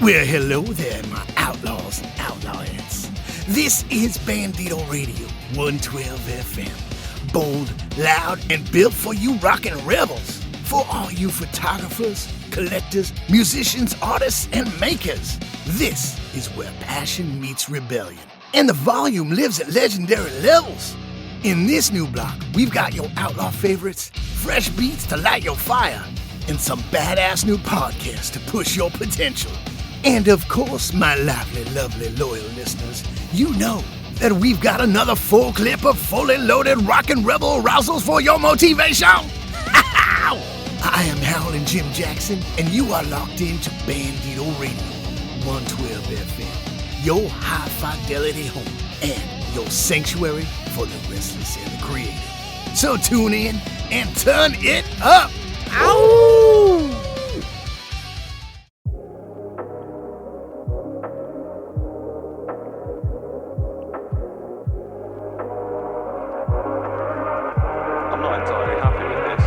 Well, hello there, my outlaws and outlawheads. This is Bandito Radio, 112 FM. Bold, loud, and built for you rockin' rebels. For all you photographers, collectors, musicians, artists, and makers. This is where passion meets rebellion. And the volume lives at legendary levels. In this new block, we've got your outlaw favorites, fresh beats to light your fire, and some badass new podcasts to push your potential. And of course, my lovely, loyal listeners, you know that we've got another full clip of fully loaded rockin' rebel arousals for your motivation. I am Howlin' Jim Jackson, and you are locked into Bandito Radio, 112 FM, your high-fidelity home and your sanctuary for the restless and the creative. So tune in and turn it up. Ow! I'm not entirely happy with this.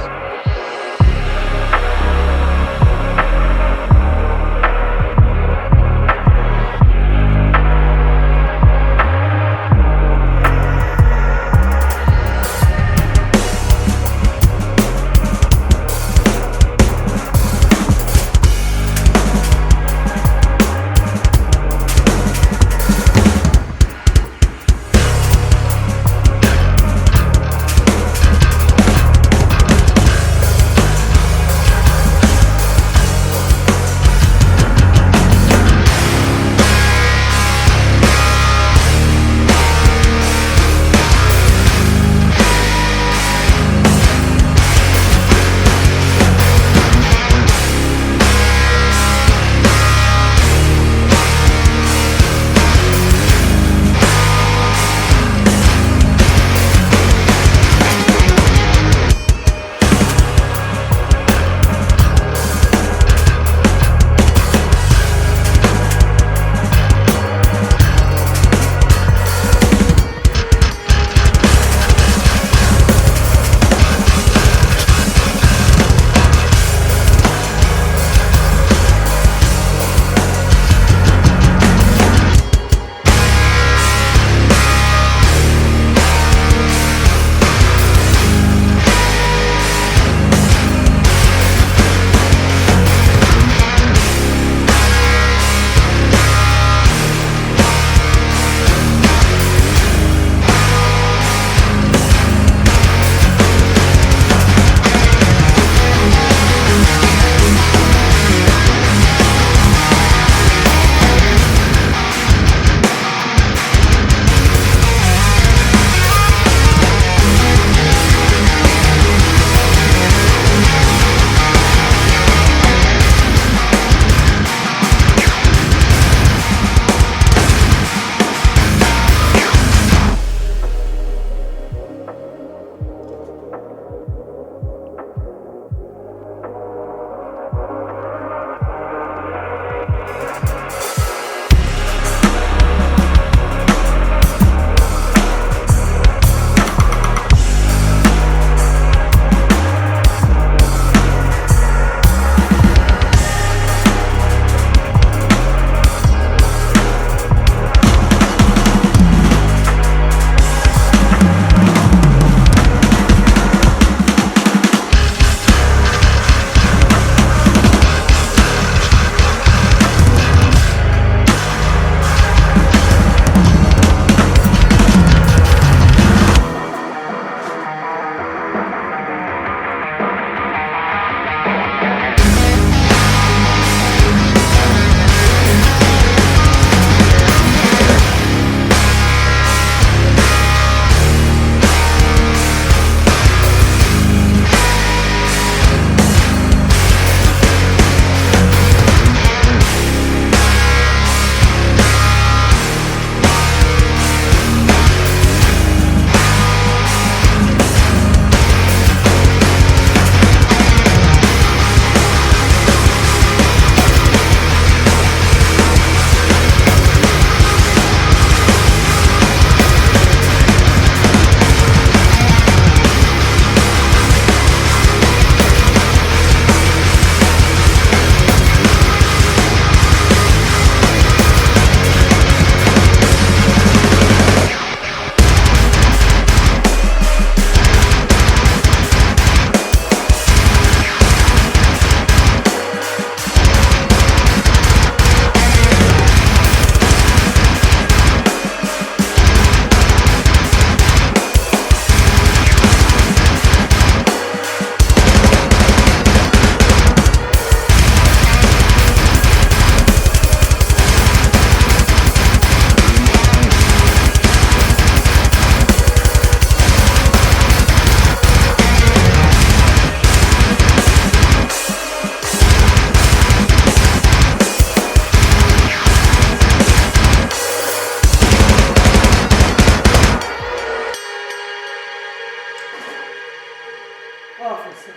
Prophecy.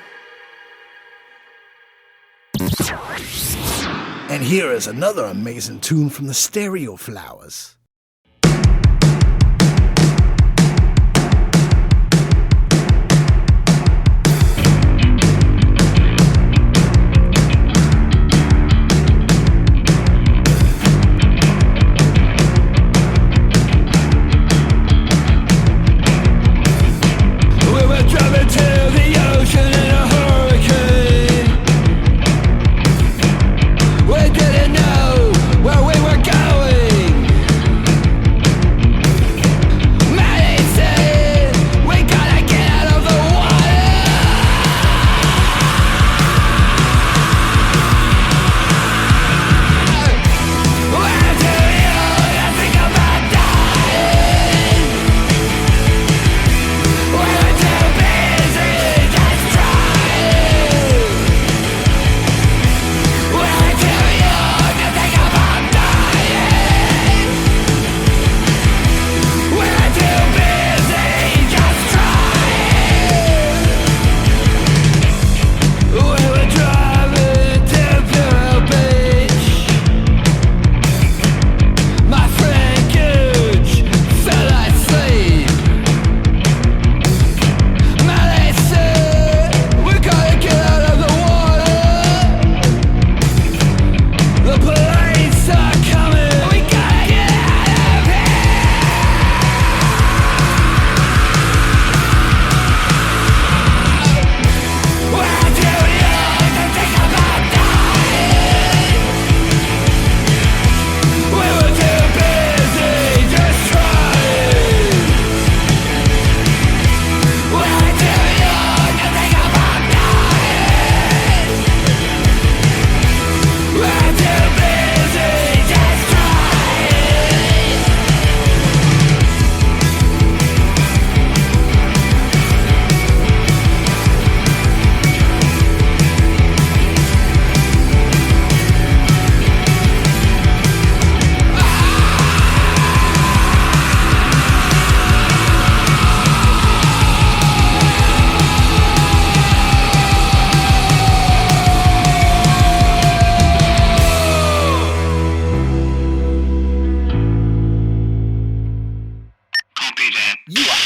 And here is another amazing tune from the Stereo Flowers.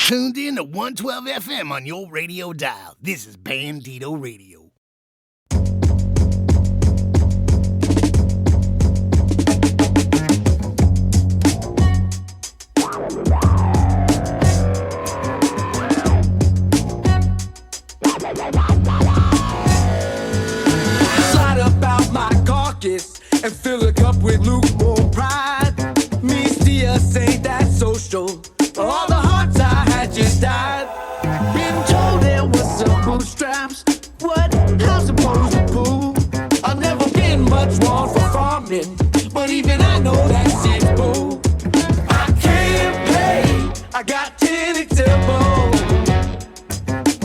Tuned in to 112 FM on your radio dial. This is Bandito Radio. Slide about my carcass and fill it up with lukewarm pride. Me still ain't that social. All the hearts I had just died. Been told there was some bootstraps. What? How supposed to pull? I've never been much one for farming, but even I know that shit's bull. I can't pay. I got tenants to bowl.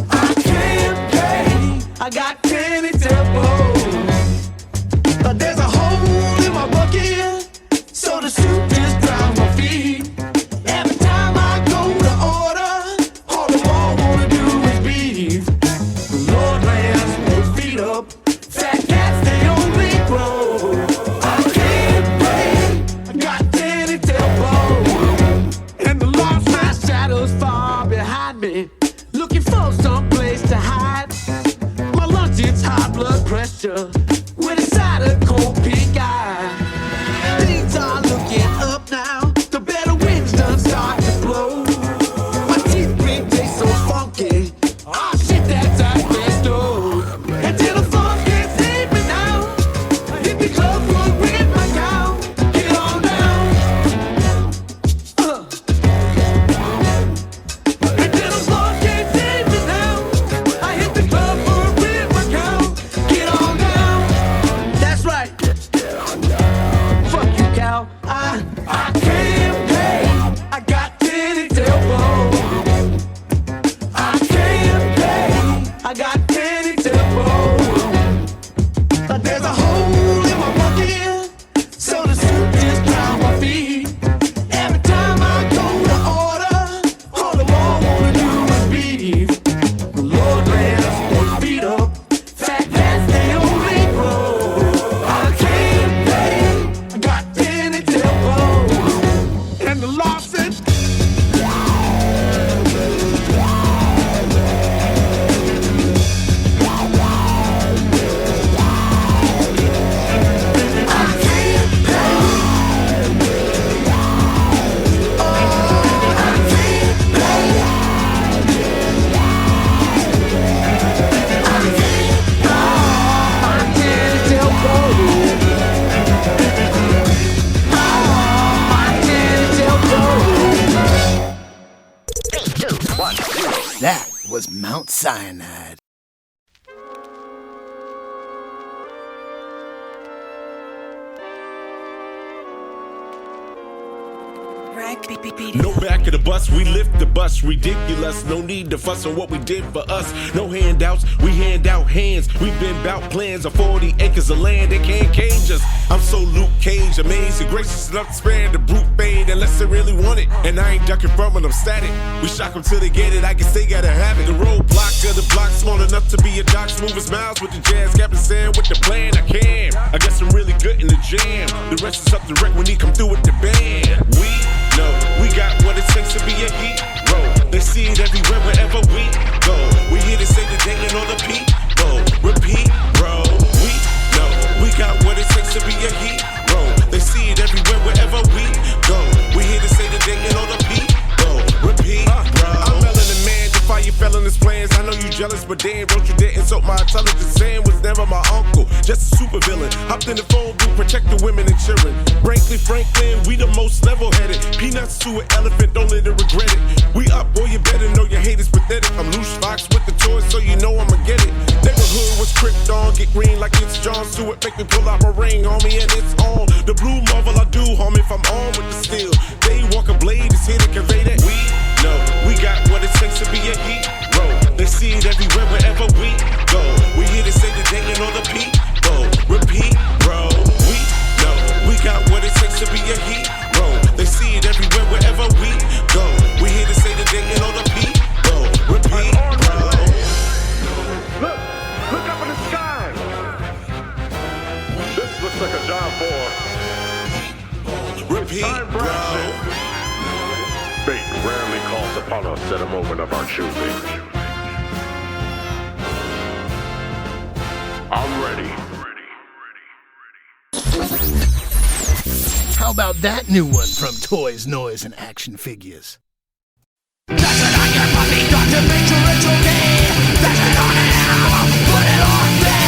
I can't pay. I got tenants to bowl. But there's a hole in my bucket, so the soup just drowned my feet. Every time I go to order, all the wall wanna do is beef. Lord lands won't feed up, fat cats they only grow. I can't pay, I got tenants to bowl. And the lost my shadows far behind me, looking for some place to hide. My lunch it's high blood pressure with a side of cold pink eye. Things are looking up now, the better winds done start to blow. My teeth green taste so funky, oh shit that's asbestos. Until the funk can't save me now, I hit the club floor with my gown. Get on down. Until the funk can't save me now, I hit the club floor with my gown. Get on down. Mount Sinai. No back of the bus, we lift the bus. Ridiculous, no need to fuss on what we did for us. No handouts, we hand out hands. We've been bout plans of 40 acres of land, they can't cage us. I'm so Luke Cage, amazing, gracious enough to spare the brute fade unless they really want it. And I ain't ducking from it, I'm static. We shock them till they get it, I guess they gotta have it. The roadblock to the block, small enough to be a dock. Smooth as miles with the jazz, Captain Sam with the plan. I can, I guess I'm really good in the jam. The rest is up to wreck when he come through with the band. We got what it takes to be a hero. They see it everywhere, wherever we go. We here to say the day and all the people. Repeat, bro. We know we got what it takes to be a hero. They see it everywhere, wherever we go. We here to say the day and all the people. Repeat, bro. I'm melanin man, defy your felonious plans. I know you jealous, but damn, don't you didn't. So my intelligence Sam was never my uncle, just a super villain. Hopped in the phone booth, protect the women and children. Brinkley Franklin, we the most level-headed. Peanuts to an elephant, don't let it regret it. We up, boy, you better know your hate is pathetic. I'm loose fox with the toys, so you know I'ma get it. Neighborhood was Krypton, get green like it's John Stewart. Make me pull out my ring, homie, and it's on. The blue marvel I do, homie, if I'm on with the steel. Daywalker blade is here to convey that. We know we got what it takes to be a hero. They see it everywhere, wherever we go. We here to say the day and all the people. Repeat, bro. We know we got what it takes to be a hero. They see it everywhere, wherever we go. We here to say the day and all the people. Repeat, bro. Look up in the sky. This looks like a job for Repeat, bro. Fate rarely calls upon us at a moment of our choosing. I'm ready. How about that new one from Toys, Noise, and Action Figures? That's it on your puppy, got to make sure it's okay. That's it on an animal, put it on me.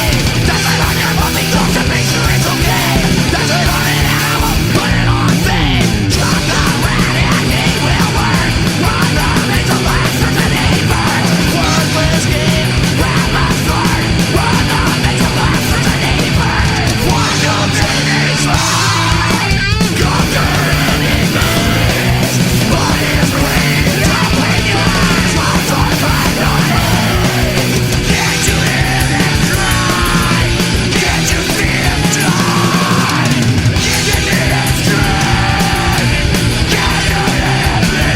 That's it on your puppy, got to make sure it's okay. That's it on an animal, put it on me. Drop the rat and he will work. Run the mental blasters and he burns. Worthless game, grab a start. Run the mental blasters and he burns. One of them is mine. Conquer enemies, but his brain don't play yours. Lost on fight on hate. Can't you hear them cry? Can't you see them die? Can't you hear them scream? Can't you hear me?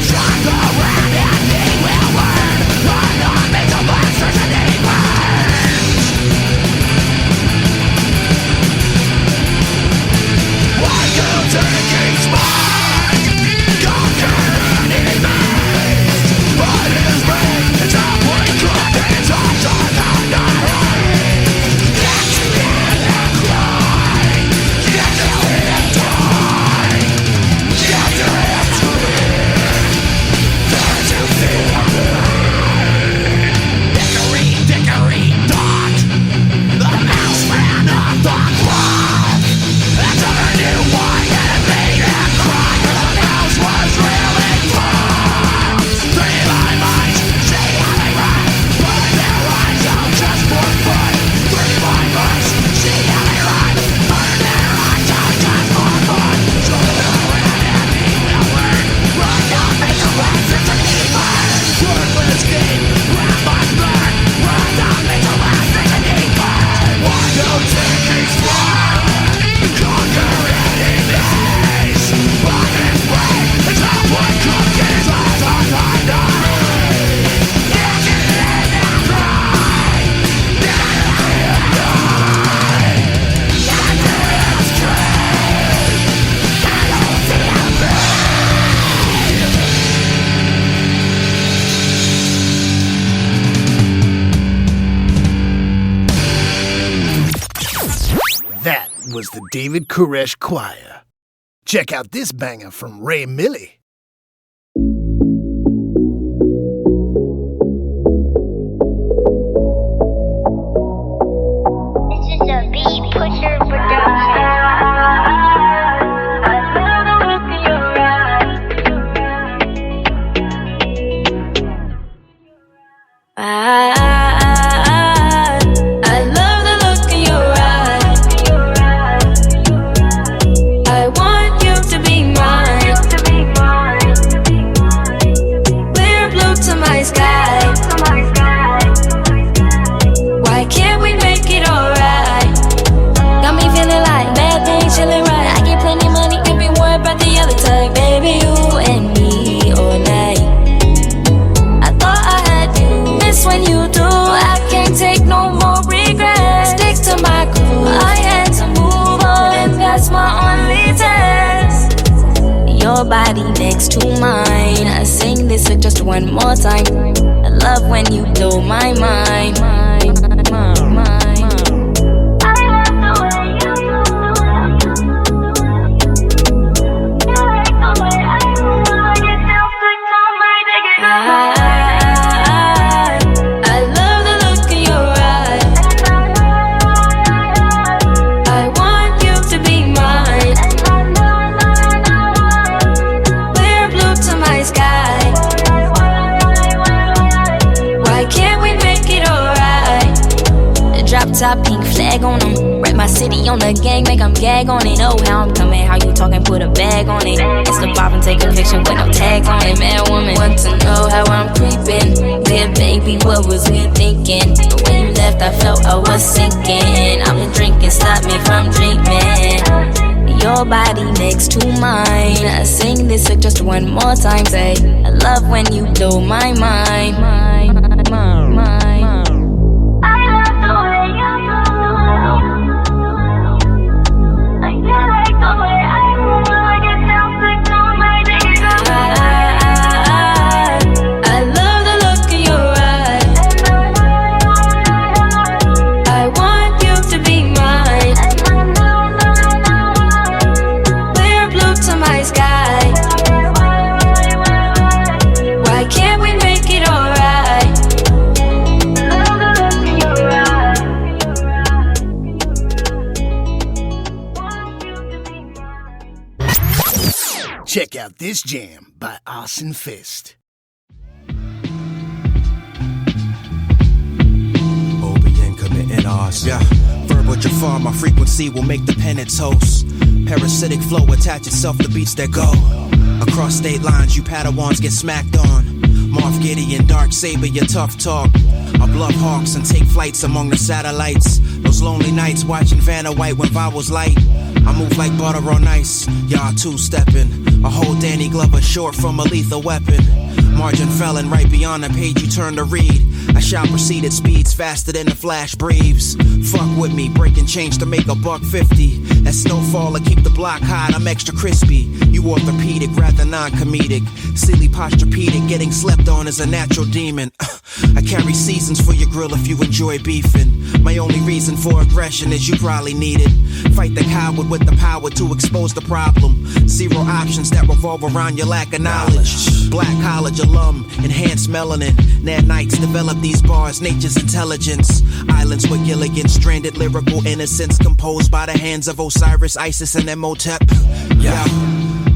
Drop the rat and he will burn. Run on mental blasters and he burns. Why go to the king's mind? Conquer enemies, but his brain is a point clock and his eyes are not night. Can't you hear them cry? Can't you hear them die? Can't you hear them scream? Can't you see them bleed? Dickory, dickory, dock. The mouse man of the clock. That's a new one and it made him cry. The mouse was really fun. 3 mice, see how they run. Put their eyes out just for fun. 3 mice, see how they run. Put their eyes out just for fun. So the rat and he will learn. Run down, make a blasters and he burns. Worthless game, grab my burn. Run down, make a blasters and he burns. Why don't take his fly? Conquer enemies, but his brain is a one cook and his eyes are kind of hate. Can't you hear them cry? Can't you hear them die? Can't you hear them scream? Can't you see them That was the David Koresh Choir. Check out this banger from Ray Millie. This is a beat pusher production. next to mine. I sing this just one more time. I love when you blow my mind. Top pink flag on them. Write my city on the gang, make them gag on it. Oh, how I'm coming, how you talking, put a bag on it. Insta pop and take a picture with no tags on it. Man, woman, want to know how I'm creeping. Dear baby, what was we thinking? But when you left, I felt I was sinking. I've been drinking, stop me from dreaming. Your body next to mine. I sing this just one more time. Say, I love when you blow my mind. Check out this jam by Arson Fist. Obian committing ours. Yeah, verbal Jafar, my frequency will make the penance host. Parasitic flow attach itself to beats that go. Across state lines, you Padawans get smacked on. Moff Gideon, Dark Saber, your tough talk. I bluff hawks and take flights among the satellites. Those lonely nights watching Vanna White when vowels light. I move like butter on ice, y'all two-stepping. A whole Danny Glover short from a lethal weapon. Margin felon right beyond the page you turn to read. I shall proceed at speeds faster than the flash breathes. Fuck with me, breaking change to make $1.50. As snowfall, I keep the block hot, I'm extra crispy. You orthopedic, rather non-comedic. Silly posturepedic, getting slept on is a natural demon. I carry seasons for your grill if you enjoy beefing. My only reason for aggression is you probably need it. Fight the coward with the power to expose the problem. Zero options that revolve around your lack of knowledge. Black college alum, enhanced melanin. Nanites develop these bars, nature's intelligence. Islands with Gilligan, stranded lyrical innocence. Composed by the hands of Osiris, Isis, and Imhotep. Yeah.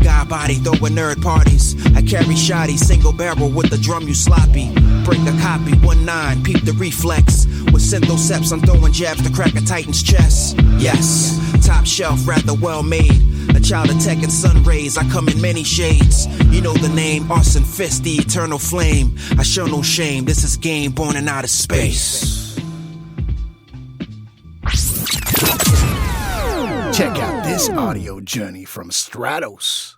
God body, throwing nerd parties. I carry shoddy, single barrel with the drum you sloppy. Break a copy, 1-9, peep the reflex. With synthoceps, I'm throwing jabs to crack a titan's chest. Yes, top shelf, rather well made. A child of tech and sun rays, I come in many shades. You know the name, Arson Fist, the eternal flame. I show no shame, this is game born in outer space. Check out this audio journey from Stratos.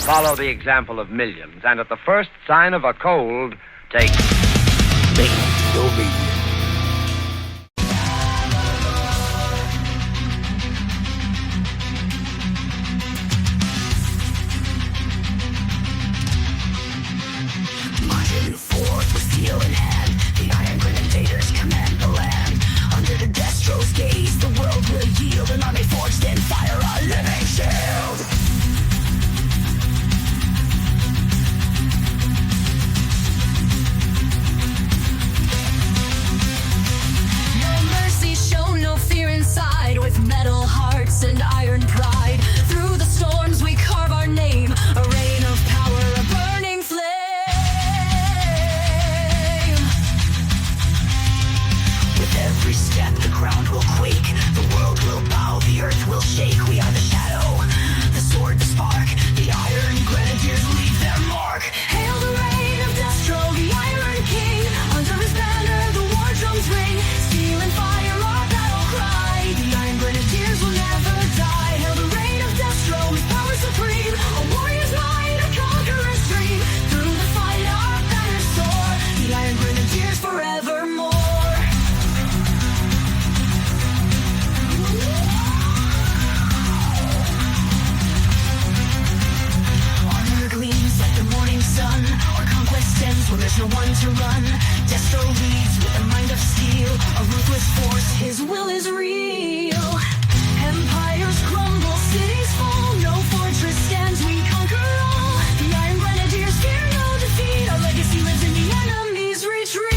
Follow the example of millions, and at the first sign of a cold, take Bandito Radio. Marching forth with steel in hand, the iron grenadiers command the land. Under the Destro's gaze, the world will yield, an army forged in fire, a living shield. Show no fear inside, with metal hearts and iron pride. Through the storms we carve our name, a reign of power, a burning flame. With every step the ground will quake, the world will bow, the earth will shake. We are the shadow, the sword, the spark, the iron grenadiers leave their mark. Hail the reign of Destro, the Iron King. Under his banner the war drums ring, steel and fire. The Iron Grenadiers will never die. Hail the reign of Destro, his power supreme. A warrior's mind, a conqueror's dream. Through the fight our banner soar, the Iron Grenadiers forevermore. Honor gleams like the morning sun. Our conquest ends when there's no one to run. Destro leads with a mind of steel, a ruthless force, his will is real. Empires crumble, cities fall, no fortress stands, we conquer all. The Iron Grenadiers fear no defeat, our legacy lives in the enemy's retreat.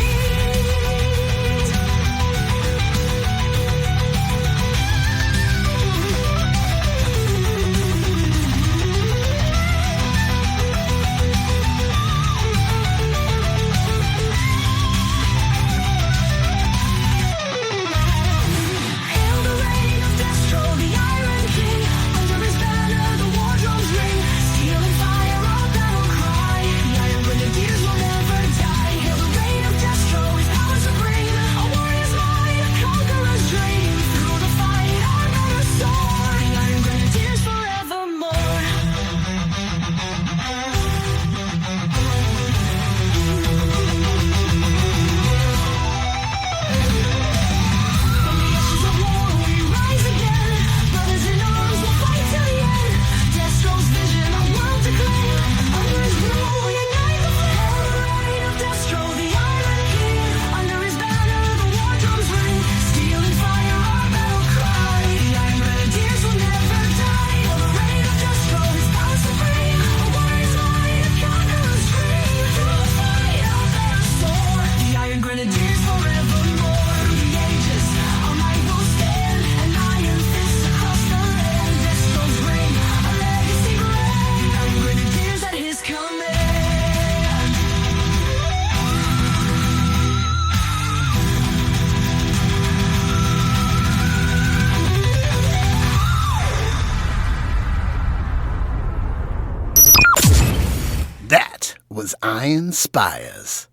Iron Spires.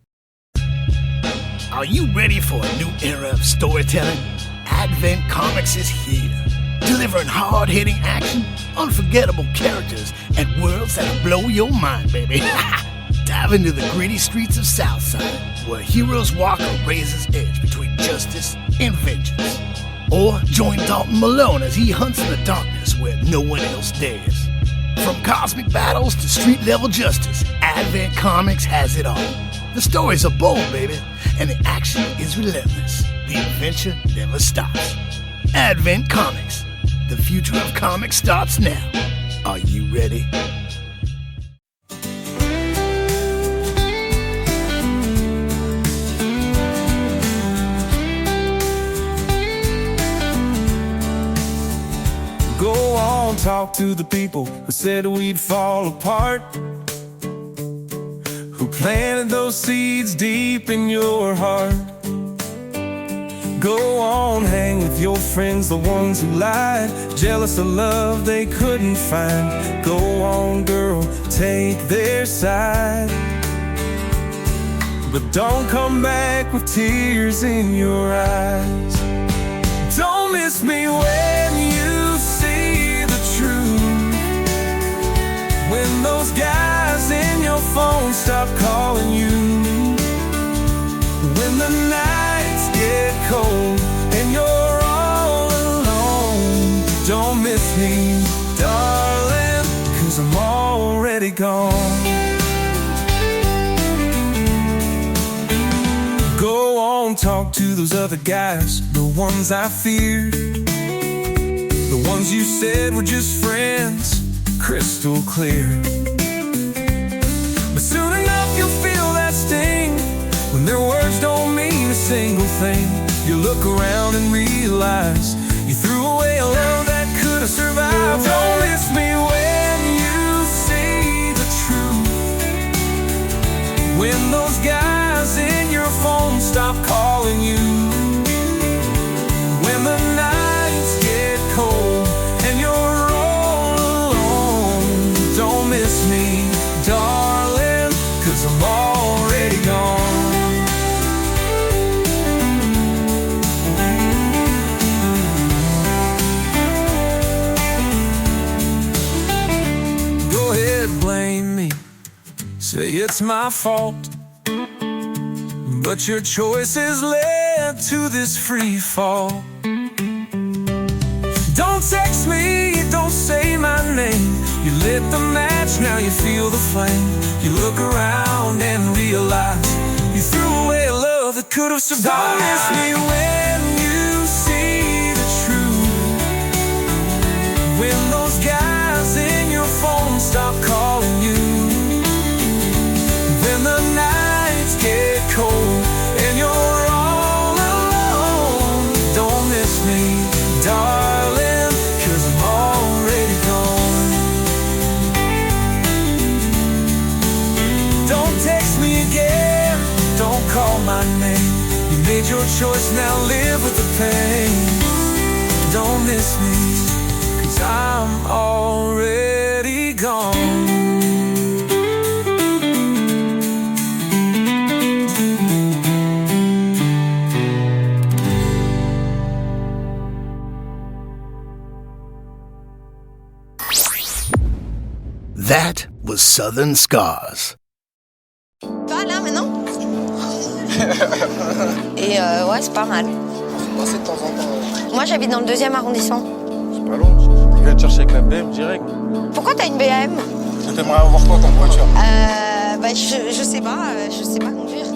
Are you ready for a new era of storytelling? Advent Comics is here, delivering hard-hitting action, unforgettable characters, and worlds that'll blow your mind, baby. Dive into the gritty streets of Southside, where heroes walk a razor's edge between justice and vengeance. Or join Dalton Malone as he hunts in the darkness where no one else dares. From cosmic battles to street-level justice, Advent Comics has it all. The stories are bold, baby, and the action is relentless. The adventure never stops. Advent Comics. The future of comics starts now. Are you ready? Go on, talk to the people who said we'd fall apart, who planted those seeds deep in your heart. Go on, hang with your friends, the ones who lied, jealous of love they couldn't find. Go on, girl, take their side, but don't come back with tears in your eyes. Don't miss me when you see the truth, when those cold and you're all alone, don't miss me, darling, 'cause I'm already gone. Go on, talk to those other guys, the ones I feared, the ones you said were just friends, crystal clear. But soon enough you'll feel that sting, when their words don't mean a single thing. You look around and realize you threw away a love that could have survived. Don't miss me when you see the truth, when those guys in your phone stop calling you, when the nights get cold and you're all alone. Don't miss me, darling, 'cause I'm already gone. Go ahead, blame me, say it's my fault, but your choices led to this free fall. Don't text me, don't say my name. You lit the match, now you feel the flame. You look around and realize you threw away a love that could have survived. Don't miss me when you see the truth, when those guys in your phone stop calling you, when the nights get cold and you're all alone. Don't miss me, darling, 'cause I'm already gone. Don't text me again, don't call my name. You made your choice, now live with the pain. Don't miss me, 'cause I'm already gone. That was Southern Scars. Toi là maintenant. Et ouais, c'est pas mal. Passer de temps en temps. Moi j'habite dans le 2e arrondissement. C'est pas long. Tu viens te chercher avec la BM direct. Pourquoi t'as une BM? T'aimerais avoir quoi comme voiture? Bah je sais pas conduire.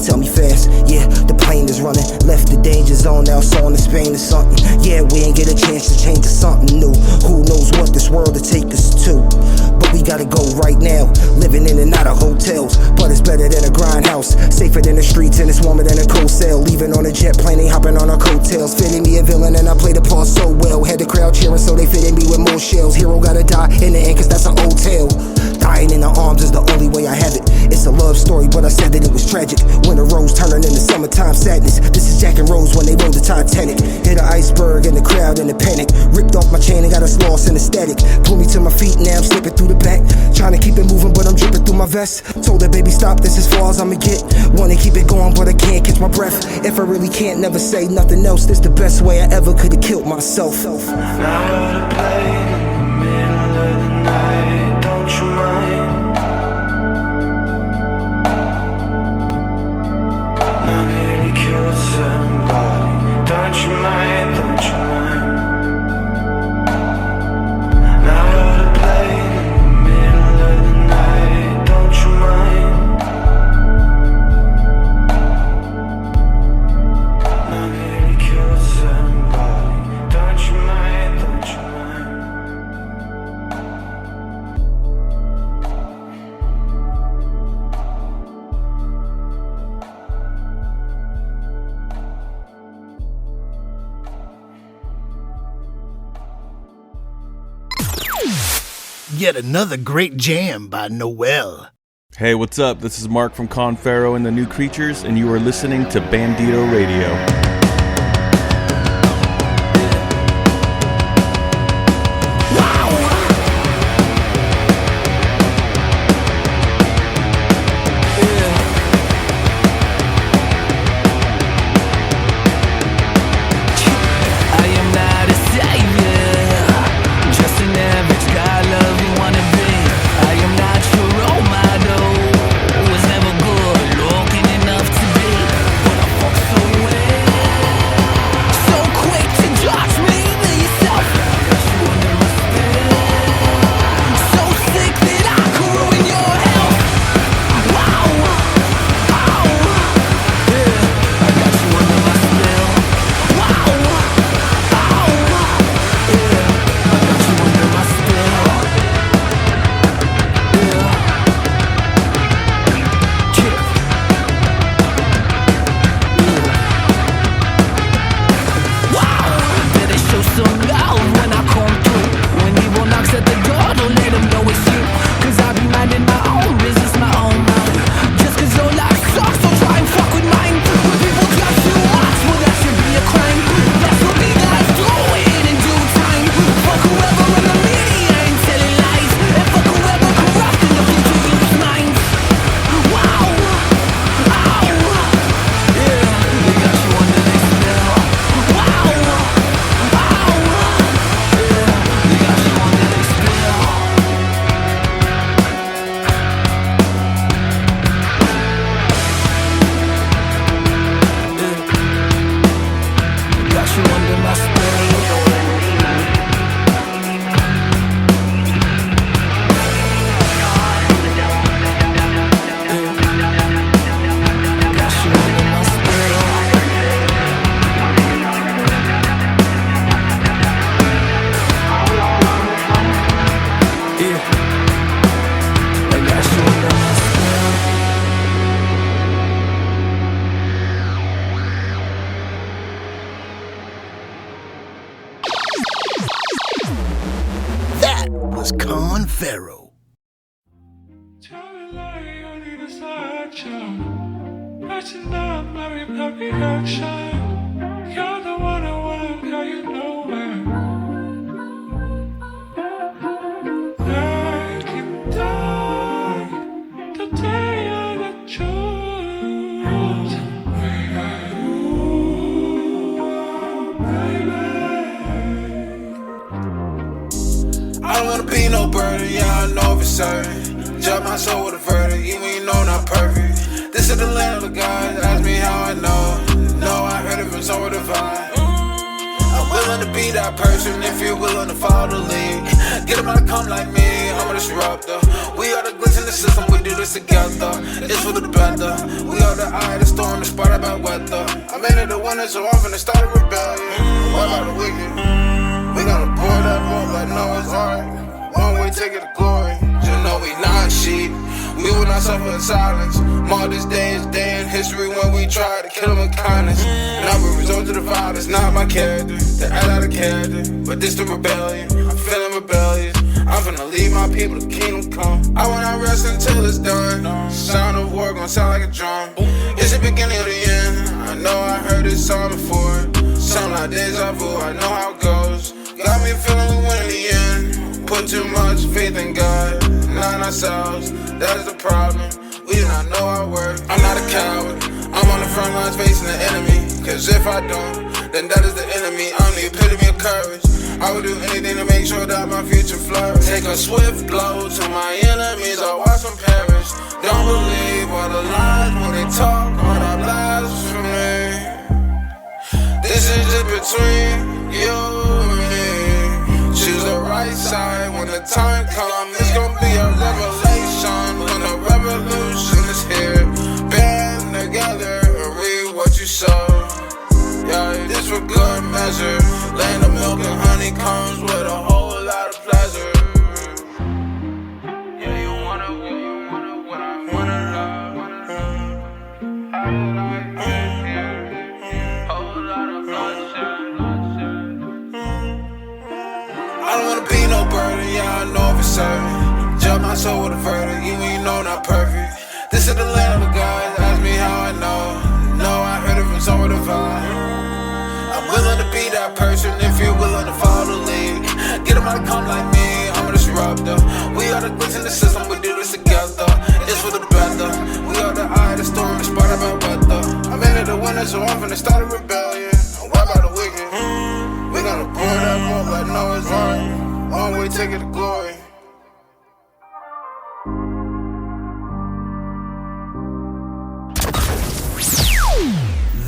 Tell me fast, yeah, the plane is running. Left the danger zone, now it's on to Spain or something. Yeah, we ain't get a chance to change to something new. Who knows what this world will take us to? But we gotta go right now. Living in and out of hotels, but it's better than a grindhouse. Safer than the streets and it's warmer than a cold cell. Leaving on a jet plane, they hopping on our coattails. Fitting me a villain and I played the part so well. Had the crowd cheering so they fitted me with more shells. Hero gotta die in the end cause that's an old tale. Dying in the arms is the only way I have it. It's a love story, but I said that it was tragic. Winter rose turning into summertime sadness. This is Jack and Rose when they rode the Titanic. Hit an iceberg in the crowd in the panic. Ripped off my chain and got us lost in the static. Pulled me to my feet, now I'm slipping through the back. Trying to keep it moving, but I'm dripping through my vest. Told her, baby, stop, this as far as I'ma get. Wanna keep it going, but I can't catch my breath. If I really can't, never say nothing else. This the best way I ever could've killed myself. Now you're the plane in the middle of the night. Don't you mind? I nearly killed somebody. Don't you mind? Don't you mind? Now you're the plane in the middle of the night. Don't you mind? I nearly killed somebody. Don't you mind? Don't you mind? Yet another great jam by Noel. Hey, what's up? This is Mark from Conferro and the New Creatures, and you are listening to Bandito Radio. So often they started rebellion. What about the wicked? We gonna pour that boat like Noah's Ark. One way ticket to glory. Just know we not sheep. We will not suffer in silence. Mark this day is day in history when we try to kill them with kindness. Now we resort to the violence. Not my character, to act out of character. But this the rebellion. I'm feeling rebellious. I'm finna leave my people, the kingdom come. I will not rest until it's done. Sound of war gon' sound like a drum. It's the beginning of the end. I know I heard this song before. Sound like deja vu, I know how it goes. Got me feeling we win in the end. Put too much faith in God, not in ourselves. That is the problem, we do not know our worth. I'm not a coward, I'm on the front lines facing the enemy. Cause if I don't, then that is the enemy. I'm the epitome of courage. I would do anything to make sure that my future flourish. Take a swift blow to my enemies, I'll watch them perish. Don't believe all the lies when they talk, all that blasphemy. This is just between you and me. Choose the right side when the time comes. It's gonna be a revelation when the revolution is here. Band together and read what you sow. Yeah, this for good measure. Land of milk and honey comes with a whole lot of pleasure. Yeah, you wanna what I wanna love. I like it here. Whole lot of bloodshed. I don't wanna be no burden, yeah, I know if 24/7. Jump my soul with a verdict, even you know not perfect. This is the land of the gods, ask me how I know. No, I heard it from somewhere divine. I'm willing to be that person if you're willing to follow the lead. Get them out to come like me, I'm a disruptor. We are the glitch in the system, we do this together. It's for the better. We are the eye of the storm, it's part of our weather. I'm into the winter, so I'm finna start a rebellion. Why about the wicked? We gonna pour that more like Noah's Ark. Long way, take it to glory.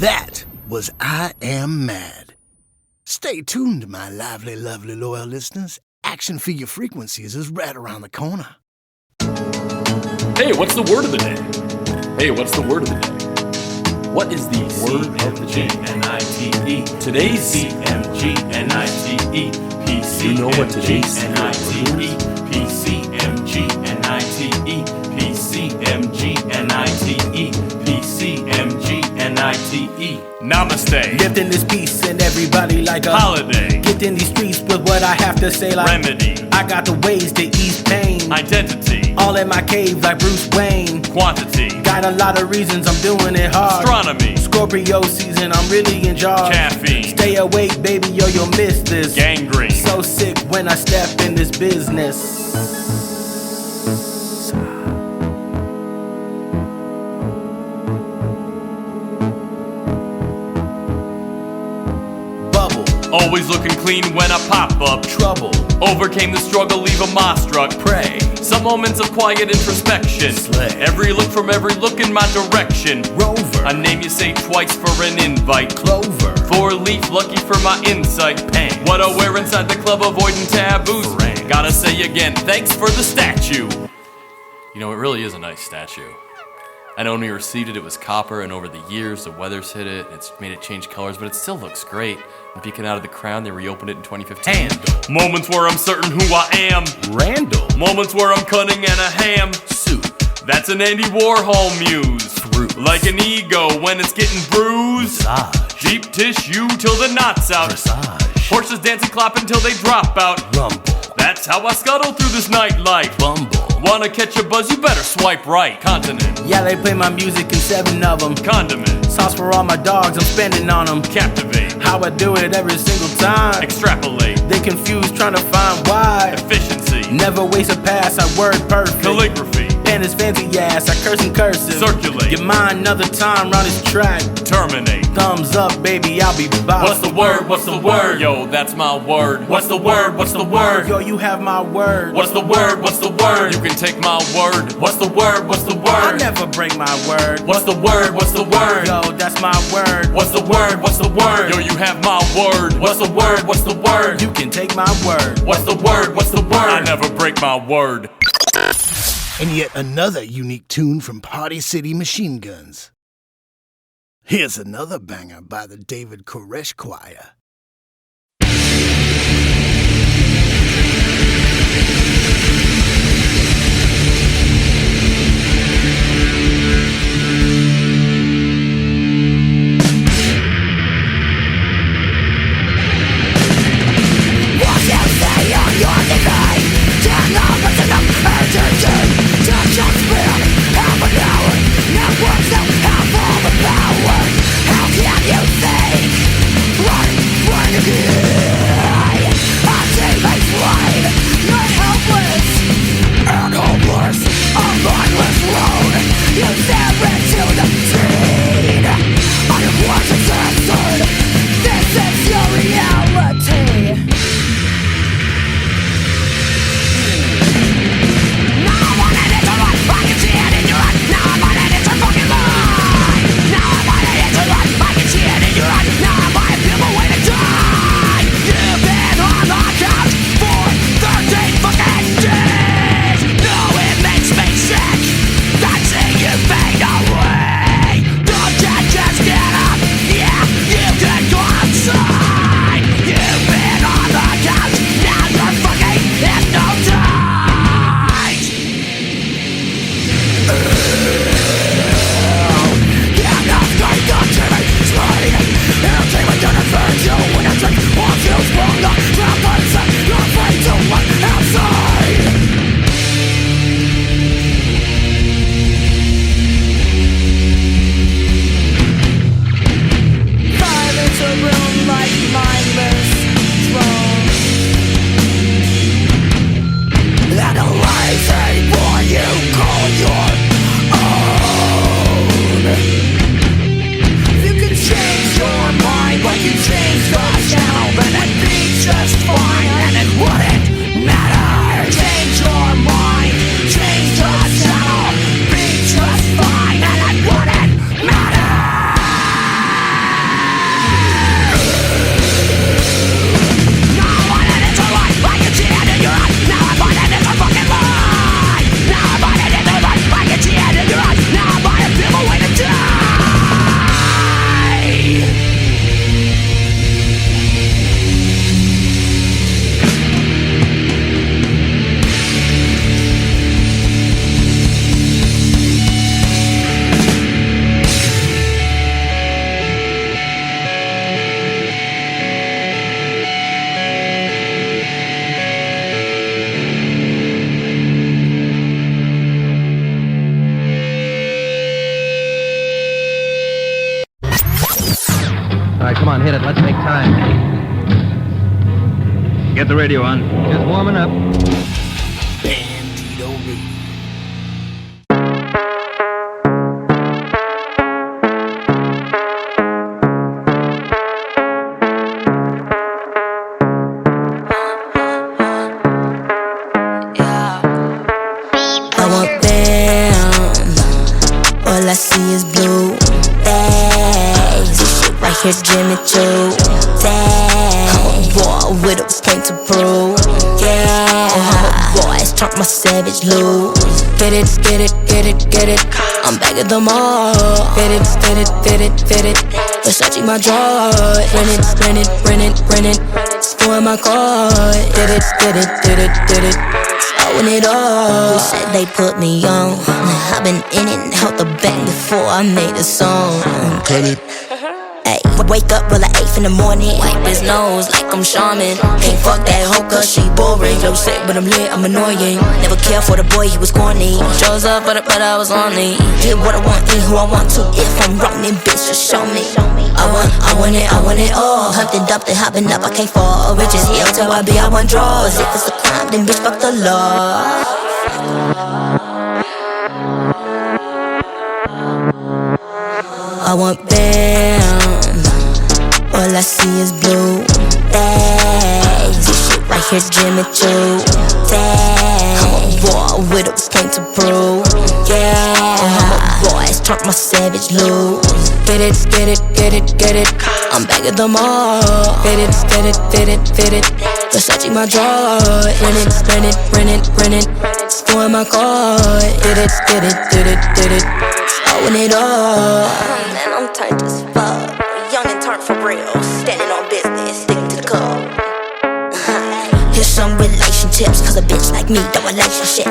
That was I Am Mad. Stay tuned, my lively, lovely, loyal listeners. Action Figure Frequencies is right around the corner. Hey, what's the word of the day? Hey, what's the word of the day? What is the word of the day? C-M-G-N-I-T-E. Today's C-M-G-N-I-T-E. P-C-M-G-N-I-T-E. You know what today's P-C-M-G-N-I-T-E. P-C-M-G-N-I-T-E. P-C-M-G-N-I-T-E. Namaste. Lifting this peace and everybody like a holiday. Get in these streets with what I have to say like remedy. I got the ways to ease pain. Identity. All in my cave like Bruce Wayne. Quantity. Got a lot of reasons I'm doing it hard. Astronomy. Scorpio season, I'm really in charge. Caffeine. Stay awake, baby, yo, you'll miss this. Gangrene. So sick when I step in this business. Always looking clean when I pop up. Trouble. Overcame the struggle, leave a ma struck. Pray. Some moments of quiet introspection. Slay. Every look from every look in my direction. Rover. A name you say twice for an invite. Clover. 4-leaf, lucky for my insight. Pants. What I wear inside the club, avoiding taboos. Brand. Gotta say again, thanks for the statue. You know, it really is a nice statue. I know when we were seated it was copper, and over the years the weather's hit it, and it's made it change colors, but it still looks great. And peeking out of the crown, they reopened it in 2015. Handle. Moments where I'm certain who I am. Randall. Moments where I'm cunning and a ham. Suit. That's an Andy Warhol muse. Fruit. Like an ego when it's getting bruised. Massage. Deep tissue till the knot's out. Dressage. Horses dance and clap until they drop out. Rumble. That's how I scuttle through this nightlife. Bumble. Wanna catch a buzz, you better swipe right. Continent. Yeah, they play my music in 7 of them. Condiment. Sauce for all my dogs, I'm spending on them. Captivate. How I do it every single time. Extrapolate. They confused trying to find why. Efficiency. Never waste a pass, I word perfect. Calligraphy. Pen is fancy ass, I curse and cursive. Circulate. Get mine another time round this track. Terminate. Thumbs up, baby, I'll be back. What's the word? What's the word? Yo, that's my word. What's the word? What's the word? Yo, you have my word. What's the word? What's the word? You can take my word. What's the word? What's the I word? never break my word. What's the word? What's the word? Yo, that's my word. What's the word? What's the word? Yo, you have my word. What's the word? What's the word? You can take my word. What's the word? What's the word? I never break my word. And yet another unique tune from Party City Machine Guns. Here's another banger by the David Koresh Choir. Networks don't have all the power. How can you think? Right Hit it. Let's make time. Get the radio on. Just warming up. Bandito Radio. I want them. All I see is blue days. This shit right here, Jimmy Choo. I'm a boy with a point to prove. Yeah, I'm a boy, it's turn my savage loose. Get it, get it, get it, get it. I'm back at the mall. Fit it, fit it, fit it, fit it. Versace my drawers. Rent it, rent it, rent it, rent it. Score in my car. Did it, did it, did it, did it. Own it all. Who said they put me on? I've been in and out the bank before I made a song. Cut it. Ay, wake up well at 8 in the morning. Wipe his nose like I'm shaman. Can't fuck that hoe cause she boring. Low sick but I'm lit, I'm annoying. Never cared for the boy, he was corny. Shows up but I was lonely. Get what I want, eat who I want to. If I'm wrong then bitch just show me. I want it all. Humped and dumped and hopping up, I can't fall. Rich as hell till I be I want draws. If it's a crime then bitch fuck the law. I want them. All I see is blue days. This shit right here, Jimmy Choo. I'm a boy with a point to prove. Yeah, I'm a boy, it's turn my savage loose. Get it, get it, get it, get it. I'm back at the mall. Fit it, fit it, fit it, fit it. Versace my drawers. Rent it, rent it, rent it, rent it. Score in my car. Did it, did it, did it, did it. Own it all. Man, I'm turned as fuck. Young and turned for real. Standing on business, sticking to the code. Here's some relationships, cause a bitch like me, the relationship.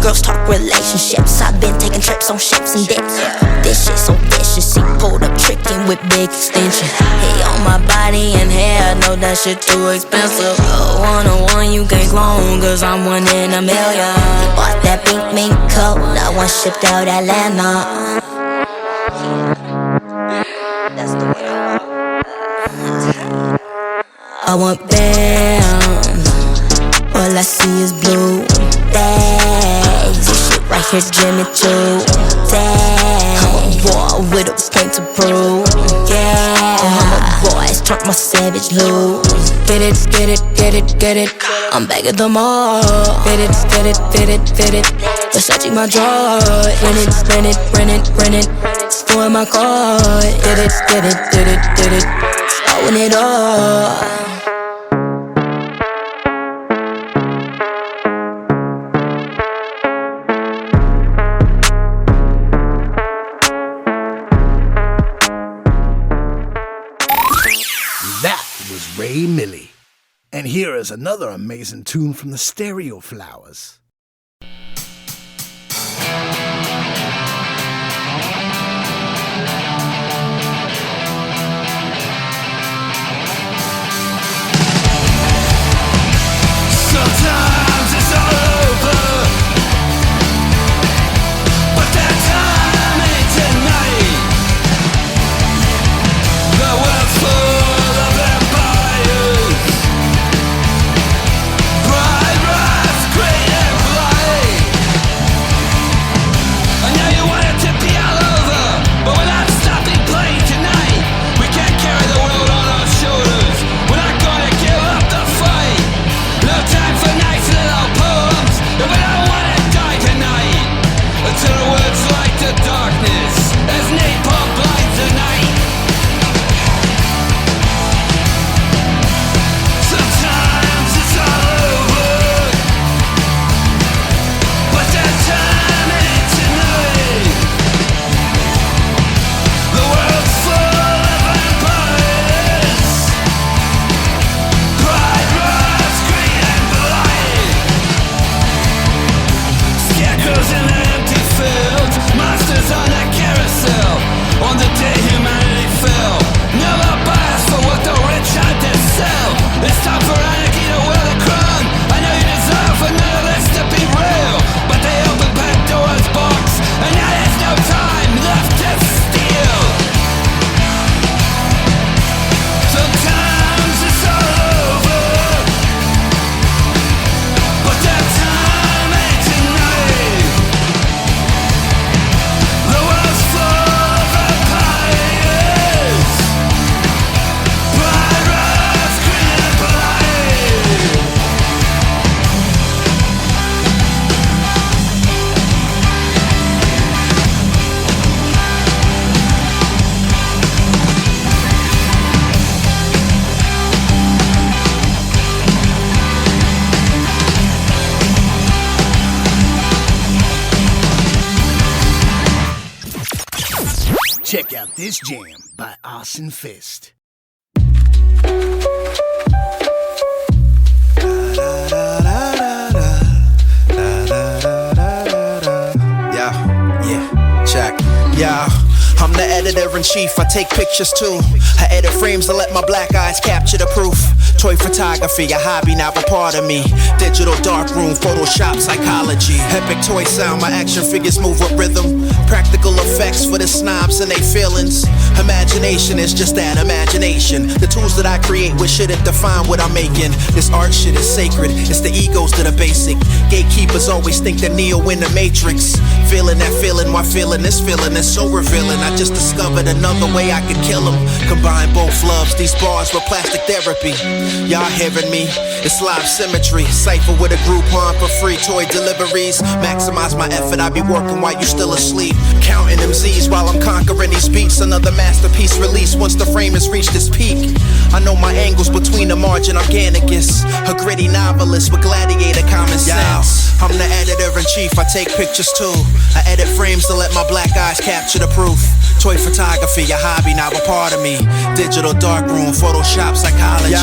Girls talk relationships. I've been taking trips on ships and dicks. This shit so vicious. He pulled up tricking with big extension. He on my body and hair, know that shit too expensive. One-on-one you can't clone, cause I'm one in a million. Bought that pink mink coat, that one shipped out Atlanta. That's the way I want them. All I see is blue days. This shit right here, Jimmy Choo. I'm a boy with a point to prove. Yeah, I'm a boy, it's turn my savage loose. Get it, get it, get it, get it. I'm back at the mall. Fit it, fit it, fit it, fit it. Versace my drawers. Rent it, rent it, rent it, rent it. Score in my car. Did it, did it, did it, did it. Own it all. Ray Millie. And here is another amazing tune from the Stereo Flowers. Sometimes it's all over, but that time ain't tonight. The world's full of empires, pride, rise, great and out this jam by Arson Fist. Yeah, I'm the editor-in-chief, I take pictures too. I edit frames to let my black eyes capture the proof. Toy photography, a hobby, now a part of me. Digital darkroom, Photoshop, psychology. Epic toy sound, my action figures move with rhythm. Practical effects for the snobs and they feelings. Imagination is just that, imagination. The tools that I create with shouldn't define what I'm making. This art shit is sacred, it's the egos that are basic. Gatekeepers always think they're Neo in the Matrix. Feeling that feeling while feeling this feeling is so revealing. I just discovered another way I could kill them. Combine both loves, these bars with plastic therapy. Y'all hearing me? It's live symmetry. Cypher with a Groupon for free toy deliveries. Maximize my effort, I be working while you still asleep. Counting them Z's while I'm conquering these beats. Another masterpiece released once the frame has reached its peak. I know my angles between the margin organicus. A gritty novelist with gladiator common sense. I'm the editor-in-chief, I take pictures too. I edit frames to let my black eyes capture the proof. Toy photography, a hobby, now a part of me. Digital darkroom, Photoshop, psychology.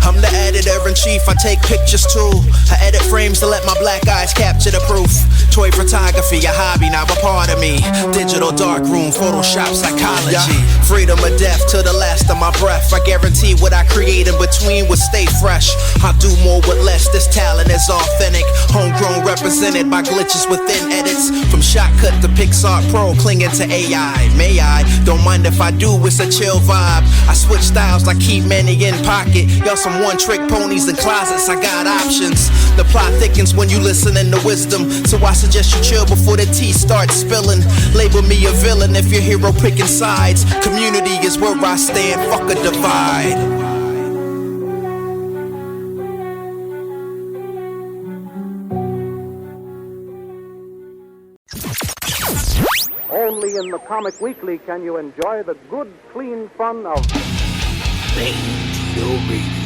I'm the editor-in-chief, I take pictures too. I edit frames to let my black eyes capture the proof. Toy photography, a hobby, now a part of me. Digital darkroom, Photoshop, psychology. Freedom or death to the last of my breath. I guarantee what I create in between will stay fresh. I do more with less, this talent is authentic. Homegrown, represented by glitches within edits. From Shotcut to Pixar Pro, clinging to AI. May I? Don't mind if I do, it's a chill vibe. I switch styles, I keep many in pocket. Y'all some one-trick ponies in closets, I got options. The plot thickens when you listening to wisdom. So I suggest you chill before the tea starts spilling. Label me a villain if your hero picking sides. Community is where I stand, fuck a divide. Only in the Comic Weekly can you enjoy the good, clean fun of Bandito Radio.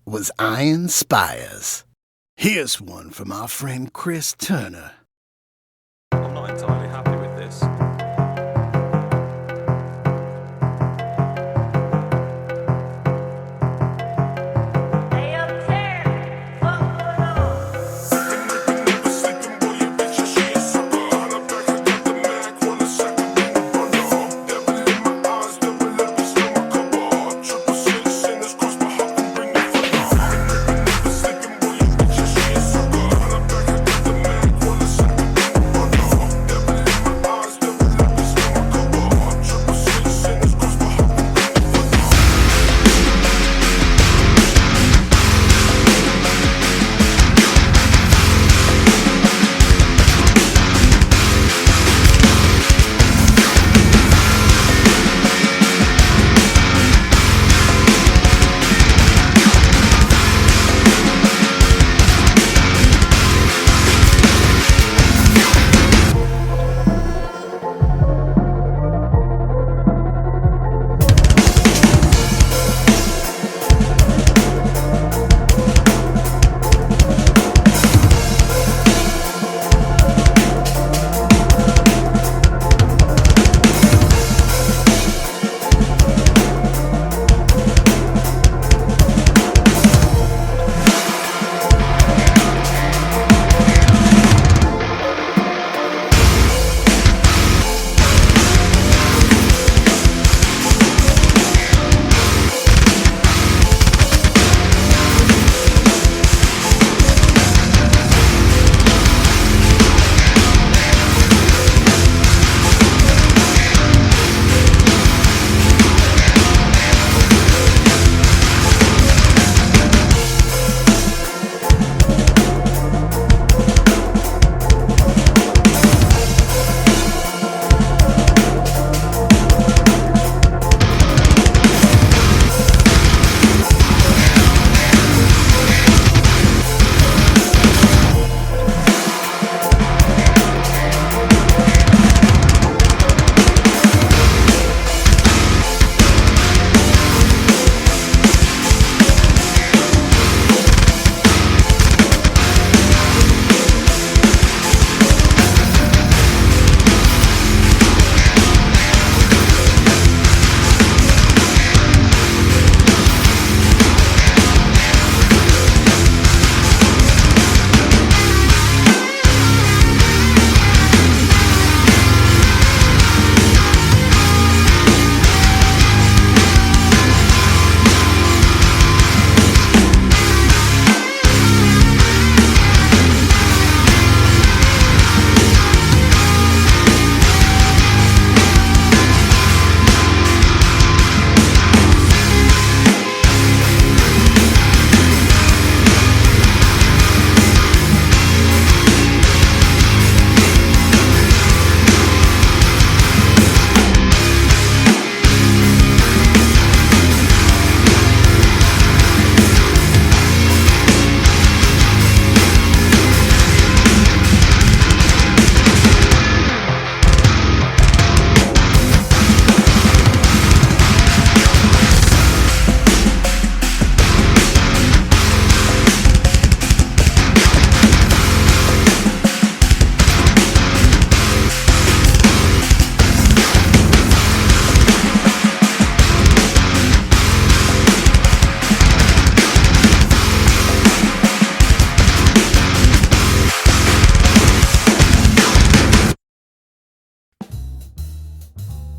Was Iron Spires. Here's one from our friend Chris Turner. I'm not entirely happy with this.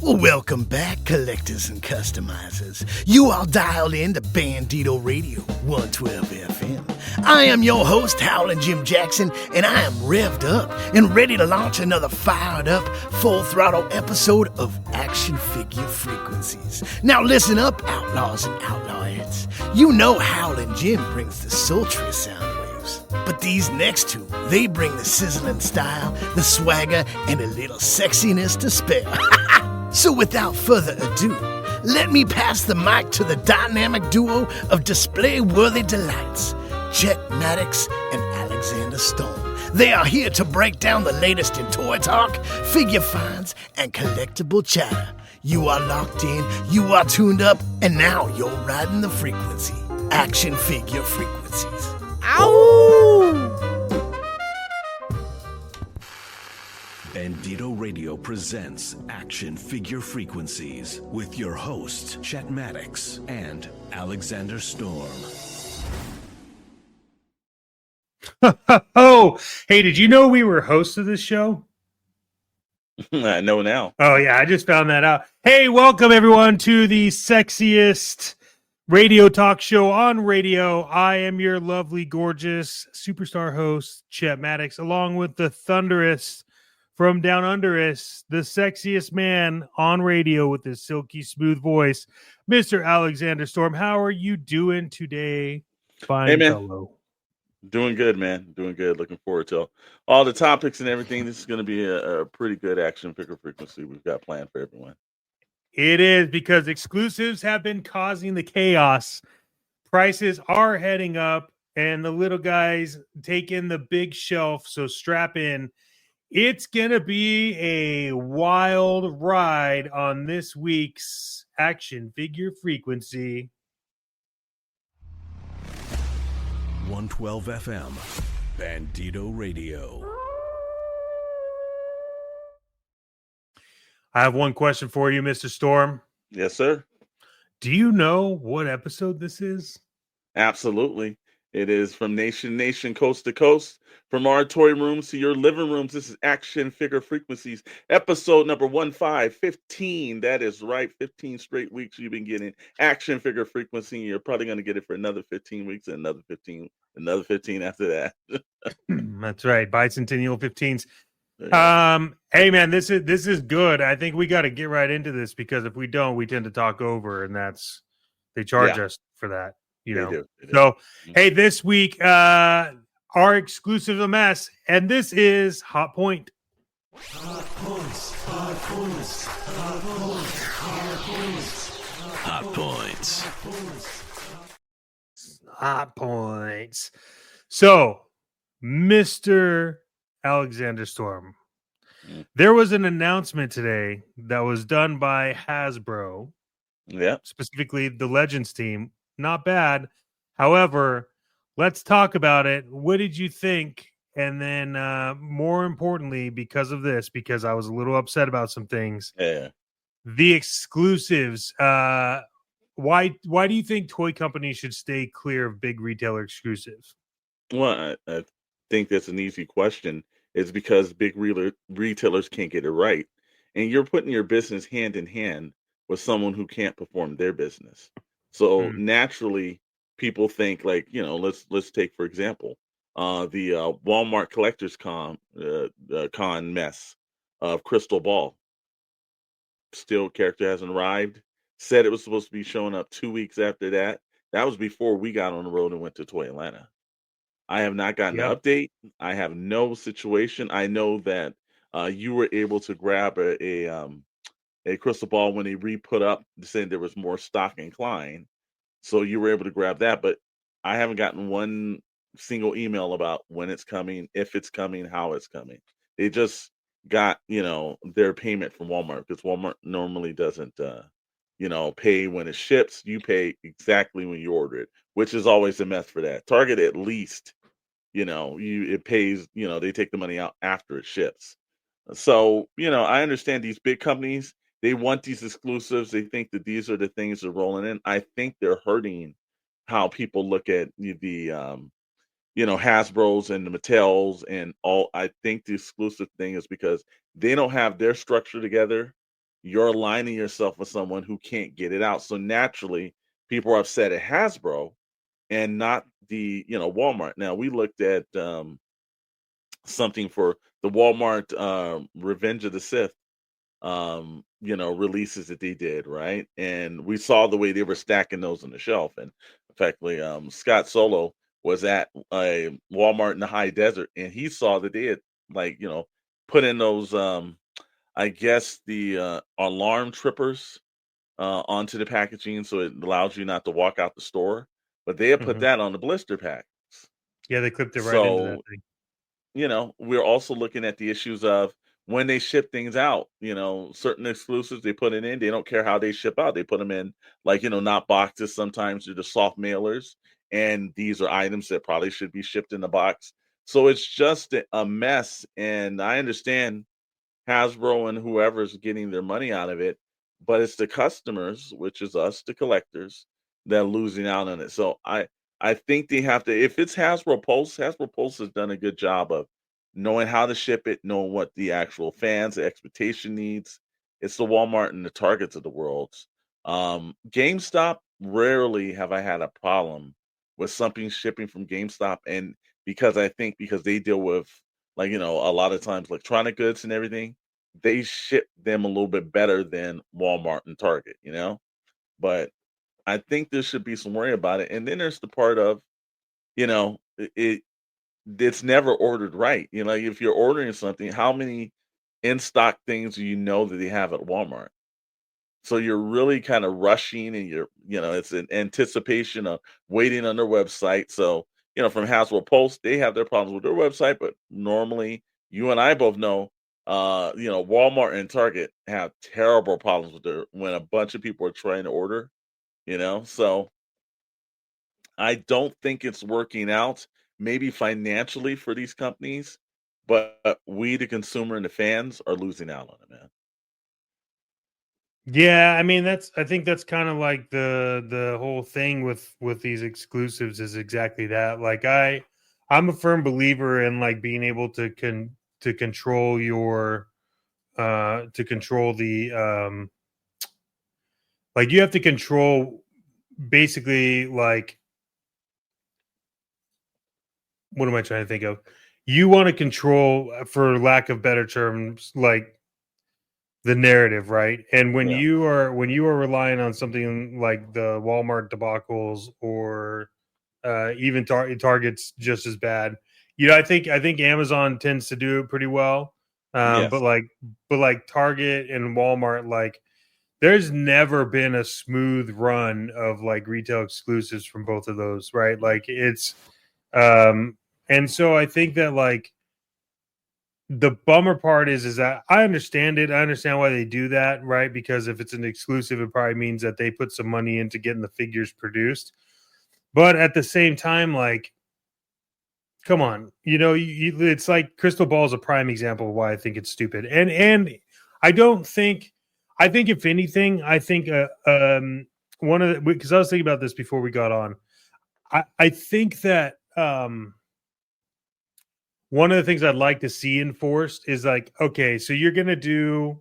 Well, welcome back, collectors and customizers. You are dialed in to Bandito Radio 112 FM. I am your host, Howlin' Jim Jackson, and I am revved up and ready to launch another fired up, full throttle episode of Action Figure Frequencies. Now listen up, outlaws and outlawettes. You know Howlin' Jim brings the sultry sound waves, but these next two, they bring the sizzling style, the swagger, and a little sexiness to spare. So without further ado, let me pass the mic to the dynamic duo of display-worthy delights, Chet Maddox and Alexander Stone. They are here to break down the latest in toy talk, figure finds, and collectible chatter. You are locked in, you are tuned up, and now you're riding the frequency. Action Figure Frequencies. Ow! Bandito Radio presents Action Figure Frequencies with your hosts, Chet Maddox and Alexander Storm. Oh, hey, did you know we were hosts of this show? I know now. Oh, yeah, I just found that out. Hey, welcome everyone to the sexiest radio talk show on radio. I am your lovely, gorgeous superstar host, Chet Maddox, along with the thunderous from down under us, the sexiest man on radio with his silky smooth voice, Mr. Alexander Storm. How are you doing today, fine hey, man. fellow? Doing good, man. Doing good. Looking forward to all the topics and everything. This is going to be a pretty good action figure frequency we've got planned for everyone. It is, because exclusives have been causing the chaos. Prices are heading up, and the little guys take in the big shelf, so strap in. It's going to be a wild ride on this week's Action Figure Frequency. 112 FM, Bandito Radio. I have one question for you, Mr. Storm. Yes, sir. Do you know what episode this is? Absolutely. It is from nation to nation, coast to coast, from our toy rooms to your living rooms. This is Action Figure Frequencies, episode number 1515. That is right. 15 straight weeks you've been getting Action Figure Frequency. You're probably going to get it for another 15 weeks and another 15 after that. That's right. Bicentennial 15s. Hey man, this is good. I think we got to get right into this, because if we don't, we tend to talk over, and they charge us for that. You know, they do. So, hey, this week, our exclusive a mess, and this is Hot Point. Hot points, hot points, hot points, hot points, hot points, hot points. So, Mr. Alexander Storm, there was an announcement today that was done by Hasbro. Yeah, specifically the Legends team. Not bad. However, let's talk about it. What did you think? And then more importantly, because of this, because I was a little upset about some things. Yeah. The exclusives. Why do you think toy companies should stay clear of big retailer exclusives? Well, I think that's an easy question. It's because big retailers can't get it right. And you're putting your business hand in hand with someone who can't perform their business. So naturally, people think, like, you know, let's take, for example, the Walmart Collectors Con mess of Crystal Ball. Still, character hasn't arrived. Said it was supposed to be showing up 2 weeks after that. That was before we got on the road and went to Toy Atlanta. I have not gotten an update. I have no situation. I know that you were able to grab a Crystal Ball when they re-put up, saying there was more stock in Klein. So you were able to grab that, but I haven't gotten one single email about when it's coming, if it's coming, how it's coming. They just got, you know, their payment from Walmart, because Walmart normally doesn't, pay when it ships. You pay exactly when you order it, which is always a mess for that. Target, at least, it pays, they take the money out after it ships. So, I understand these big companies, they want these exclusives. They think that these are the things they're rolling in. I think they're hurting how people look at the Hasbro's and the Mattels and all. I think the exclusive thing is because they don't have their structure together. you're aligning yourself with someone who can't get it out. So naturally, people are upset at Hasbro and not the Walmart. Now we looked at something for the Walmart Revenge of the Sith releases that they did, right? And we saw the way they were stacking those on the shelf. And effectively, Scott Solo was at a Walmart in the high desert, and he saw that they had put in those I guess the alarm trippers onto the packaging, so it allows you not to walk out the store. But they had put that on the blister packs. Yeah, they clipped it right into that thing. We're also looking at the issues of when they ship things out, certain exclusives, they put it in. They don't care how they ship out. They put them in, not boxes. Sometimes they're the soft mailers. And these are items that probably should be shipped in the box. So it's just a mess. And I understand Hasbro and whoever's getting their money out of it, but it's the customers, which is us, the collectors, that are losing out on it. So I think they have to, if it's Hasbro Pulse has done a good job of knowing how to ship it, knowing what the actual fans, the expectation needs. It's the Walmart and the Targets of the world. GameStop, rarely have I had a problem with something shipping from GameStop. And because they deal with, a lot of times electronic goods and everything, they ship them a little bit better than Walmart and Target, But I think there should be some worry about it. And then there's the part of, it's never ordered right. If you're ordering something, how many in stock things do you know that they have at Walmart? So you're really kind of rushing, and it's an anticipation of waiting on their website. So, from Hasbro Pulse, they have their problems with their website, but normally you and I both know, Walmart and Target have terrible problems with when a bunch of people are trying to order, so I don't think it's working out, maybe financially for these companies, but we, the consumer and the fans, are losing out on it, man. Yeah, I mean I think that's kind of like the whole thing with these exclusives is exactly that. I'm a firm believer in being able to control your to control the you have to control basically what am I trying to think of? You want to control, for lack of better terms, the narrative, right? And when you are relying on something like the Walmart debacles or even Target's just as bad. I think Amazon tends to do it pretty well. Yes. But Target and Walmart, there's never been a smooth run of retail exclusives from both of those, right? It's and so I think that the bummer part is that I understand it. I understand why they do that, right? Because if it's an exclusive, it probably means that they put some money into getting the figures produced. But at the same time, come on, it's Crystal Ball is a prime example of why I think it's stupid. And I think if anything, one of because I was thinking about this before we got on. I think that one of the things I'd like to see enforced is okay, so you're gonna do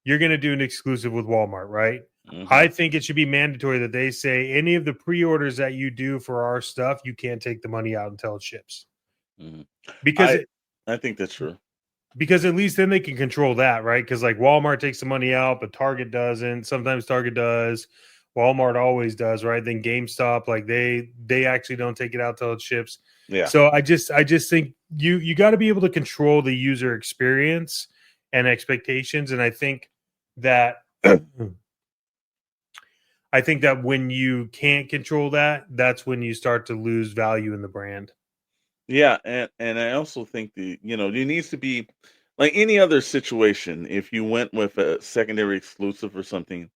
an exclusive with Walmart, right? Mm-hmm. I think it should be mandatory that they say any of the pre-orders that you do for our stuff, you can't take the money out until it ships. Mm-hmm. Because I think that's true. Because at least then they can control that, right? Because Walmart takes the money out, but Target doesn't. Sometimes Target does. Walmart always does, right? Then GameStop, they actually don't take it out till it ships. Yeah. So I just think you got to be able to control the user experience and expectations, and I think that when you can't control that, that's when you start to lose value in the brand. Yeah, and I also think there needs to be any other situation. If you went with a secondary exclusive or something,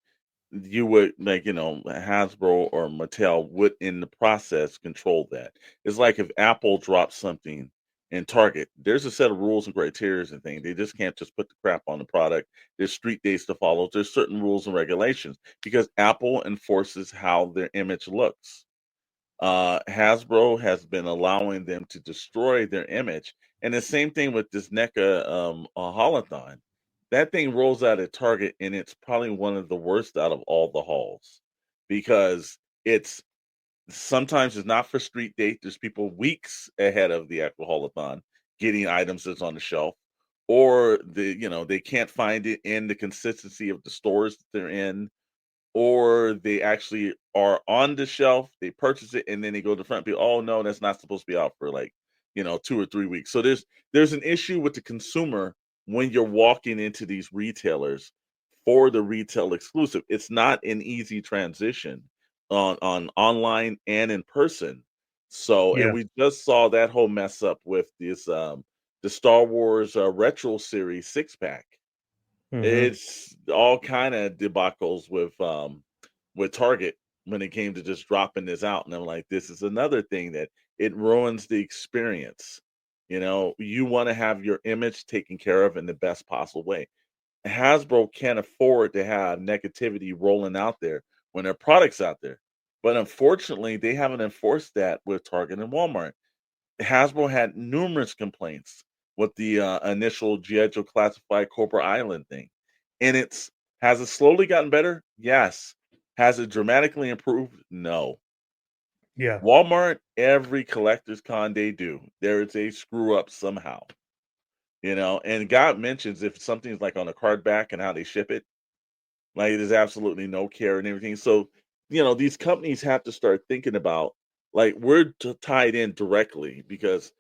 you would Hasbro or Mattel would in the process control that. It's like if Apple drops something in Target, there's a set of rules and criteria and things. They just can't just put the crap on the product. There's street dates to follow. There's certain rules and regulations because Apple enforces how their image looks. Hasbro has been allowing them to destroy their image, and the same thing with this NECA holothon. that thing rolls out at Target, and it's probably one of the worst out of all the hauls because it's sometimes it's not for street date. There's people weeks ahead of the actual haulathon getting items that's on the shelf, or they can't find it in the consistency of the stores that they're in, or they actually are on the shelf, they purchase it, and then they go to the front. People, oh no, that's not supposed to be out for like 2 or 3 weeks. So there's an issue with the consumer when you're walking into these retailers for the retail exclusive. It's not an easy transition on online and in person. So, Yeah. and we just saw that whole mess up with this the Star Wars retro series 6-pack. It's all kind of debacles with Target when it came to just dropping this out, and I'm like, this is another thing that it ruins the experience. You want to have your image taken care of in the best possible way. Hasbro can't afford to have negativity rolling out there when their products out there, but unfortunately, they haven't enforced that with Target and Walmart. Hasbro had numerous complaints with the initial G.I. Joe classified Cobra Island thing. And has it slowly gotten better? Yes. Has it dramatically improved? No. Yeah. Walmart, every collector's con they do, there is a screw up somehow. And God mentions if something's like on a card back and how they ship it, like there's absolutely no care and everything. So, these companies have to start thinking about, like, we're tied in directly because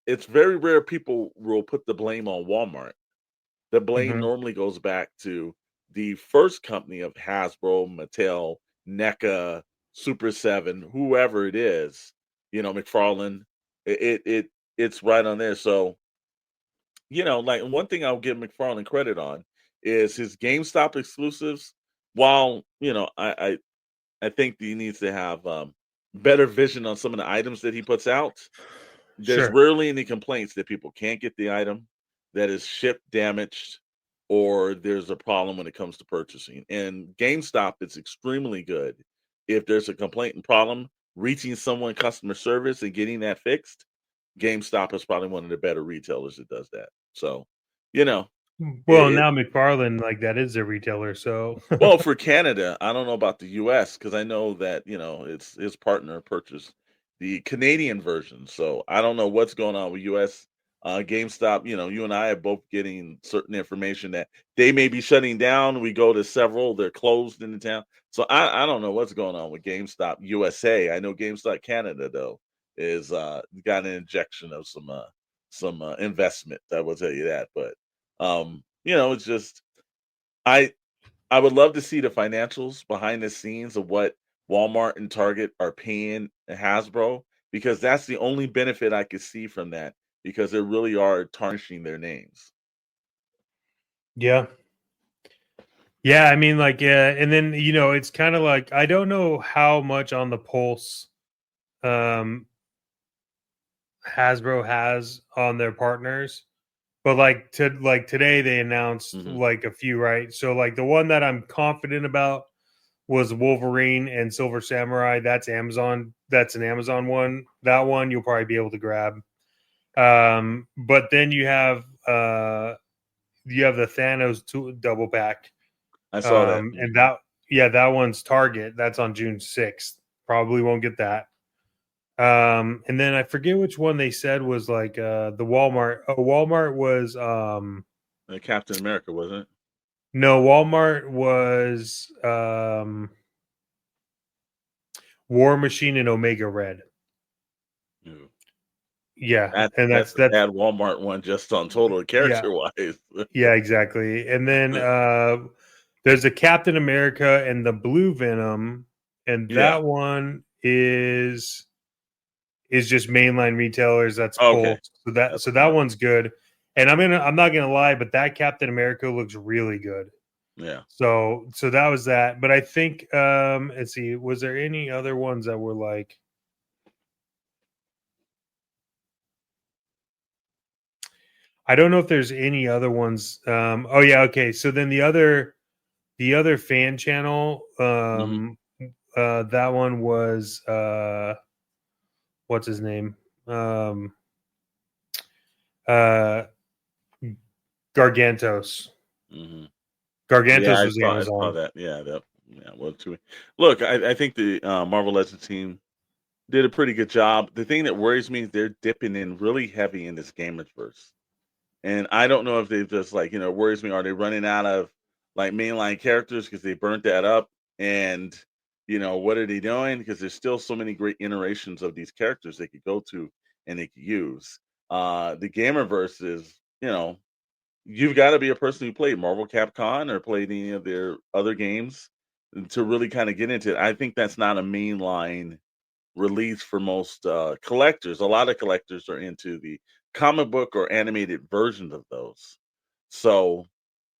it's very rare people will put the blame on Walmart. The blame normally goes back to the first company of Hasbro, Mattel, NECA, Super 7, whoever it is, McFarlane. It's right on there. So, like one thing I'll give McFarlane credit on is his GameStop exclusives. While, I think he needs to have better vision on some of the items that he puts out. There's rarely any complaints that people can't get the item, that is shipped damaged, or there's a problem when it comes to purchasing. And GameStop is extremely good. If there's a complaint and problem, reaching someone customer service and getting that fixed, GameStop is probably one of the better retailers that does that. So, Well, now McFarlane, like, that is their retailer. So, well, for Canada, I don't know about the US because I know that, it's his partner purchased the Canadian version. So I don't know what's going on with US GameStop. You and I are both getting certain information that they may be shutting down. We go to several, they're closed in the town. So I don't know what's going on with GameStop USA. I know GameStop Canada, though, is got an injection of some investment. I will tell you that. But it's just I would love to see the financials behind the scenes of what Walmart and Target are paying Hasbro, because that's the only benefit I could see from that, because they really are tarnishing their names. Yeah. Yeah, I mean, like, and then, it's kind of like, I don't know how much on the pulse Hasbro has on their partners, but today they announced like a few, right? So like the one that I'm confident about was Wolverine and Silver Samurai. That's Amazon. That's an Amazon one. That one you'll probably be able to grab. But then you have the Thanos double pack. I saw that. And that one's Target. That's on June 6th. Probably won't get that. And then I forget which one they said was like the Walmart. Walmart was Captain America, wasn't it? No, Walmart was War Machine and Omega Red. Yeah, that's the bad Walmart one just on total character wise. Yeah, exactly. And then there's a Captain America and the Blue Venom, and that one is just mainline retailers. That's cool. So that one's good. And I'm not gonna lie, but that Captain America looks really good. Yeah. So that was that. But I think let's see, was there any other ones that were like? I don't know if there's any other ones. Oh yeah, okay. So then the other fan channel, that one was what's his name? Gargantos. Mm-hmm. Gargantos Yeah, was I Amazon. saw that. Yeah. Well, look, I think the Marvel Legends team did a pretty good job. The thing that worries me is they're dipping in really heavy in this Gamersverse. And I don't know if they just it worries me. Are they running out of like mainline characters because they burnt that up? And what are they doing? Because there's still so many great iterations of these characters they could go to and they could use. The Gamerverse is, you've got to be a person who played Marvel Capcom or played any of their other games to really kind of get into it. I think that's not a mainline release for most collectors. A lot of collectors are into the comic book or animated versions of those. So,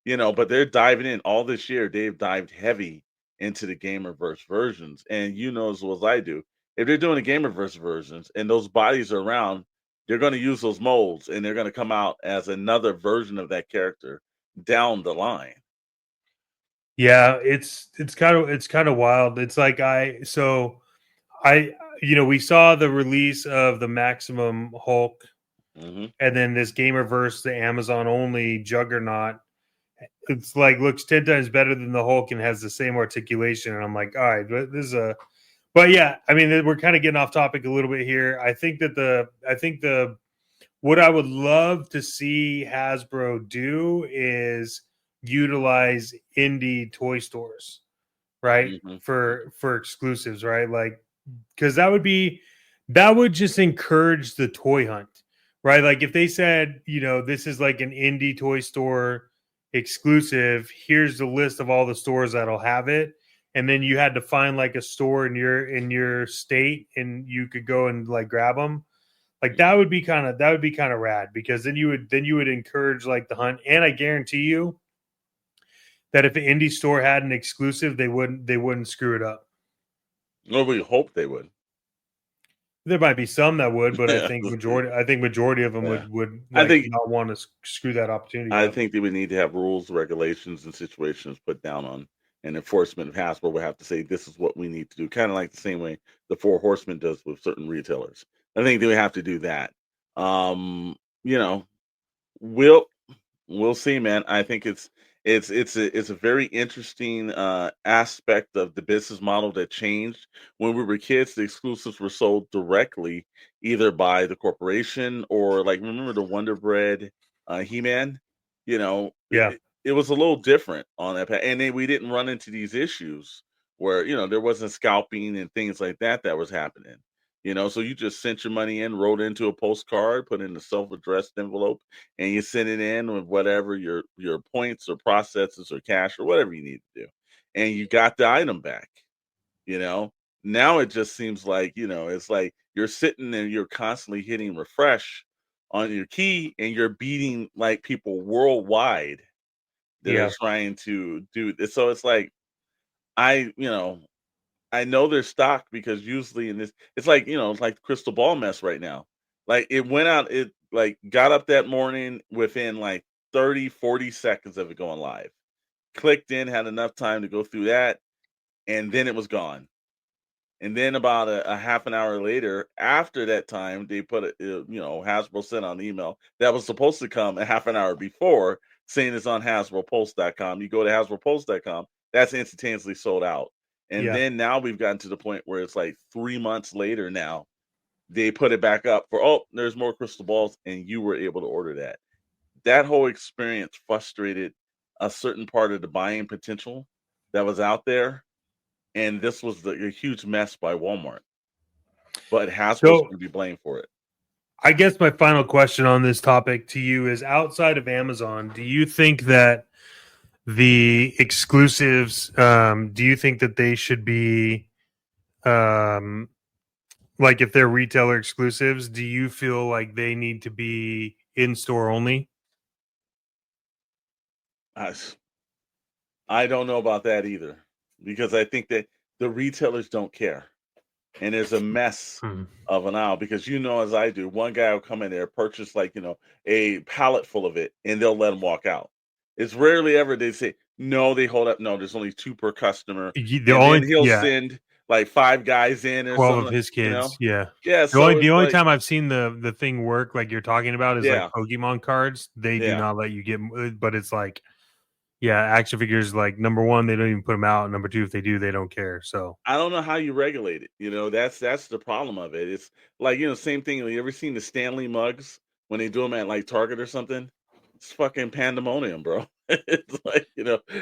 but they're diving in all this year. They've dived heavy into the Gamerverse versions. And as well as I do, if they're doing the Gamerverse versions and those bodies are around, they're going to use those molds and they're going to come out as another version of that character down the line. Yeah, it's kind of wild. It's like we saw the release of the Maximum Hulk, and then this Gamerverse, the Amazon only Juggernaut. It's like looks 10 times better than the Hulk and has the same articulation. And I'm like, all right, but yeah, I mean, we're kind of getting off topic a little bit here. I think what I would love to see Hasbro do is utilize indie toy stores, right? For exclusives, right? Like, because that would just encourage the toy hunt, right? Like if they said, this is like an indie toy store exclusive, here's the list of all the stores that'll have it, and then you had to find like a store in your state and you could go and like grab them. Like that would be kind of rad, because then you would encourage like the hunt. And I guarantee you that if an indie store had an exclusive, they wouldn't screw it up. Well, we hope they would. There might be some that would, but I think majority of them would not want to screw that opportunity I up. think they would need to have rules, regulations, and situations put down on, and enforcement of Hasbro would have to say this is what we need to do, kind of like the same way the Four Horsemen does with certain retailers. I think they would have to do that. We'll see, man. I think it's a very interesting aspect of the business model that changed. When we were kids, the exclusives were sold directly either by the corporation or like remember the Wonder Bread He-Man. Yeah, it was a little different on that, and then we didn't run into these issues where there wasn't scalping and things like that was happening. So you just sent your money in, wrote into a postcard, put in a self-addressed envelope, and you send it in with whatever your points or processes or cash or whatever you need to do. And you got the item back. Now it just seems like, it's like you're sitting and you're constantly hitting refresh on your key and you're beating like people worldwide that are trying to do this. So it's like, I know they're stocked because usually in this, it's like, it's like crystal ball mess right now. Like it went out, it like got up that morning within like 30, 40 seconds of it going live. Clicked in, had enough time to go through that, and then it was gone. And then about a half an hour later, after that time, they put Hasbro sent on an email that was supposed to come a half an hour before saying it's on HasbroPulse.com. You go to HasbroPulse.com, that's instantaneously sold out. And then now we've gotten to the point where it's like 3 months later now, they put it back up for, there's more crystal balls, and you were able to order that. That whole experience frustrated a certain part of the buying potential that was out there. And this was a huge mess by Walmart. But Hasbro's going to be blamed for it. I guess my final question on this topic to you is, outside of Amazon, do you think that the exclusives, do you think that they should be, like if they're retailer exclusives, do you feel like they need to be in-store only? I don't know about that either, because I think that the retailers don't care. And there's a mess of an aisle because, as I do, one guy will come in there, purchase a pallet full of it, and they'll let him walk out. It's rarely ever they say, no, they hold up. No, there's only 2 per customer. He'll send like 5 guys in or 12 something, of his kids. Yeah. So the only time I've seen the thing work like you're talking about is like Pokemon cards. They do not let you get, but it's like Yeah, action figures, like, number one, they don't even put them out. Number two, if they do, they don't care. So I don't know how you regulate it. That's the problem of it. It's like, same thing. You ever seen the Stanley mugs when they do them at like Target or something? It's fucking pandemonium, bro. It's like,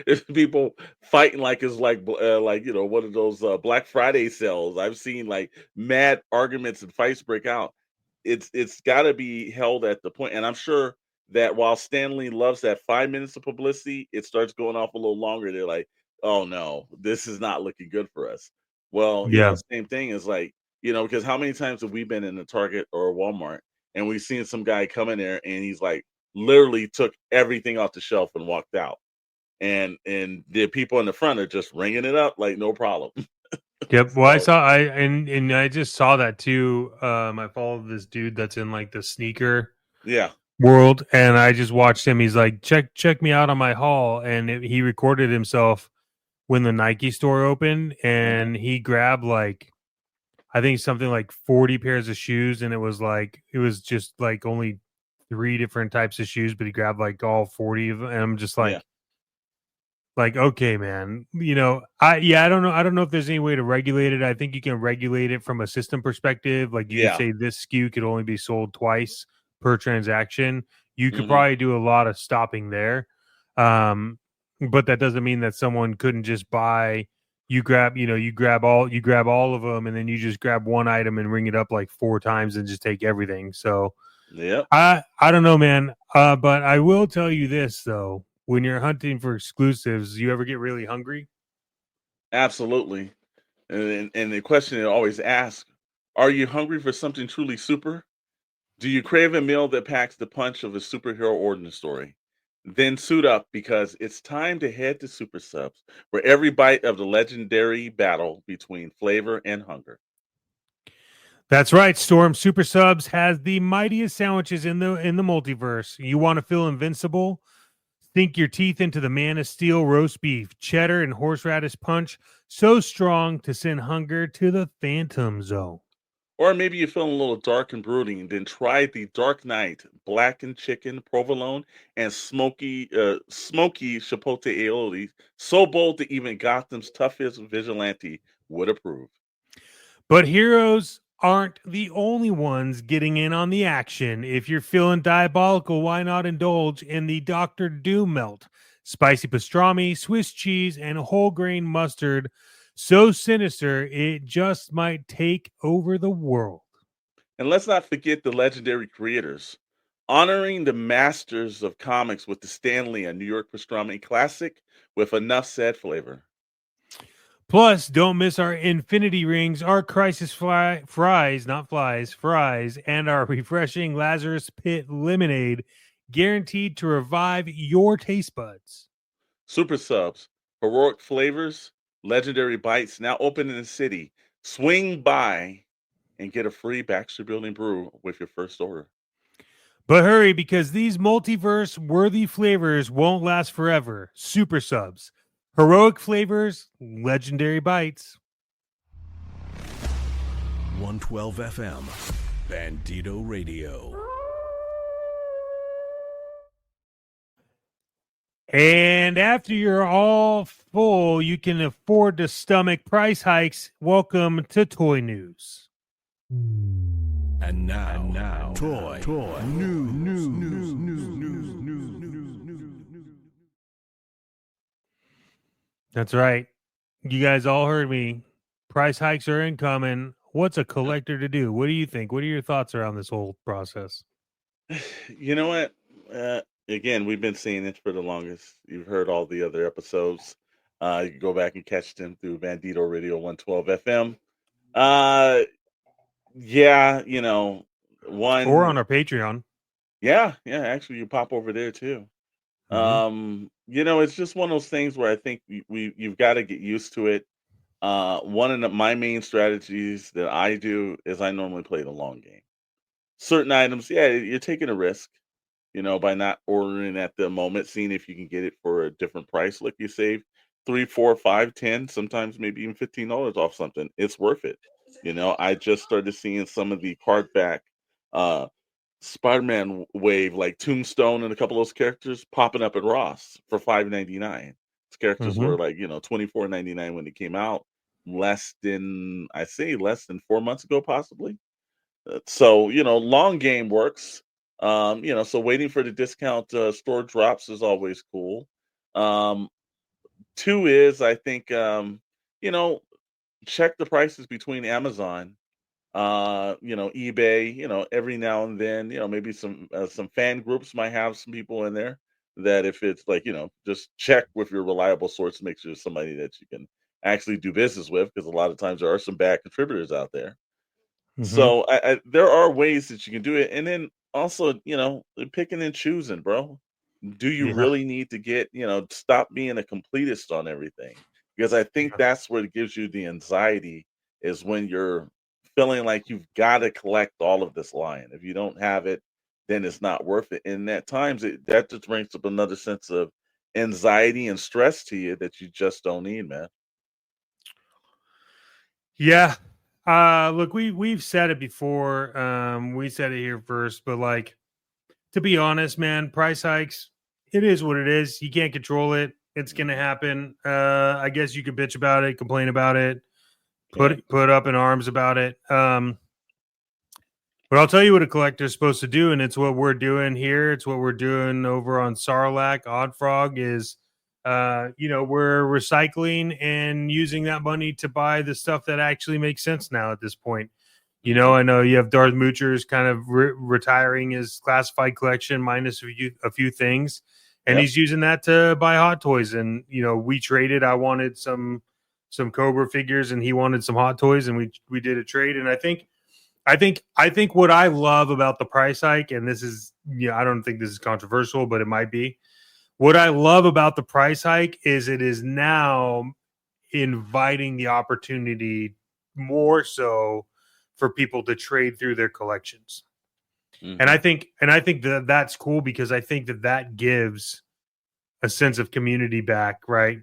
there's people fighting like it's like one of those Black Friday sales. I've seen like mad arguments and fights break out. It's got to be held at the point, and I'm sure that while Stanley loves that 5 minutes of publicity, it starts going off a little longer. They're like, oh no, this is not looking good for us. Well, yeah, same thing is like, because how many times have we been in a Target or a Walmart and we've seen some guy come in there and he's like literally took everything off the shelf and walked out. And the people in the front are just ringing it up like no problem. Yep. Well, I just saw that too. I follow this dude that's in like the sneaker Yeah. world, and I just watched him. He's like, check me out on my haul, and he recorded himself when the Nike store opened, and he grabbed like, I think something like 40 pairs of shoes, and it was just like only 3 different types of shoes, but he grabbed like all 40 of them, and I'm just like. Yeah. Like, okay, man, I don't know. I don't know if there's any way to regulate it. I think you can regulate it from a system perspective. Like you can say this SKU could only be sold twice per transaction. You could probably do a lot of stopping there. But that doesn't mean that someone couldn't just buy, you grab all of them, and then you just grab one item and ring it up like 4 times and just take everything. So yeah, I don't know, man. But I will tell you this though. When you're hunting for exclusives, you ever get really hungry? Absolutely. And the question they always ask, are you hungry for something truly super? Do you crave a meal that packs the punch of a superhero origin story? Then suit up, because it's time to head to Super Subs for every bite of the legendary battle between flavor and hunger. That's right, Storm. Super Subs has the mightiest sandwiches in the multiverse. You want to feel invincible? Sink your teeth into the Man of Steel roast beef, cheddar, and horseradish punch, so strong to send hunger to the Phantom Zone. Or maybe you're feeling a little dark and brooding, then try the Dark Knight blackened chicken, provolone, and smoky chipotle aioli, so bold that even Gotham's toughest vigilante would approve. But heroes aren't the only ones getting in on the action. If you're feeling diabolical, why not indulge in the Dr. Doom melt? Spicy pastrami, Swiss cheese, and whole grain mustard. So sinister, it just might take over the world. And let's not forget the legendary creators, honoring the masters of comics with the Stanley and New York pastrami classic with enough said flavor. Plus, don't miss our infinity rings, our crisis fries, not flies, fries, and our refreshing Lazarus Pit lemonade, guaranteed to revive your taste buds. Super Subs, heroic flavors, legendary bites, now open in the city. Swing by and get a free Baxter Building brew with your first order. But hurry, because these multiverse-worthy flavors won't last forever. Super Subs. Heroic flavors, legendary bites. 112 FM, Bandito Radio. And after you're all full, you can afford to stomach price hikes. Welcome to Toy News. And now, Toy News. That's right. You guys all heard me. Price hikes are incoming. What's a collector to do? What do you think? What are your thoughts around this whole process? You know what? Again, we've been seeing it for the longest. You've heard all the other episodes. You can go back and catch them through Bandito Radio 112 FM. Yeah, or on our Patreon. Yeah, actually you pop over there too. It's just one of those things where I think you've got to get used to it. One of my main strategies that I do is I normally play the long game. Certain items, you're taking a risk, by not ordering at the moment, seeing if you can get it for a different price. Like you save $3, $4, $5, $10, sometimes maybe even $15 off something. It's worth it. I just started seeing some of the hardback Spider-Man wave, like Tombstone and a couple of those characters popping up at Ross for $5.99. These characters were like, $24.99 when they came out, less than 4 months ago, possibly. So, long game works. So waiting for the discount store drops is always cool. Two is, I think, check the prices between Amazon, eBay, every now and then, maybe some fan groups might have some people in there that if it's like, just check with your reliable source to make sure it's somebody that you can actually do business with, because a lot of times there are some bad contributors out there. So there are ways that you can do it. And then also, picking and choosing, bro. Do you really need to get, stop being a completist on everything? Because I think that's what gives you the anxiety, is when you're feeling like you've got to collect all of this line. If you don't have it, then it's not worth it. And at times that just brings up another sense of anxiety and stress to you that you just don't need, man. Yeah. Look, we've said it before. We said it here first, but like, to be honest, man, price hikes, it is what it is. You can't control it. It's going to happen. I guess you could bitch about it, complain about it, put up in arms about it. But I'll tell you what a collector's supposed to do, and it's what we're doing here. It's what we're doing over on Sarlacc. Odd Frog is, we're recycling and using that money to buy the stuff that actually makes sense now at this point. I know you have Darth Moocher's kind of retiring his classified collection minus a few things, and he's using that to buy Hot Toys. And we traded. I wanted some Cobra figures, and he wanted some Hot Toys, and we did a trade. And I think what I love about the price hike, and this is, I don't think this is controversial, but it might be. What I love about the price hike is it is now inviting the opportunity more so for people to trade through their collections. And I think that that's cool, because I think that gives a sense of community back, right?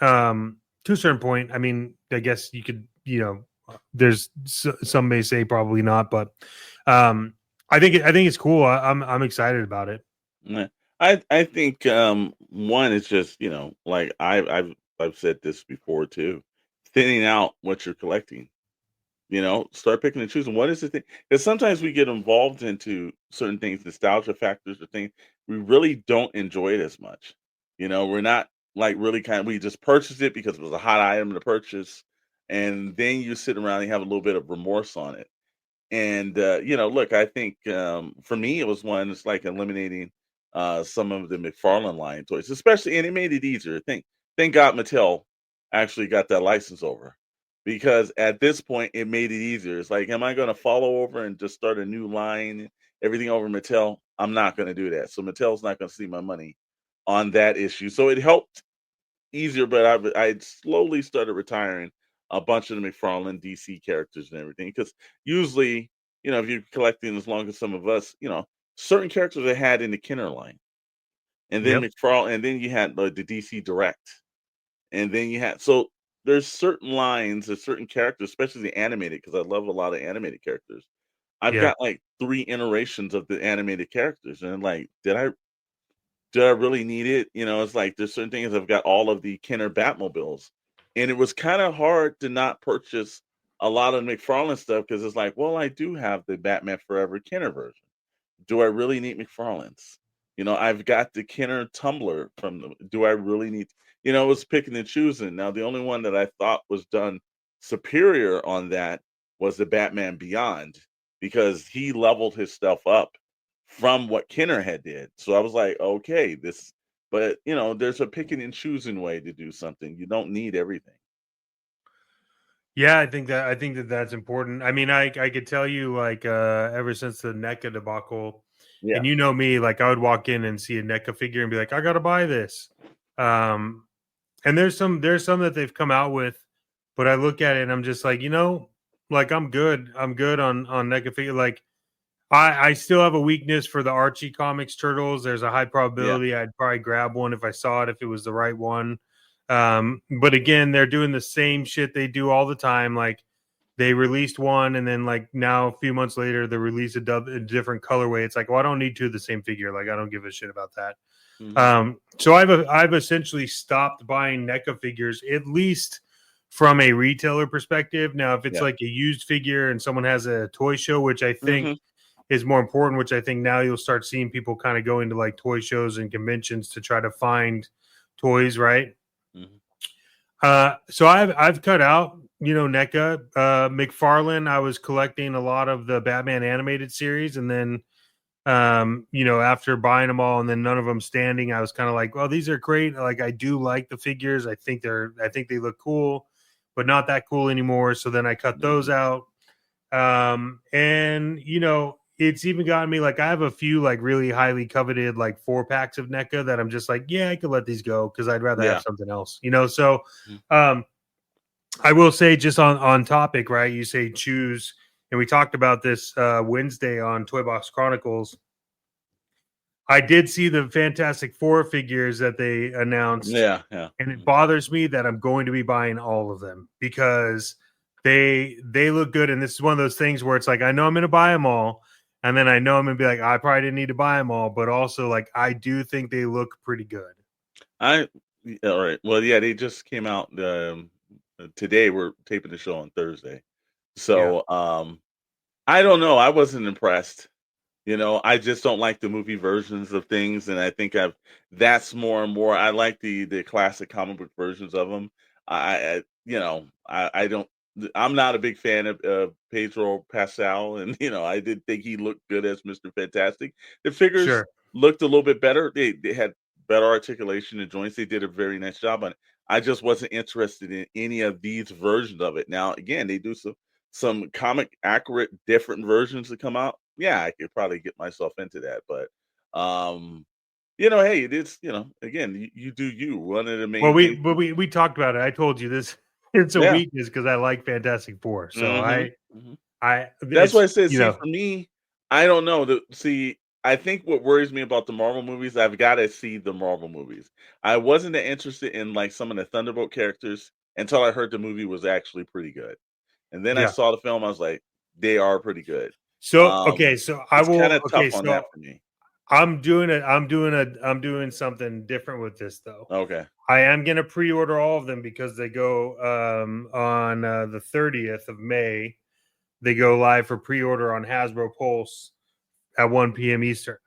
To a certain point. I mean, I guess you could, there's some may say probably not, but I think it's cool. I'm excited about it. Yeah. I think one is just, like I've said this before too, thinning out what you're collecting. Start picking and choosing. What is the thing? Because sometimes we get involved into certain things, nostalgia factors or things. We really don't enjoy it as much. We're not like really we just purchased it because it was a hot item to purchase. And then you sit around and have a little bit of remorse on it. And, look, I think for me, it was one, it's like eliminating some of the McFarlane line toys, especially, and it made it easier. Thank God Mattel actually got that license over. Because at this point, it made it easier. It's like, am I going to follow over and just start a new line, everything over Mattel? I'm not going to do that. So Mattel's not going to see my money on that issue. So it helped easier, but I slowly started retiring a bunch of the McFarlane DC characters and everything. Because usually, if you're collecting as long as some of us, certain characters they had in the Kenner line. And then McFarlane, and then you had the DC Direct. And then you had, so there's certain lines, there's certain characters, especially the animated, because I love a lot of animated characters. I've got like 3 iterations of the animated characters, and like, did I really need it? It's like there's certain things. I've got all of the Kenner Batmobiles, and it was kind of hard to not purchase a lot of McFarlane stuff, because it's like, well, I do have the Batman Forever Kenner version. Do I really need McFarlane's? I've got the Kenner Tumbler do I really need? It was picking and choosing. Now, the only one that I thought was done superior on that was the Batman Beyond, because he leveled his stuff up from what Kenner had did. So I was like, okay, but there's a picking and choosing way to do something. You don't need everything. Yeah, I think that's important. I mean, I could tell you, like, ever since the NECA debacle, and me, like, I would walk in and see a NECA figure and be like, I got to buy this. And there's some that they've come out with, but I look at it and I'm just like, like I'm good on NECA figure. Like, I still have a weakness for the Archie Comics Turtles. There's a high probability I'd probably grab one if I saw it, if it was the right one. But again, they're doing the same shit they do all the time. Like, they released one, and then like now a few months later they release a different colorway. It's like, well, I don't need two of the same figure. Like I don't give a shit about that. So I've essentially stopped buying NECA figures, at least from a retailer perspective. Now, if it's like a used figure and someone has a toy show, which I think is more important, which I think now you'll start seeing people kind of go into like toy shows and conventions to try to find toys, right? So I've cut out, NECA. McFarlane, I was collecting a lot of the Batman animated series, and then after buying them all and then none of them standing, I was kind of like, well, these are great. Like I do like the figures. I think they look cool, but not that cool anymore. So then I cut those out. And it's even gotten me, like, I have a few like really highly coveted like 4-packs of NECA that I'm just like, yeah, I could let these go because I'd rather have something else, So I will say, just on topic, right? You say choose, and we talked about this Wednesday on Toy Box Chronicles. I did see the Fantastic Four figures that they announced. Yeah. And it bothers me that I'm going to be buying all of them because they look good. And this is one of those things where it's like, I know I'm going to buy them all. And then I know I'm going to be like, I probably didn't need to buy them all. But also, like, I do think they look pretty good. All right. Well, yeah, they just came out today. We're taping the show on Thursday. So I don't know. I wasn't impressed. I just don't like the movie versions of things. And I think that's more and more. I like the classic comic book versions of them. I don't. I'm not a big fan of Pedro Pascal, and I did think he looked good as Mr. Fantastic. The figures looked a little bit better. They had better articulation and joints. They did a very nice job on it. I just wasn't interested in any of these versions of it. Now, again, they do some comic accurate different versions that come out. Yeah, I could probably get myself into that, but hey, it is, again, you do you. One of the main. Well, we talked about it. I told you this. It's a weakness because I like Fantastic Four. So that's why I said, for me, I don't know. I think what worries me about the Marvel movies, I've got to see the Marvel movies. I wasn't that interested in like some of the Thunderbolt characters until I heard the movie was actually pretty good. And then I saw the film, I was like, they are pretty good. So so I will kind of tough on that for me. I'm doing something different with this though. Okay. I am going to pre-order all of them because they go on the 30th of May. They go live for pre-order on Hasbro Pulse at 1 p.m. Eastern.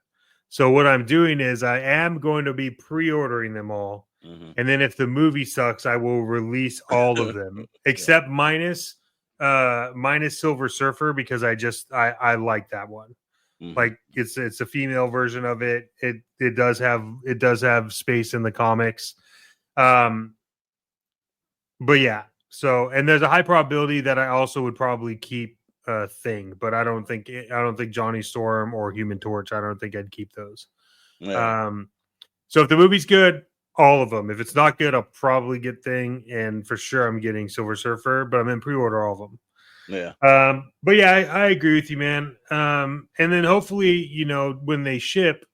So what I'm doing is I am going to be pre-ordering them all. And then if the movie sucks, I will release all of them except minus Silver Surfer, because I like that one. Like it's a female version of it. It does have space in the comics. But yeah, and there's a high probability that I also would probably keep Thing, but I don't think Johnny Storm or Human Torch. I don't think I'd keep those. So if the movie's good, all of them. If it's not good, I'll probably get Thing, and for sure I'm getting Silver Surfer. But I'm in pre-order all of them. But yeah, I agree with you, man. And then hopefully, when they ship,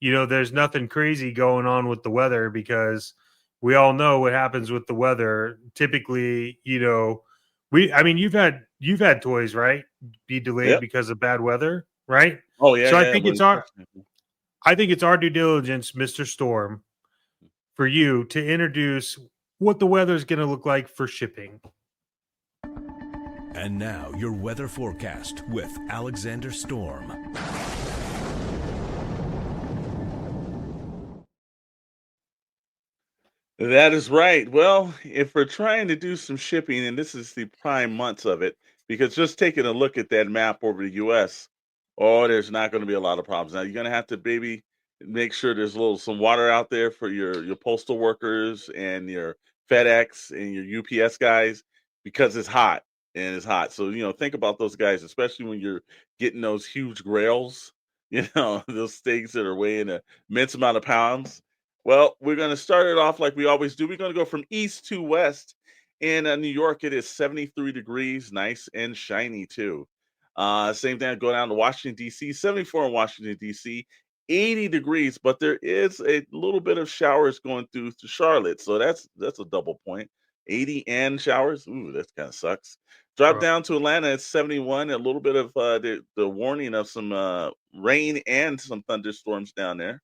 there's nothing crazy going on with the weather, because we all know what happens with the weather. Typically, you've had toys, right, be delayed because of bad weather, right? Oh yeah. So I think it's our due diligence, Mr. Storm, for you to introduce what the weather is going to look like for shipping. And now, your weather forecast with Alexander Storm. That is right. Well, if we're trying to do some shipping, and this is the prime months of it, because just taking a look at that map over the U.S., there's not going to be a lot of problems. Now, you're going to have to make sure there's some water out there for your postal workers and your FedEx and your UPS guys, because it's hot. And it's hot. So, think about those guys, especially when you're getting those huge grails, those things that are weighing an immense amount of pounds. Well, we're going to start it off like we always do. We're going to go from east to west. In New York, it is 73 degrees, nice and shiny too. Same thing, go down to Washington, D.C., 74 in Washington, D.C., 80 degrees, but there is a little bit of showers going through to Charlotte. So that's a double point. 80 and showers. Ooh, that kind of sucks. Drop down to Atlanta at 71. A little bit of the warning of some rain and some thunderstorms down there.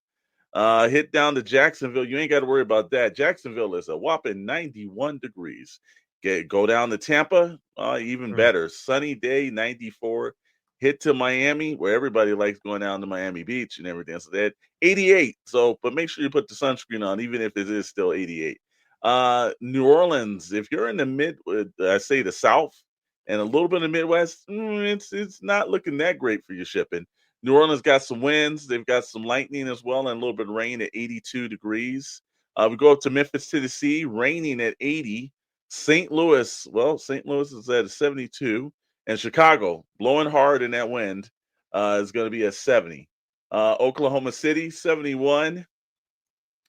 Hit down to Jacksonville. You ain't got to worry about that. Jacksonville is a whopping 91 degrees. Go down to Tampa, even better. Sunny day, 94. Hit to Miami, where everybody likes going down to Miami Beach and everything. So that 88. So, but make sure you put the sunscreen on, even if it is still 88. New Orleans, if you're in the the South and a little bit of the Midwest, it's not looking that great for your shipping. New Orleans got some winds. They've got some lightning as well and a little bit of rain at 82 degrees. We go up to Memphis, Tennessee, raining at 80. St. Louis is at 72. And Chicago, blowing hard in that wind, is going to be at 70. Oklahoma City, 71.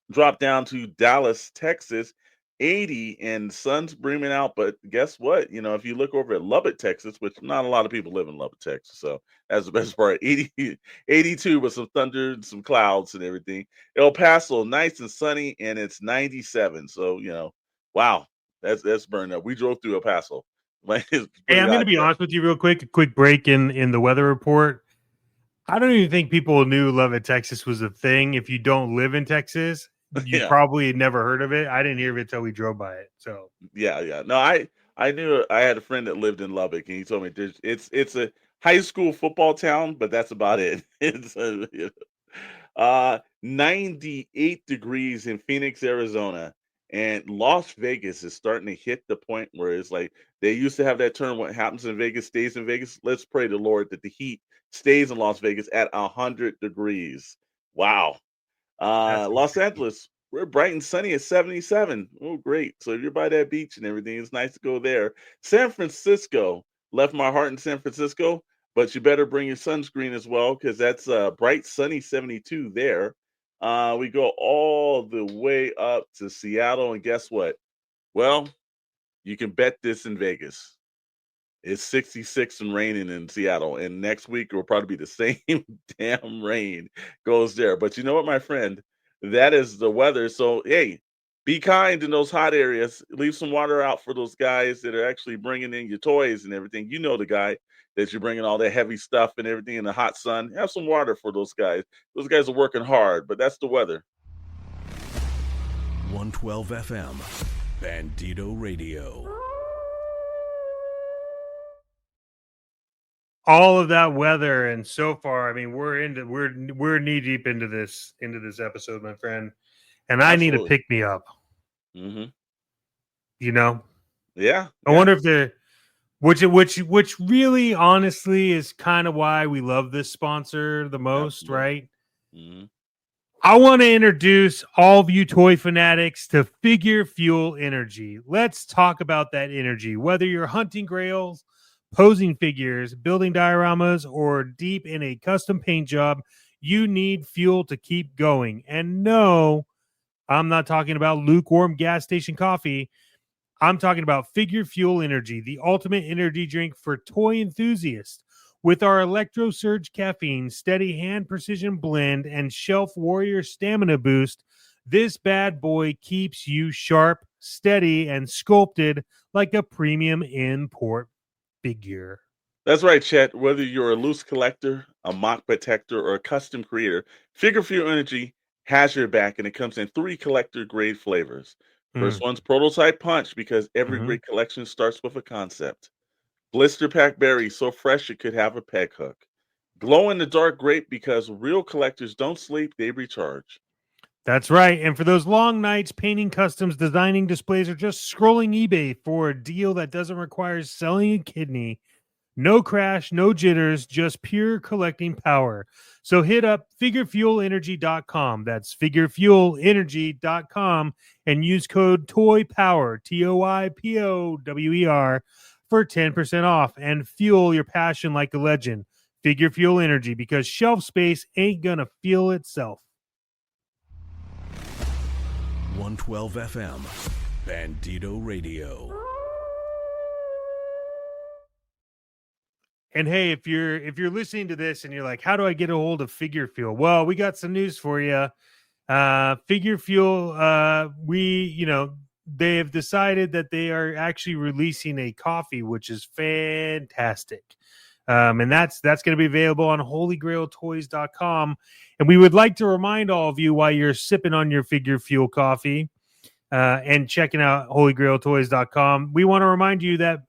Drop down to Dallas, Texas, 80, and sun's beaming out. But guess what? You know, if you look over at Lubbock, Texas, which not a lot of people live in Lubbock, Texas, so that's the best part. 82 with some thunder and some clouds and everything. El Paso, nice and sunny, and it's 97. So, you know, wow, that's burned up. We drove through El Paso. Hey, I'm going to be honest with you real quick. A quick break in the weather report. I don't even think people knew Lubbock, Texas was a thing. If you don't live in Texas, you probably never heard of it. I didn't hear of it until we drove by it. So yeah. No, I knew. I had a friend that lived in Lubbock, and he told me it's a high school football town, but that's about it. It's 98 degrees in Phoenix, Arizona. And Las Vegas is starting to hit the point where it's like they used to have that term, what happens in Vegas stays in Vegas. Let's pray to the Lord that the heat stays in Las Vegas at 100 degrees. Wow. Los Angeles, we're bright and sunny at 77. Oh, great. So if you're by that beach and everything, it's nice to go there. San Francisco, left my heart in San Francisco, but you better bring your sunscreen as well because that's bright, sunny 72 there. We go all the way up to Seattle, and guess what? Well, you can bet this in Vegas. It's 66 and raining in Seattle, and next week it will probably be the same damn rain goes there. But you know what, my friend? That is the weather. So, hey, be kind in those hot areas. Leave some water out for those guys that are actually bringing in your toys and everything. You know the guy that you're bringing all that heavy stuff and everything in the hot sun. Have some water for those guys. Those guys are working hard, but that's the weather. 112 FM, Bandito Radio. All of that weather, and so far, I mean, we're knee deep into this episode, my friend, and I need to pick me up. Mm-hmm. You know, yeah. I wonder if they're which really, honestly, is kind of why we love this sponsor the most, right? Mm-hmm. I want to introduce all of you toy fanatics to Figure Fuel Energy. Let's talk about that energy. Whether you're hunting grails, posing figures, building dioramas, or deep in a custom paint job, you need fuel to keep going. And no, I'm not talking about lukewarm gas station coffee. I'm talking about Figure Fuel Energy, the ultimate energy drink for toy enthusiasts. With our Electro Surge Caffeine, Steady Hand Precision Blend, and Shelf Warrior Stamina Boost, this bad boy keeps you sharp, steady, and sculpted like a premium import figure. That's right, Chet. Whether you're a loose collector, a mock protector, or a custom creator, Figure Fuel Energy has your back, and it comes in 3 collector-grade flavors. First one's Prototype Punch, because every great collection starts with a concept. Blister Pack Berry, so fresh it could have a peg hook. Glow in the Dark Grape, because real collectors don't sleep, they recharge. That's right. And for those long nights painting customs, designing displays, or just scrolling eBay for a deal that doesn't require selling a kidney, no crash, no jitters, just pure collecting power. So hit up figurefuelenergy.com. That's figurefuelenergy.com and use code TOYPOWER, TOYPOWER, for 10% off and fuel your passion like a legend. Figure Fuel Energy, because shelf space ain't gonna fuel itself. 112 FM, Bandito Radio. And hey, if you're listening to this and you're like, how do I get a hold of Figure Fuel? Well, we got some news for you. Figure Fuel, they have decided that they are actually releasing a coffee, which is fantastic. And that's going to be available on holygrailtoys.com. And we would like to remind all of you, while you're sipping on your Figure Fuel coffee and checking out holygrailtoys.com, we want to remind you that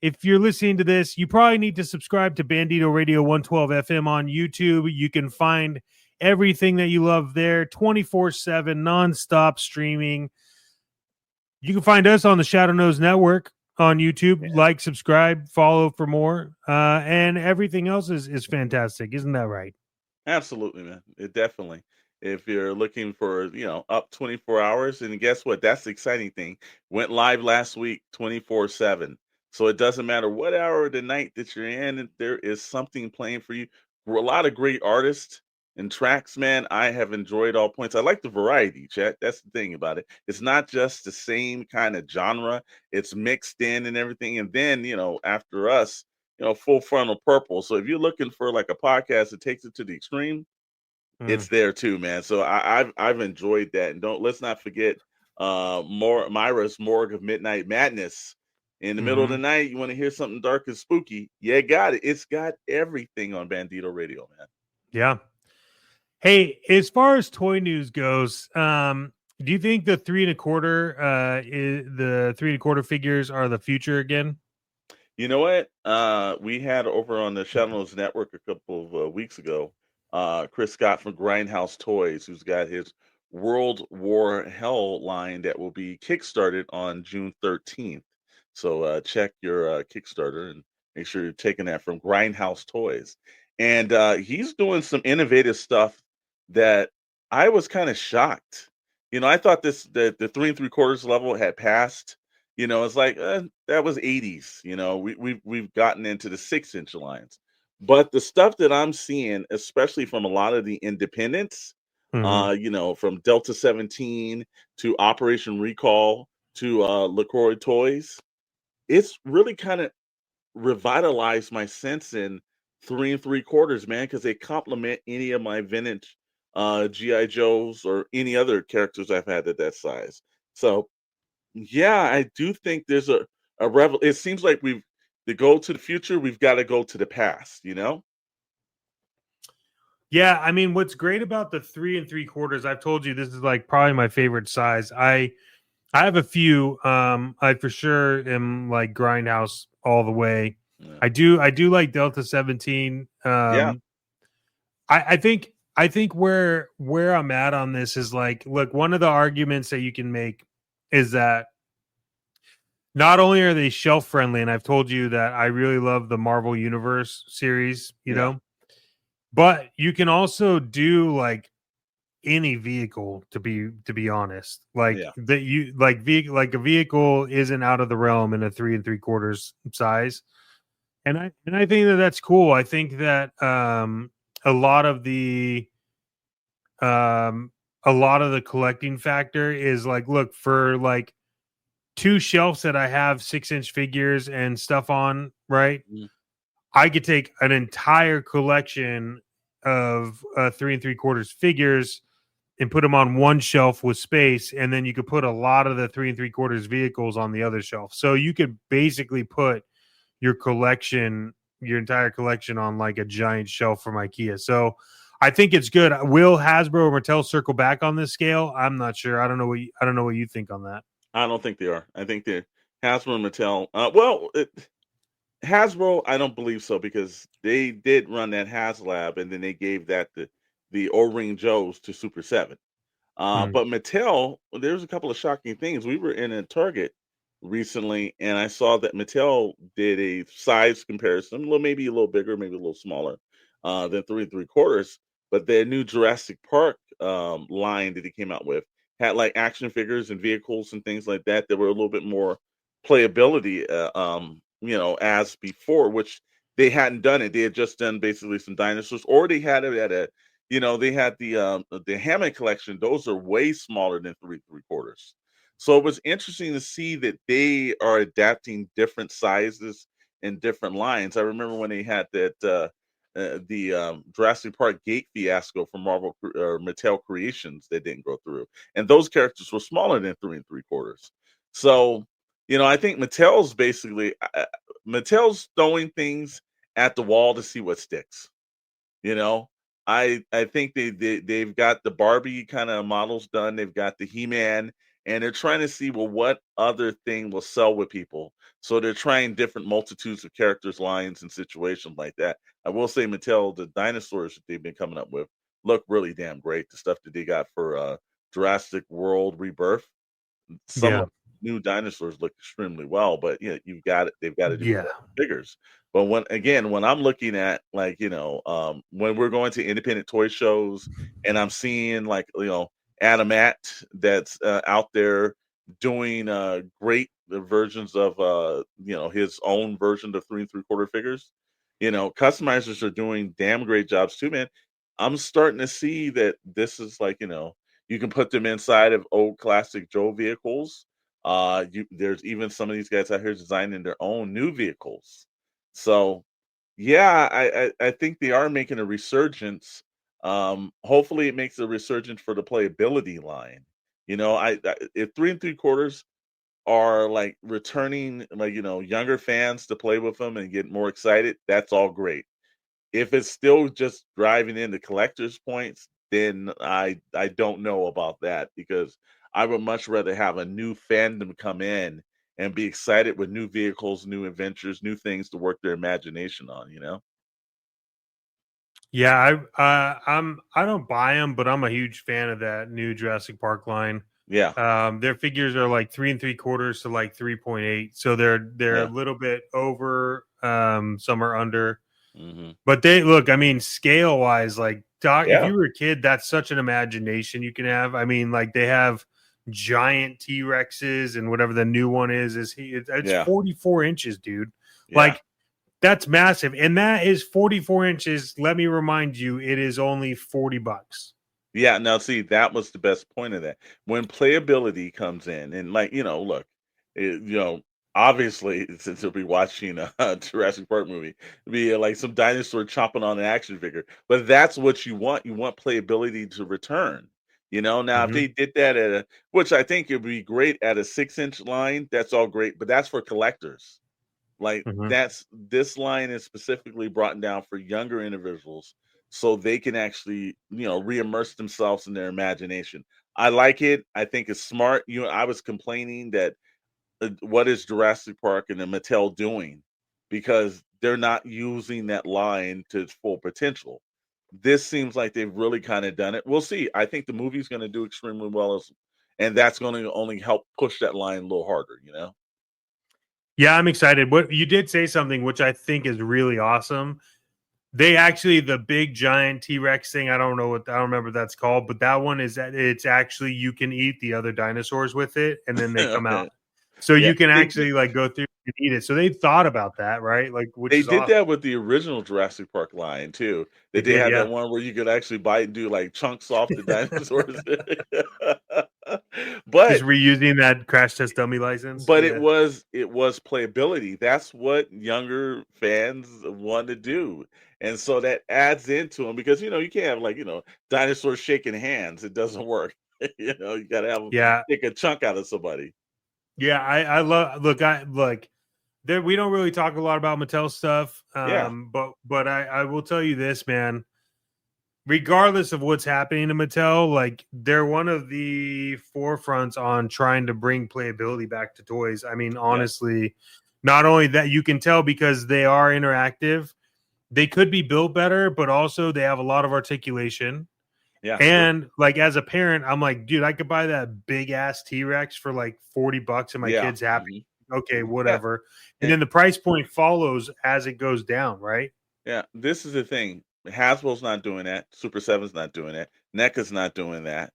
if you're listening to this, you probably need to subscribe to Bandito Radio 112 FM on YouTube. You can find everything that you love there, 24/7, nonstop streaming. You can find us on the Shadow Nose Network on YouTube. Like, subscribe, follow for more. And everything else is fantastic. Isn't that right? Absolutely, man. It definitely. If you're looking for, up 24 hours, and guess what? That's the exciting thing. Went live last week, 24/7. So it doesn't matter what hour of the night that you're in, there is something playing for you. A lot of great artists and tracks, man. I have enjoyed all points. I like the variety, Chet. That's the thing about it. It's not just the same kind of genre. It's mixed in and everything. And then, after us, Full Frontal Purple. So if you're looking for like a podcast that takes it to the extreme, it's there too, man. So I've enjoyed that. And let's not forget Mira's Morgue of Midnight Madness. In the middle of the night, you want to hear something dark and spooky? Yeah, got it. It's got everything on Bandito Radio, man. Yeah. Hey, as far as toy news goes, do you think the 3 1/4 figures are the future again? You know what? We had over on the Shadow Nose Network a couple of weeks ago, Chris Scott from Grindhouse Toys, who's got his World War Hell line that will be kickstarted on June 13th. So check your Kickstarter and make sure you're taking that from Grindhouse Toys. And he's doing some innovative stuff that I was kind of shocked. I thought the 3 3/4 level had passed. It's like that was 80s. We've gotten into the 6-inch lines, but the stuff that I'm seeing, especially from a lot of the independents, from Delta 17 to Operation Recall to LaCroix Toys, it's really kind of revitalized my sense in 3 3/4, man, because they complement any of my vintage G.I. Joes or any other characters I've had at that size. So yeah, I do think there's a it seems like to go to the future, we've got to go to the past, Yeah, I mean, what's great about the 3 3/4, I've told you this is like probably my favorite size. I have a few. I for sure am like Grindhouse all the way. Yeah. I do like Delta 17. I think where I'm at on this is like, look, one of the arguments that you can make is that not only are they shelf friendly, and I've told you that I really love the Marvel Universe series, but you can also do like any vehicle to be honest, like that you like a vehicle isn't out of the realm in a 3 3/4 size, and I think that's cool. I think that a lot of the collecting factor is like, look, for like 2 shelves that I have 6-inch figures and stuff on, right? I could take an entire collection of 3 3/4 figures and put them on one shelf with space, and then you could put a lot of the 3 3/4 vehicles on the other shelf. So you could basically put your entire collection on like a giant shelf from IKEA. So I think it's good. Will Hasbro or Mattel circle back on this scale? I'm not sure. I don't know what you think on that. I don't think they are. I think they're Hasbro and Mattel. Hasbro, I don't believe so, because they did run that HasLab, and then they gave that the O-Ring Joes to Super 7. But Mattel, there's a couple of shocking things. We were in a Target recently, and I saw that Mattel did a size comparison, maybe a little bigger, maybe a little smaller than 3 3/4. But their new Jurassic Park line that they came out with had like action figures and vehicles and things like that were a little bit more playability, as before, which they hadn't done it. They had just done basically some dinosaurs, or they had it at they had the Hammond collection. Those are way smaller than 3 3/4. So it was interesting to see that they are adapting different sizes and different lines. I remember when they had that the Jurassic Park gate fiasco from Marvel or Mattel Creations that didn't go through, and those characters were smaller than 3 3/4. So, I think Mattel's throwing things at the wall to see what sticks. You know, I think they've got the Barbie kind of models done. They've got the He-Man, and they're trying to see, well, what other thing will sell with people. So they're trying different multitudes of characters, lines, and situations like that. I will say, Mattel, the dinosaurs that they've been coming up with look really damn great. The stuff that they got for Jurassic World Rebirth, some Yeah. of the new dinosaurs look extremely well, but they've got to do Yeah. figures. But when I'm looking at, like, when we're going to independent toy shows and I'm seeing, like, Adamat that's out there doing great versions of his own version of 3 3/4 figures. Customizers are doing damn great jobs too, man. I'm starting to see that this is like, you can put them inside of old classic Joe vehicles. There's even some of these guys out here designing their own new vehicles. So, yeah, I think they are making a resurgence. Hopefully, it makes a resurgence for the playability line. If 3 3/4 are like returning, like, younger fans to play with them and get more excited, that's all great. If it's still just driving into collectors points, then I don't know about that, because I would much rather have a new fandom come in and be excited with new vehicles, new adventures, new things to work their imagination on. Yeah, I don't buy them, but I'm a huge fan of that new Jurassic Park line. Yeah. Their figures are like 3 3/4 to like 3.8, so they're Yeah. a little bit over. Some are under, Mm-hmm. but they look. I mean, scale wise, like Doc, if Yeah. you were a kid, that's such an imagination you can have. I mean, like they have giant T-Rexes, and whatever the new one is it's Yeah. 44 inches, dude. Yeah. Like, that's massive, and that is 44 inches. Let me remind you, it is only $40. Yeah, now see, that was the best point of that. When playability comes in, and, like, look, obviously, since you'll be watching a Jurassic Park movie, be like some dinosaur chomping on an action figure, but that's what you want. You want playability to return. Now if they did that which I think it would be great at a 6-inch line, that's all great, but that's for collectors. Like, this line is specifically brought down for younger individuals, so they can actually, re-immerse themselves in their imagination. I like it. I think it's smart. I was complaining that what is Jurassic Park and the Mattel doing, because they're not using that line to its full potential. This seems like they've really kind of done it. We'll see. I think the movie's going to do extremely well, and that's going to only help push that line a little harder. Yeah, I'm excited. What you did say something which I think is really awesome. They actually, the big giant T-Rex thing, I don't remember what that's called, but that one is that it's actually, you can eat the other dinosaurs with it, and then they come out. So Yeah, you can they actually like go through and eat it. So they thought about that, right? Like, which They is did awesome. that with the original Jurassic Park line too. They They did, had yeah. that one where you could actually bite and do like chunks off the dinosaurs. Just But reusing that crash test dummy license. but Yeah. it was playability. That's what younger fans want to do. And so that adds into them, because you can't have, like, dinosaurs shaking hands. It doesn't work. You got to have them Yeah. take a chunk out of somebody. Yeah, I love. Look, there, we don't really talk a lot about Mattel stuff. Yeah. But I will tell you this, man. Regardless of what's happening to Mattel, like, they're one of the forefronts on trying to bring playability back to toys. I mean, honestly, not only that, you can tell because they are interactive. They could be built better, but also they have a lot of articulation. Yeah. And like, as a parent, I'm like, dude, I could buy that big ass T-Rex for like $40 and my Yeah. kid's happy. Okay, Yeah. whatever. And then the price point follows as it goes down, right? Yeah, this is the thing. Hasbro's not doing that. Super 7's not doing that. NECA's not doing that.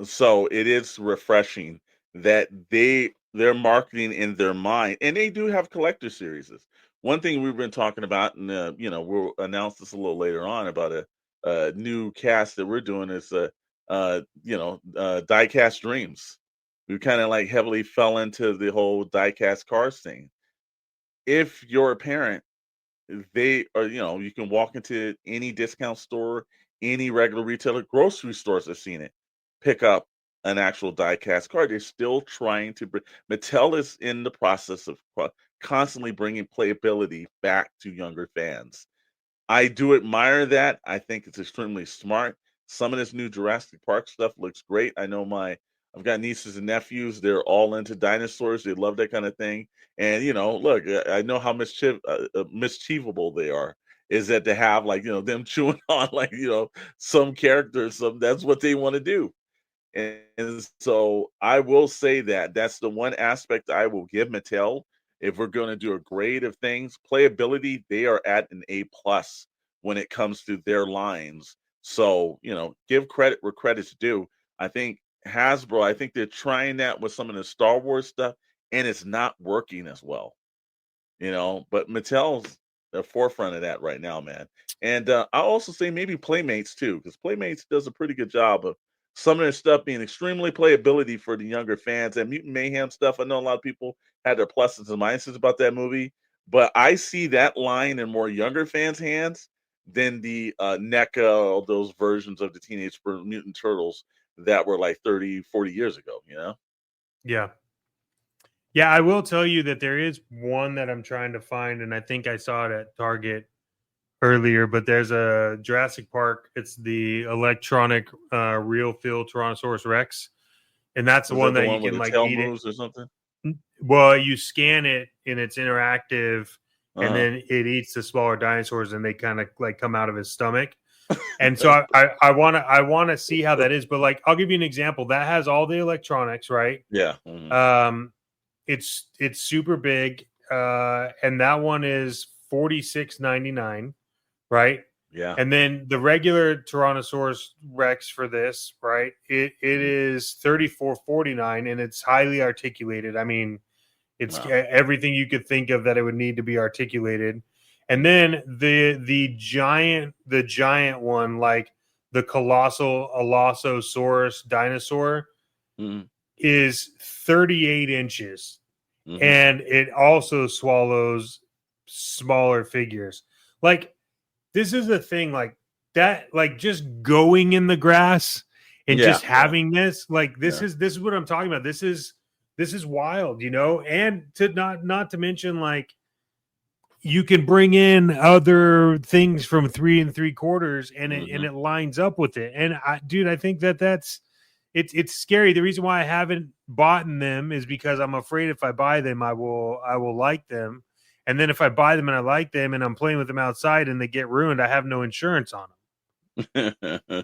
So it is refreshing that they're marketing in their mind, and they do have collector series. One thing we've been talking about, and we'll announce this a little later on, about a new cast that we're doing, is diecast dreams. We kind of like heavily fell into the whole diecast cars thing. If you're a parent, they are, you can walk into any discount store, any regular retailer, grocery stores have seen it. Pick up an actual die-cast card. They're still trying to bring. Mattel is in the process of constantly bringing playability back to younger fans. I do admire that. I think it's extremely smart. Some of this new Jurassic Park stuff looks great. I know I've got nieces and nephews. They're all into dinosaurs. They love that kind of thing. And look, I know how mischievable they are. Is that to have them chewing on some characters? That's what they want to do. And so I will say that that's the one aspect I will give Mattel. If we're going to do a grade of things, playability, they are at an A+ when it comes to their lines. So, give credit where credit's due. I think Hasbro, I think they're trying that with some of the Star Wars stuff, and it's not working as well. But Mattel's the forefront of that right now, man. And I'll also say maybe Playmates too, because Playmates does a pretty good job of some of their stuff being extremely playability for the younger fans. And Mutant Mayhem stuff, I know a lot of people had their pluses and minuses about that movie, but I see that line in more younger fans' hands than the NECA, those versions of the Teenage Mutant Turtles that were like 30, 40 years ago, Yeah. Yeah, I will tell you that there is one that I'm trying to find, and I think I saw it at Target earlier, but there's a Jurassic Park. It's the electronic real feel Tyrannosaurus Rex, and that's the one that you can like eat it or something. Well, you scan it and it's interactive, and then it eats the smaller dinosaurs, and they kind of like come out of his stomach. And so I want to see how that is. But like, I'll give you an example that has all the electronics, right? Yeah. It's super big, and that one is $46.99, right? Yeah. And then the regular Tyrannosaurus Rex for this, right? It is $34.49, and it's highly articulated. I mean, it's everything you could think of that it would need to be articulated. And then the giant one, like the colossal Allosaurus dinosaur, is 38 inches, and it also swallows smaller figures. Like, this is the thing, like that, like just going in the grass and just having this, like this is what I'm talking about. This is wild, and to not to mention, like, you can bring in other things from 3 3/4 and it lines up with it. And I think that's it's scary. The reason why I haven't bought them is because I'm afraid if I buy them, I will like them. And then if I buy them and I like them and I'm playing with them outside and they get ruined, I have no insurance on them.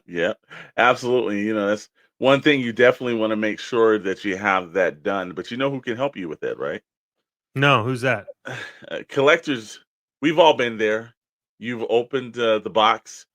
Yeah, absolutely. That's one thing you definitely want to make sure that you have that done. But you know who can help you with that, right? No, who's that? Collectors. We've all been there. You've opened the box,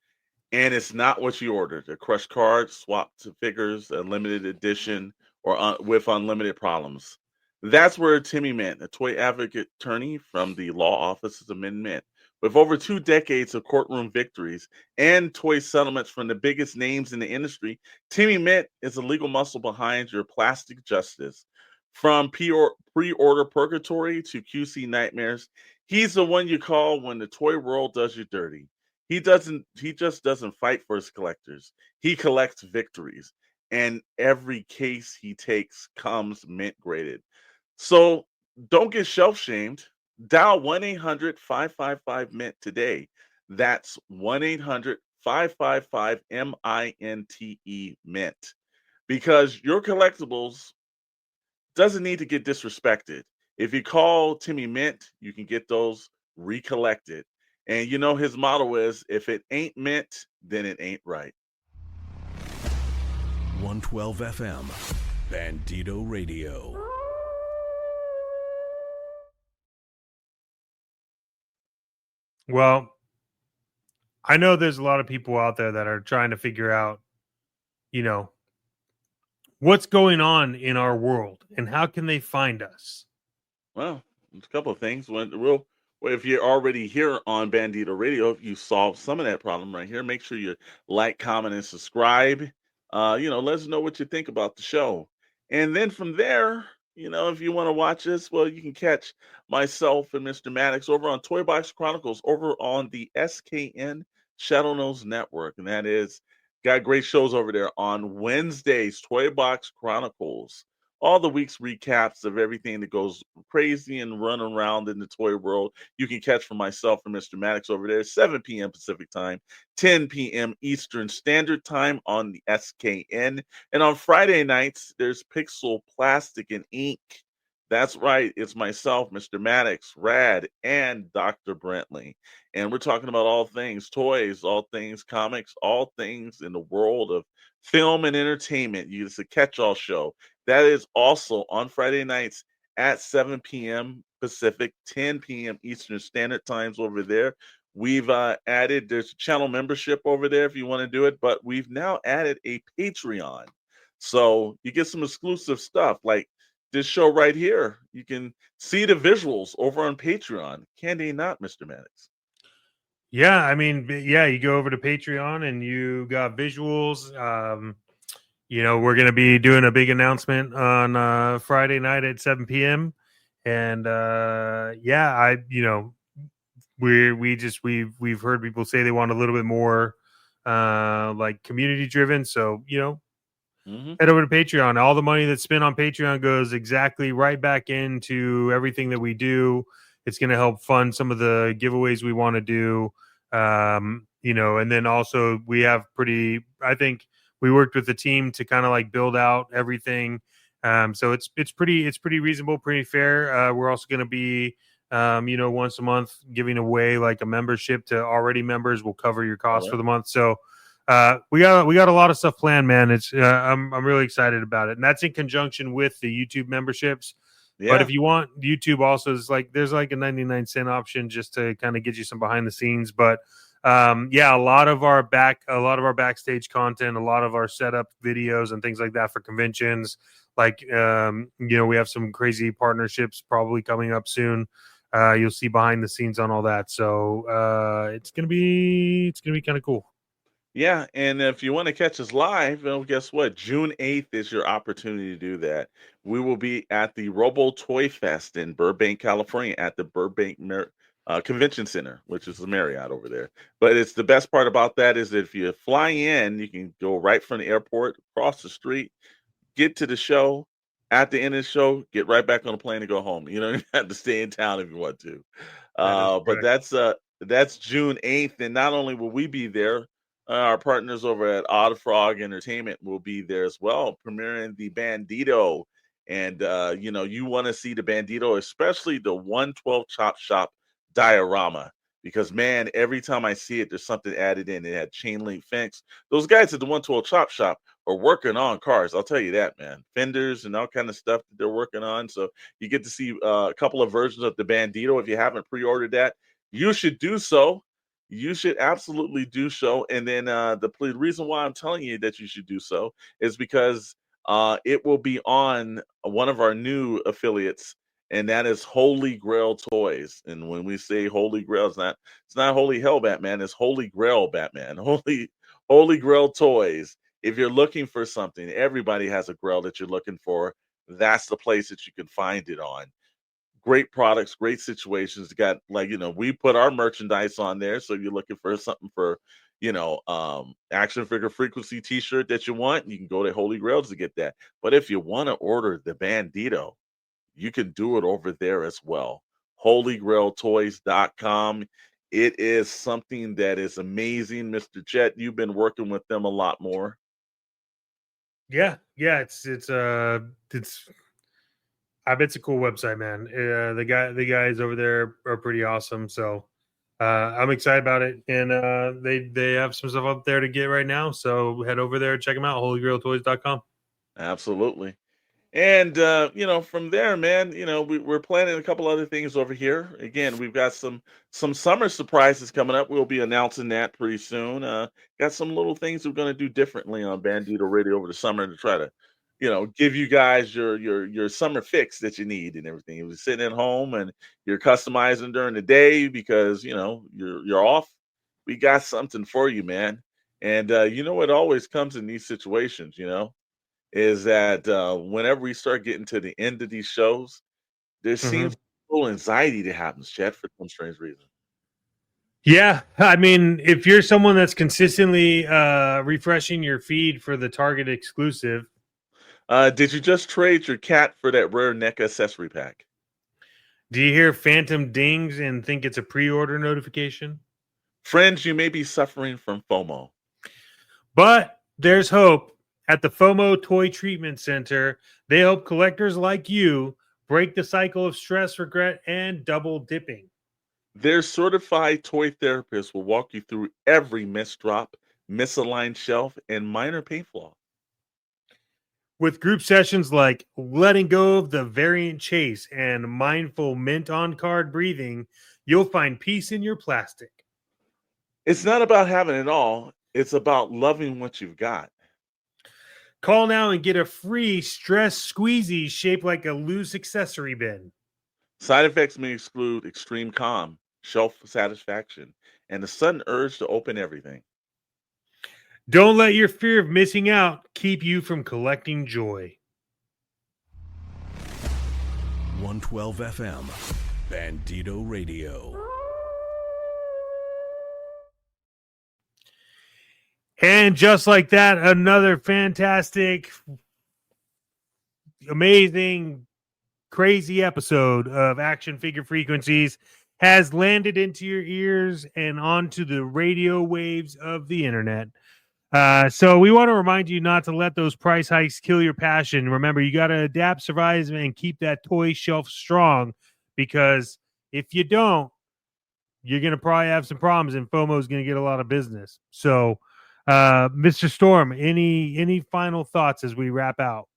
and it's not what you ordered. A crushed card, swapped to figures, a limited edition, or with unlimited problems. That's where Timmy Mint, a toy advocate attorney from the law offices of Mint. With over 2 decades of courtroom victories and toy settlements from the biggest names in the industry, Timmy Mint is the legal muscle behind your plastic justice. From pre-order purgatory to QC nightmares, he's the one you call when the toy world does you dirty. He just doesn't fight for his collectors. He collects victories, and every case he takes comes mint graded. So don't get shelf-shamed. Dial 1-800-555-MINT today. That's 1-800-555-MINTE MINT. Because your collectibles doesn't need to get disrespected. If you call Timmy Mint, you can get those recollected. And his motto is, if it ain't mint, then it ain't right. 112 FM, Bandito Radio. Well, I know there's a lot of people out there that are trying to figure out, what's going on in our world and how can they find us? Well, there's a couple of things. If you're already here on Bandito Radio, if you solved some of that problem right here, make sure you like, comment, and subscribe. Let us know what you think about the show. And then from there, if you want to watch this, well, you can catch myself and Mr. Maddox over on Toy Box Chronicles over on the SKN Shadow Nose Network. And that is Got great shows over there on Wednesdays. Toy Box Chronicles. All the week's recaps of everything that goes crazy and run around in the toy world. You can catch from myself and Mr. Maddox over there, 7 p.m. Pacific time, 10 p.m. Eastern Standard Time on the SKN. And on Friday nights, there's Pixel Plastic and Ink. That's right. It's myself, Mr. Maddox, Rad, and Dr. Brentley. And we're talking about all things toys, all things comics, all things in the world of film and entertainment. It's a catch-all show. That is also on Friday nights at 7 p.m. Pacific, 10 p.m. Eastern Standard Times over there. We've added, there's a channel membership over there if you want to do it, but we've now added a Patreon. So you get some exclusive stuff like this show right here. You can see the visuals over on Patreon. Can they not, Mr. Maddox? Yeah, I mean, yeah, you go over to Patreon and you got visuals. We're going to be doing a big announcement on Friday night at 7 p.m. And we've heard people say they want a little bit more like community driven. So, head over to Patreon. All the money that's spent on Patreon goes exactly right back into everything that we do. It's going to help fund some of the giveaways we want to do. And then also we have I think we worked with the team to kind of like build out everything. So it's pretty reasonable, pretty fair. We're also going to be, once a month giving away like a membership to already members. Will cover your costs for the month. So we got a lot of stuff planned, man. It's I'm really excited about it, and that's in conjunction with the YouTube memberships. Yeah. But if you want YouTube, also is like there's like a 99-cent option just to kind of get you some behind the scenes. But a lot of our backstage content, a lot of our setup videos and things like that for conventions. Like we have some crazy partnerships probably coming up soon. You'll see behind the scenes on all that. So it's gonna be kind of cool. Yeah, and if you want to catch us live, well, guess what? June 8th is your opportunity to do that. We will be at the Robo Toy Fest in Burbank, California, at the Burbank Convention Center, which is the Marriott over there. But it's the best part about that is that if you fly in, you can go right from the airport, across the street, get to the show. At the end of the show, get right back on the plane and go home. You don't even have to stay in town if you want to. But that's June 8th, and not only will we be there, our partners over at Odd Frog Entertainment will be there as well, premiering the Bandito. And, you want to see the Bandito, especially the 112 Chop Shop diorama. Because, man, every time I see it, there's something added in. It had chain link fence. Those guys at the 112 Chop Shop are working on cars. I'll tell you that, man. Fenders and all kind of stuff that they're working on. So you get to see a couple of versions of the Bandito. If you haven't pre-ordered that, you should do so. You should absolutely do so. And then the reason why I'm telling you that you should do so is because it will be on one of our new affiliates, and that is Holy Grail Toys. And when we say Holy Grail, it's not Holy Hell Batman, it's Holy Grail Batman. Holy Grail Toys. If you're looking for something, everybody has a grail that you're looking for. That's the place that you can find it on. Great products, great situations. Got we put our merchandise on there. So if you're looking for something for, action figure frequency t-shirt that you want, you can go to Holy Grails to get that. But if you want to order the Bandito, you can do it over there as well. HolyGrailToys.com. It is something that is amazing. Mr. Chet, you've been working with them a lot more. Yeah. It's I bet it's a cool website, man. The guys over there are pretty awesome. So I'm excited about it. And they have some stuff up there to get right now. So head over there, check them out, holygrailtoys.com. Absolutely. And, from there, man, we're planning a couple other things over here. Again, we've got some summer surprises coming up. We'll be announcing that pretty soon. Got some little things we're going to do differently on Bandito Radio over the summer to try to, give you guys your summer fix that you need and everything. You're sitting at home and you're customizing during the day because, you're off. We got something for you, man. And, it always comes in these situations, is that whenever we start getting to the end of these shows, there seems a little anxiety that happens, Chad, for some strange reason. Yeah, I mean, if you're someone that's consistently refreshing your feed for the Target exclusive. Did you just trade your cat for that rare neck accessory pack? Do you hear phantom dings and think it's a pre-order notification? Friends, you may be suffering from FOMO. But there's hope. At the FOMO Toy Treatment Center, they help collectors like you break the cycle of stress, regret, and double dipping. Their certified toy therapists will walk you through every missed drop, misaligned shelf, and minor paint flaw. With group sessions like letting go of the variant chase and mindful mint on card breathing, you'll find peace in your plastic. It's not about having it all. It's about loving what you've got. Call now and get a free stress squeezy shaped like a loose accessory bin. Side effects may exclude extreme calm, shelf satisfaction, and the sudden urge to open everything. Don't let your fear of missing out keep you from collecting joy. 112 FM, Bandito Radio. And just like that, another fantastic, amazing, crazy episode of Action Figure Frequencies has landed into your ears and onto the radio waves of the internet. So we want to remind you not to let those price hikes kill your passion. Remember, you got to adapt, survive, and keep that toy shelf strong, because if you don't, you're going to probably have some problems and FOMO is going to get a lot of business. So, Mr. Storm, any final thoughts as we wrap out?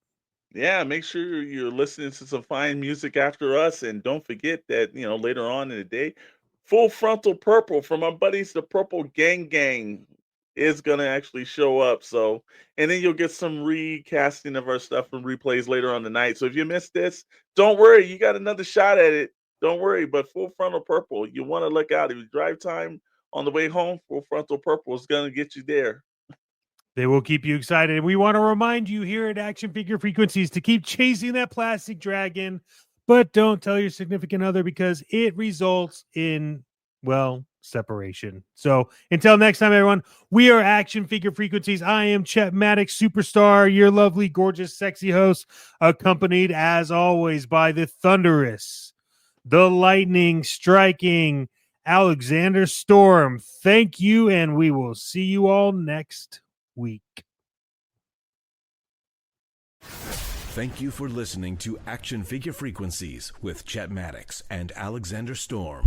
Yeah, make sure you're listening to some fine music after us, and don't forget that, later on in the day, Full Frontal Purple from our buddies, the Purple Gang is going to actually show up. So, and then you'll get some recasting of our stuff and replays later on the night. So if you missed this, don't worry, you got another shot at it. Don't worry, but Full Frontal Purple, you want to look out. If you drive time on the way home, Full Frontal Purple is going to get you there. They will keep you excited. And we want to remind you here at Action Figure Frequencies to keep chasing that plastic dragon, but don't tell your significant other, because it results in, well, separation. So until next time, everyone, we are Action Figure Frequencies. I am Chet Maddox, Superstar, your lovely, gorgeous, sexy host, accompanied as always by the thunderous, the lightning striking Alexander Storm. Thank you, and we will see you all next week. Thank you for listening to Action Figure Frequencies with Chet Maddox and Alexander Storm.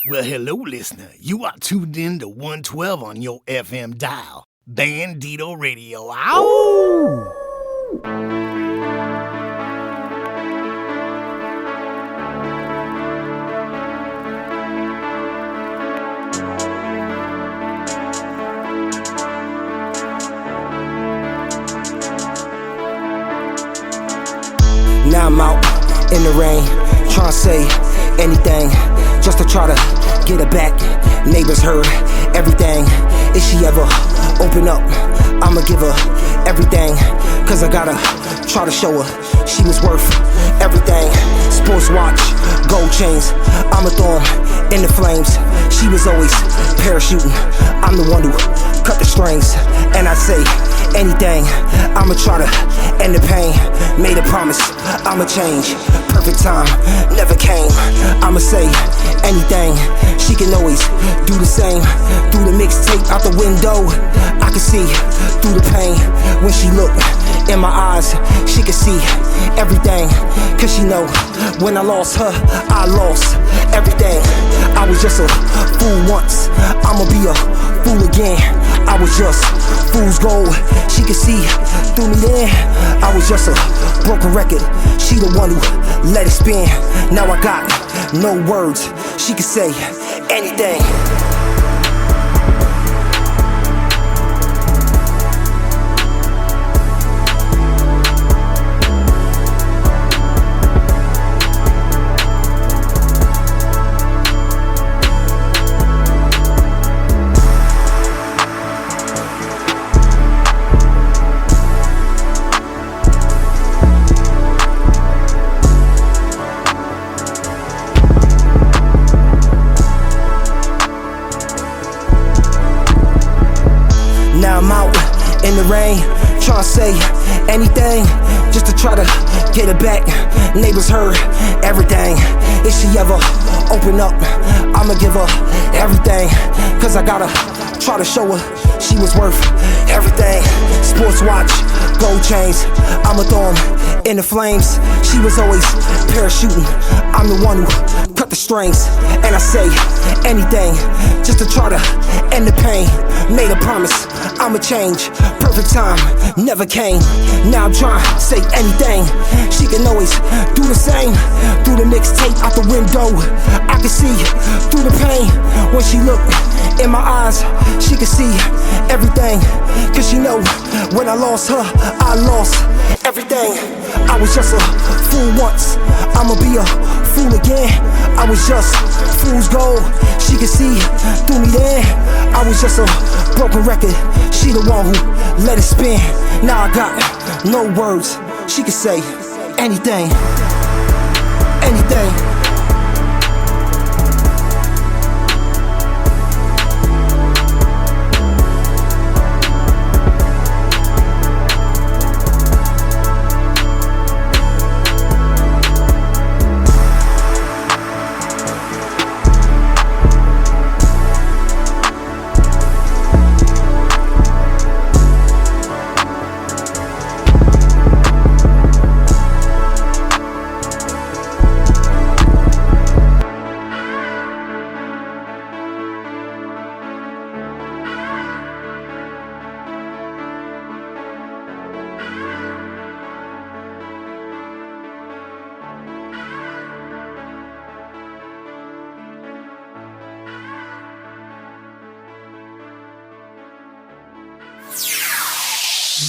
Well, hello, listener. You are tuned in to 112 on your FM dial. Bandito Radio. Ow! Now I'm out in the rain, trying to say anything, just to try to get her back. Neighbors heard everything. If she ever open up, I'ma give her everything, cause I gotta try to show her she was worth everything. Sports watch, gold chains, I'ma throw 'em in the flames. She was always parachuting, I'm the one who cut the strings. And I say anything, I'ma try to end the pain. Made a promise, I'ma change. Perfect time, never came. I'ma say anything, she can always do the same. Through the mixtape out the window, I can see through the pain. When she look in my eyes, she can see everything. Cause she know when I lost her, I lost everything. I was just a fool once, I'ma be a fool again. I was just fool's gold, she could see through me then. I was just a broken record, she the one who let it spin. Now I got no words, she could say anything. the rain, tryna say anything just to try to get it back. Neighbors heard everything. If she ever open up, I'ma give her everything. Cause I gotta try to show her she was worth everything. Sports watch, gold chains, I'ma throw 'em in the flames. She was always parachuting, I'm the one who cut the strings. And I say anything just to try to end the pain. Made a promise, I'ma change. Perfect time, never came. Now I'm trying to say anything. She can always do the same. Through the mixtape out the window, I can see through the pain. When she looked in my eyes, she could see everything. Cause she know when I lost her, I lost everything. I was just a fool once, I'ma be a fool again. I was just fool's gold, she could see through me then. I was just a broken record, she the one who let it spin. Now I got no words, she could say anything, anything.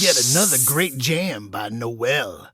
Yet another great jam by Noel.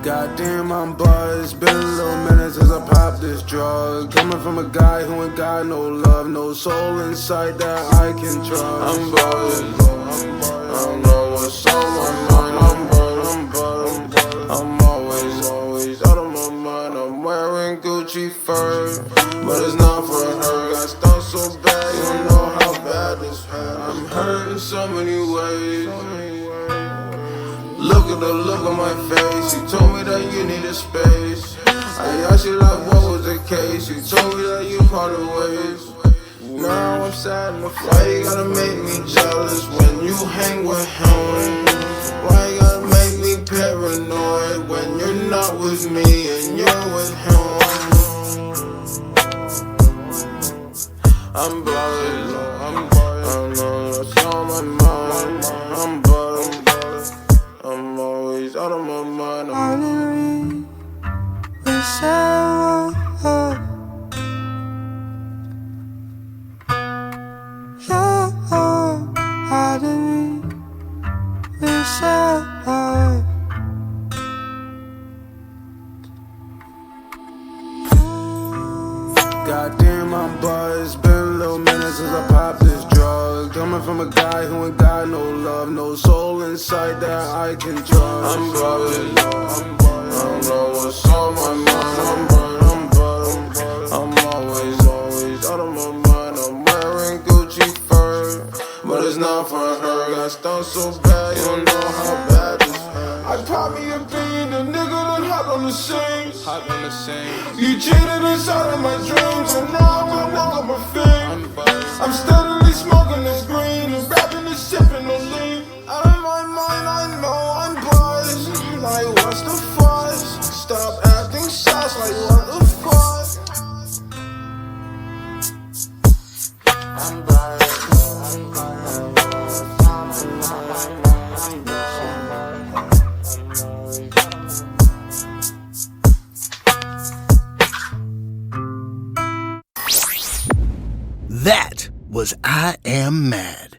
Goddamn, I'm buzzed. Been a little minute since I popped this drug. Coming from a guy who ain't got no love, no soul inside that I can trust. I'm buzzed. I don't know what's on my mind. I'm buzzed. I'm always out of my mind. I'm wearing Gucci fur, but it's not for her. Got stuff so bad, you don't know how bad this hurt. I'm hurt in so many ways. Look at the look on my face. You told me that you needed space. I asked you like what was the case. You told me that you parted ways. Now I'm sad in the flight. You gotta make me jealous when you hang with him. Why you gotta make me paranoid when you're not with me and you're with him? I'm buzzed. I know what's on my mind. I'm buzzed. I'm always out of my mind. Goddamn, I'm buzzed. Been a little minute since I popped this drug. Coming from a guy who ain't got no love, no soul inside that I can trust. I'm buzzed. I don't know what's on my mind. I'm always out of my mind. I'm wearing Gucci fur, but it's not for her. Got stuff so bad, you don't know how bad this hurt. I pop me a bean, the nigga done hop on the scene. You cheated inside of my dreams, and now I'm walking my feet. I'm steadily smoking this green and rapping and sipping the lean. Out of my mind, I know I'm buzzed. Like what's the fuss? Stop acting sus, like what the fuck? I'm buzzed. That was I Am Mad.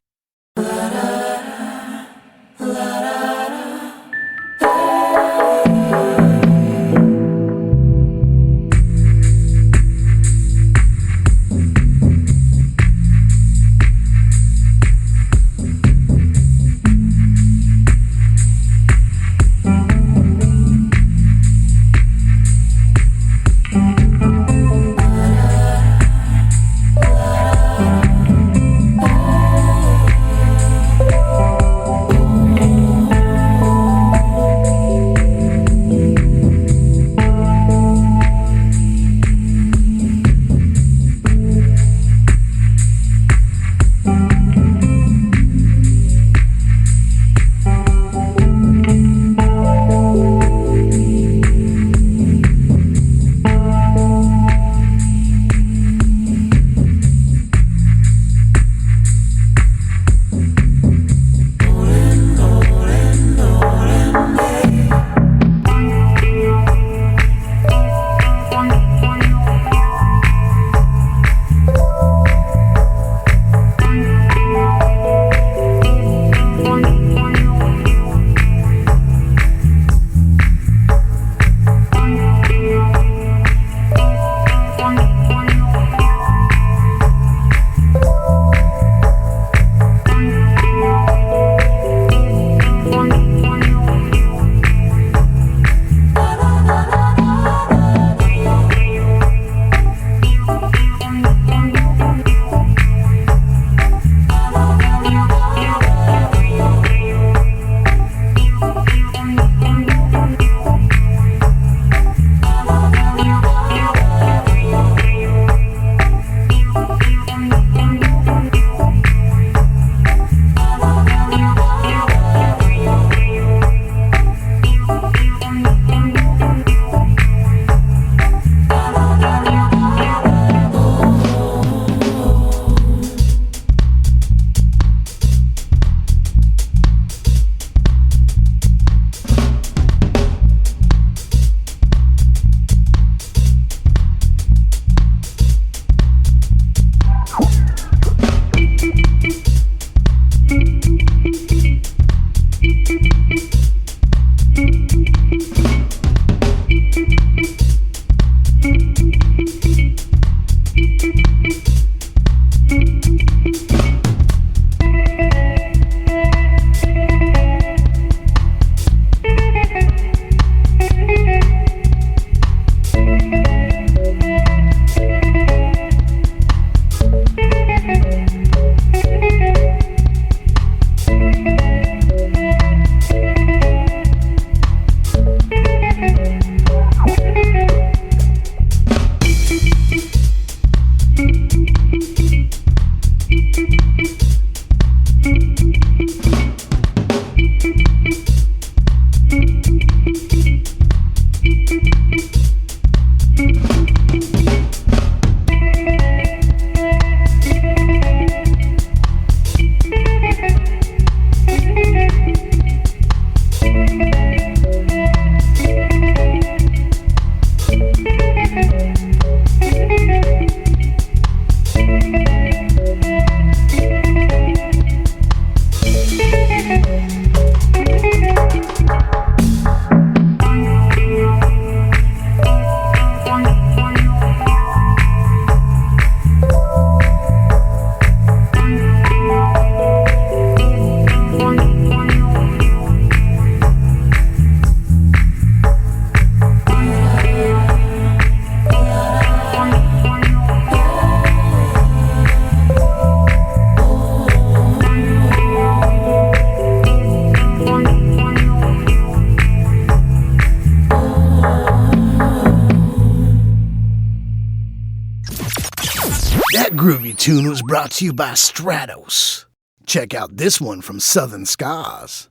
Groovy tune was brought to you by Stratos. Check out this one from Southern Scars.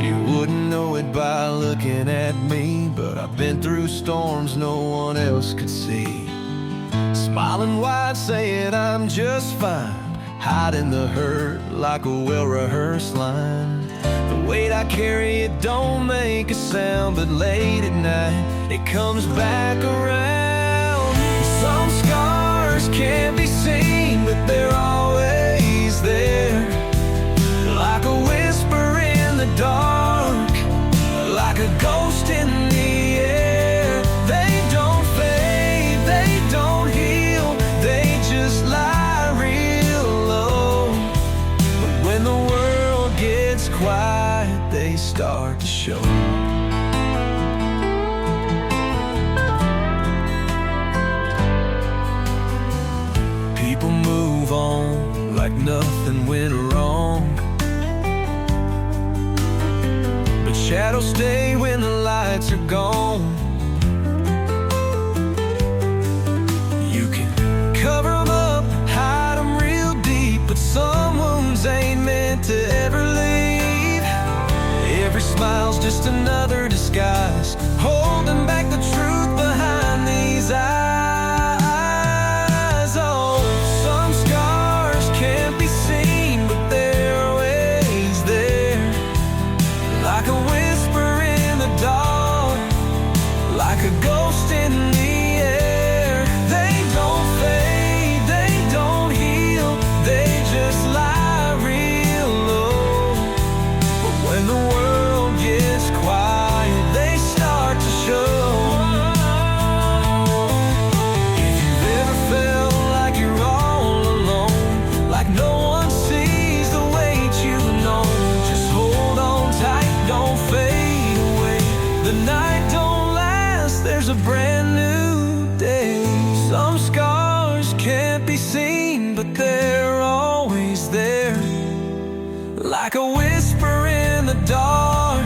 You wouldn't know it by looking at me, but I've been through storms no one else could see. Smiling wide, saying I'm just fine, hiding the hurt like a well-rehearsed line. The weight I carry, it don't make a sound, but late at night, it comes back around. Some scars can't be seen, but they're always there, like a whisper in the dark, like a ghost in the air. They don't fade, they don't heal, they just lie real low. But when the world gets quiet, they start to show. People move on like nothing went wrong, but shadows stay when the lights are gone. You can cover them up, hide them real deep, but some wounds ain't meant to ever leave. Every smile's just another disguise, holding back the truth behind these eyes. Oh, some scars can't be seen, but they're always there, like a whisper in the dark, like a ghost in the air. They don't fade, they don't heal, they just lie real low. But when the world gets quiet, they start to show. If you've ever felt like you're all alone, like no one sees the weight you've known, just hold on tight, don't fade away. The night don't last, there's a brand new day. Some scars can't be seen, but they're always there, like a whisper in the dark,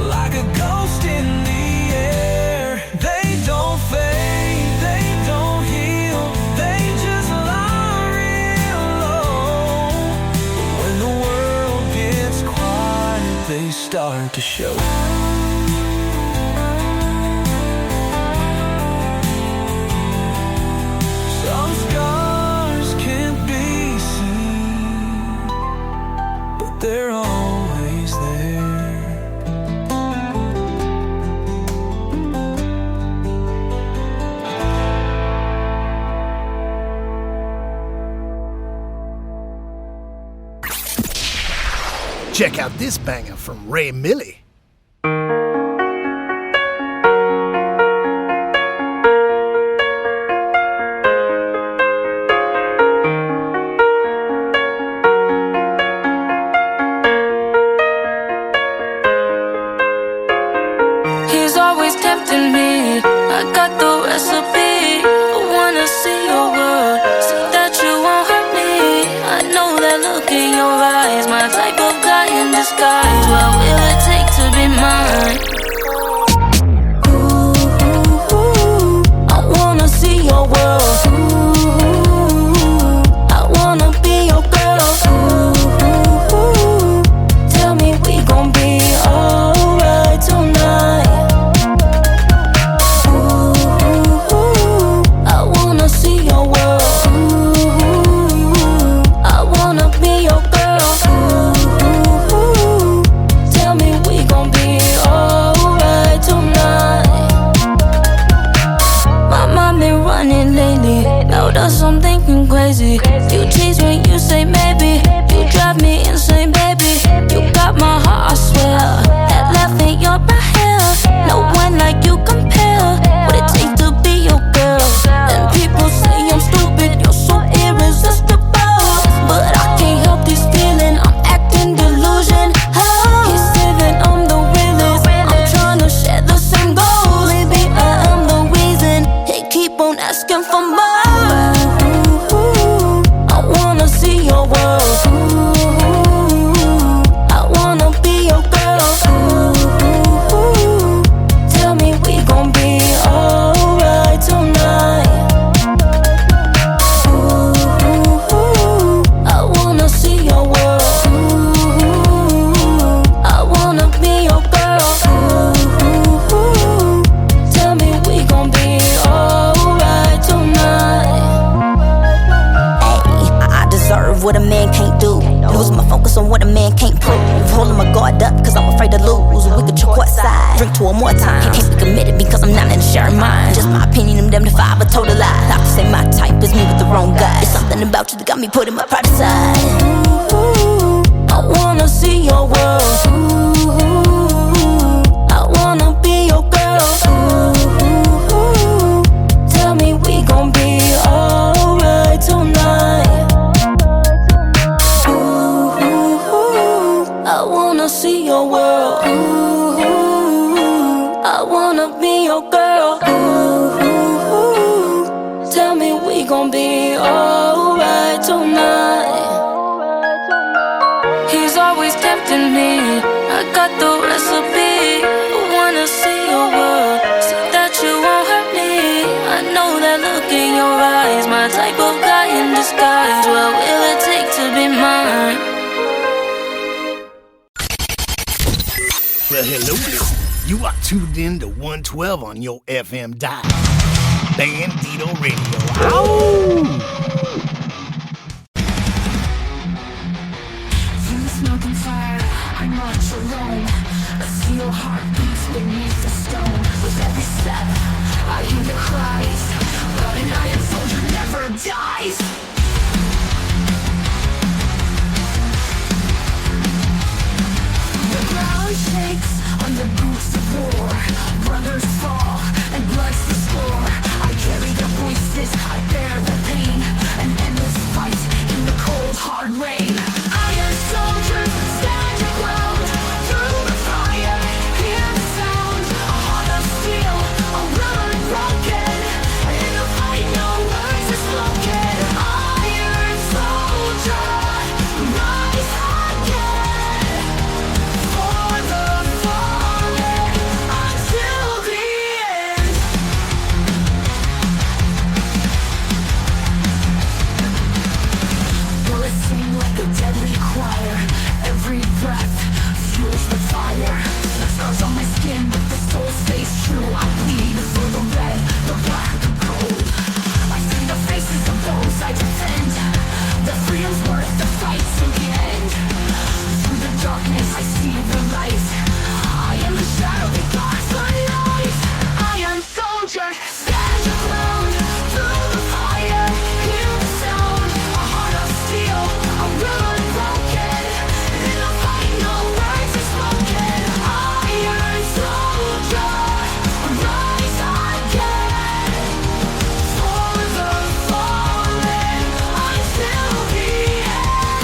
like a ghost in the air. They don't fade, they don't heal, they just lie real low. But when the world gets quiet, they start to show. Some scars can't be seen, but they're always there. Check out this banger from Ray Millie. He's always tempting me. I got the recipe. I wanna see your world, see that you won't hurt me. I know that look in your eyes, my type of guy in disguise. What will it take to be mine? ride. Drink to her more time. Can't be committed because I'm not in a sharing mind. Just my opinion, I'm damn to five, a total lie. Not to say my type is me with the wrong guy. It's something about you that got me putting my pride aside. I wanna see your world. I wanna be your girl. Tell me we gon' be alright tonight. I wanna see your world. I wanna be your girl. Tell me we gon' be alright tonight. He's always tempting me. I got the recipe. I wanna see your world, so that you won't hurt me. I know that look in your eyes, my type of guy in disguise. What will it take to be mine? Well, hello there. You are tuned in to 112 on your FM dial. Bandito Radio. Ow! Smoking fire, I'm not alone. I see your heart beats beneath the stone. With every step, I hear the cries, but an iron soldier never dies. The ground shakes under boots of war. Brothers fall and blood's the score. I carry the voices, I bear the pain. An endless fight in the cold hard rain. Iron soldiers stand your ground through the fire. Hear the sound, a heart of steel, a will unbroken. In a fight, no words are spoken. Iron soldier, rise again. For the fallen until the end. Bullets sing like a deadly choir. Every breath fuels the fire. The scars on my skin, but the soul stays true. I bleed for the red, the black, the gold. I see the faces of those I defend. The freedom's worth the fight to the end. Through the darkness I see the light. I am the shadow that guards my life. Iron soldier, stand your ground through the fire. Hear the sound, a heart of steel, a will unbroken. In a fight, no words are spoken. Iron soldier, rise again. For the fallen until the end.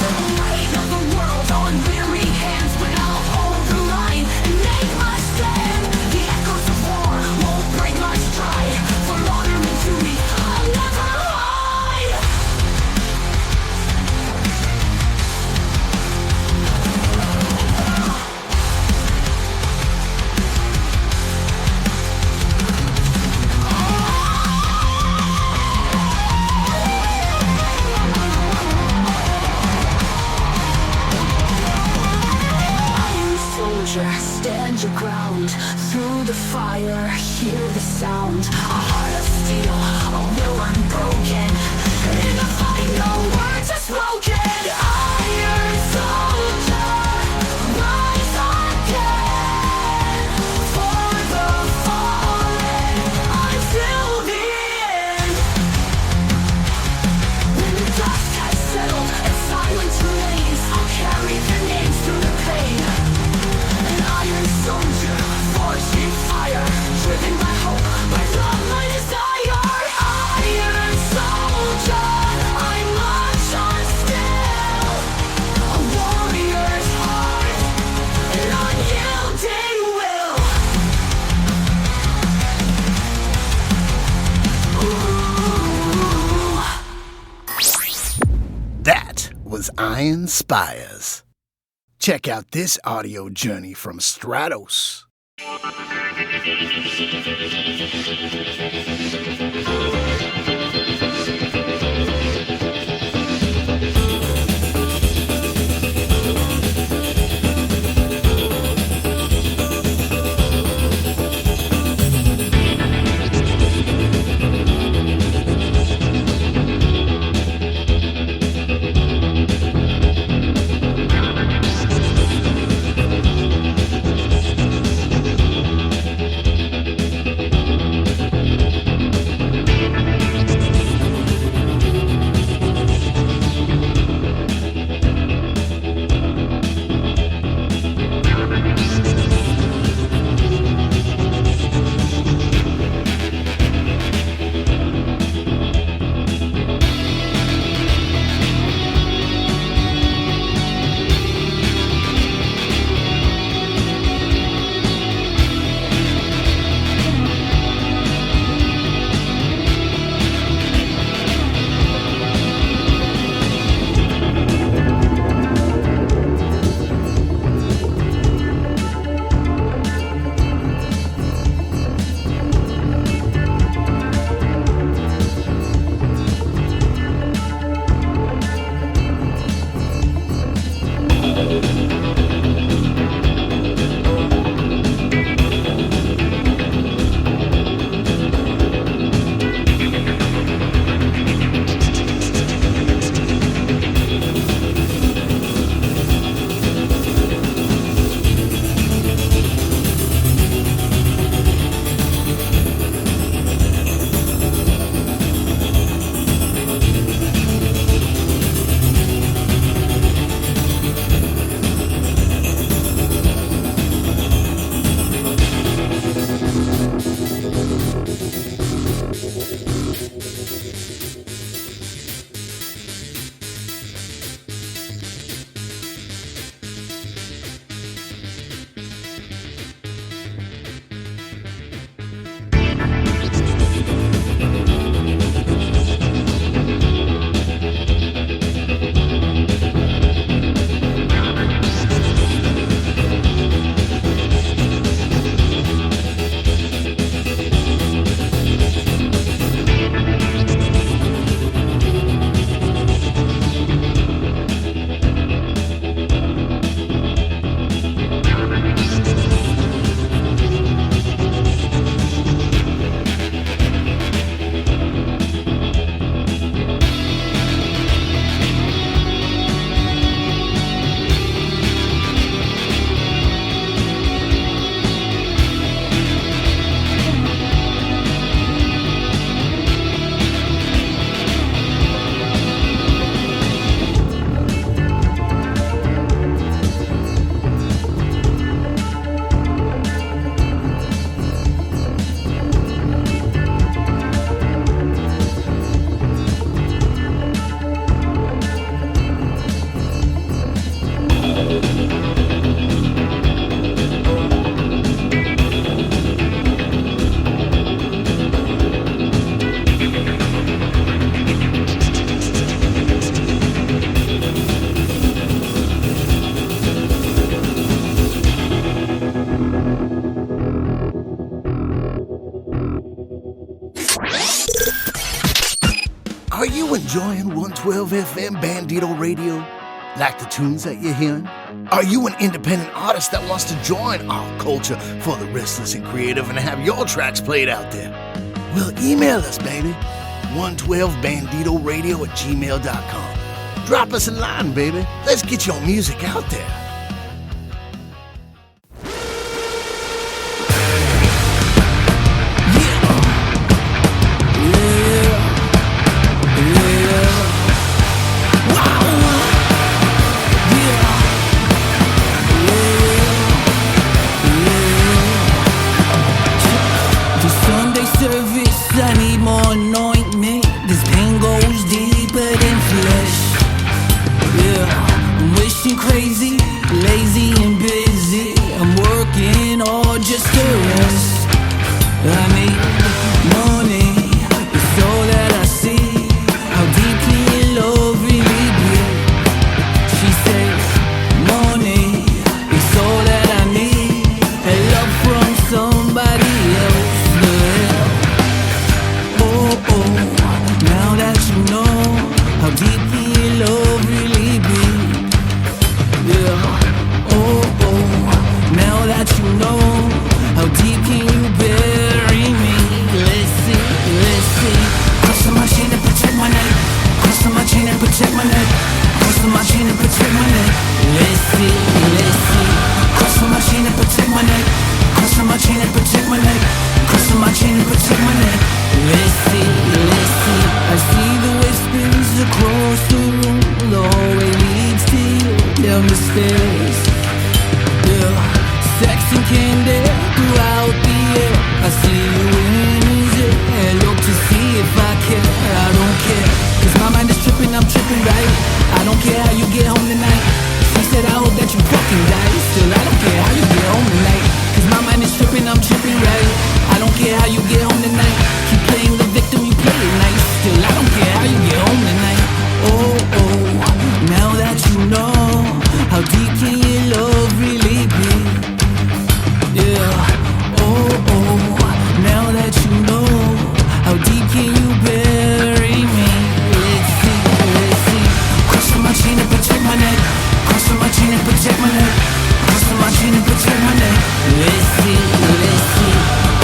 The weight of the world on weary hands, but I'll hold the line and make my stand. The echoes of war won't break my stride. For honor and duty, I'll never hide. Iron soldier, stand your ground. Through the fire, hear the sound. A heart of steel, a will unbroken. In a fight, no words are spoken. Iron soldier, rise again. For the fallen until the end. When the dust has settled and silence remains, I'll carry their names through the pain. An iron soldier, forged in fire, driven by hope, by love, my desire. Iron soldier, I march on still. A warrior's heart, an unyielding will. That was Iron Spires. Check out this audio journey from Stratos. enjoying 112 FM Bandito Radio? Like the tunes that you're hearing? Are you an independent artist that wants to join our culture for the restless and creative and have your tracks played out there? Well, email us, baby. 112banditoradio@gmail.com. Drop us a line, baby. Let's get your music out there. I need more anointment. This pain goes deeper than flesh. Yeah, I'm wishing crazy, lazy and busy. I'm working all just to rest. I make money, it's all that I see. How deeply in love really be. She says, money, it's all that I need. And love from somebody else. Now that you know how deeply in love really be. Yeah. Now that you know how deep can you bury me. Let's see. Cross my chain and protect my neck. Cross my chain and protect my neck. Cross my chain and protect my neck. Let's see. Cross my chain and protect my neck. Cross my chain and protect my neck. Cross my chain and protect my neck. Let's see. I see the whispers across the room. The hallway leads to you down the stairs. Yeah, sex and candy throughout the air. I see you in his ear. Look to see if I care. I don't care, 'cause my mind is tripping, I'm tripping right. I don't care how you get home tonight. She said I hope that you fucking die. Still I don't care how you get home tonight. 'Cause my mind is tripping, I'm tripping right. I don't care how you get home tonight. Keep playing the victim, you play it nice. Still I don't care how you get home tonight. Now that you know how deep can your love really be. Yeah. Now that you know how deep can you bury me. Let's see. Cross my chain and protect my neck. Cross my chain and protect my neck. Cross my chain and protect my neck. Let's see.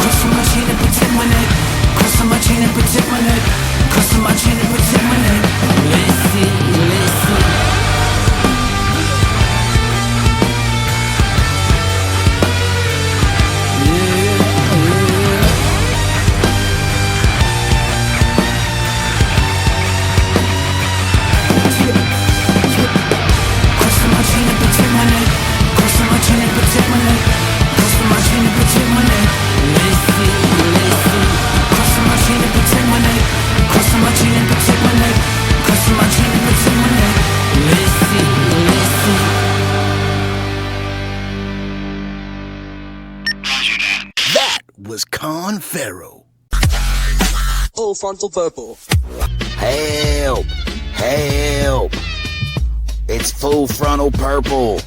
Cross my chain and protect my neck. Cross my chain and protect my neck. Cross my chain and protect my neck. Let's see. Was Confero. Full Frontal Purple. Help! It's Full Frontal Purple.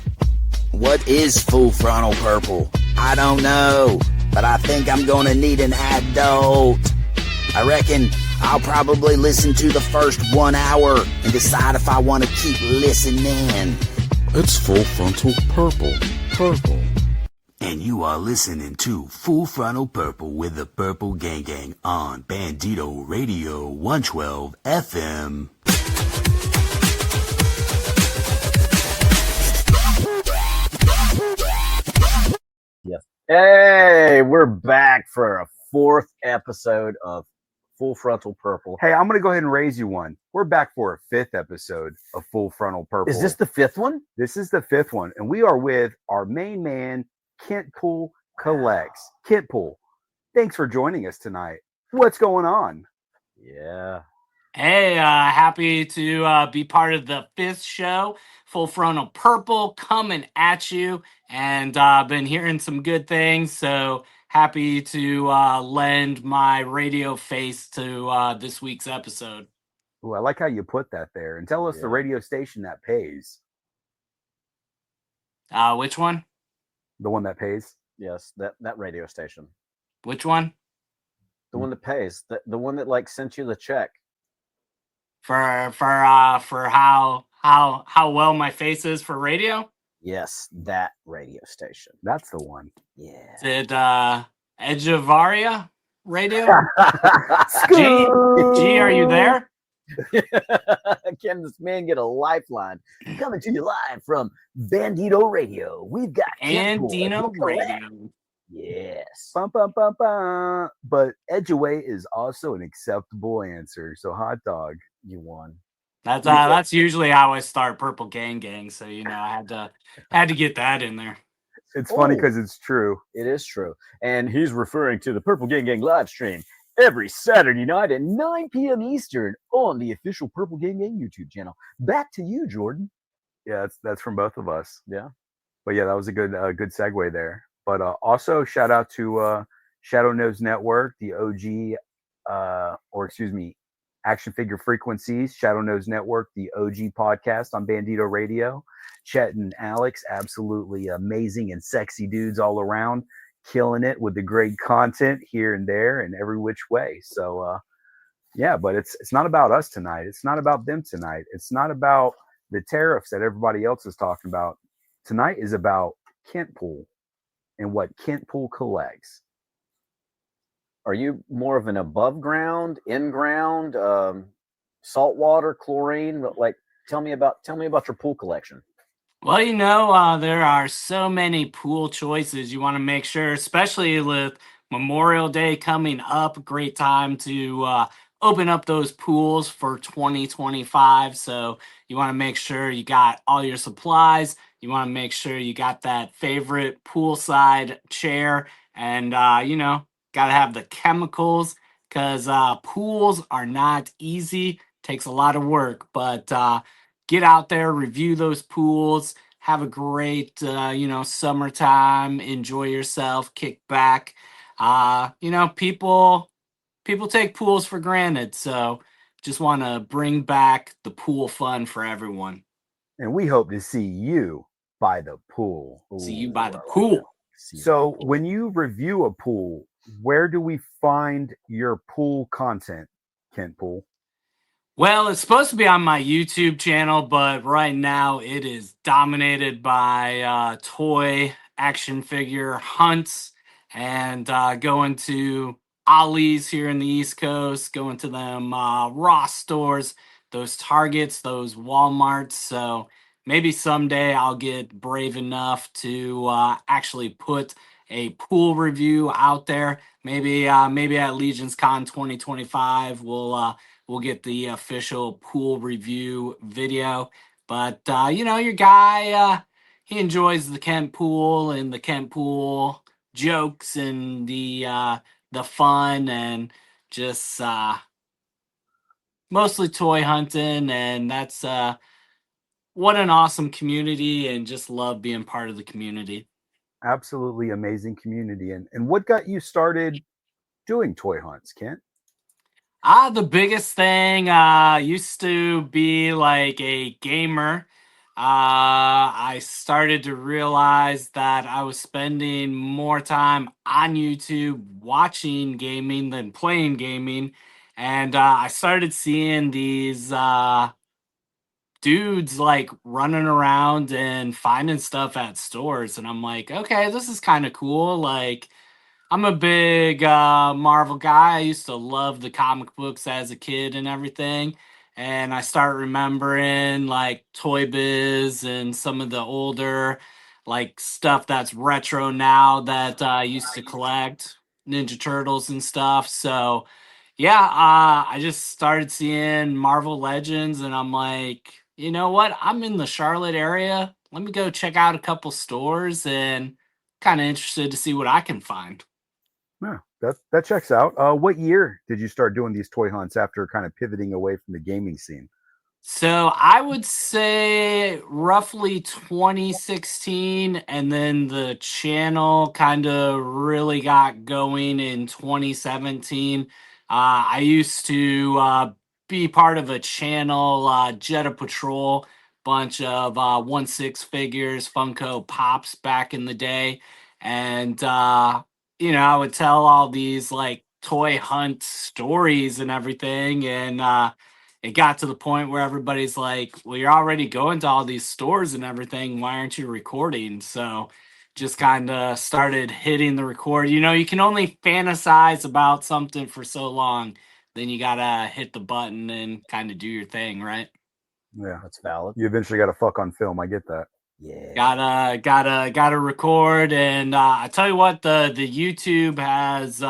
What is Full Frontal Purple? I don't know, but I think I'm gonna need an adult. I reckon I'll probably listen to the first 1 hour and decide if I want to keep listening. It's Full Frontal Purple. And you are listening to Full Frontal Purple with the Purple Gang Gang on Bandito Radio 112 FM. Yes. Hey, we're back for a 4th episode of Full Frontal Purple. Hey, I'm going to go ahead and raise you one. We're back for a 5th episode of Full Frontal Purple. Is this the 5th one? This is the 5th one. And we are with our main man, Kent Pool Collects. Kent Pool, thanks for joining us tonight. What's going on? Yeah. Hey, happy to be part of the 5th show, Full Frontal Purple, coming at you. And been hearing some good things, so happy to lend my radio face to this week's episode. Ooh, I like how you put that there. And tell us the radio station that pays. Which one? The one that pays? Yes, that radio station. Which one? The one that pays. The one that, like, sent you the check. for how well my face is for radio. Yes, that radio station. That's the one. Yeah. Is it Edgevaria Radio? G, are you there? Can this man get a lifeline? Coming to you live from Bandito Radio. We've got Bandito Radio. Yes. Bum, bum, bum, bum. But Edgeway is also an acceptable answer. So hot dog, you won. That's usually how I start Purple Gang Gang. So I had to get that in there. It's funny because it's true. It is true. And he's referring to the Purple Gang Gang live stream every Saturday night at 9 p.m. Eastern on the official Purple Gang Gang YouTube channel. Back to you, Jordan. Yeah, that's from both of us. Yeah. But yeah, that was a good segue there. But also shout out to Shadow Nose Network, the OG, Action Figure Frequencies, Shadow Nose Network, the OG podcast on Bandito Radio. Chet and Alex, absolutely amazing and sexy dudes all around, killing it with the great content here and there and every which way. So, yeah, but it's not about us tonight. It's not about them tonight. It's not about the tariffs that everybody else is talking about. Tonight is about Kentpool and what Kentpool collects. Are you more of an above ground, in ground, saltwater, chlorine? Like, tell me about your pool collection. Well, there are so many pool choices. You want to make sure, especially with Memorial Day coming up, great time to open up those pools for 2025. So you want to make sure you got all your supplies. You want to make sure you got that favorite poolside chair, and got to have the chemicals, because pools are not easy. Takes a lot of work, but get out there, review those pools, have a great, summertime, enjoy yourself, kick back. People take pools for granted, so just want to bring back the pool fun for everyone. And we hope to see you by the pool. See you by the pool. So when you review a pool, where do we find your pool content, Kentpool? Well, it's supposed to be on my YouTube channel, but right now it is dominated by toy action figure hunts and going to Ollie's here in the East Coast, going to them Ross stores, those Targets, those Walmarts. So maybe someday I'll get brave enough to actually put a pool review out there. Maybe at Legion's Con 2025 we'll get the official pool review video. But your guy, he enjoys the Kent pool and the Kent pool jokes and the fun, and just mostly toy hunting, and that's what an awesome community, and just love being part of the community. Absolutely amazing community. And what got you started doing toy hunts, Kent? The biggest thing used to be like a gamer. I started to realize that I was spending more time on YouTube watching gaming than playing gaming. And I started seeing these dudes like running around and finding stuff at stores. And I'm like, okay, this is kind of cool. Like, I'm a big Marvel guy. I used to love the comic books as a kid and everything. And I start remembering like Toy Biz and some of the older like stuff that's retro now that I used to collect, Ninja Turtles and stuff. So yeah, I just started seeing Marvel Legends, and I'm like, you know what? I'm in the Charlotte area. Let me go check out a couple stores, and kind of interested to see what I can find. Yeah, that checks out. What year did you start doing these toy hunts after kind of pivoting away from the gaming scene? So I would say roughly 2016, and then the channel kind of really got going in 2017. I used to be part of a channel, Jetta Patrol, bunch of 1/6 figures, Funko Pops back in the day. And, I would tell all these like toy hunt stories and everything. And it got to the point where everybody's like, well, you're already going to all these stores and everything. Why aren't you recording? So just kind of started hitting the record. You know, you can only fantasize about something for so long. Then you got to hit the button and kind of do your thing, right? Yeah, that's valid. You eventually got to fuck on film. I get that. Yeah. Gotta record. And I tell you what, the YouTube has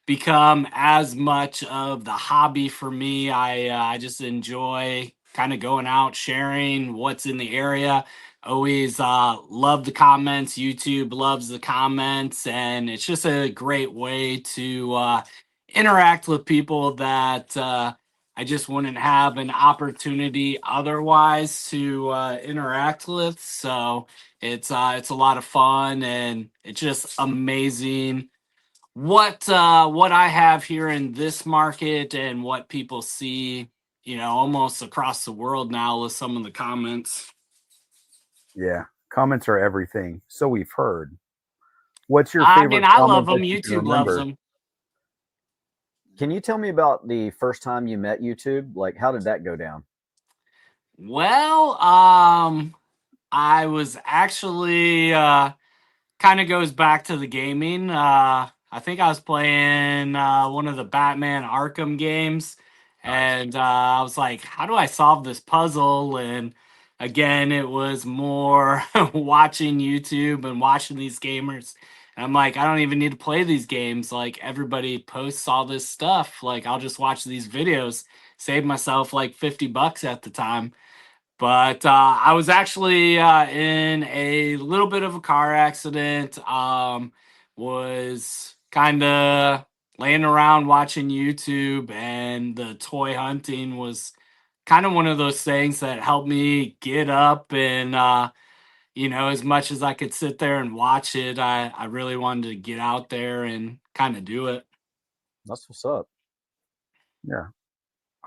become as much of the hobby for me. I just enjoy kind of going out, sharing what's in the area. Always love the comments. YouTube loves the comments, and it's just a great way to interact with people that I just wouldn't have an opportunity otherwise to interact with. So it's a lot of fun, and it's just amazing what I have here in this market and what people see, you know, almost across the world now with some of the comments. Yeah, comments are everything. So we've heard. What's your I favorite mean, I love comment them. that you can YouTube loves remember? them. Can you tell me about the first time you met YouTube? Like, how did that go down? Well, I was actually kind of goes back to the gaming. I think I was playing one of the Batman Arkham games, and I was like, how do I solve this puzzle? And again, it was more watching YouTube and watching these gamers. And I'm like, I don't even need to play these games. Like, everybody posts all this stuff. Like, I'll just watch these videos, save myself like $50 at the time. But I was actually in a little bit of a car accident. Was kind of laying around watching YouTube, and the toy hunting was kind of one of those things that helped me get up. And, you know, as much as I could sit there and watch it, I really wanted to get out there and kind of do it. That's what's up. Yeah,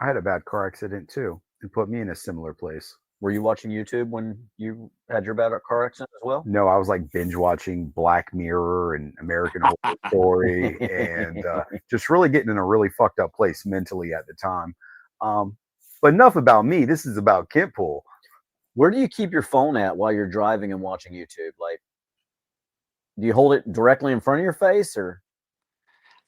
I had a bad car accident too. It put me in a similar place. Were you watching YouTube when you had your bad car accident as well? No, I was like binge watching Black Mirror and American Horror Story, and just really getting in a really fucked up place mentally at the time. But enough about me. This is about Kentpool. Where do you keep your phone at while you're driving and watching YouTube? Like, do you hold it directly in front of your face, or?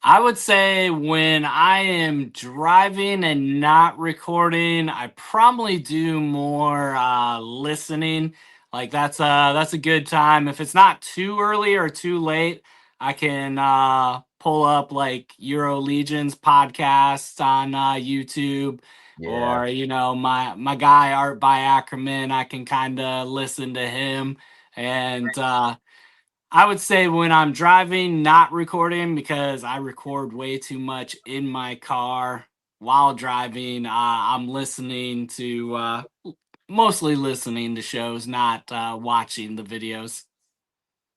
I would say when I am driving and not recording, I probably do more listening. Like that's a good time. If it's not too early or too late, I can pull up like Euro Legion's podcast on YouTube. Yeah. Or, you know, my guy Art by Ackerman, I can kind of listen to him. And I would say when I'm driving, not recording, because I record way too much in my car while driving. I'm listening to, mostly listening to shows, not watching the videos.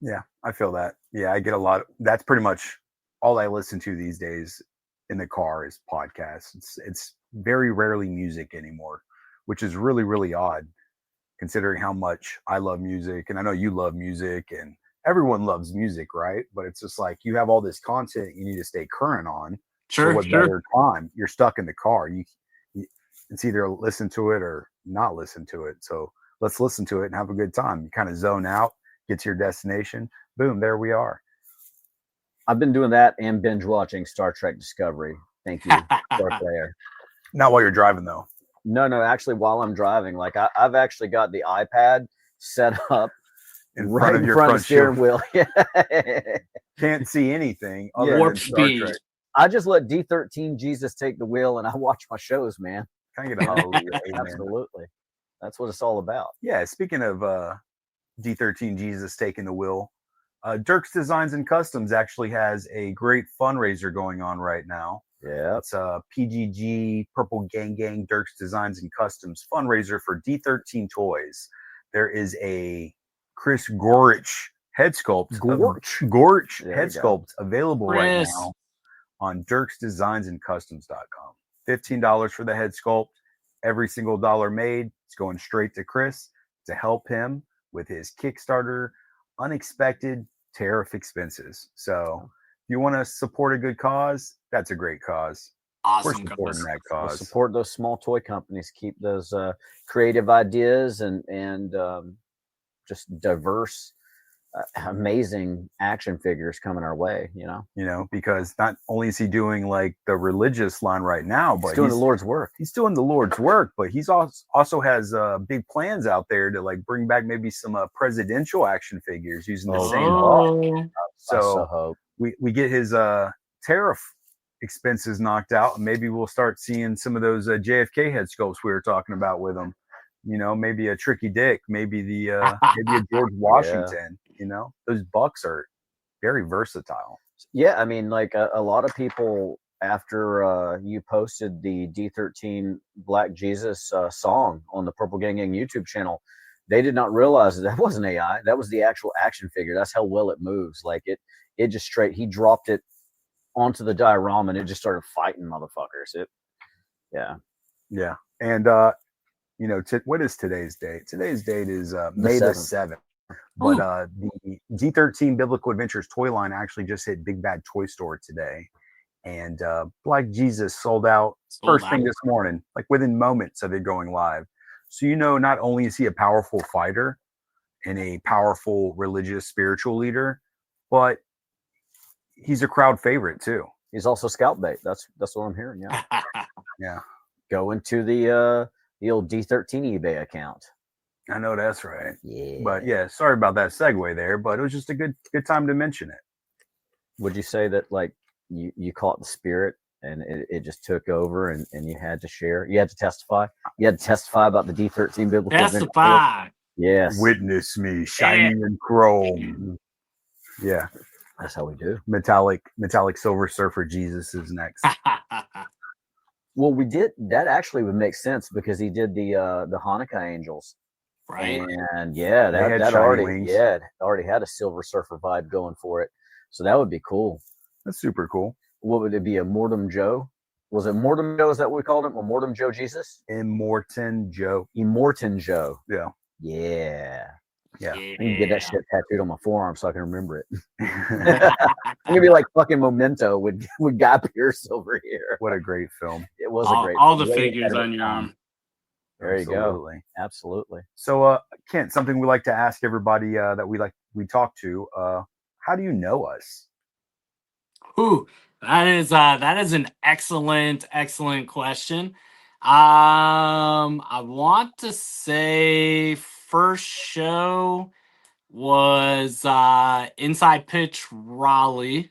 Yeah, I feel that. Yeah, I get a lot. That's pretty much all I listen to these days in the car is podcasts. It's very rarely music anymore, which is really, really odd considering how much I love music. And I know you love music, and everyone loves music, right? But it's just like you have all this content you need to stay current on. Sure, so what sure. better time? You're stuck in the car. It's either listen to it or not listen to it. So let's listen to it and have a good time. You kind of zone out, get to your destination. Boom, there we are. I've been doing that and binge watching Star Trek Discovery. Thank you, Star Player. Not while you're driving, though. No, actually, while I'm driving, like I've actually got the iPad set up right in front of the steering wheel. Can't see anything. Warp speed. Trek. I just let D13 Jesus take the wheel, and I watch my shows, man. Can I get a hallelujah? Absolutely. That's what it's all about. Yeah. Speaking of D13 Jesus taking the wheel, Dirk's Designs and Customs actually has a great fundraiser going on right now. Yeah. It's a PGG Purple Gang Dirk's Designs and Customs fundraiser for D13 toys. There is a Chris Gorich head sculpt. Gorich head sculpt available right now on dirksdesignsandcustoms.com. $15 for the head sculpt. Every single dollar made is going straight to Chris to help him with his Kickstarter unexpected tariff expenses. So if you want to support a good cause, that's a great cause. Awesome We're cause. supporting that We'll cause. support those small toy companies. Keep those creative ideas and just diverse, amazing action figures coming our way. Because not only is he doing like the religious line right now, but he's doing the Lord's work. He's doing the Lord's work, but he's also has big plans out there to like bring back maybe some presidential action figures using the same hook. So we get his tariff expenses knocked out, and maybe we'll start seeing some of those JFK head sculpts we were talking about with him. Maybe a Tricky Dick, maybe maybe a George Washington. Those bucks are very versatile. Yeah, I mean, like a lot of people after you posted the D13 Black Jesus song on the Purple Gang Gang YouTube channel, they did not realize that wasn't AI. That was the actual action figure. That's how well it moves. Like it just he dropped it onto the diorama and it just started fighting motherfuckers. Yeah. And what is today's date? Today's date is May the 7th. But the D13 Biblical Adventures toy line actually just hit Big Bad Toy Store today. And Black Jesus sold out first thing this morning, like within moments of it going live. So, not only is he a powerful fighter and a powerful religious spiritual leader, but he's a crowd favorite too. He's also scout bait. That's what I'm hearing. Yeah. Yeah. Go into the old D13 eBay account. I know that's right. Yeah. But yeah, sorry about that segue there, but it was just a good time to mention it. Would you say that like you caught the spirit and it just took over and you had to share? You had to testify? You had to testify about the D13 biblical Testify. Yes. Witness me, shining in chrome. Yeah. That's how we do. Metallic Silver Surfer Jesus is next. Well, we did that. Actually would make sense because he did the Hanukkah angels, right? And yeah, that already had a Silver Surfer vibe going for it. So that would be cool. That's super cool. What would it be? A Mortem Joe? Was it Mortem Joe? Is that what we called him? A Mortem Joe Jesus? Immortan Joe. Immortan Joe. Yeah. Yeah. Yeah. I can get that shit tattooed on my forearm so I can remember it. I'm gonna be like fucking Memento with Guy Pearce over here. What a great film. It was a great all film. the figures on your arm. There you go. Absolutely. So Kent, something we like to ask everybody that we talk to, how do you know us? Ooh, that is an excellent question. I want to say first show was Inside Pitch Raleigh.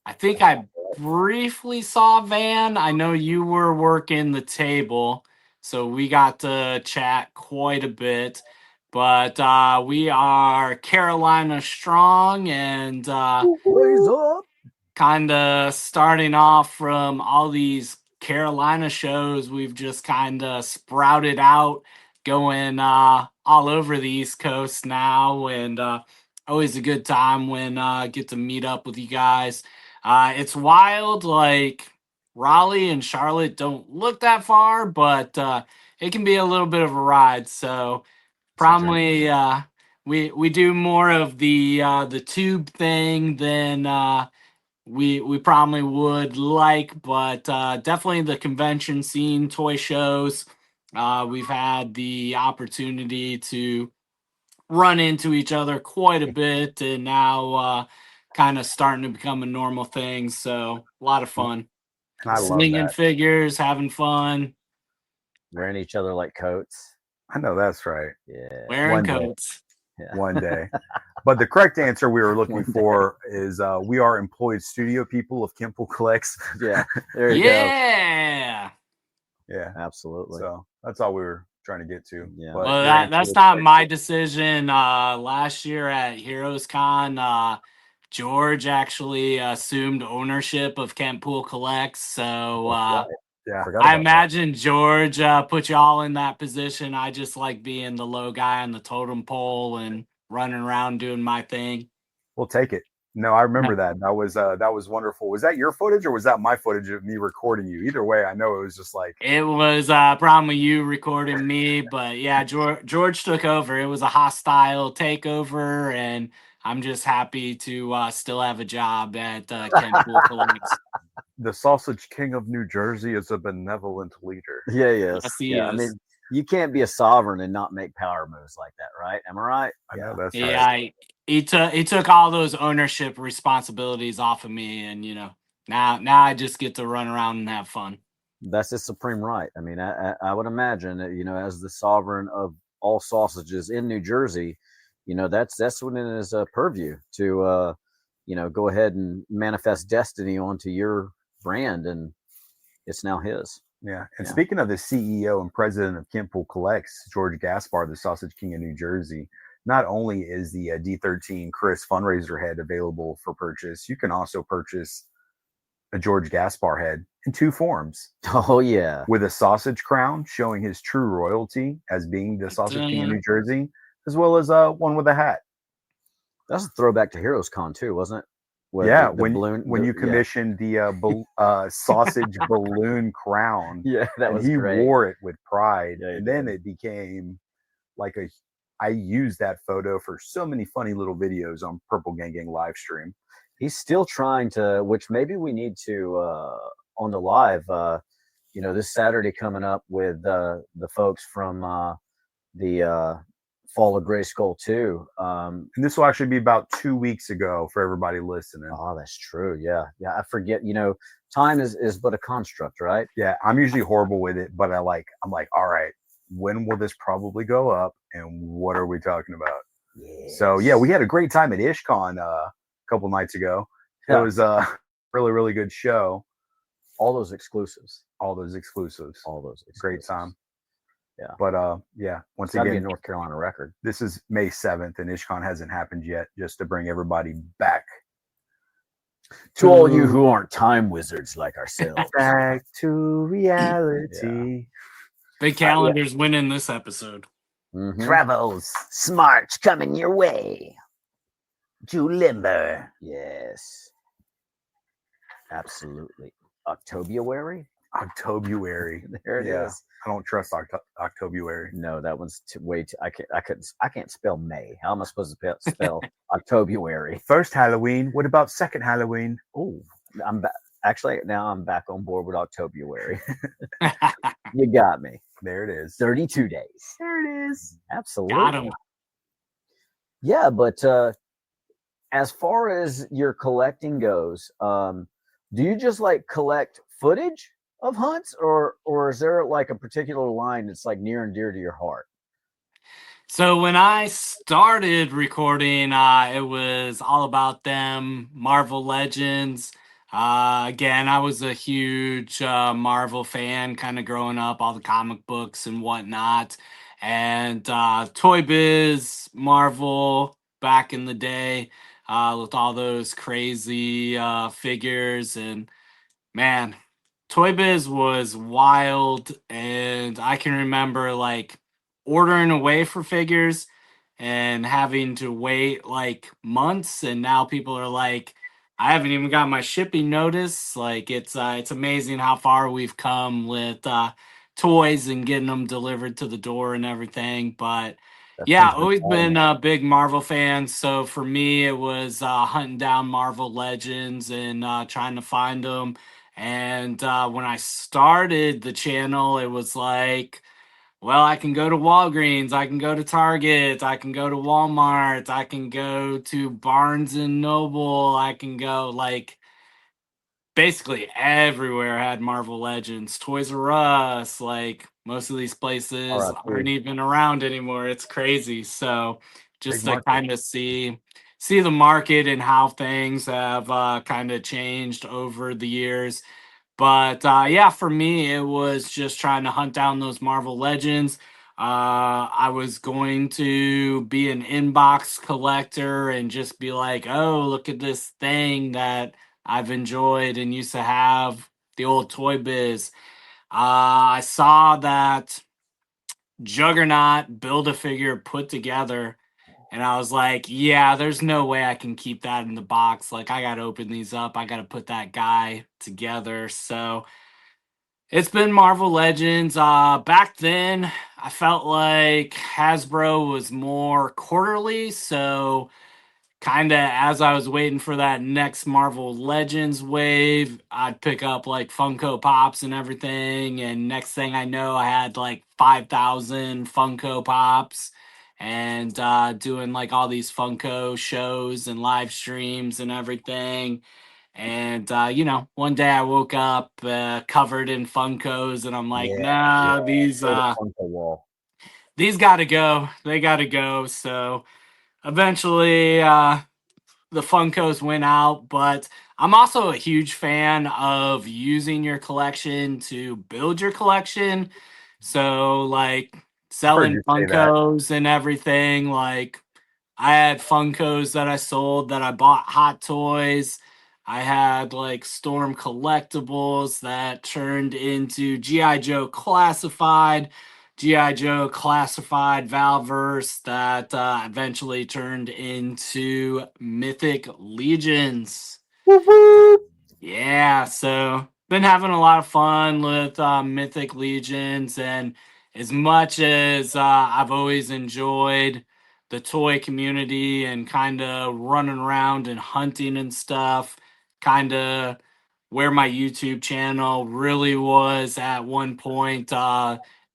I think I briefly saw Van. I know you were working the table, so we got to chat quite a bit. But we are Carolina strong and kind of starting off from all these Carolina shows. We've just kind of sprouted out, going all over the East Coast now, and always a good time when I get to meet up with you guys. It's wild, like Raleigh and Charlotte don't look that far, but it can be a little bit of a ride. So probably we do more of the tube thing than we probably would like, but definitely the convention scene, toy shows. We've had the opportunity to run into each other quite a bit, and now kind of starting to become a normal thing. So a lot of fun. Slinging figures, having fun. Wearing each other like coats. I know that's right. Yeah. Wearing coats. Yeah. One day. But the correct answer we were looking for is we are employed studio people of Kent Pool Collects. Yeah. There you go. Yeah. Absolutely. So that's all we were trying to get to. Yeah. But Well, that's not my decision. Last year at Heroes Con, George actually assumed ownership of Kent Pool Collects. So I imagine George put y'all in that position. I just like being the low guy on the totem pole and running around doing my thing. We'll take it. No, I remember that. That was wonderful. Was that your footage or was that my footage of me recording you? Either way, I know it was just like it was probably you recording me, but yeah, George took over. It was a hostile takeover, and I'm just happy to still have a job at Kent Pool Collects. the Sausage King of New Jersey is a benevolent leader. Yeah, yes. Yes, he Yeah, I is. mean, you can't be a sovereign and not make power moves like that, right? Am I right? I know that's right. Yeah, he took all those ownership responsibilities off of me, and now I just get to run around and have fun. That's his supreme right. I mean, I would imagine that, as the sovereign of all sausages in New Jersey, that's within his purview to, go ahead and manifest destiny onto your brand, and it's now his. Yeah. And speaking of the CEO and president of Kentpool Collects, George Gaspar, the Sausage King of New Jersey, not only is the D13 Chris fundraiser head available for purchase, you can also purchase a George Gaspar head in 2 forms. Oh, yeah. With a sausage crown showing his true royalty as being the Sausage King of New Jersey, as well as one with a hat. That's a throwback to Heroes Con too, wasn't it? With yeah, when you commissioned the sausage balloon crown. Yeah, that was he great. wore it with pride. Yeah, and then it became like I used that photo for so many funny little videos on Purple Gang Gang live stream. He's still trying to, which maybe we need to on the live, this Saturday coming up with the folks from the Fall of Grayskull 2. And this will actually be about 2 weeks ago for everybody listening. Oh, that's true. Yeah. Yeah. I forget, time is but a construct, right? Yeah. I'm usually horrible with it, but I'm like, all right, when will this probably go up? And what are we talking about? Yes. So yeah, we had a great time at IshCon a couple nights ago. Yeah. It was a really, really good show. All those exclusives. Great time. Yeah. But once Gotta again, be a North Carolina record. This is May 7th and IshCon hasn't happened yet, just to bring everybody back. To all you who aren't time wizards like ourselves. Back to reality. Big calendar's winning this episode. Mm-hmm. Travels smart coming your way. Julimber. Yes. Absolutely. Octobuary? Octobuary. There it is. I don't trust Octobuary. No, that one's way too. I can't spell May. How am I supposed to spell Octobuary? First Halloween. What about second Halloween? Oh, I'm back. Actually, now I'm back on board with Octobuary. You got me. There it is. 32 days. There it is. Absolutely. Got him. Yeah, but as far as your collecting goes, do you just like collect footage of hunts, or is there like a particular line that's like near and dear to your heart? So when I started recording, it was all about them Marvel Legends. Again, I was a huge Marvel fan, kind of growing up, all the comic books and whatnot, and Toy Biz Marvel back in the day with all those crazy figures. And man, Toy Biz was wild, and I can remember like ordering away for figures and having to wait like months, and now people are like, I haven't even got my shipping notice. Like it's amazing how far we've come with toys and getting them delivered to the door and everything. But yeah, always been a big Marvel fan. So for me, it was hunting down Marvel Legends and trying to find them. And when I started the channel, it was like, well, I can go to Walgreens, I can go to Target, I can go to Walmart, I can go to Barnes and Noble, I can go like basically everywhere had Marvel Legends. Toys R Us, like most of these places aren't even around anymore. It's crazy. So just to kind of see the market and how things have kind of changed over the years. But yeah, for me, it was just trying to hunt down those Marvel Legends. I was going to be an inbox collector and just be like, oh, look at this thing that I've enjoyed and used to have, the old Toy Biz. I saw that Juggernaut Build-A-Figure put together, and I was like, yeah, there's no way I can keep that in the box. Like, I got to open these up. I got to put that guy together. So it's been Marvel Legends. Back then, I felt like Hasbro was more quarterly. So kind of as I was waiting for that next Marvel Legends wave, I'd pick up like Funko Pops and everything. And next thing I know, I had like 5,000 Funko Pops and doing like all these Funko shows and live streams and everything. And, one day I woke up covered in Funkos and I'm like, nah, these got to go. They got to go. So eventually, the Funkos went out, but I'm also a huge fan of using your collection to build your collection. So, like, selling Funkos and everything. Like, I had Funkos that I sold that I bought Hot Toys. I had, like, Storm collectibles that turned into G.I. Joe Classified. G.I. Joe Classified Valverse that eventually turned into Mythic Legions. Yeah, so been having a lot of fun with Mythic Legions, and as much as I've always enjoyed the toy community and kind of running around and hunting and stuff, kind of where my YouTube channel really was at one point.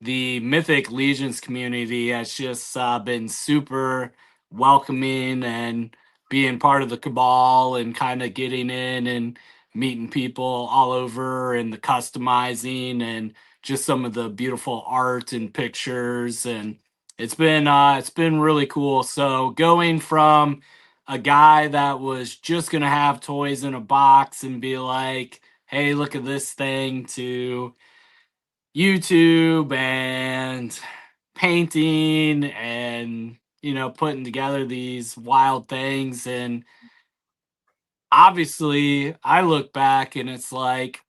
The Mythic Legions community has just been super welcoming, and being part of the cabal and kind of getting in and meeting people all over and the customizing and just some of the beautiful art and pictures, and it's been really cool. So going from a guy that was just gonna have toys in a box and be like, hey, look at this thing, to YouTube and painting and putting together these wild things. And obviously I look back and it's like,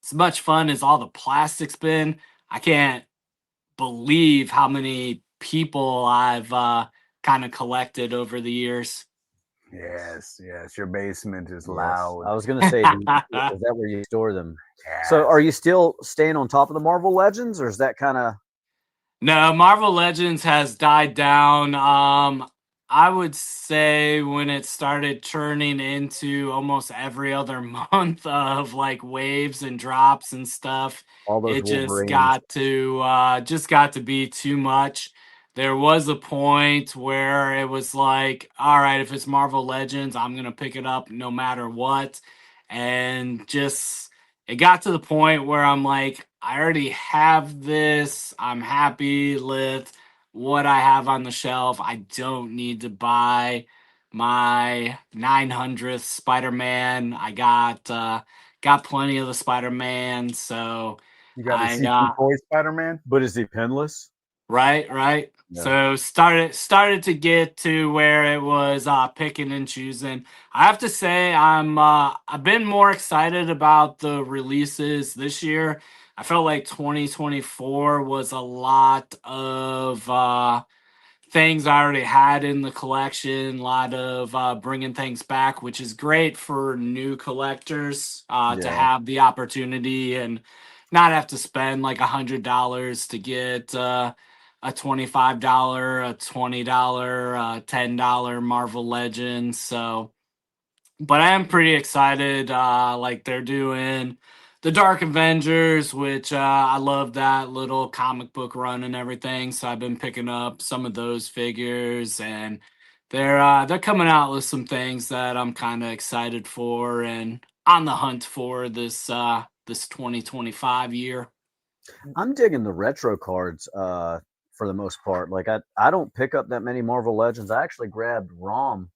as much fun as all the plastic's been, I can't believe how many people I've kind of collected over the years. Yes, your basement is loud. I was gonna say, is that where you store them? Yes. So are you still staying on top of the Marvel Legends, or is that kind of... No, Marvel Legends has died down. I would say when it started turning into almost every other month of like waves and drops and stuff, it just got to be too much. There was a point where it was like, all right, if it's Marvel Legends, I'm going to pick it up no matter what. And just, it got to the point where I'm like, I already have this. I'm happy with what I have on the shelf. I don't need to buy my 900th Spider-Man. I got plenty of the Spider-Man. So you got the CP toy Spider-Man, but is he pinless? Right. Yeah. So started to get to where it was picking and choosing. I have to say I've been more excited about the releases this year. I felt like 2024 was a lot of things I already had in the collection, a lot of bringing things back, which is great for new collectors to have the opportunity and not have to spend like $100 to get a $25, a $20, $10 Marvel Legends. So, but I am pretty excited. Like they're doing the Dark Avengers, which I love that little comic book run and everything. So I've been picking up some of those figures, and they're coming out with some things that I'm kind of excited for and on the hunt for this 2025 year. I'm digging the retro cards for the most part. Like I don't pick up that many Marvel Legends. I actually grabbed ROM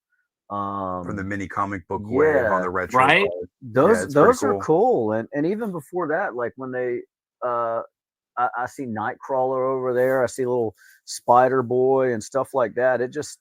from the mini comic book wave on the retro right cards. Those are cool. And even before that, like when they I see Nightcrawler over there, I see little Spider Boy and stuff like that. It just,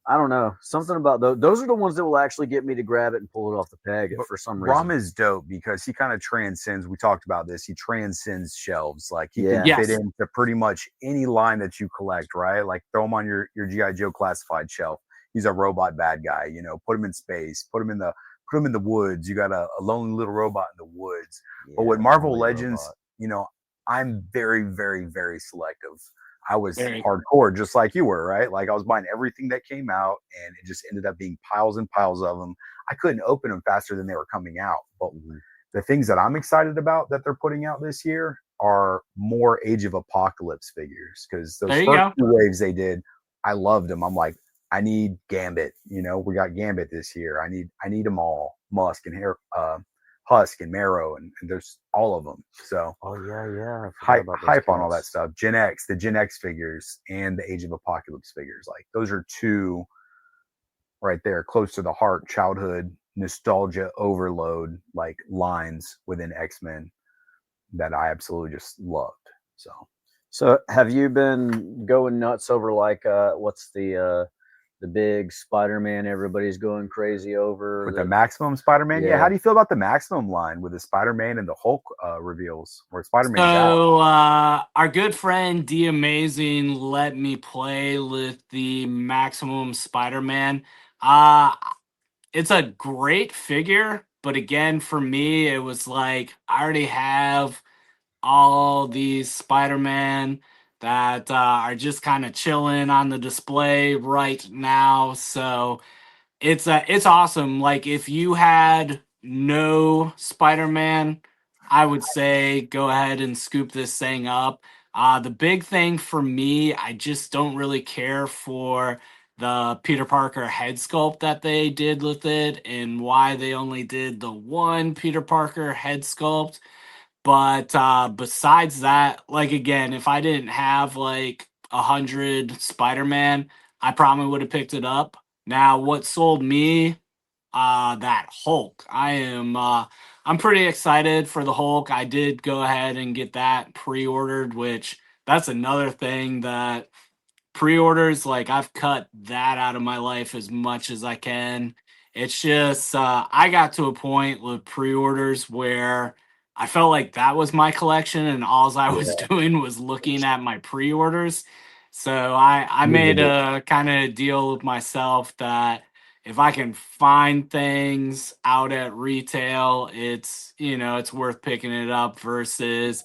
I don't know, something about those are the ones that will actually get me to grab it and pull it off the peg for some reason. ROM is dope because he kind of transcends, we talked about this, he transcends shelves. Like he can fit into pretty much any line that you collect, right? Like throw him on your G.I. Joe Classified shelf. He's a robot bad guy, put him in space, put him in the woods. You got a lonely little robot in the woods. But with Marvel Legends, I'm very, very, very selective. I was Very hardcore, just like you were, right? Like I was buying everything that came out, and it just ended up being piles and piles of them. I couldn't open them faster than they were coming out. But the things that I'm excited about that they're putting out this year are more Age of Apocalypse figures, because those first two waves they did, I loved them. I'm like, I need Gambit. You know, we got Gambit this year. I need them all. Husk and Marrow, and there's all of them. So hype on all that stuff. The Gen X figures and the Age of Apocalypse figures. Like those are two right there, close to the heart, childhood nostalgia overload, like lines within X-Men that I absolutely just loved. So have you been going nuts over like what's the big Spider-Man everybody's going crazy over? With the Maximum Spider-Man? Yeah. How do you feel about the Maximum line with the Spider-Man and the Hulk reveals where Spider-Man's out? Our good friend D Amazing let me play with the Maximum Spider-Man. It's a great figure, but again, for me, it was like I already have all these Spider-Man that are just kind of chilling on the display right now. So it's awesome. Like if you had no Spider-Man, I would say go ahead and scoop this thing up. The big thing for me, I just don't really care for the Peter Parker head sculpt that they did with it, and why they only did the one Peter Parker head sculpt. But besides that, like again, if I didn't have like 100 Spider-Man, I probably would have picked it up. Now, what sold me, that Hulk. I'm pretty excited for the Hulk. I did go ahead and get that pre-ordered, which that's another thing that pre-orders, like I've cut that out of my life as much as I can. It's just I got to a point with pre-orders where I felt like that was my collection, and all I was doing was looking at my pre-orders. So I made a kind of deal with myself that if I can find things out at retail, it's worth picking it up versus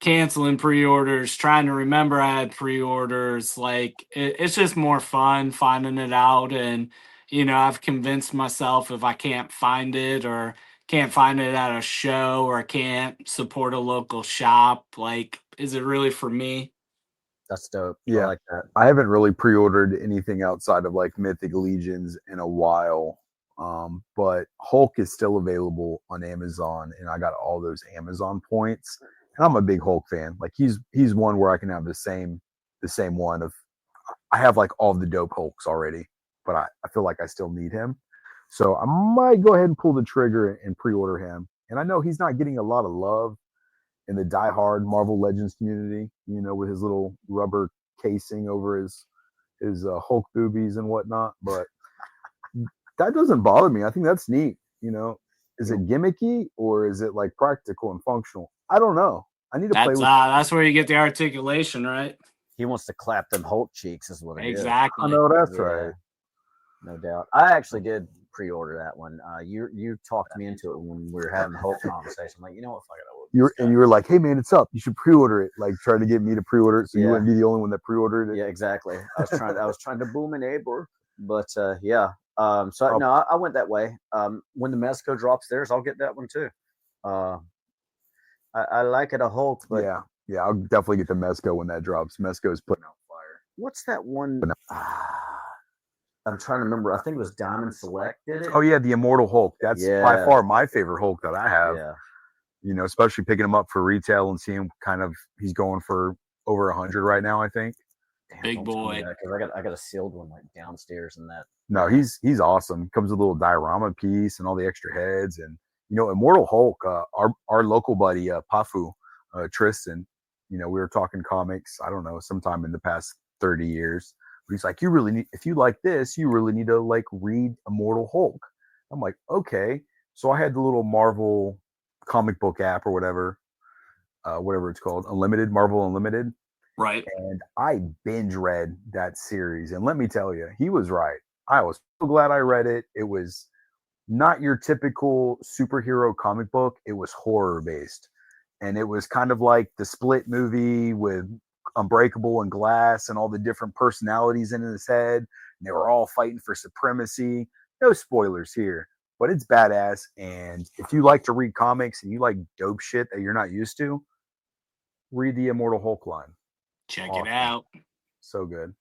canceling pre-orders, trying to remember I had pre-orders. Like it's just more fun finding it out. And I've convinced myself if I can't find it, or can't find it at a show, or I can't support a local shop, like, is it really for me? That's dope. Yeah, I like that. I haven't really pre-ordered anything outside of like Mythic Legions in a while. But Hulk is still available on Amazon, and I got all those Amazon points. And I'm a big Hulk fan. Like he's one where I can have the same one of, I have like all the dope Hulks already, but I feel like I still need him. So I might go ahead and pull the trigger and pre-order him. And I know he's not getting a lot of love in the diehard Marvel Legends community, with his little rubber casing over his Hulk boobies and whatnot. But that doesn't bother me. I think that's neat. Is it gimmicky or is it like practical and functional? I don't know. I need to play with. That's where you get the articulation, right? He wants to clap them Hulk cheeks, is what it is. Exactly. I know that's right. No doubt. I actually did pre-order that one. You talked me into it when we were having the Hulk conversation. I'm like, you know what? Fuck it. You were like, hey man, it's up. You should pre-order it. Like trying to get me to pre-order it, so you wouldn't be the only one that pre-ordered it. Yeah, exactly. I was trying to boom and neighbor, but yeah. I went that way. When the Mezco drops theirs, I'll get that one too. I like it a Hulk, but yeah, I'll definitely get the Mezco when that drops. Mezco is putting out fire. What's that one? I'm trying to remember. I think it was Diamond Select did it. Oh yeah, the Immortal Hulk. That's by far my favorite Hulk that I have. Yeah. Especially picking him up for retail and seeing he's going for over 100 right now, I think. Damn, big boy. I got a sealed one like downstairs in that. No, he's awesome. Comes with a little diorama piece and all the extra heads. And Immortal Hulk, our local buddy Pafu, Tristan, we were talking comics, I don't know, sometime in the past 30 years. But he's like, if you like this, you really need to like read Immortal Hulk. I'm like, okay. So I had the little Marvel comic book app or whatever it's called, Marvel Unlimited. Right. And I binge read that series. And let me tell you, he was right. I was so glad I read it. It was not your typical superhero comic book. It was horror based. And it was kind of like the Split movie with Unbreakable and Glass and all the different personalities in his head. And they were all fighting for supremacy. No spoilers here, but it's badass. And if you like to read comics and you like dope shit that you're not used to, read the Immortal Hulk line. Check it out. So good.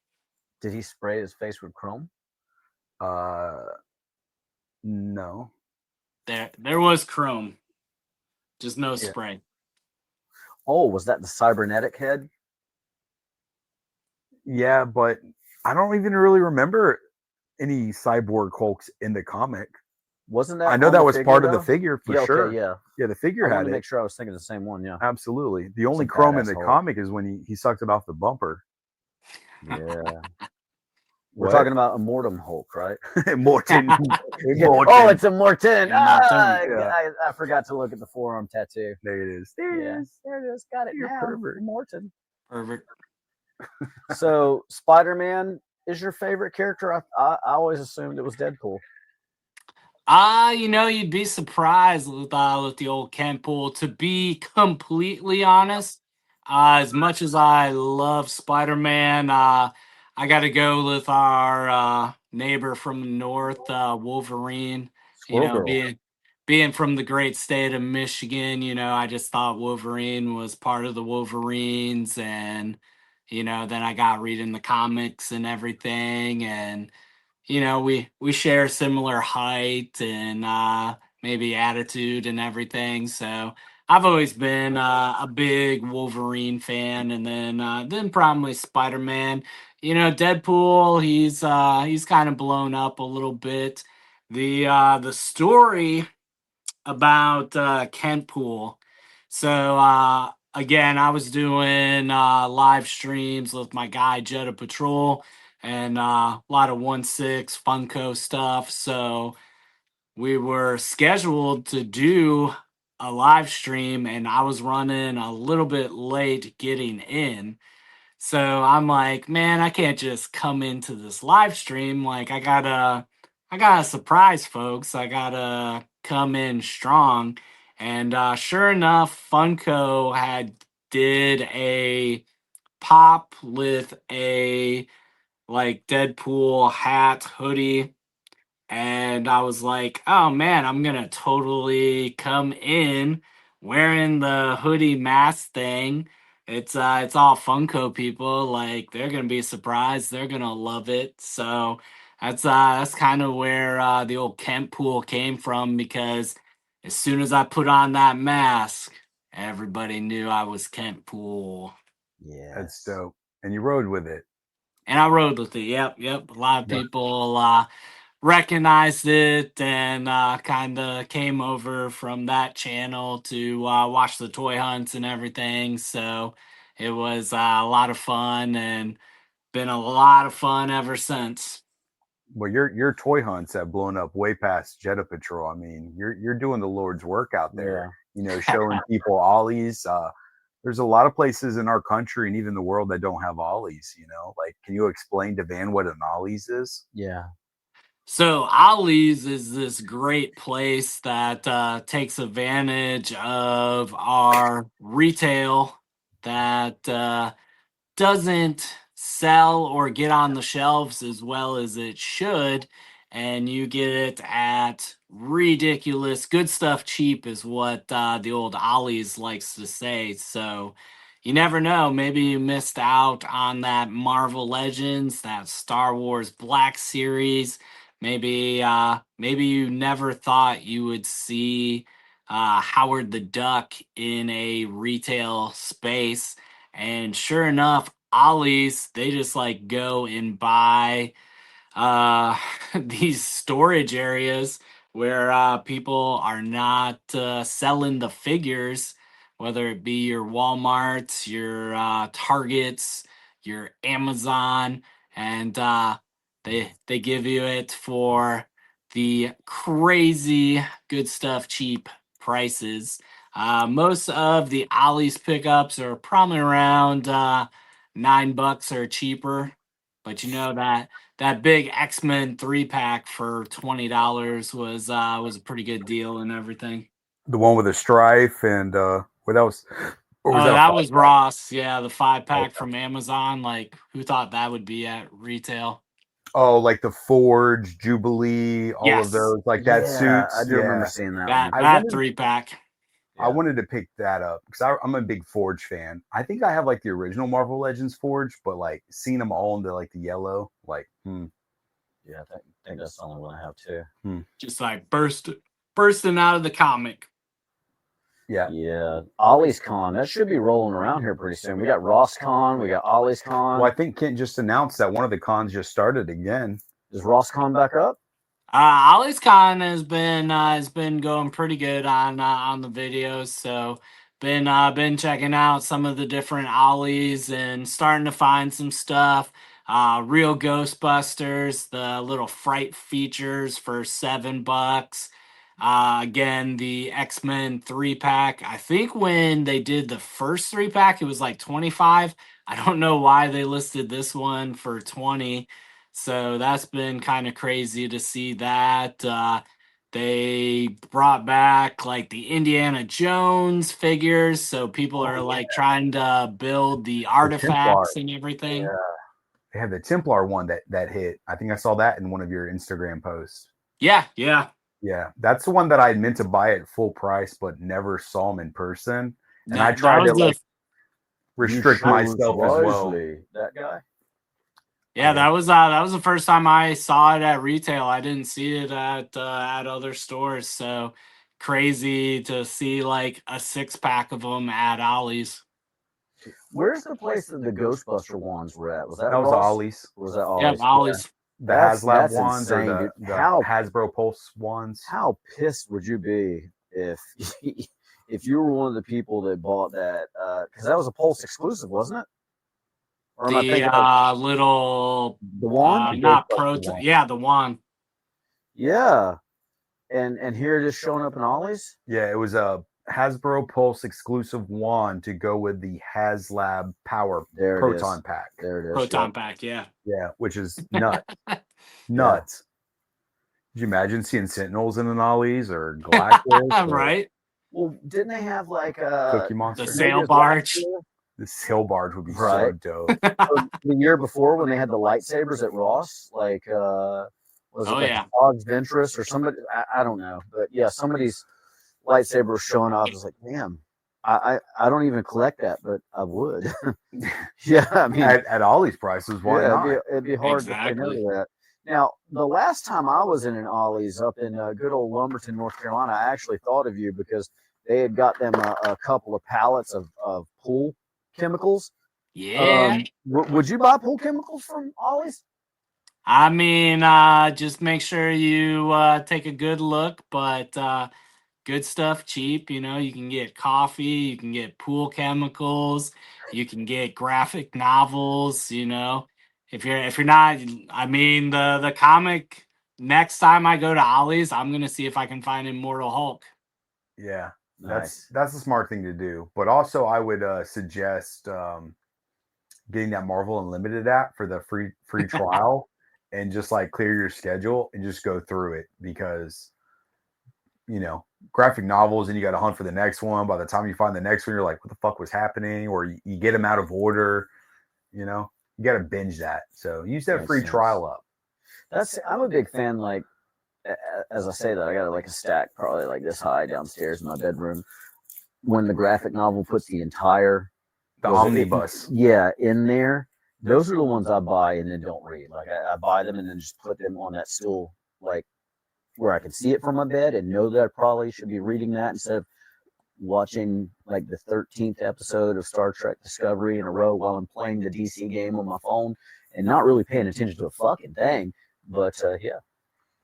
Did he spray his face with chrome? No. There was chrome, just no spray. Oh, was that the cybernetic head? Yeah, but I don't even really remember any cyborg Hulks in the comic. Wasn't that? I know that was part of the figure for sure. Okay, yeah, yeah, the figure I had to it. make sure I was thinking the same one. Yeah, absolutely. The only It's a chrome in badass the Hulk. comic is when he sucked it off the bumper. Yeah. We're What? talking about Immortum Hulk, right? Morton. Oh, it's a Morton. Yeah. I forgot to look at the forearm tattoo. There it is. There it is. Got it You're now. pervert. Morton. Perfect. So, Spider-Man is your favorite character? I always assumed it was Deadpool. You'd be surprised with the old Kenpool. To be completely honest, as much as I love Spider-Man, I got to go with our neighbor from the north, Wolverine. Squirrel Girl. Being from the great state of Michigan, I just thought Wolverine was part of the Wolverines, and then I got reading the comics and everything, and we share similar height and maybe attitude and everything. So I've always been a big Wolverine fan, and then probably Spider-Man. Deadpool, he's kind of blown up a little bit. The story about Kentpool. So again, I was doing live streams with my guy Jetta Patrol and a lot of 1/6 Funko stuff. So we were scheduled to do a live stream, and I was running a little bit late getting in. So I'm like, man, I can't just come into this live stream. Like, I gotta surprise folks. I gotta come in strong. And sure enough, Funko had did a pop with a like Deadpool hat hoodie, and I was like, oh man, I'm gonna totally come in wearing the hoodie mask thing. It's all Funko people, like they're gonna be surprised, they're gonna love it. So that's kind of where the old Kent Pool came from, because as soon as I put on that mask, everybody knew I was Kent Pool. Yeah, that's dope. And you rode with it. And I rode with it. Yep. A lot of people recognized it and kind of came over from that channel to watch the toy hunts and everything. So it was a lot of fun, and been a lot of fun ever since. Well, your toy hunts have blown up way past Jetta Patrol. I mean, you're doing the Lord's work out there. Showing people ollies. There's a lot of places in our country and even the world that don't have ollies. Like, can you explain to Van what an ollies is? Yeah. So Ollie's is this great place that takes advantage of our retail that doesn't sell or get on the shelves as well as it should, and you get it at ridiculous good stuff cheap is what the old Ollie's likes to say. So you never know, maybe you missed out on that Marvel Legends, that Star Wars Black Series. Maybe you never thought you would see Howard the Duck in a retail space, and sure enough, Ollie's, they just like go and buy these storage areas where people are not selling the figures, whether it be your Walmarts, your Targets, your Amazon, and they give you it for the crazy good stuff cheap prices. Most of the Ollie's pickups are probably around $9 or cheaper, but that big X-Men 3-pack for $20 was a pretty good deal and everything. The one with the strife and what else? Or Oh, was that a was Ross. Yeah, the 5-pack from Amazon. Like, who thought that would be at retail? Oh, like the Forge, Jubilee, all of Yes. those, like that suits. I do remember seeing that. That I that wanted- 3-pack. I wanted to pick that up because I'm a big Forge fan. I think I have like the original Marvel Legends Forge, but like seeing them all into like the yellow, like, Yeah, I think that's the only one I have too. Just like bursting out of the comic. Yeah. Ollie's Con. That should be rolling around here pretty soon. We got Ross Con. We got Ollie's Con. Well, I think Kent just announced that one of the cons just started again. Is Ross Con back up? Ollie's Con has been going pretty good on the videos. So been checking out some of the different Ollies and starting to find some stuff. Real Ghostbusters, the little fright features for $7. Again, the X-Men 3-pack. I think when they did the first 3-pack, it was like 25. I don't know why they listed this one for 20. So that's been kind of crazy to see that. They brought back like the Indiana Jones figures. So people are like trying to build the artifacts and everything. Yeah. They have the Templar one that hit. I think I saw that in one of your Instagram posts. Yeah. Yeah, that's the one that I meant to buy at full price, but never saw them in person. And I tried to like restrict myself as well. That guy. Yeah, that was the first time I saw it at retail. I didn't see it at other stores. So crazy to see like a 6-pack of them at Ollie's. Where's the place that the Ghostbuster wands were at? Was that was Ross? Ollie's? Was that Ollie's? Yeah, Ollie's. The HasLab ones insane, or the how Hasbro Pulse ones. How pissed would you be if you were one of the people that bought that? Because that was a Pulse exclusive, wasn't it? Or am I thinking Little the wand, not proton. Yeah, the wand. Yeah, and here it is showing up in Ollie's. Yeah, it was a Hasbro Pulse exclusive wand to go with the HasLab Power Proton Pack. There it is. Proton Pack, yeah. Yeah, which is nuts. Nuts. Could you imagine seeing Sentinels in an Ollie's or Galactus? Right. Well, didn't they have like Cookie Monster? The sail barge? The sail barge would be so dope. The year before when they had the lightsabers at Ross, like was it Dog's Ventress or somebody? I don't know, but yeah, somebody's lightsaber was showing off. I was like, damn, I don't even collect that, but I would. Yeah, I mean, at Ollie's prices, why not? It'd be hard to say no to that. Now, the last time I was in an Ollie's up in good old Lumberton, North Carolina, I actually thought of you because they had got them a couple of pallets of pool chemicals. Yeah. Would you buy pool chemicals from Ollie's? I mean, just make sure you take a good look, but good stuff, cheap. You know, you can get coffee, you can get pool chemicals, you can get graphic novels. You know, if you're not, I mean, the comic. Next time I go to Ollie's, I'm gonna see if I can find Immortal Hulk. Yeah, that's a smart thing to do. But also, I would suggest getting that Marvel Unlimited app for the free trial and just like clear your schedule and just go through it because, you know, graphic novels and you got to hunt for the next one. By the time you find the next one, you're like, what the fuck was happening? Or you get them out of order, you know, you got to binge that. So use that free trial up. I'm a big fan. Like, as I say that, I got like a stack probably like this high downstairs in my bedroom. When the graphic novel puts the entire omnibus, in there, those are the ones I buy and then don't read. Like I buy them and then just put them on that stool, like where I can see it from my bed and know that I probably should be reading that instead of watching like the 13th episode of Star Trek Discovery in a row while I'm playing the DC game on my phone and not really paying attention to a fucking thing. But yeah.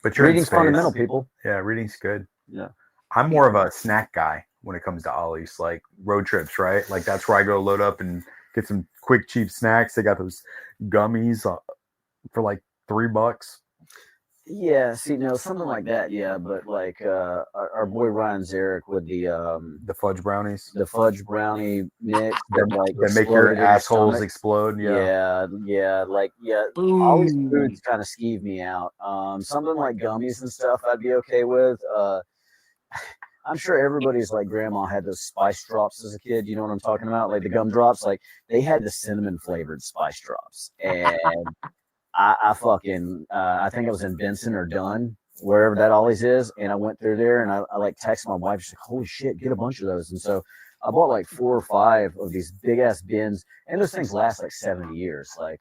But reading's fundamental, people. Yeah, reading's good. Yeah. I'm more of a snack guy when it comes to Ollie's, like road trips, right? Like that's where I go load up and get some quick, cheap snacks. They got those gummies for like $3. Yeah, see, no, something like that, yeah. But like our boy Ryan Zarek with the fudge brownies, the fudge brownie mix that make your assholes explode. Yeah. All these foods kind of skeeve me out. Something like gummies and stuff, I'd be okay with. I'm sure everybody's like grandma had those spice drops as a kid. You know what I'm talking about? Like the gum drops. Like they had the cinnamon flavored spice drops, and I fucking I think I was in Benson or Dunn, wherever that Ollie's is, and I went through there and I like texted my wife. She's like, "Holy shit, get a bunch of those!" And so I bought like 4 or 5 of these big ass bins, and those things last like 70 years. Like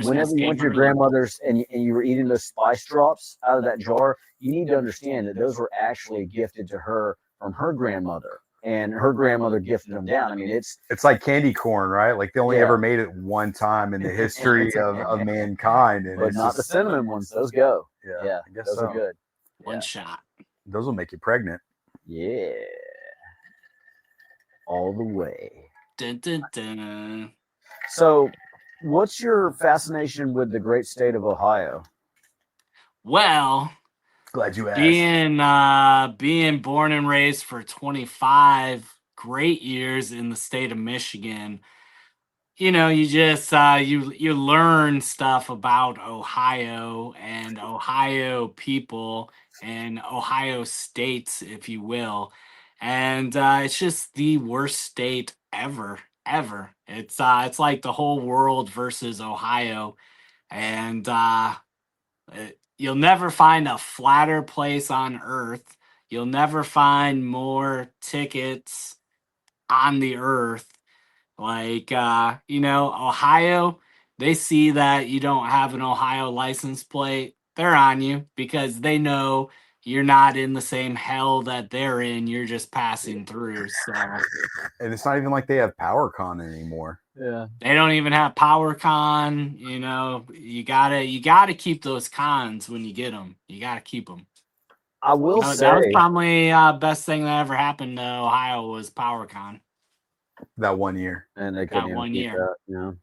whenever you went to your grandmother's and you were eating those spice drops out of that jar, you need to understand that those were actually gifted to her from her grandmother, and her grandmother gifted them down. I mean, it's like candy corn, right? Like they only ever made it one time in the history of mankind, and but not the cinnamon ones. Those go. Yeah, I guess those are good. One shot. Those will make you pregnant. Yeah, all the way. Dun, dun, dun. So, what's your fascination with the great state of Ohio? Well, glad you asked. Being born and raised for 25 great years in the state of Michigan, you know, you just you learn stuff about Ohio and Ohio people and Ohio states, if you will, and it's just the worst state ever. It's like the whole world versus Ohio, and you'll never find a flatter place on earth. You'll never find more tickets on the earth. Like, you know, Ohio, they see that you don't have an Ohio license plate. They're on you because they know you're not in the same hell that they're in. You're just passing through. So, and it's not even like they have PowerCon anymore. Yeah, they don't even have PowerCon. You know, you gotta keep those cons when you get them. You gotta keep them. I will say that was probably best thing that ever happened to Ohio was PowerCon. That 1 year, and they couldn't that 1 year. That, you know,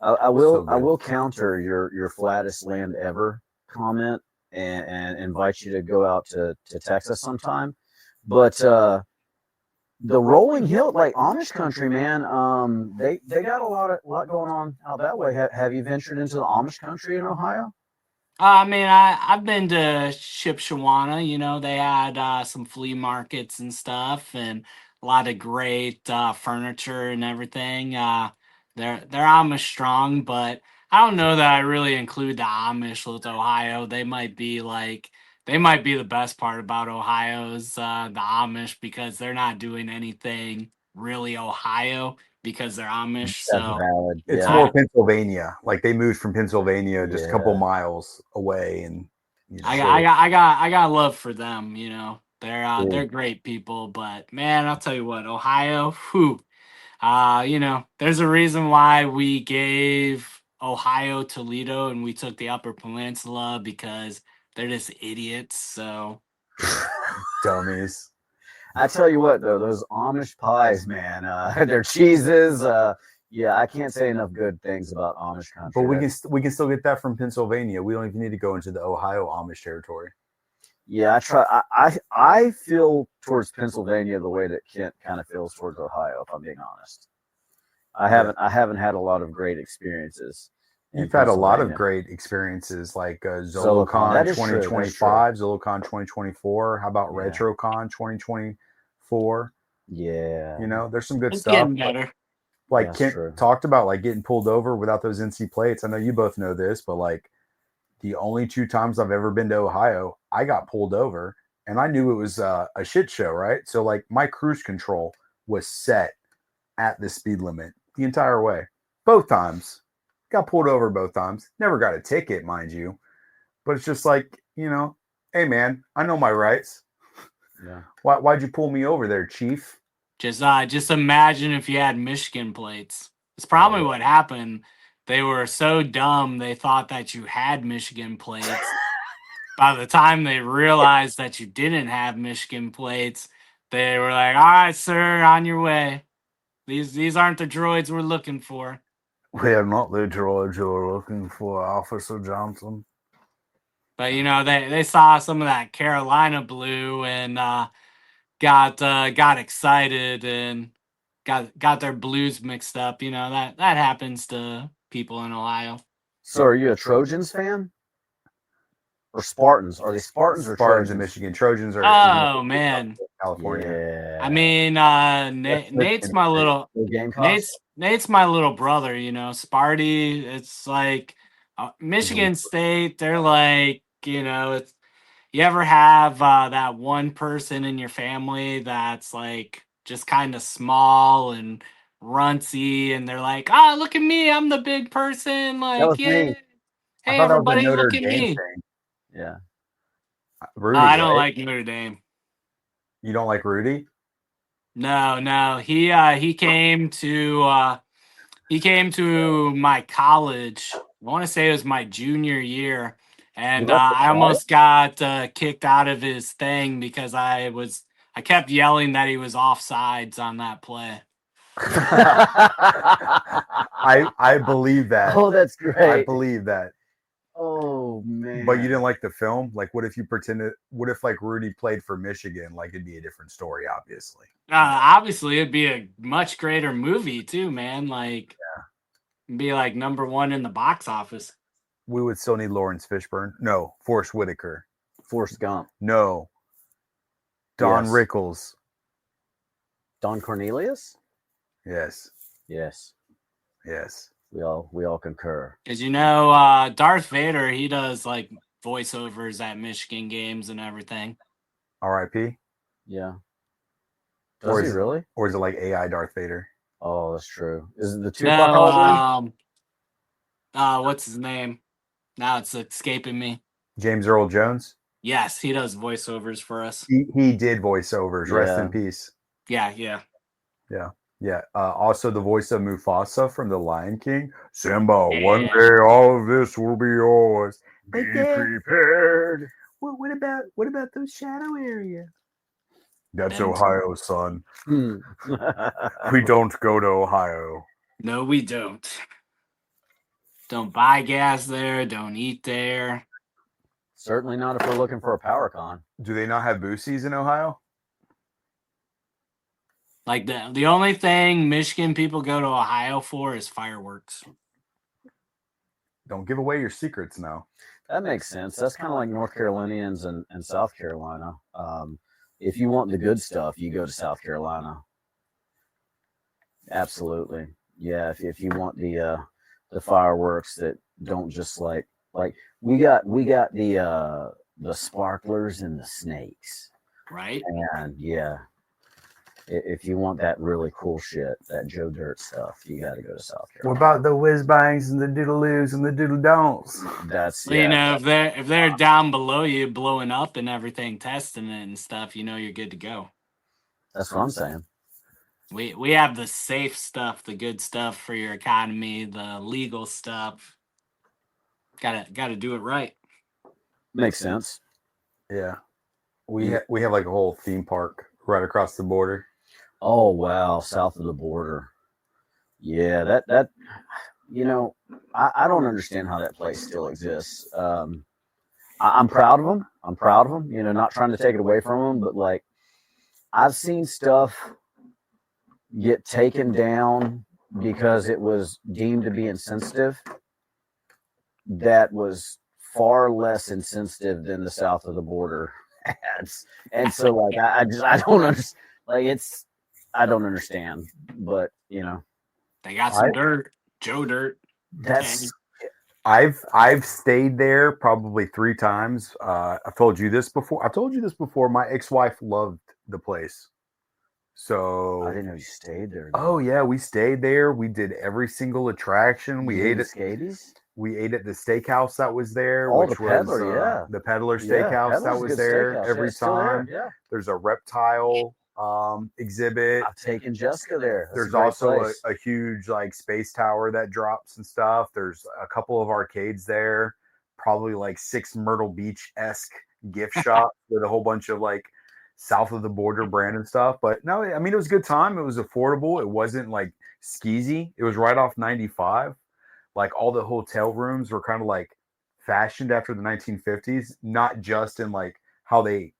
I will counter your flattest land ever comment and invite you to go out to Texas sometime. But the rolling hill, like Amish country, man, they got a lot going on out that way. Have you ventured into the Amish country in Ohio? I mean, I've been to Shipshewana. You know, they had some flea markets and stuff, and a lot of great furniture and everything. They're Amish strong, but I don't know that I really include the Amish with Ohio. They might be the best part about Ohio is the Amish because they're not doing anything really Ohio because they're Amish. That's so valid. It's more Pennsylvania. Like they moved from Pennsylvania just a couple miles away, and you know, I got love for them. You know, they're great people, but man, I'll tell you what, Ohio, whew, you know, there's a reason why we gave Ohio Toledo and we took the Upper Peninsula because they're just idiots. So dummies. I tell you what, though, those Amish pies, man, their cheeses. Yeah, I can't say enough good things about Amish country. But we can still get that from Pennsylvania. We don't even need to go into the Ohio Amish territory. Yeah, I feel towards Pennsylvania the way that Kent kind of feels towards Ohio, if I'm being honest. I haven't had a lot of great experiences. You've had a lot of great experiences like ZoloCon 2025, ZoloCon 2024. How about RetroCon 2024? Yeah. You know, there's some good it's stuff. Getting better. Like Kent talked about, like getting pulled over without those NC plates. I know you both know this, but like the only 2 times I've ever been to Ohio, I got pulled over and I knew it was a shit show, right? So like my cruise control was set at the speed limit the entire way. Both times. Got pulled over both times. Never got a ticket, mind you. But it's just like, you know, hey man, I know my rights. Yeah. Why'd you pull me over there, Chief? Just imagine if you had Michigan plates. It's probably what happened. They were so dumb they thought that you had Michigan plates. By the time they realized that you didn't have Michigan plates, they were like, "All right, sir, on your way. These aren't the droids we're looking for." We are not the droids you're looking for, Officer Johnson. But you know, they saw some of that Carolina blue and got excited and got their blues mixed up. You know, that happens to people in Ohio. So are you a Trojans fan? or Spartans? Are they Spartans or Spartans Trojans? in Michigan. Trojans are Oh man, California. Yeah. I mean, Nate's my little Nate's my little brother. You know, Sparty. It's like Michigan State. They're like, you know, it's you ever have that one person in your family that's like just kind of small and runtsy, and they're like, "Ah, look at me, I'm the big person." Like, That was yeah, me. I hey thought that was a everybody, Notre look at Dame me. thing. Yeah. Rudy, I don't right? like Notre Dame. You don't like Rudy? No. He came to my college. I want to say it was my junior year, and I almost got kicked out of his thing because I kept yelling that he was offsides on that play. I believe that. Oh, that's great. I believe that. Oh man. But you didn't like the film? Like, what if you pretended? What if like Rudy played for Michigan? Like, it'd be a different story, obviously. Obviously, it'd be a much greater movie too, man. Like, it'd be like #1 in the box office. We would still need Lawrence Fishburne. No, Forrest Whitaker. Forrest Gump. No. Don Yes. Rickles. Don Cornelius? Yes. Yes. Yes. We all concur. Because you know, Darth Vader, he does like voiceovers at Michigan games and everything. R.I.P. Yeah. Or Does is he really? Or is it like AI Darth Vader? Oh, that's true. Is it the Tupac? What's his name? Now it's escaping me. James Earl Jones? Yes, he does voiceovers for us. He did voiceovers. Rest in peace. Yeah. Yeah. Also, the voice of Mufasa from The Lion King. Simba, one day all of this will be yours. Be prepared. What about those shadow areas? That's Ohio, son. We don't go to Ohio. No, we don't. Don't buy gas there. Don't eat there. Certainly not if we're looking for a power con. Do they not have Boosies in Ohio? Like the only thing Michigan people go to Ohio for is fireworks. Don't give away your secrets now. That makes sense. That's kind of like North Carolinians and South Carolina. If you want the good stuff, you go to South Carolina. Absolutely. Yeah, if you want the fireworks that don't just like we got the sparklers and the snakes. Right? And yeah. If you want that really cool shit, that Joe Dirt stuff, you got to go to South Carolina. What about the whiz bangs and the doodle-loos and the doodle-don'ts? That's well, you know, if they're down below you, blowing up and everything, testing it and stuff, you know you're good to go. That's what I'm saying. We have the safe stuff, the good stuff for your economy, the legal stuff. Gotta do it right. Makes sense. Yeah, we have like a whole theme park right across the border. Oh wow, south of the border. Yeah, that you know, I don't understand how that place still exists. I'm proud of them. You know, not trying to take it away from them, but like I've seen stuff get taken down because it was deemed to be insensitive. That was far less insensitive than the south of the border ads, and so like I don't understand. Like I don't understand, but you know, they got some dirt, Joe Dirt. That's I've stayed there probably 3 times. I've told you this before. My ex-wife loved the place. So I didn't know you stayed there. Oh yeah, we stayed there. We did every single attraction. We ate at Skaties. We ate at the steakhouse that was there, Oh, which the Peddler, was the Peddler Steakhouse that was there every time. Yeah. There's a reptile exhibit. I've taken Jessica there. There's also a huge like space tower that drops and stuff. There's a couple of arcades there, probably like 6 Myrtle Beach-esque gift shops with a whole bunch of like south of the border brand and stuff. But no, I mean, it was a good time. It was affordable. It wasn't like skeezy. It was right off 95. Like all the hotel rooms were kind of like fashioned after the 1950s, not just in like how they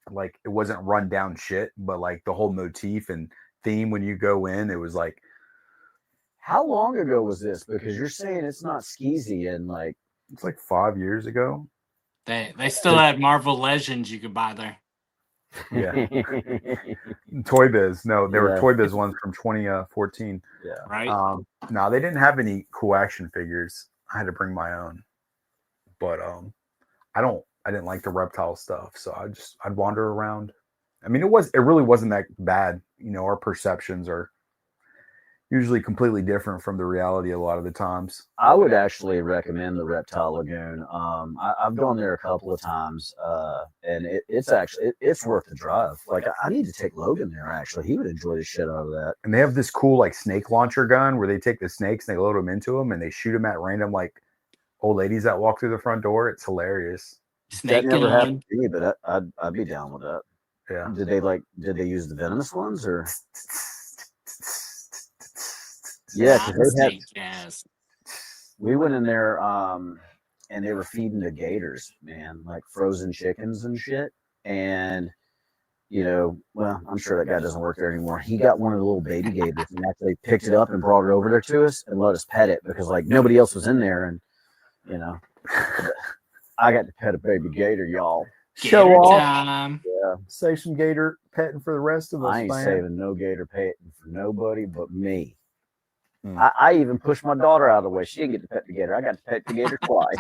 like it wasn't run down shit, but like the whole motif and theme when you go in, it was like. How long ago was this? Because you're saying it's not skeezy and like it's like 5 years ago. They still had Marvel Legends you could buy there. Yeah. Toy Biz. No, they were Yeah. Toy Biz ones from 2014. Yeah. Right. No, they didn't have any cool action figures. I had to bring my own. But I didn't like the reptile stuff, so I'd wander around. I mean, it really wasn't that bad. You know, our perceptions are usually completely different from the reality a lot of the times. I would actually recommend the Reptile Lagoon. I've gone there a couple of times, and it's worth the drive. Like, I need to take Logan there. Actually, he would enjoy the shit out of that. And they have this cool like snake launcher gun where they take the snakes and they load them into them and they shoot them at random like old ladies that walk through the front door. It's hilarious. Snake that never gun. happened to me, but I'd be down with that. Yeah. Did they use the venomous ones or? Yeah, because they had. Yes. We went in there, and they were feeding the gators, man, like frozen chickens and shit. And well, I'm sure that guy doesn't work there anymore. He got one of the little baby gators and actually picked it up and brought it over there to us and let us pet it because like nobody else was in there, and I got to pet a baby gator, y'all. Show Gator off. time. Yeah, Save some gator petting for the rest of us. I ain't man. saving no gator petting for nobody but me. Mm. I even pushed my daughter out of the way. She didn't get to pet the gator. I got to pet the gator twice.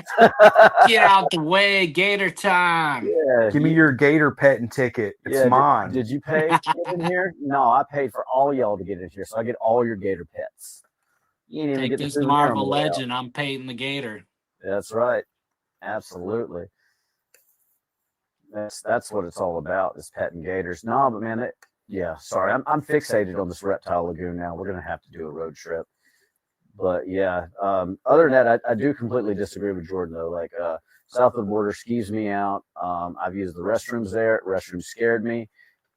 Get out the way, Gator time. Yeah, Give me your gator petting ticket. It's mine. Did you pay to get in here? No, I paid for all y'all to get in here, so I get all your gator pets. You didn't even Take get this the Marvel Legend. I'm painting the Gator. That's right. Absolutely. That's what it's all about, is petting gators. No, but man, sorry, I'm fixated on this Reptile Lagoon now. We're gonna have to do a road trip. But yeah, other than that, I do completely disagree with Jordan though. Like south of the border skeeves me out. I've used the restrooms there. Restrooms scared me.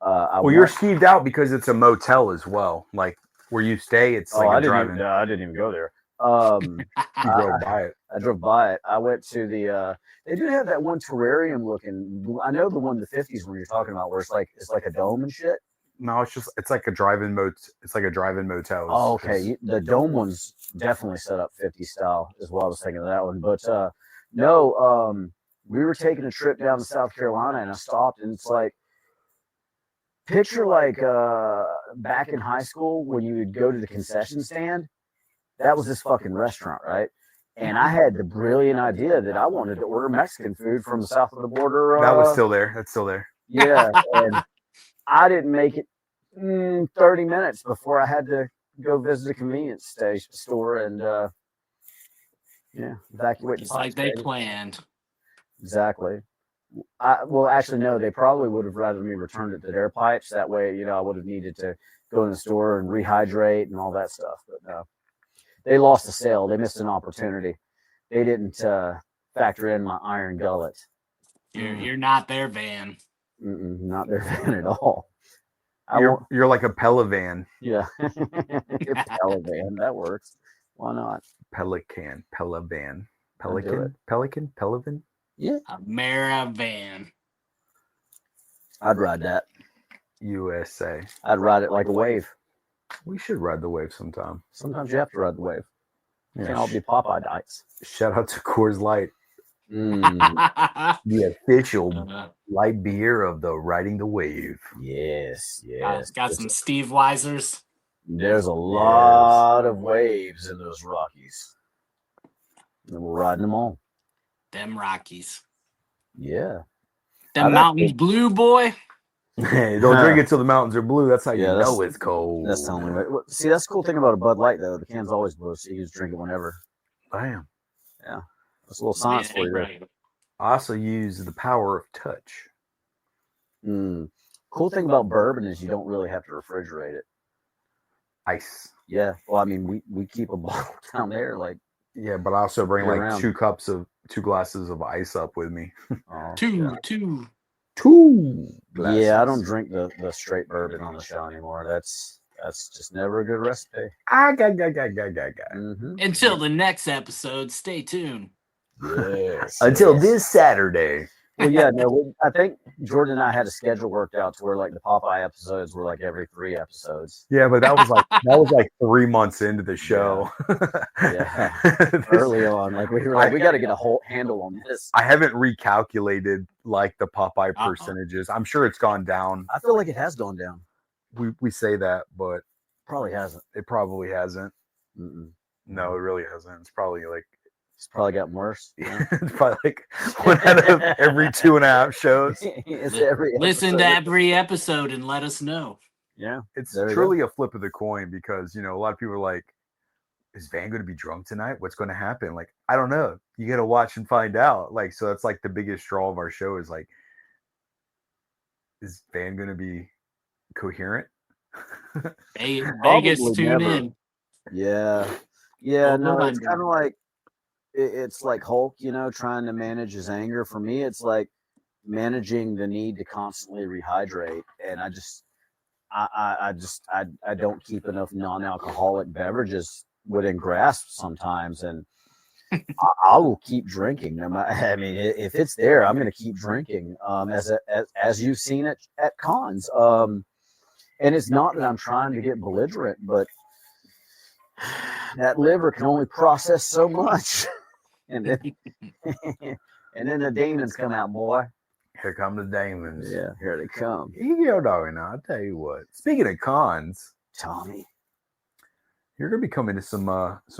You're skeeved out because it's a motel as well. Like where you stay, it's like I a driving. didn't even go there. You drove by it. I drove by it. I went to the. They do have that one terrarium looking. I know the one in the 50s when you're talking about, where it's like a dome and shit. No, it's like a drive-in It's like a drive-in motel. Oh, okay. The dome one's definitely set up 50 style, is what I was thinking of that one. But no, we were taking a trip down to South Carolina, and I stopped, and it's like, picture like back in high school when you would go to the concession stand. That was this fucking restaurant, right? And I had the brilliant idea that I wanted to order Mexican food from the south of the border. That was still there. That's still there. Yeah, and I didn't make it 30 minutes before I had to go visit a convenience store and evacuate. It's like they planned. Exactly. Well, actually, no. They probably would have rather me returned it to their pipes. That way, I would have needed to go in the store and rehydrate and all that stuff. But no, they lost the sale. They missed an opportunity. They didn't factor in my iron gullet. You're not their van. Not their van at all. You're like a Pella van. Yeah, Pella van. That works. Why not? Pelican, Pella van, Pelican. Pelican. Yeah, a Mira van. I'd ride that. USA. I'd ride it like a wave. We should ride the wave sometime. Sometimes you have to ride the wave. Yeah. Can't all be Popeye diets. Shout out to Coors Light. The official light beer of the Riding the Wave. Yes. Got some Steve Weisers. There's a lot of waves in those Rockies. And we're riding them all. Them Rockies. Yeah. Them mountains blue, boy. Hey, don't drink it till the mountains are blue. That's how you know it's cold. That's the only way. See, that's the cool thing about a Bud Light, though. The can's always blue, so you can just drink it whenever. Damn. Yeah. That's a little science for you. Right. I also use the power of touch. Cool thing about bourbon is you don't really have to refrigerate it. Ice. Yeah. Well, I mean, we keep a bottle down there, like. Yeah, but I also bring like around. 2 glasses of ice up with me. Two. Glasses. Yeah, I don't drink the straight bourbon on the show anymore. That's just never a good recipe. Until the next episode, stay tuned. Yes. Until this Saturday. Well, yeah, no, I think Jordan and I had a schedule worked out to where like the Popeye episodes were like every 3 episodes. Yeah, but that was like 3 months into the show. Yeah, early on, like we were like, we got to get a whole handle on this. I haven't recalculated like the Popeye percentages. I'm sure it's gone down. I feel like it has gone down. We say that, but probably hasn't. It probably hasn't. Mm-mm. No, it really hasn't. It's probably like it's probably gotten worse. Yeah. It's probably like 1 out of every 2.5 shows. It's every Listen to every episode and let us know. Yeah, it's truly a flip of the coin because a lot of people are like, "Is Van going to be drunk tonight? What's going to happen?" Like, I don't know. You got to watch and find out. Like, so that's like the biggest draw of our show is like, is Van going to be coherent? Vegas, tune in. Yeah. No, it's kind of like it's like Hulk, trying to manage his anger. For me, it's like managing the need to constantly rehydrate, and I don't keep enough non-alcoholic beverages within grasp sometimes, and I will keep drinking. I mean, if it's there, I'm going to keep drinking. As you've seen it at cons, and it's not that I'm trying to get belligerent, but that liver can only process so much, and then the demons come out, boy. Here come the demons. Yeah, here they come. Yo, doggy, now I'll tell you what. Speaking of cons, Tommy, you're gonna be coming to some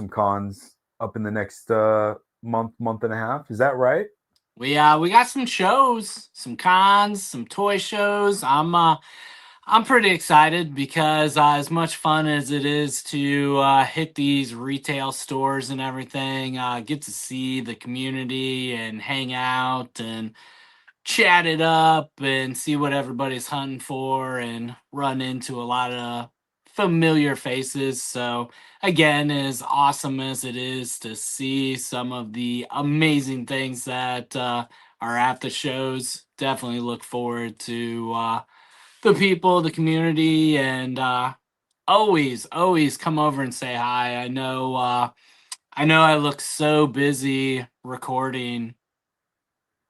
cons up in the next month and a half. Is that right? We got some shows, some cons, some toy shows. I'm pretty excited because as much fun as it is to hit these retail stores and everything, get to see the community and hang out and chat it up and see what everybody's hunting for and run into a lot of familiar faces. So again, as awesome as it is to see some of the amazing things that are at the shows, definitely look forward to the people, the community, and always come over and say hi. I know I look so busy recording,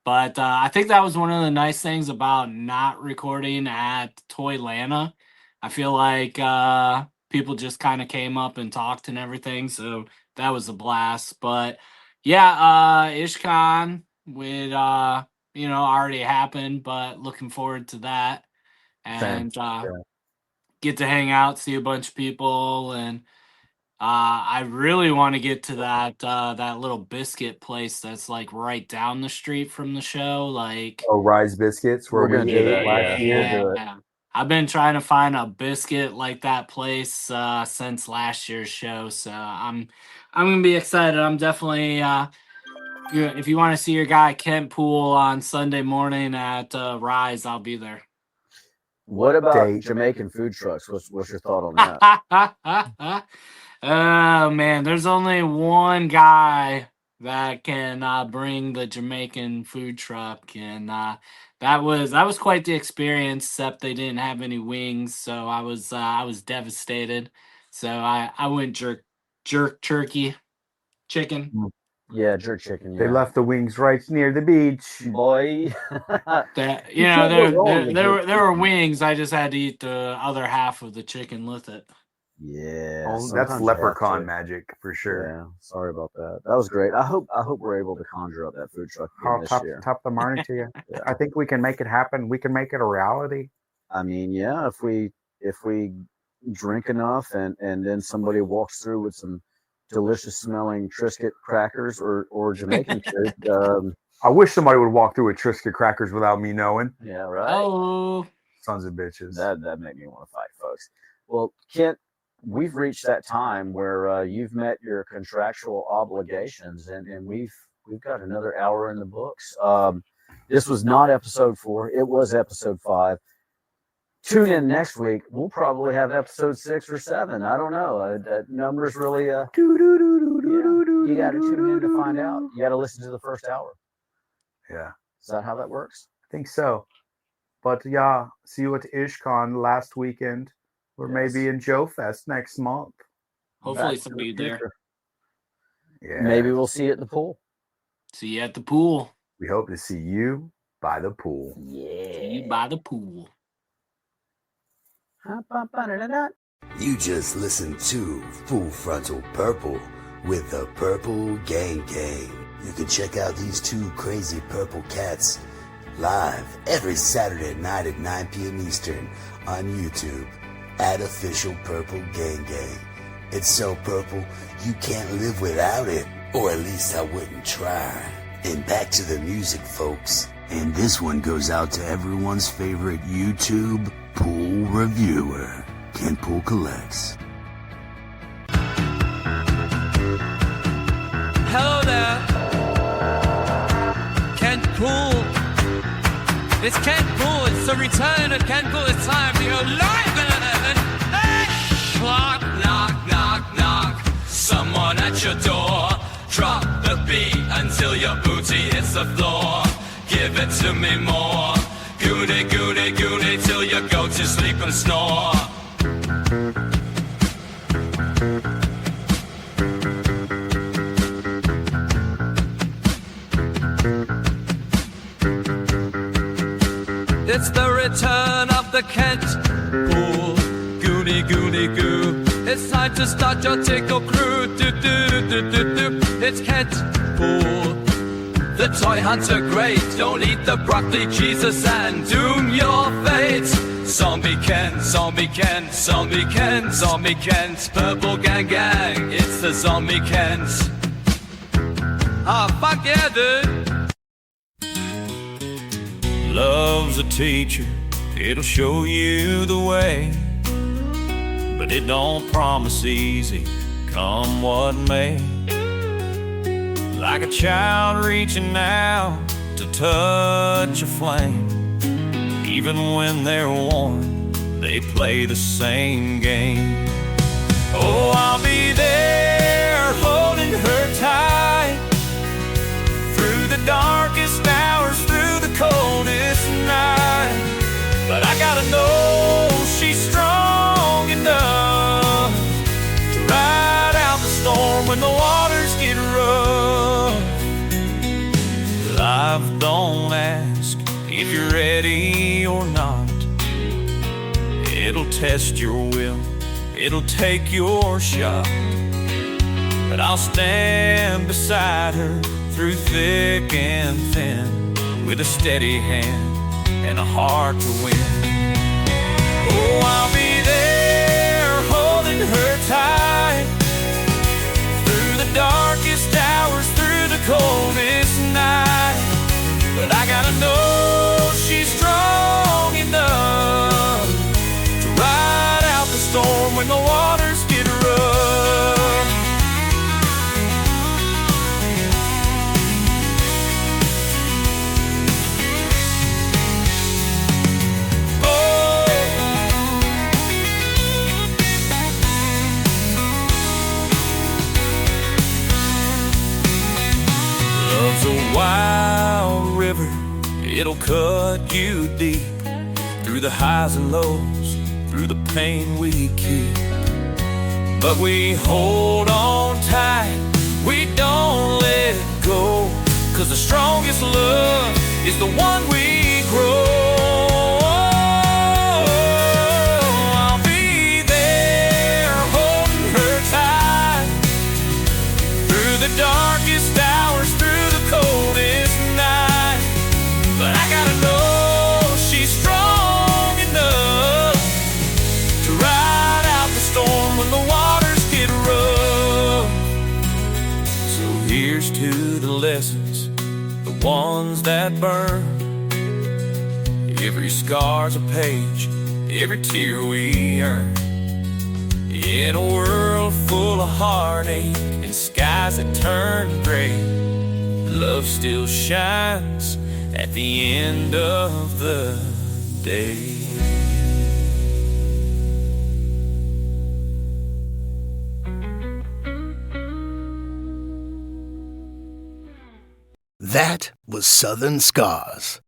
but I think that was one of the nice things about not recording at Toylanta. I feel like people just kind of came up and talked and everything, so that was a blast. But yeah, IshCon would already happened, but looking forward to that. And get to hang out, see a bunch of people, and I really want to get to that little biscuit place that's like right down the street from the show. Like Rise Biscuits, where we ate last year. Yeah. I've been trying to find a biscuit like that place since last year's show, so I'm gonna be excited. I'm definitely if you want to see your guy Kent Poole on Sunday morning at Rise, I'll be there. What about Jamaican food trucks? What's your thought on that? Oh man, there's only one guy that can bring the Jamaican food truck, and that was quite the experience. Except they didn't have any wings, so I was devastated. So I went jerk turkey chicken. Yeah, jerk chicken. They left the wings right near the beach, boy. There were wings. I just had to eat the other half of the chicken with it. Yeah, that's leprechaun magic for sure. Yeah, sorry about that. That was great. I hope we're able to conjure up that food truck again this year. Top the money to you. Yeah. I think we can make it happen. We can make it a reality. I mean, yeah, if we drink enough and then somebody walks through with some delicious smelling Triscuit crackers or Jamaican food. I wish somebody would walk through with Triscuit crackers without me knowing. Yeah, right. Oh, sons of bitches. That made me want to fight, folks. Well, Kent, we've reached that time where you've met your contractual obligations, and we've got another hour in the books. This was not episode 4; it was episode 5. Tune in next week. We'll probably have episode 6 or 7. I don't know. That number's really you got to tune in to find out. You got to listen to the first hour. Yeah. Is that how that works? I think so. But yeah, see you at IshCon last weekend, or maybe in Joe Fest next month. Hopefully somebody there. Yeah. Maybe we'll see you at the pool. See you at the pool. We hope to see you by the pool. See you by the pool. You just listened to Full Frontal Purple with the Purple Gang Gang. You can check out these two crazy purple cats live every Saturday night at 9 p.m. Eastern on YouTube at Official Purple Gang Gang. It's so purple you can't live without it, or at least I wouldn't try. And back to the music, folks. And this one goes out to everyone's favorite YouTube pool reviewer, Ken Pool Collects. Hello there, Kent Pool. It's Kent Pool. It's the return of Kent Pool. It's time to go live in heaven. Hey! Knock, knock, knock, knock. Someone at your door. Drop the beat until your booty hits the floor. Give it to me more. Goody, goody, goody till you go to sleep and snore. It's the return of the Kent Pool. Goody, goody, goo. It's time to start your tickle crew. Do, do, do, do, do, do. It's Kent Pool. The toy hunter great. Don't eat the broccoli, Jesus, and doom your fate. Zombie Kent, zombie Kent, zombie Kent, zombie Kent. Purple gang gang, it's the zombie Kent. Ah, fuck yeah, dude. Love's a teacher, it'll show you the way, but it don't promise easy, come what may. Like a child reaching out to touch a flame, even when they're warm, they play the same game. Oh, I'll be there holding her tight through the darkest hours, through the coldest night. But I gotta know she's strong enough to ride out the storm when the waters get rough. Life don't ask if you're ready or not. It'll test your will, it'll take your shot. But I'll stand beside her through thick and thin, with a steady hand and a heart to win. Oh, I'll be there holding her tight through the darkest hours, through the coldest night. But I gotta know she's strong enough to ride out the storm when the waters get rough. Love's a wild river, it'll cut you deep, through the highs and lows, through the pain we keep. But we hold on tight, we don't let go, 'cause the strongest love is the one we grow. I'll be there holding her tight through the darkest hours, through the coldest night. But I gotta know she's strong enough to ride out the storm when the waters get rough. So here's to the lessons, the ones that burn. Every scar's a page, every tear we earn. In a world full of heartache and skies that turn gray, love still shines at the end of the day. That was Southern Scars.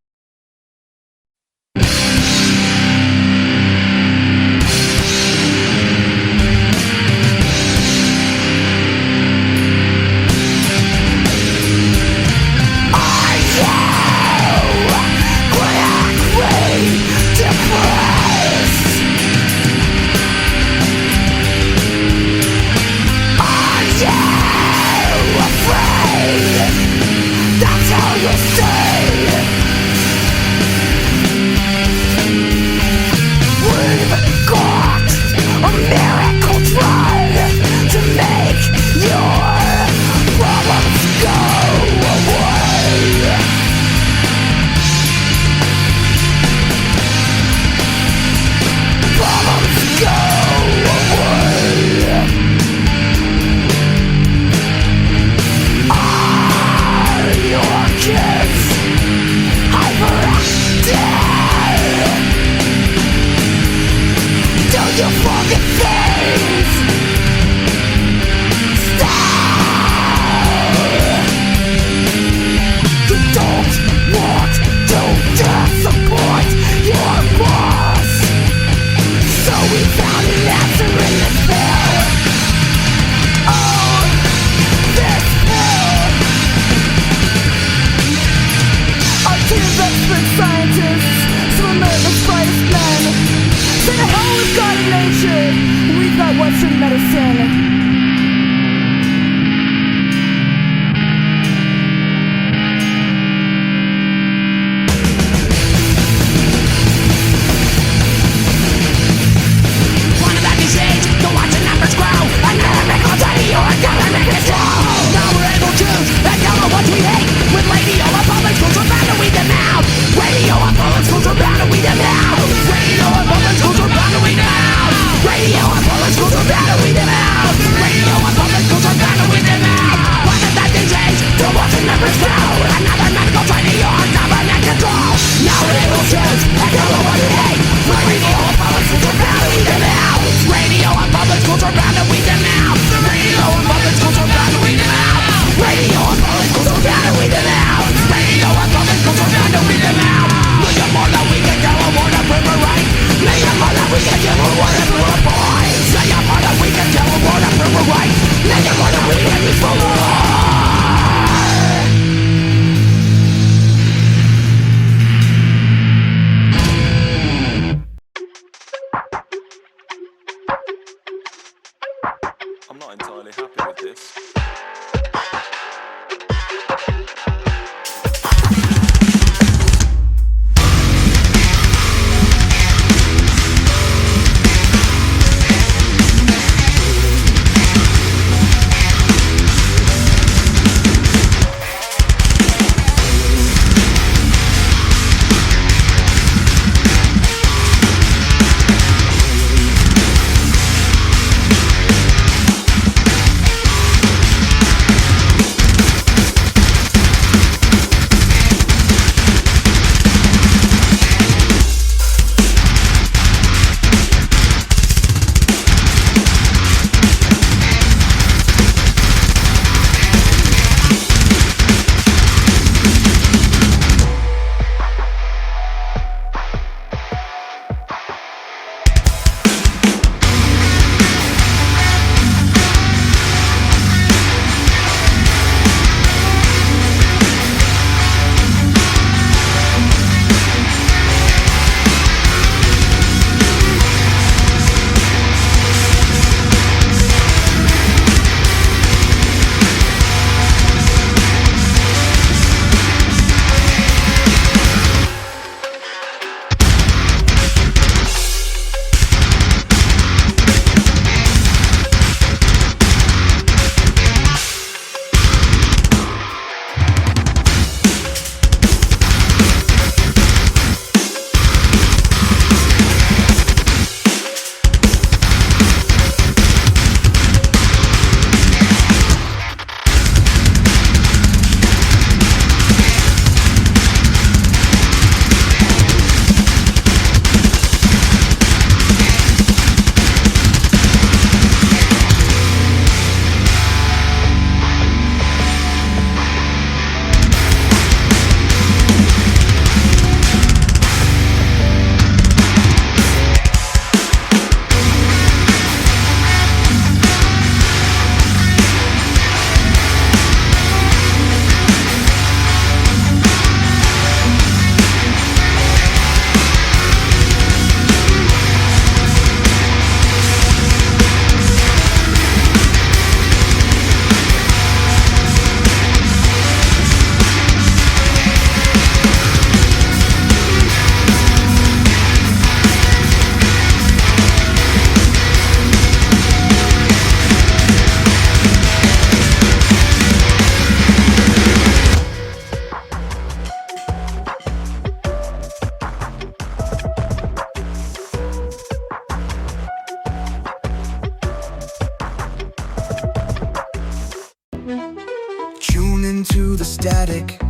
into the static,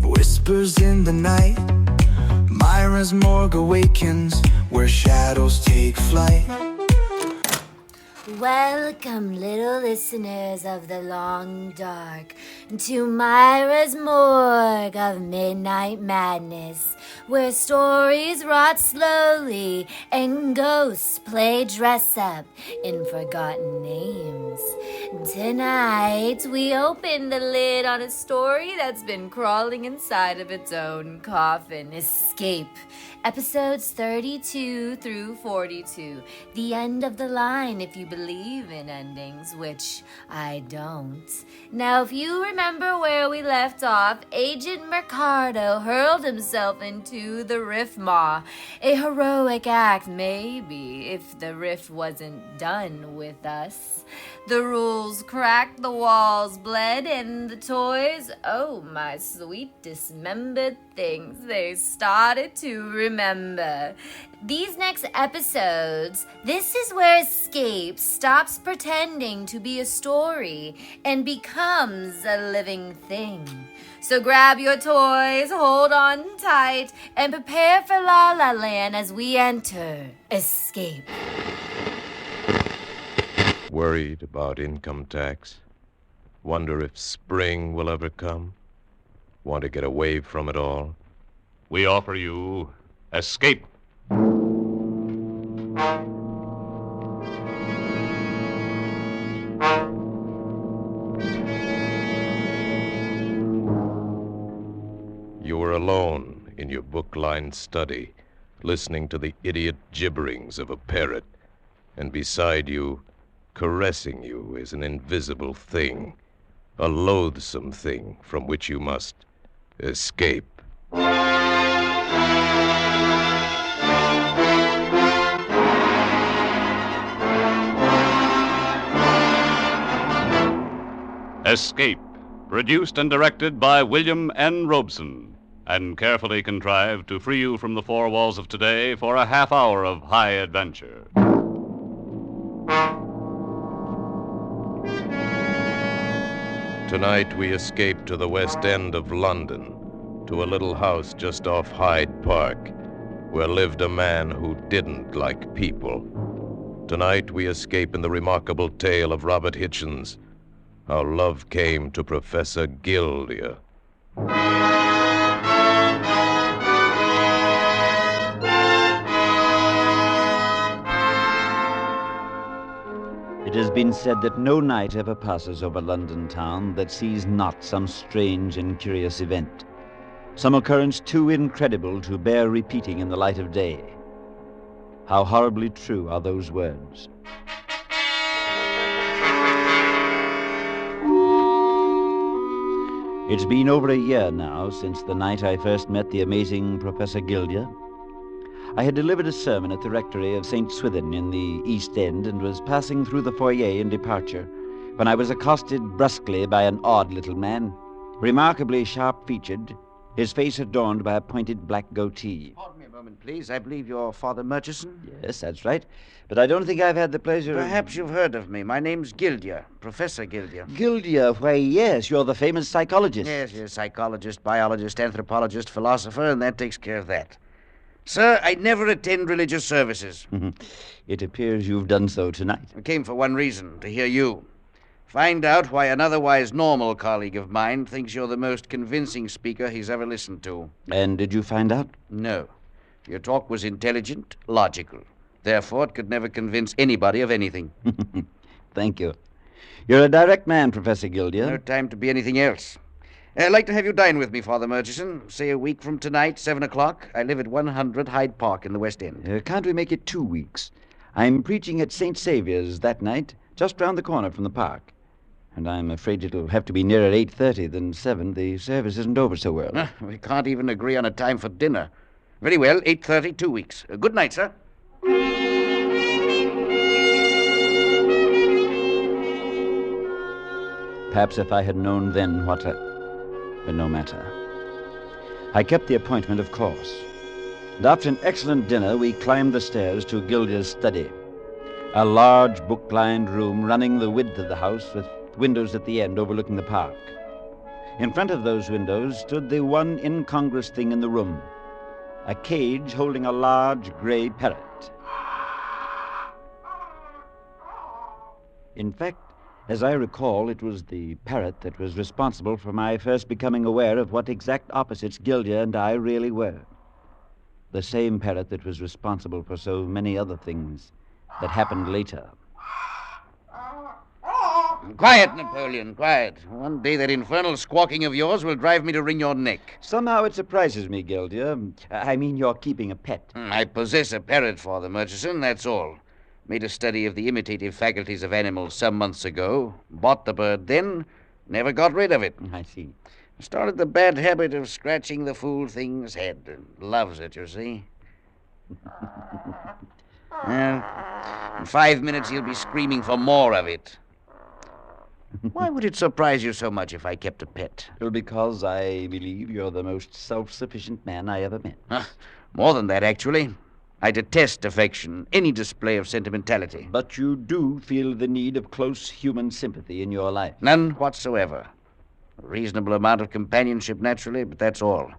whispers in the night. Mira's morgue awakens, where shadows take flight. Welcome, little listeners of the long dark, to Myra's Morgue of Midnight Madness, where stories rot slowly and ghosts play dress-up in forgotten names. Tonight, we open the lid on a story that's been crawling inside of its own coffin. Escape. Episodes 32 through 42. The end of the line if you believe in endings, which I don't. Now, if you remember where we left off, Agent Mercado hurled himself into the rift maw. A heroic act, maybe, if the rift wasn't done with us. The rules cracked, the walls bled, and the toys, oh my sweet dismembered things, they started to remember. These next episodes, this is where Escape stops pretending to be a story and becomes a living thing. So grab your toys, hold on tight, and prepare for La La Land as we enter Escape. Worried about income tax? Wonder if spring will ever come? Want to get away from it all? We offer you Escape. You were alone in your book-lined study, listening to the idiot gibberings of a parrot, and beside you, caressing you, is an invisible thing, a loathsome thing from which you must escape. Escape, produced and directed by William N. Robeson, and carefully contrived to free you from the four walls of today for a half hour of high adventure. Tonight we escape to the West End of London, to a little house just off Hyde Park, where lived a man who didn't like people. Tonight we escape in the remarkable tale of Robert Hitchens, how love came to Professor Gildia. It has been said that no night ever passes over London town that sees not some strange and curious event, some occurrence too incredible to bear repeating in the light of day. How horribly true are those words. It's been over a year now since the night I first met the amazing Professor Gildia. I had delivered a sermon at the rectory of St. Swithin in the East End and was passing through the foyer in departure when I was accosted brusquely by an odd little man, remarkably sharp-featured, his face adorned by a pointed black goatee. Pardon me a moment, please. I believe you're Father Murchison? Yes, that's right. But I don't think I've had the pleasure Perhaps you've heard of me. My name's Gildia, Professor Gildia. Gildia, why, yes, you're the famous psychologist. Yes, psychologist, biologist, anthropologist, philosopher, and that takes care of that. Sir, I never attend religious services. It appears you've done so tonight. I came for one reason, to hear you. Find out why an otherwise normal colleague of mine thinks you're the most convincing speaker he's ever listened to. And did you find out? No. Your talk was intelligent, logical. Therefore, it could never convince anybody of anything. Thank you. You're a direct man, Professor Gildia. No time to be anything else. I'd like to have you dine with me, Father Murchison. Say a week from tonight, 7 o'clock. I live at 100 Hyde Park in the West End. Can't we make it 2 weeks? I'm preaching at St. Saviour's that night, just round the corner from the park. And I'm afraid it'll have to be nearer 8:30 than 7. The service isn't over so well. We can't even agree on a time for dinner. Very well, 8:30, 2 weeks. Good night, sir. Perhaps if I had known then what but no matter. I kept the appointment, of course. And after an excellent dinner, we climbed the stairs to Gildia's study. A large book-lined room running the width of the house with windows at the end overlooking the park. In front of those windows stood the one incongruous thing in the room, a cage holding a large gray parrot. In fact, as I recall, it was the parrot that was responsible for my first becoming aware of what exact opposites Gildia and I really were. The same parrot that was responsible for so many other things that happened later. Quiet, Napoleon, quiet. One day that infernal squawking of yours will drive me to wring your neck. Somehow it surprises me, Gildia. I mean, you're keeping a pet. I possess a parrot for the Murchison, that's all. Made a study of the imitative faculties of animals some months ago. Bought the bird then, never got rid of it. I see. Started the bad habit of scratching the fool thing's head. Loves it, you see. Well, in 5 minutes he'll be screaming for more of it. Why would it surprise you so much if I kept a pet? Well, because I believe you're the most self-sufficient man I ever met. More than that, actually. I detest affection, any display of sentimentality. But you do feel the need of close human sympathy in your life. None whatsoever. A reasonable amount of companionship, naturally, but that's all.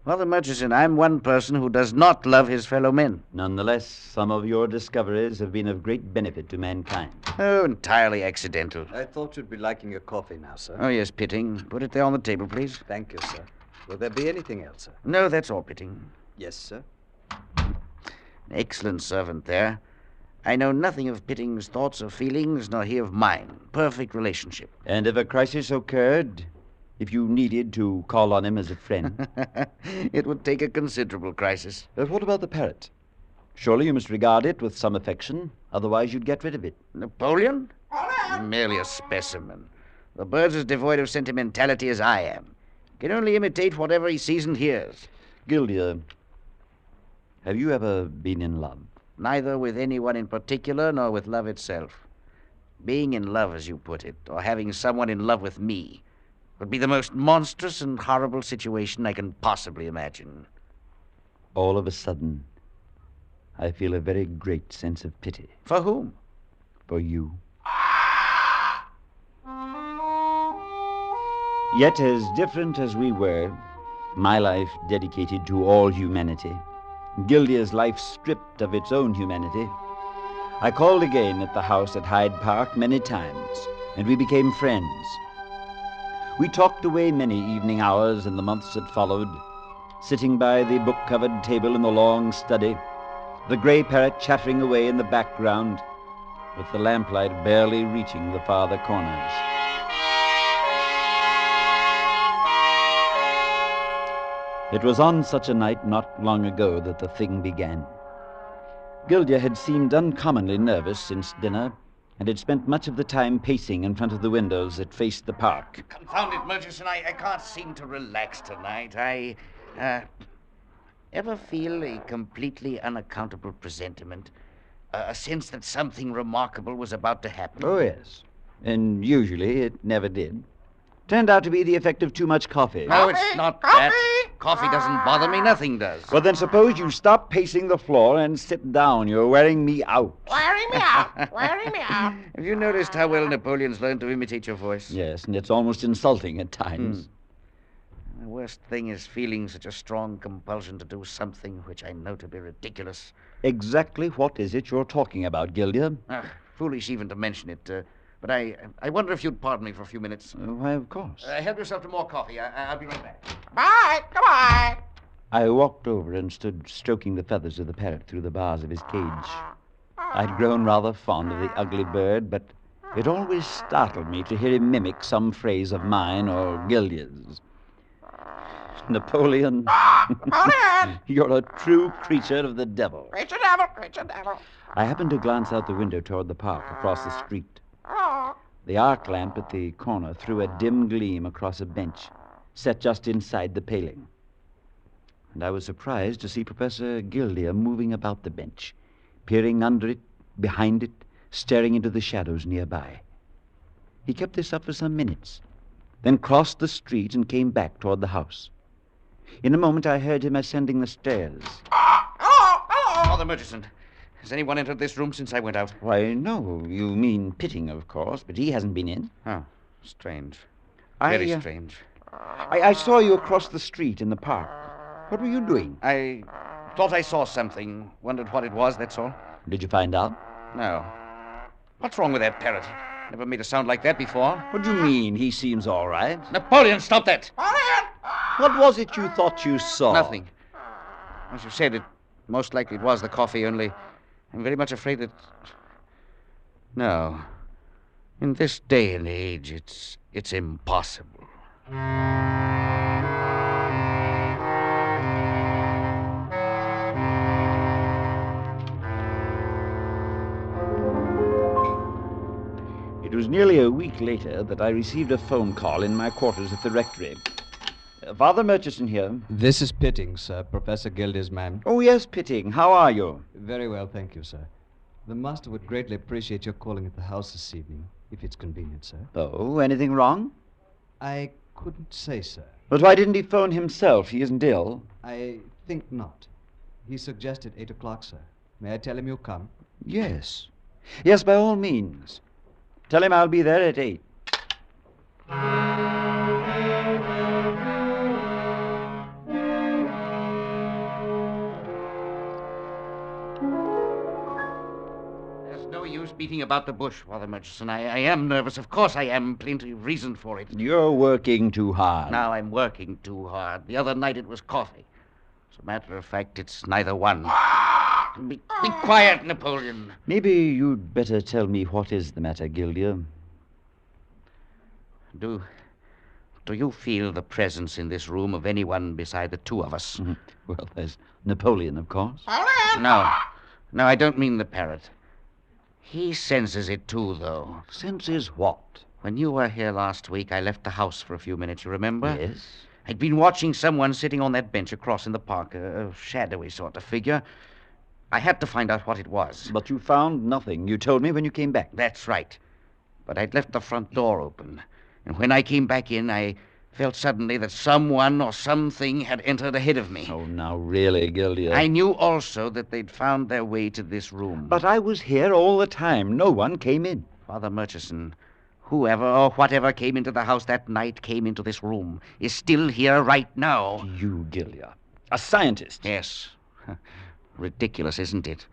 Father Murchison, I'm one person who does not love his fellow men. Nonetheless, some of your discoveries have been of great benefit to mankind. Oh, entirely accidental. I thought you'd be liking your coffee now, sir. Oh, yes, Pitting. Put it there on the table, please. Thank you, sir. Will there be anything else, sir? No, that's all, Pitting. Yes, sir. An excellent servant there. I know nothing of Pitting's thoughts or feelings, nor he of mine. Perfect relationship. And if a crisis occurred, if you needed to call on him as a friend? It would take a considerable crisis. But what about the parrot? Surely you must regard it with some affection, otherwise you'd get rid of it. Napoleon? Merely a specimen. The bird's as devoid of sentimentality as I am. Can only imitate whatever he sees and hears. Gildia, have you ever been in love? Neither with anyone in particular, nor with love itself. Being in love, as you put it, or having someone in love with me, would be the most monstrous and horrible situation I can possibly imagine. All of a sudden, I feel a very great sense of pity. For whom? For you. Yet as different as we were, my life dedicated to all humanity, Gildia's life stripped of its own humanity, I called again at the house at Hyde Park many times, and we became friends. We talked away many evening hours in the months that followed, sitting by the book-covered table in the long study, the gray parrot chattering away in the background, with the lamplight barely reaching the farther corners. It was on such a night not long ago that the thing began. Gildia had seemed uncommonly nervous since dinner, and had spent much of the time pacing in front of the windows that faced the park. Confound it, Murchison, I can't seem to relax tonight. I ever feel a completely unaccountable presentiment, a sense that something remarkable was about to happen. Oh, yes. And usually it never did. Turned out to be the effect of too much coffee. No, it's not that. Coffee doesn't bother me, nothing does. Well, then suppose you stop pacing the floor and sit down. You're wearing me out. Wearing me out. Wearing me out. Have you noticed how well Napoleon's learned to imitate your voice? Yes, and it's almost insulting at times. The worst thing is feeling such a strong compulsion to do something which I know to be ridiculous. Exactly what is it you're talking about, Gildia? Foolish even to mention it. But I wonder if you'd pardon me for a few minutes. Why, of course. Help yourself to more coffee. I'll be right back. Bye. Goodbye. I walked over and stood stroking the feathers of the parrot through the bars of his cage. I'd grown rather fond of the ugly bird, but it always startled me to hear him mimic some phrase of mine or Gildia's. Napoleon, you're a true creature of the devil. Creature devil, creature devil. I happened to glance out the window toward the park across the street. The arc lamp at the corner threw a dim gleam across a bench set just inside the paling. And I was surprised to see Professor Gildia moving about the bench, peering under it, behind it, staring into the shadows nearby. He kept this up for some minutes, then crossed the street and came back toward the house. In a moment I heard him ascending the stairs. Father Murchison, has anyone entered this room since I went out? Why, no. You mean Pitting, of course, but he hasn't been in. Oh, strange. Very strange. I saw you across the street in the park. What were you doing? I thought I saw something. Wondered what it was, that's all. Did you find out? No. What's wrong with that parrot? Never made a sound like that before. What do you mean? He seems all right. Napoleon, stop that! What was it you thought you saw? Nothing. As you said, it most likely it was the coffee, only I'm very much afraid that... No. In this day and age, it's impossible. It was nearly a week later that I received a phone call in my quarters at the rectory. Father Murchison here. This is Pitting, sir. Professor Gildy's man. Oh, yes, Pitting. How are you? Very well, thank you, sir. The master would greatly appreciate your calling at the house this evening, if it's convenient, sir. Oh, anything wrong? I couldn't say, sir. But why didn't he phone himself? He isn't ill. I think not. He suggested 8 o'clock, sir. May I tell him you'll come? Yes. Yes, by all means. Tell him I'll be there at 8. There's no use beating about the bush, Father Murchison. I am nervous. Of course I am. Plenty of reason for it. You're working too hard. Now I'm working too hard. The other night it was coffee. As a matter of fact, it's neither one. Be quiet, Napoleon. Maybe you'd better tell me what is the matter, Gildia. Do you feel the presence in this room of anyone beside the two of us? Well, there's Napoleon, of course. No, I don't mean the parrot. He senses it too, though. Senses what? When you were here last week, I left the house for a few minutes, you remember? Yes. I'd been watching someone sitting on that bench across in the park, a shadowy sort of figure. I had to find out what it was. But you found nothing. You told me when you came back. That's right. But I'd left the front door open. And when I came back in, I felt suddenly that someone or something had entered ahead of me. Oh, now really, Gildia. I knew also that they'd found their way to this room. But I was here all the time. No one came in. Father Murchison, whoever or whatever came into the house that night came into this room, is still here right now. You, Gildia. A scientist. Yes. Ridiculous, isn't it?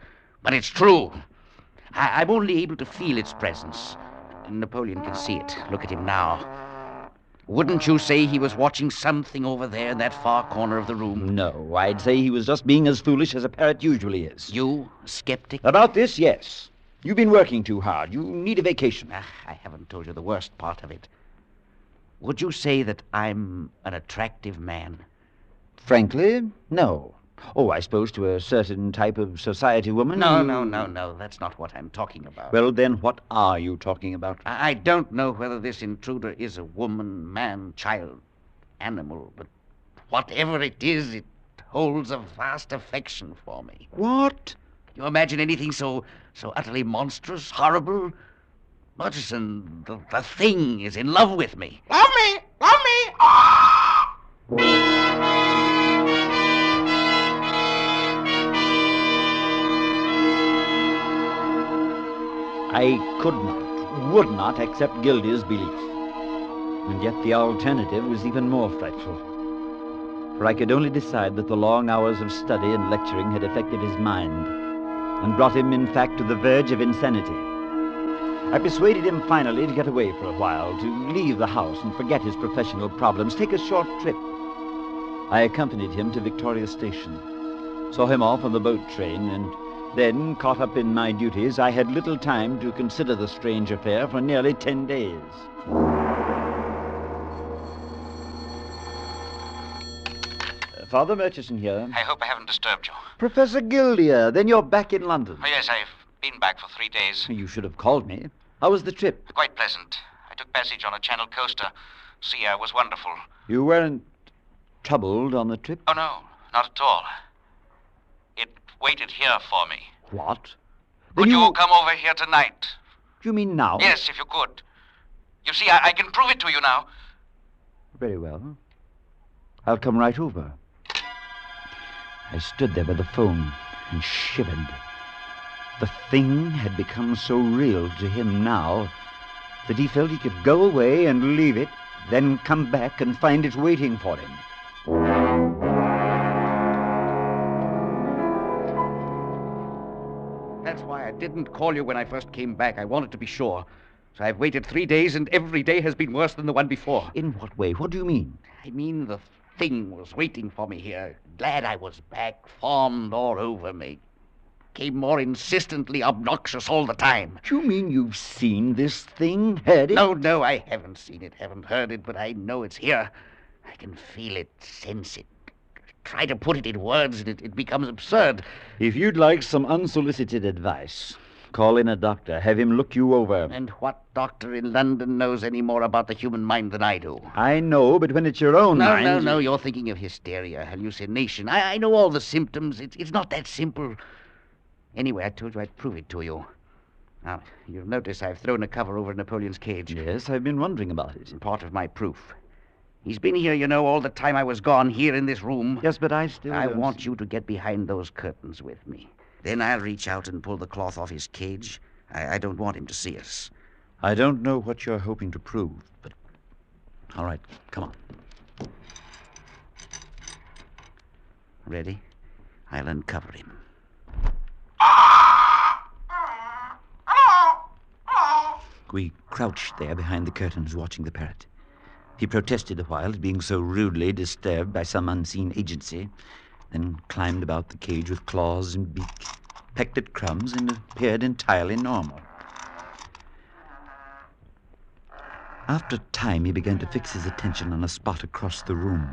But it's true. I'm only able to feel its presence. Napoleon can see it. Look at him now. Wouldn't you say he was watching something over there in that far corner of the room? No, I'd say he was just being as foolish as a parrot usually is. You, a skeptic? About this, yes. You've been working too hard. You need a vacation. I haven't told you the worst part of it. Would you say that I'm an attractive man? Frankly, no. Oh, I suppose to a certain type of society woman? No. That's not what I'm talking about. Well, then what are you talking about? I don't know whether this intruder is a woman, man, child, animal, but whatever it is, it holds a vast affection for me. What? You imagine anything so utterly monstrous, horrible? Murchison, the thing is in love with me. Love me! Love me! Ah! I could not, would not accept Gildy's belief. And yet the alternative was even more frightful. For I could only decide that the long hours of study and lecturing had affected his mind, and brought him, in fact, to the verge of insanity. I persuaded him finally to get away for a while, to leave the house and forget his professional problems, take a short trip. I accompanied him to Victoria Station, saw him off on the boat train, and then, caught up in my duties, I had little time to consider the strange affair for nearly 10 days. Father Murchison here. I hope I haven't disturbed you. Professor Gildia, then you're back in London. Oh, yes, I've been back for 3 days. You should have called me. How was the trip? Quite pleasant. I took passage on a Channel coaster. Sea air was wonderful. You weren't troubled on the trip? Oh, no, not at all. It waited here for me. What? Could you come over here tonight? Do you mean now? Yes, if you could. You see, I can prove it to you now. Very well. I'll come right over. I stood there by the phone and shivered. The thing had become so real to him now that he felt he could go away and leave it, then come back and find it waiting for him. That's why I I didn't call you when I first came back. I wanted to be sure. So I've waited 3 days, and every day has been worse than the one before. In what way? What do you mean? I mean the thing was waiting for me here. Glad I was back, fawned all over me. Came more insistently obnoxious all the time. Do you mean you've seen this thing, heard it? No, I haven't seen it, haven't heard it, but I know it's here. I can feel it, sense it. Try to put it in words, and it becomes absurd. If you'd like some unsolicited advice, call in a doctor. Have him look you over. And what doctor in London knows any more about the human mind than I do? I know, but when it's your own mind... No, you're thinking of hysteria, hallucination. I know all the symptoms. It's not that simple. Anyway, I told you I'd prove it to you. Now, you'll notice I've thrown a cover over Napoleon's cage. Yes, I've been wondering about it. Part of my proof. He's been here, you know, all the time I was gone, here in this room. Yes, but I want you to get behind those curtains with me. Then I'll reach out and pull the cloth off his cage. I don't want him to see us. I don't know what you're hoping to prove, but... All right, come on. Ready? I'll uncover him. We crouched there behind the curtains watching the parrot. He protested a while at being so rudely disturbed by some unseen agency, then climbed about the cage with claws and beak, pecked at crumbs, and appeared entirely normal. After a time, he began to fix his attention on a spot across the room.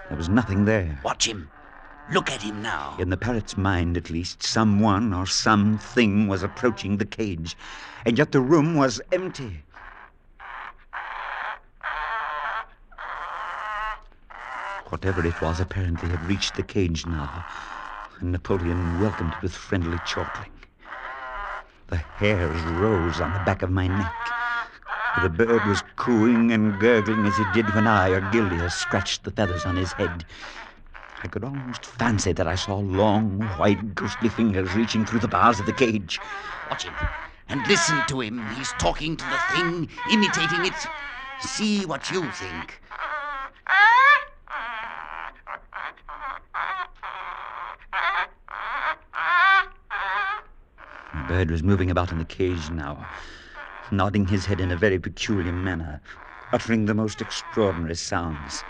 There was nothing there. Watch him. Look at him now. In the parrot's mind, at least, someone or something was approaching the cage, and yet the room was empty. Whatever it was apparently had reached the cage now, and Napoleon welcomed it with friendly chortling. The hairs rose on the back of my neck. The bird was cooing and gurgling as it did when I or Gildia scratched the feathers on his head. I could almost fancy that I saw long, white, ghostly fingers reaching through the bars of the cage. Watch him, and listen to him. He's talking to the thing, imitating it. See what you think. The bird was moving about in the cage now, nodding his head in a very peculiar manner, uttering the most extraordinary sounds.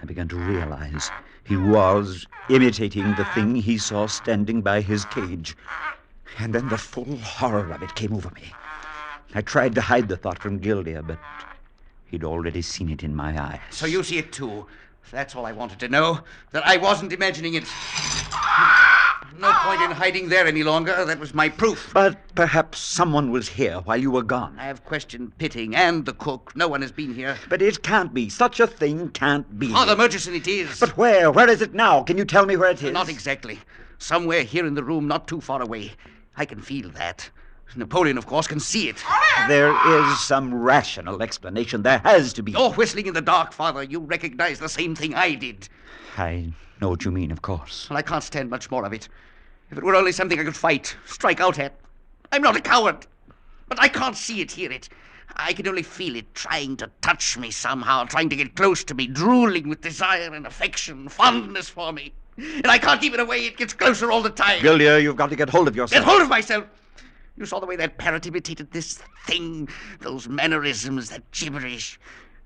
I began to realize he was imitating the thing he saw standing by his cage. And then the full horror of it came over me. I tried to hide the thought from Gildia, but he'd already seen it in my eyes. So you see it too. That's all I wanted to know, that I wasn't imagining it. No point in hiding there any longer. That was my proof. But perhaps someone was here while you were gone. I have questioned Pitting and the cook. No one has been here. But it can't be. Such a thing can't be. Father Murchison, it is. But where? Where is it now? Can you tell me where it is? Not exactly. Somewhere here in the room, not too far away. I can feel that. Napoleon, of course, can see it. There is some rational explanation. There has to be. You're whistling in the dark, Father. You recognize the same thing I did. I know what you mean, of course. Well, I can't stand much more of it. If it were only something I could fight, strike out at. I'm not a coward. But I can't see it, hear it. I can only feel it trying to touch me somehow, trying to get close to me, drooling with desire and affection, fondness for me. And I can't keep it away. It gets closer all the time. Gildia, you've got to get hold of yourself. Get hold of myself? You saw the way that parrot imitated this thing, those mannerisms, that gibberish.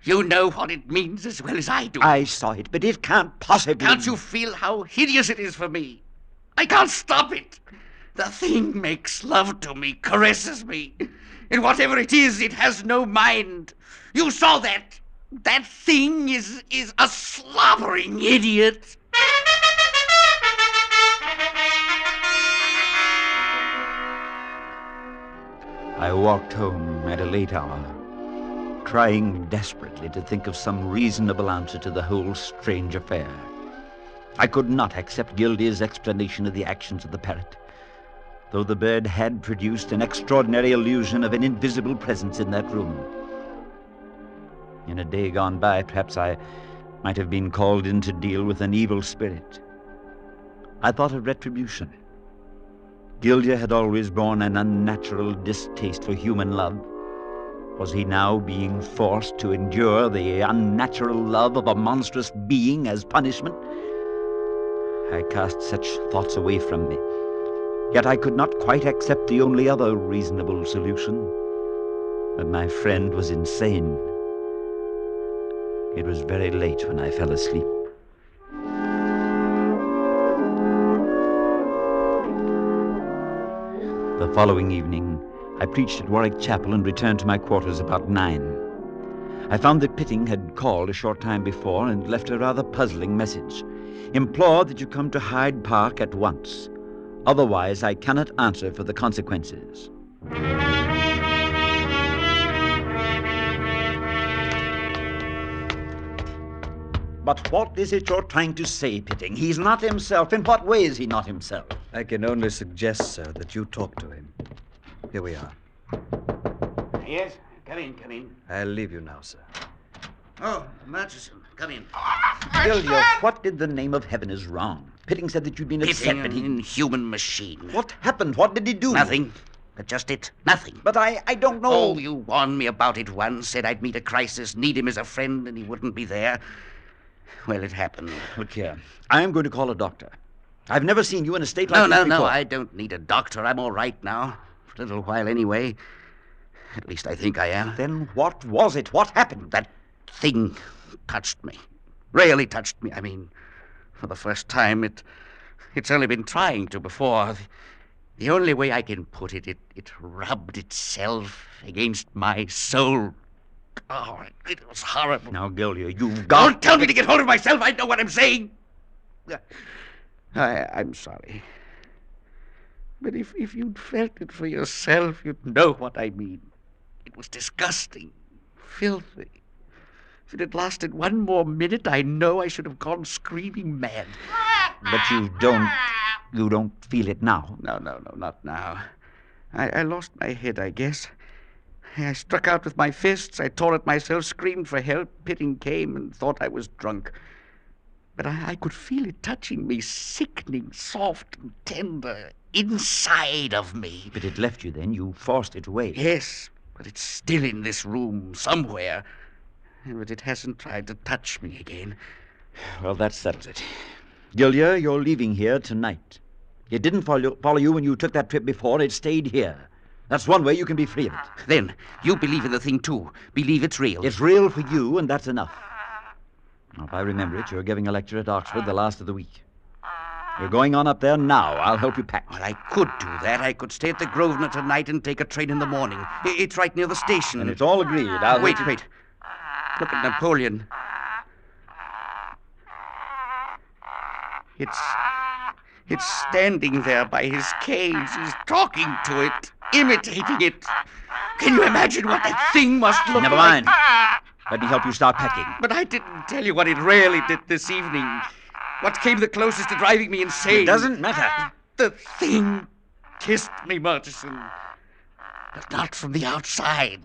You know what it means as well as I do. I saw it, but it can't possibly... Can't you feel how hideous it is for me? I can't stop it. The thing makes love to me, caresses me. And whatever it is, it has no mind. You saw that. That thing is a slobbering idiot. I walked home at a late hour, trying desperately to think of some reasonable answer to the whole strange affair. I could not accept Gildia's explanation of the actions of the parrot, though the bird had produced an extraordinary illusion of an invisible presence in that room. In a day gone by, perhaps I might have been called in to deal with an evil spirit. I thought of retribution. Gildia had always borne an unnatural distaste for human love. Was he now being forced to endure the unnatural love of a monstrous being as punishment? I cast such thoughts away from me. Yet I could not quite accept the only other reasonable solution, that my friend was insane. It was very late when I fell asleep. The following evening, I preached at Warwick Chapel and returned to my quarters about 9. I found that Pitting had called a short time before and left a rather puzzling message. Implored that you come to Hyde Park at once. Otherwise, I cannot answer for the consequences. But what is it you're trying to say, Pitting? He's not himself. In what way is he not himself? I can only suggest, sir, that you talk to him. Here we are. Yes, come in. I'll leave you now, sir. Oh, Murchison, come in. Gildio, what in the name of heaven is wrong? Pitting said that you'd been upset, Pitting, but he... an inhuman machine. What happened? What did he do? Nothing. That's just it. Nothing. But I don't know... Oh, you warned me about it once, said I'd meet a crisis, need him as a friend, and he wouldn't be there. Well, it happened. Look here. I'm going to call a doctor. I've never seen you in a state like this before. No, I don't need a doctor. I'm all right now. For a little while anyway. At least I think I am. Then what was it? What happened? That thing touched me. Really touched me. I mean, for the first time, it's only been trying to before. The only way I can put it, it rubbed itself against my soul. Oh, it was horrible. Now, Gildio, you've got... Don't tell me to get hold of myself. I know what I'm saying. I'm sorry. But if you'd felt it for yourself, you'd know what I mean. It was disgusting, filthy. If it had lasted one more minute, I know I should have gone screaming mad. But you don't feel it now? No, not now. I lost my head, I guess. I struck out with my fists, I tore at myself, screamed for help. Pitting came and thought I was drunk. But I could feel it touching me, sickening, soft and tender, inside of me. But it left you then? You forced it away? Yes, but it's still in this room, somewhere. But it hasn't tried to touch me again. Well, that settles it. Gildia, you're leaving here tonight. It didn't follow you when you took that trip before. It stayed here. That's one way you can be free of it. Then, you believe in the thing, too. Believe it's real. It's real for you, and that's enough. Now, if I remember it, you're giving a lecture at Oxford the last of the week. You're going on up there now. I'll help you pack. Well, I could do that. I could stay at the Grosvenor tonight and take a train in the morning. It's right near the station. And it's all agreed. Wait. Look at Napoleon. It's standing there by his cage. He's talking to it, imitating it. Can you imagine what that thing must look like? Never mind. Let me help you start packing. But I didn't tell you what it really did this evening. What came the closest to driving me insane. It doesn't matter. The thing kissed me, Murchison. But not from the outside.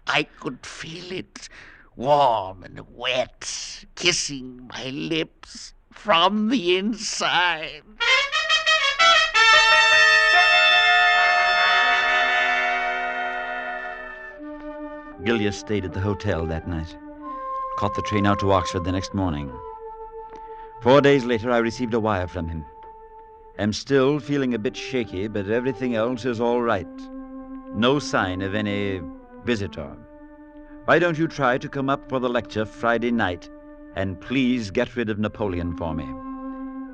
I could feel it, warm and wet, kissing my lips from the inside. Gildia stayed at the hotel that night. Caught the train out to Oxford the next morning. 4 days later, I received a wire from him. Am still feeling a bit shaky, but everything else is all right. No sign of any visitor. Why don't you try to come up for the lecture Friday night, and please get rid of Napoleon for me.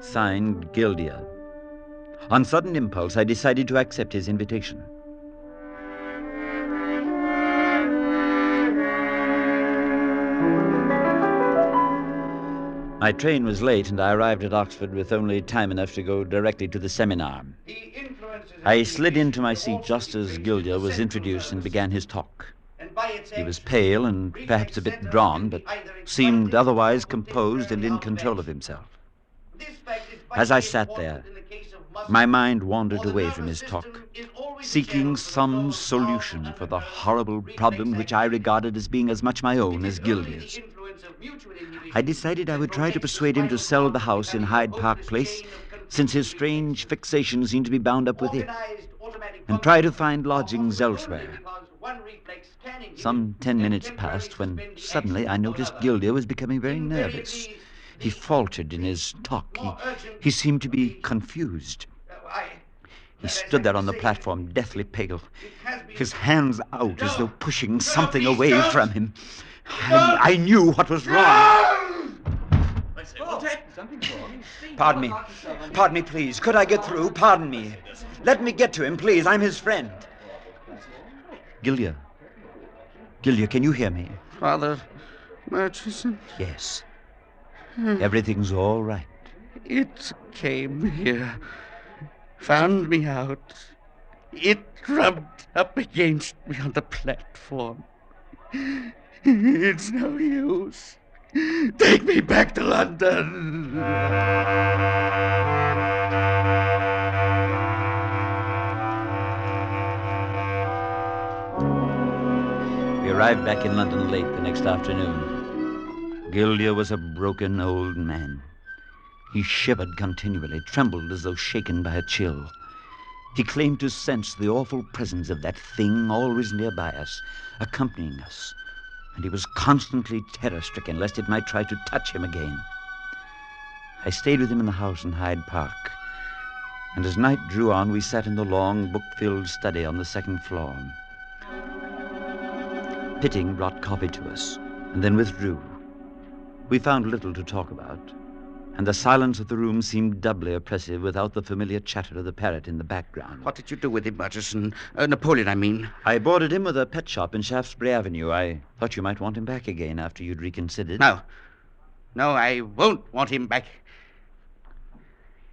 Signed, Gildia. On sudden impulse, I decided to accept his invitation. My train was late, and I arrived at Oxford with only time enough to go directly to the seminar. I slid into my seat just as Gildia was introduced and began his talk. He was pale and perhaps a bit drawn, but seemed otherwise composed and in control of himself. As I sat there, my mind wandered away from his talk, seeking some solution for the horrible problem which I regarded as being as much my own as Gildia's. I decided I would try to persuade him to sell the house in Hyde Park Place, since his strange fixation seemed to be bound up with it, and try to find lodgings elsewhere. Some 10 minutes passed when suddenly I noticed Gildia was becoming very nervous. He faltered in his talk. He seemed to be confused. He stood there on the platform, deathly pale, his hands out as though pushing something away from him. I knew what was wrong. Pardon me. Pardon me, please. Could I get through? Pardon me. Let me get to him, please. I'm his friend. Gillia. Gillia, can you hear me? Father Murchison? Yes. Everything's all right. It came here, found me out. It rubbed up against me on the platform. It's no use. Take me back to London. We arrived back in London late the next afternoon. Gildia was a broken old man. He shivered continually, trembled as though shaken by a chill. He claimed to sense the awful presence of that thing always nearby us, accompanying us, and he was constantly terror-stricken lest it might try to touch him again. I stayed with him in the house in Hyde Park, and as night drew on, we sat in the long, book-filled study on the second floor. Pitting brought coffee to us, and then withdrew. We found little to talk about, and the silence of the room seemed doubly oppressive without the familiar chatter of the parrot in the background. What did you do with him, Murchison? Napoleon, I mean. I boarded him with a pet shop in Shaftesbury Avenue. I thought you might want him back again after you'd reconsidered. No, I won't want him back.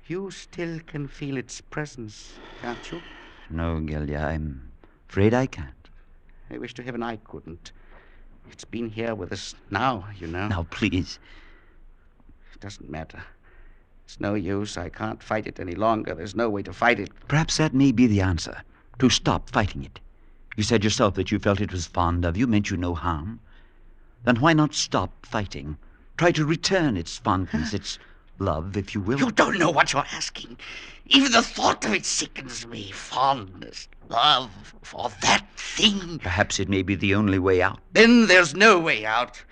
You still can feel its presence, can't you? No, Gildia, I'm afraid I can't. I wish to heaven I couldn't. It's been here with us now, you know. Now, please. It doesn't matter. It's no use. I can't fight it any longer. There's no way to fight it. Perhaps that may be the answer. To stop fighting it. You said yourself that you felt it was fond of you, meant you no harm. Then why not stop fighting? Try to return its fondness, its love, if you will. You don't know what you're asking. Even the thought of it sickens me. Fondness, love for that thing. Perhaps it may be the only way out. Then there's no way out.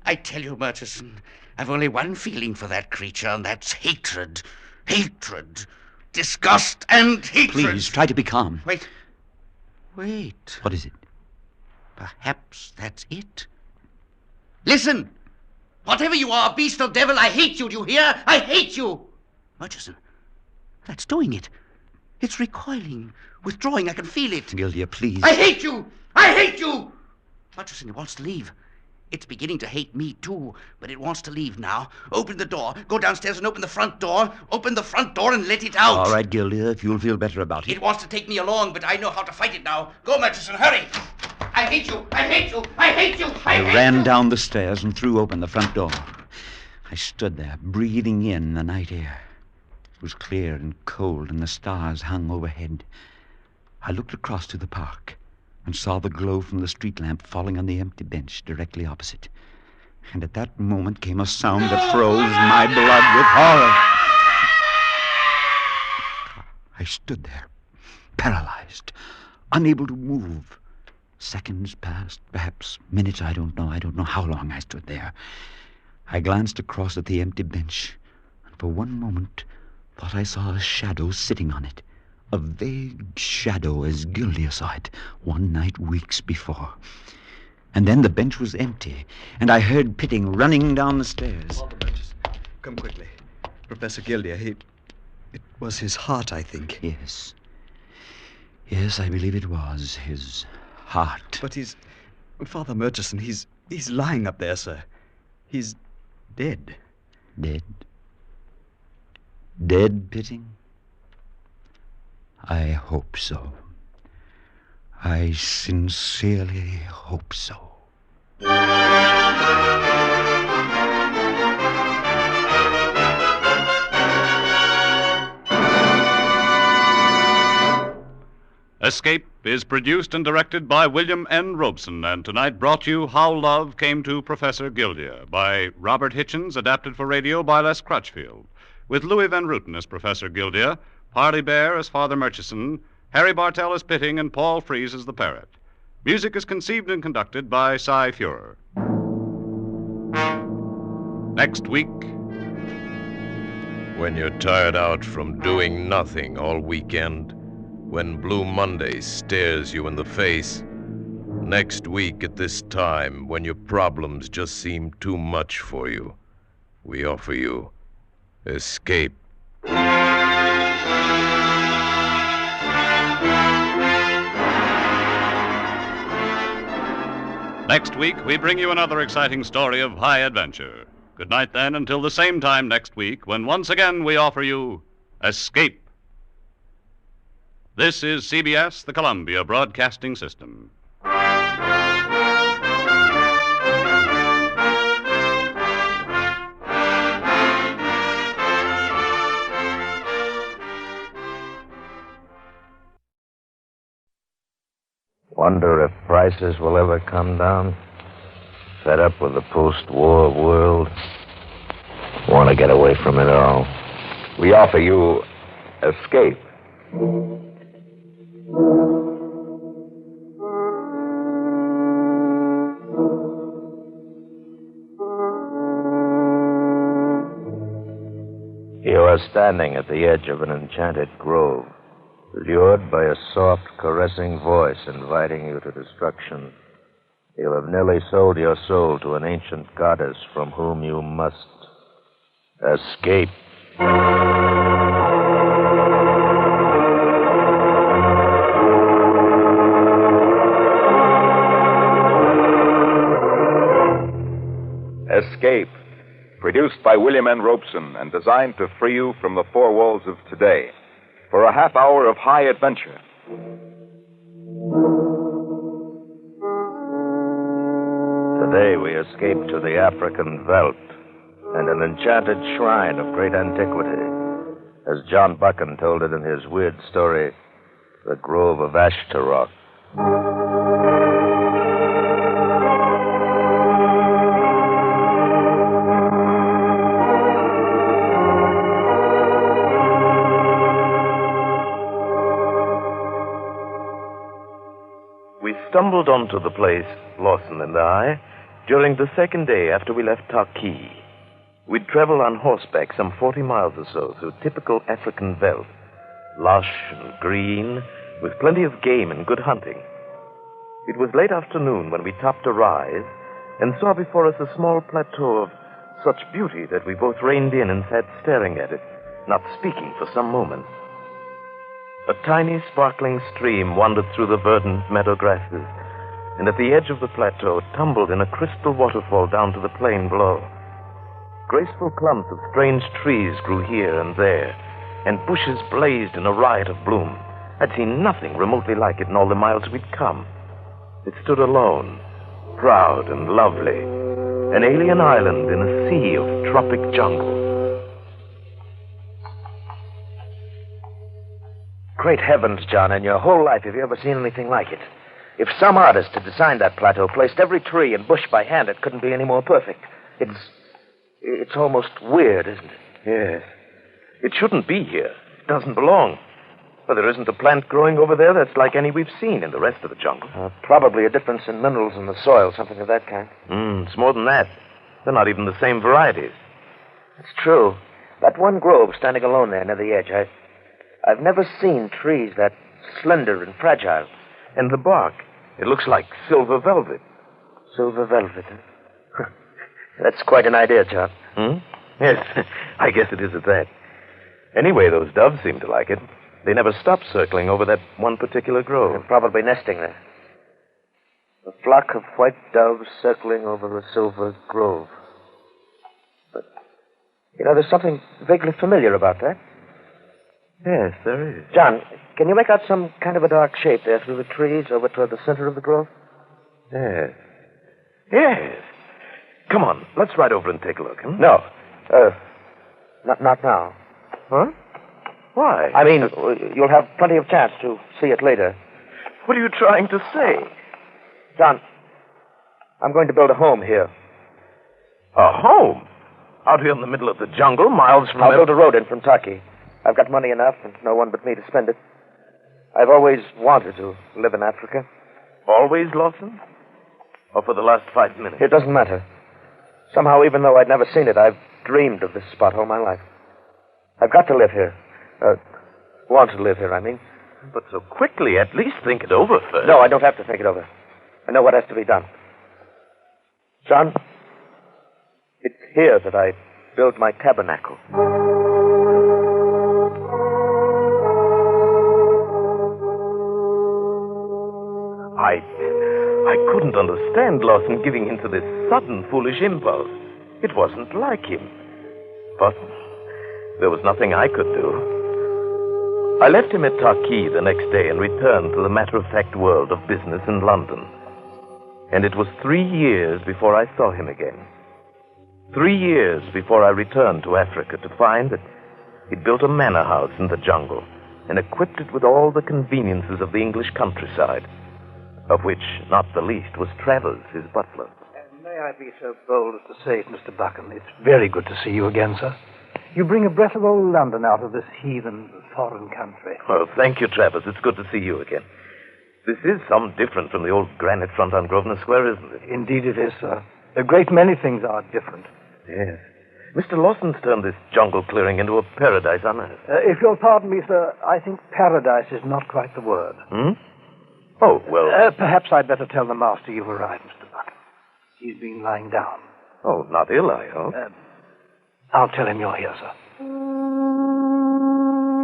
I tell you, Murchison, I've only one feeling for that creature, and that's hatred. Hatred. Disgust and hatred. Please, try to be calm. Wait. What is it? Perhaps that's it. Listen! Whatever you are, beast or devil, I hate you, do you hear? I hate you! Murchison, that's doing it. It's recoiling, withdrawing, I can feel it. Gildia, please. I hate you! I hate you! Murchison, it wants to leave. It's beginning to hate me, too, but it wants to leave now. Open the door. Go downstairs and open the front door. Open the front door and let it out. All right, Gildia, if you'll feel better about it. It wants to take me along, but I know how to fight it now. Go, Murchison, hurry! I hate you! I hate you! I hate you! I ran down the stairs and threw open the front door. I stood there, breathing in the night air. It was clear and cold, and the stars hung overhead. I looked across to the park and saw the glow from the street lamp falling on the empty bench directly opposite. And at that moment came a sound that froze my blood with horror. I stood there, paralyzed, unable to move. Seconds passed, perhaps minutes, I don't know. I don't know how long I stood there. I glanced across at the empty bench, and for one moment thought I saw a shadow sitting on it. A vague shadow as Gildia saw it one night weeks before. And then the bench was empty, and I heard Pitting running down the stairs. Come quickly. Professor Gildia, it was his heart, I think. Yes. Yes, I believe it was his heart. But Father Murchison, he's lying up there, sir. He's dead. Dead? Dead, Pitting? I hope so. I sincerely hope so. Escape is produced and directed by William N. Robeson, and tonight brought you How Love Came to Professor Gildia by Robert Hitchens, adapted for radio by Les Crutchfield, with Louis Van Rooten as Professor Gildia, Parley Bear as Father Murchison, Harry Bartell as Pitting, and Paul Frees as the Parrot. Music is conceived and conducted by Cy Fuhrer. Next week. When you're tired out from doing nothing all weekend, when Blue Monday stares you in the face. Next week at this time, when your problems just seem too much for you, we offer you Escape. Next week, we bring you another exciting story of high adventure. Good night, then, until the same time next week, when once again we offer you Escape. This is CBS, the Columbia Broadcasting System. Wonder if prices will ever come down? Fed up with the post-war world? Want to get away from it all? We offer you Escape. You are standing at the edge of an enchanted grove, lured by a soft, caressing voice inviting you to destruction. You have nearly sold your soul to an ancient goddess from whom you must escape. Escape, produced by William N. Robeson and designed to free you from the four walls of today for a half hour of high adventure. Today we escape to the African veldt and an enchanted shrine of great antiquity, as John Buchan told it in his weird story, The Grove of Ashtaroth. We stumbled onto the place, Lawson and I, during the second day after we left Tarqui. We'd travel on horseback some 40 miles or so through typical African veldt, lush and green, with plenty of game and good hunting. It was late afternoon when we topped a rise and saw before us a small plateau of such beauty that we both reined in and sat staring at it, not speaking for some moments. A tiny, sparkling stream wandered through the verdant meadow grasses, and at the edge of the plateau tumbled in a crystal waterfall down to the plain below. Graceful clumps of strange trees grew here and there, and bushes blazed in a riot of bloom. I'd seen nothing remotely like it in all the miles we'd come. It stood alone, proud and lovely, an alien island in a sea of tropic jungle. Great heavens, John, in your whole life, have you ever seen anything like it? If some artist had designed that plateau, placed every tree and bush by hand, it couldn't be any more perfect. It's almost weird, isn't it? Yes. It shouldn't be here. It doesn't belong. But there isn't a plant growing over there that's like any we've seen in the rest of the jungle. Probably a difference in minerals in the soil, something of that kind. It's more than that. They're not even the same varieties. It's true. That one grove standing alone there near the edge, I've never seen trees that slender and fragile. And the bark, it looks like silver velvet. Silver velvet, huh? That's quite an idea, John. Yes, I guess it is at that. Anyway, those doves seem to like it. They never stop circling over that one particular grove. They're probably nesting there. A flock of white doves circling over a silver grove. But, there's something vaguely familiar about that. Yes, there is. John, can you make out some kind of a dark shape there through the trees over toward the center of the grove? Yes. Yes. Come on, let's ride over and take a look. No. Not now. Huh? Why? I mean, you'll have plenty of chance to see it later. What are you trying to say? John, I'm going to build a home here. A home? Out here in the middle of the jungle, miles from... I'll build a road in from Tarqui. I've got money enough and no one but me to spend it. I've always wanted to live in Africa. Always, Lawson? Or for the last 5 minutes? It doesn't matter. Somehow, even though I'd never seen it, I've dreamed of this spot all my life. I've got to live here. Want to live here, I mean. But so quickly, at least think it over first. No, I don't have to think it over. I know what has to be done. John, it's here that I build my tabernacle. I couldn't understand Lawson giving in to this sudden, foolish impulse. It wasn't like him. But there was nothing I could do. I left him at Torquay the next day and returned to the matter-of-fact world of business in London. And it was 3 years before I saw him again. 3 years before I returned to Africa to find that he'd built a manor house in the jungle and equipped it with all the conveniences of the English countryside, of which not the least was Travers, his butler. May I be so bold as to say it, Mr. Buchan? It's very good to see you again, sir. You bring a breath of old London out of this heathen foreign country. Oh, thank you, Travers. It's good to see you again. This is some different from the old granite front on Grosvenor Square, isn't it? Indeed it is, sir. A great many things are different. Yes. Mr. Lawson's turned this jungle clearing into a paradise on earth. If you'll pardon me, sir, I think paradise is not quite the word. Hmm? Oh, well... perhaps I'd better tell the master you've arrived, Mr. Buchan. He's been lying down. Oh, not ill, I hope. I'll tell him you're here, sir.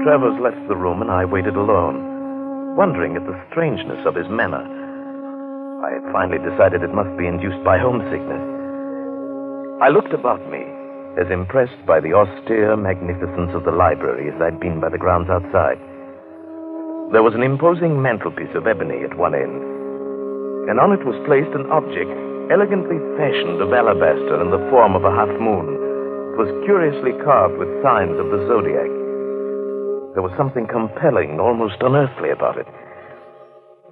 Travers left the room and I waited alone, wondering at the strangeness of his manner. I had finally decided it must be induced by homesickness. I looked about me, as impressed by the austere magnificence of the library as I'd been by the grounds outside. There was an imposing mantelpiece of ebony at one end, and on it was placed an object elegantly fashioned of alabaster in the form of a half-moon. It was curiously carved with signs of the zodiac. There was something compelling, almost unearthly about it.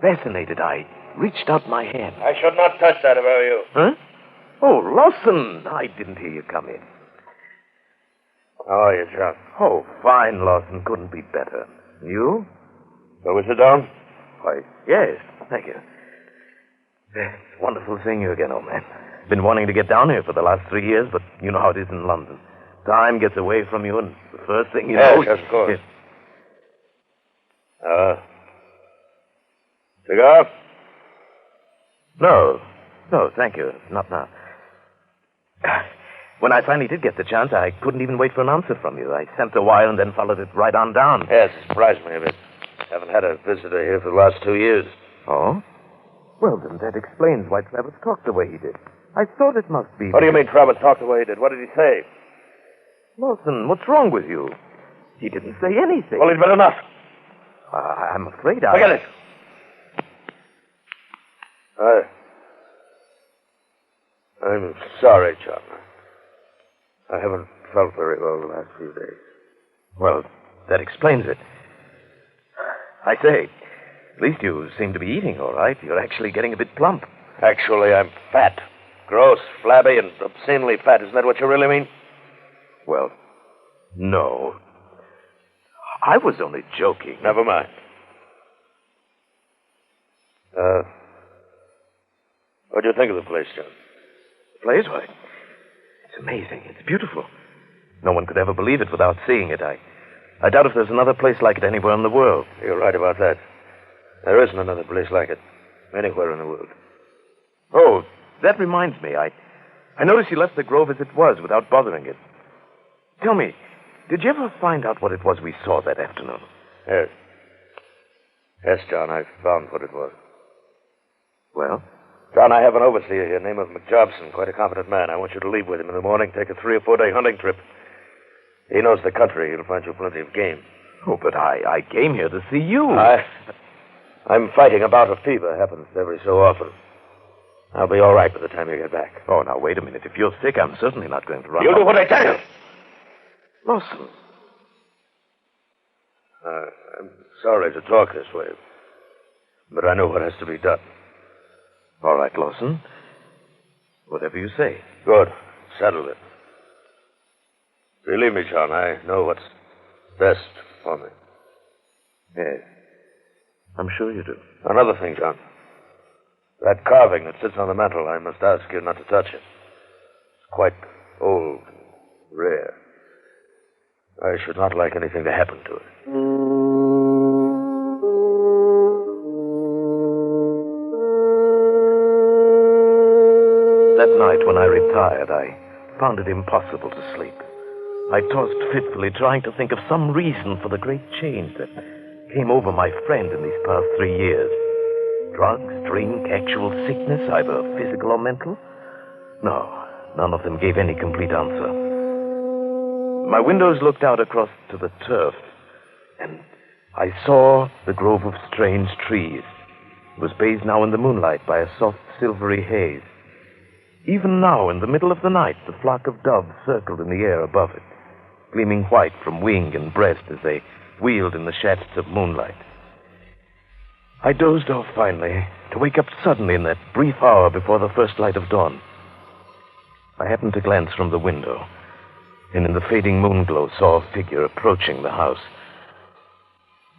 Fascinated, I reached out my hand. I should not touch that if I were you. Huh? Oh, Lawson! I didn't hear you come in. How are you, John? Oh, fine, Lawson. Couldn't be better. You? Shall we sit down? Why, yes. Thank you. It's wonderful seeing you again, old man. Been wanting to get down here for the last 3 years, but you know how it is in London. Time gets away from you, and the first thing you know... Yes, of course. Cigar? No, thank you. Not now. When I finally did get the chance, I couldn't even wait for an answer from you. I sent a wire and then followed it right on down. Yes, it surprised me a bit. Haven't had a visitor here for the last 2 years. Oh? Well, then that explains why Travers talked the way he did. I thought it must be... What do you mean Travers talked the way he did? What did he say? Lawson, what's wrong with you? He didn't say anything. Well, he'd been enough. I'm afraid I... Forget it. I'm sorry, John. I haven't felt very well the last few days. Well, that explains it. I say, at least you seem to be eating all right. You're actually getting a bit plump. Actually, I'm fat. Gross, flabby, and obscenely fat. Isn't that what you really mean? Well, no. I was only joking. Never mind. What do you think of the place, John? The place? Why, it's amazing. It's beautiful. No one could ever believe it without seeing it. I doubt if there's another place like it anywhere in the world. You're right about that. There isn't another place like it anywhere in the world. Oh, that reminds me. I noticed you left the grove as it was without bothering it. Tell me, did you ever find out what it was we saw that afternoon? Yes. Yes, John, I found what it was. Well? John, I have an overseer here named McJobson, quite a competent man. I want you to leave with him in the morning, take a 3 or 4 day hunting trip. He knows the country. He'll find you plenty of game. Oh, but I came here to see you. I'm fighting a bout of fever. Happens every so often. I'll be all right by the time you get back. Oh, now, wait a minute. If you're sick, I'm certainly not going to run. You'll do what I tell you. Lawson. I'm sorry to talk this way, but I know what has to be done. All right, Lawson. Whatever you say. Good. Settle it. Believe me, John, I know what's best for me. Yes. I'm sure you do. Another thing, John. That carving that sits on the mantel, I must ask you not to touch it. It's quite old, rare. I should not like anything to happen to it. That night when I retired, I found it impossible to sleep. I tossed fitfully, trying to think of some reason for the great change that came over my friend in these past 3 years. Drugs, drink, actual sickness, either physical or mental? No, none of them gave any complete answer. My windows looked out across to the turf, and I saw the grove of strange trees. It was bathed now in the moonlight by a soft, silvery haze. Even now, in the middle of the night, the flock of doves circled in the air above it, gleaming white from wing and breast as they wheeled in the shafts of moonlight. I dozed off finally, to wake up suddenly in that brief hour before the first light of dawn. I happened to glance from the window, and in the fading moonglow saw a figure approaching the house.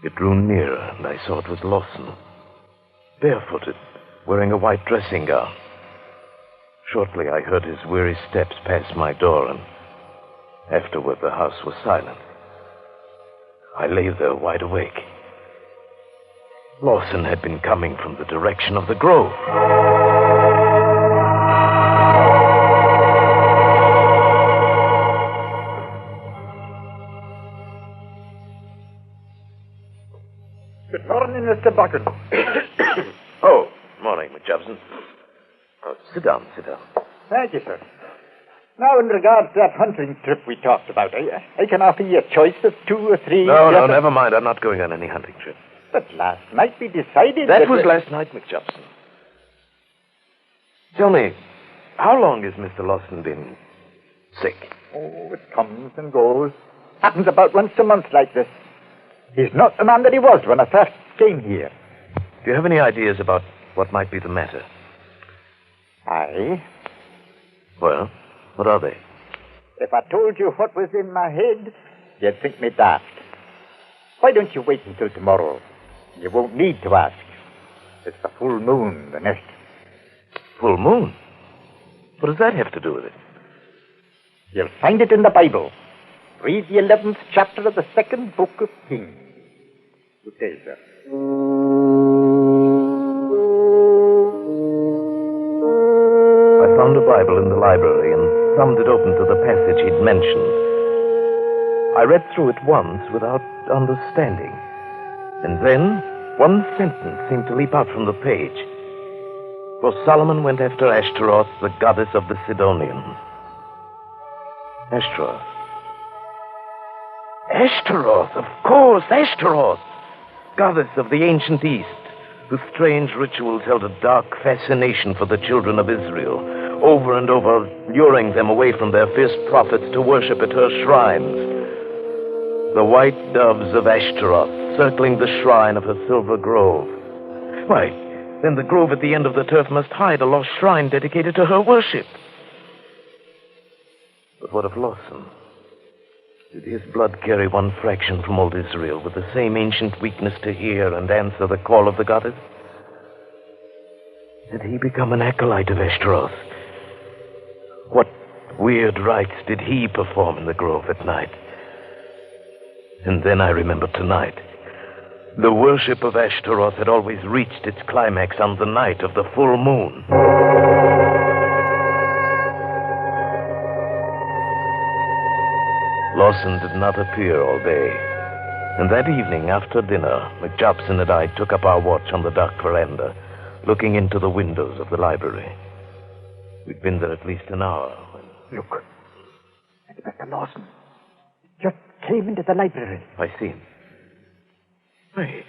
It drew nearer, and I saw it was Lawson, barefooted, wearing a white dressing gown. Shortly, I heard his weary steps pass my door, and afterward the house was silent. I lay there wide awake. Lawson had been coming from the direction of the grove. Good morning, Mr. Bucket. Oh, morning, McJobson. Oh, sit down. Thank you, sir. Now, in regards to that hunting trip we talked about, I can offer you a choice of 2 or 3... No, never mind. I'm not going on any hunting trip. But last night we decided That was last night, McJobson. Tell me, how long has Mr. Lawson been sick? Oh, it comes and goes. Happens about once a month like this. He's not the man that he was when I first came here. Do you have any ideas about what might be the matter? Aye. Well, what are they? If I told you what was in my head, you'd think me daft. Why don't you wait until tomorrow? You won't need to ask. It's the full moon, the next. Full moon? What does that have to do with it? You'll find it in the Bible. Read the 11th chapter of the 2nd book of Kings. Good day, sir. I found a Bible in the library and thumbed it open to the passage he'd mentioned. I read through it once without understanding. And then, one sentence seemed to leap out from the page. For Solomon went after Ashtaroth, the goddess of the Sidonians. Ashtaroth. Ashtaroth, of course, Ashtaroth! Goddess of the ancient East, whose strange rituals held a dark fascination for the children of Israel, over and over luring them away from their fierce prophets to worship at her shrines. The white doves of Ashtaroth circling the shrine of her silver grove. Why, then the grove at the end of the turf must hide a lost shrine dedicated to her worship. But what of Lawson? Did his blood carry one fraction from old Israel with the same ancient weakness to hear and answer the call of the goddess? Did he become an acolyte of Ashtaroth? What weird rites did he perform in the grove at night? And then I remembered tonight. The worship of Ashtaroth had always reached its climax on the night of the full moon. Lawson did not appear all day. And that evening, after dinner, McJobson and I took up our watch on the dark veranda, looking into the windows of the library. We'd been there at least an hour when... Look. It's Mr. Lawson. Just came into the library. I see him. Wait.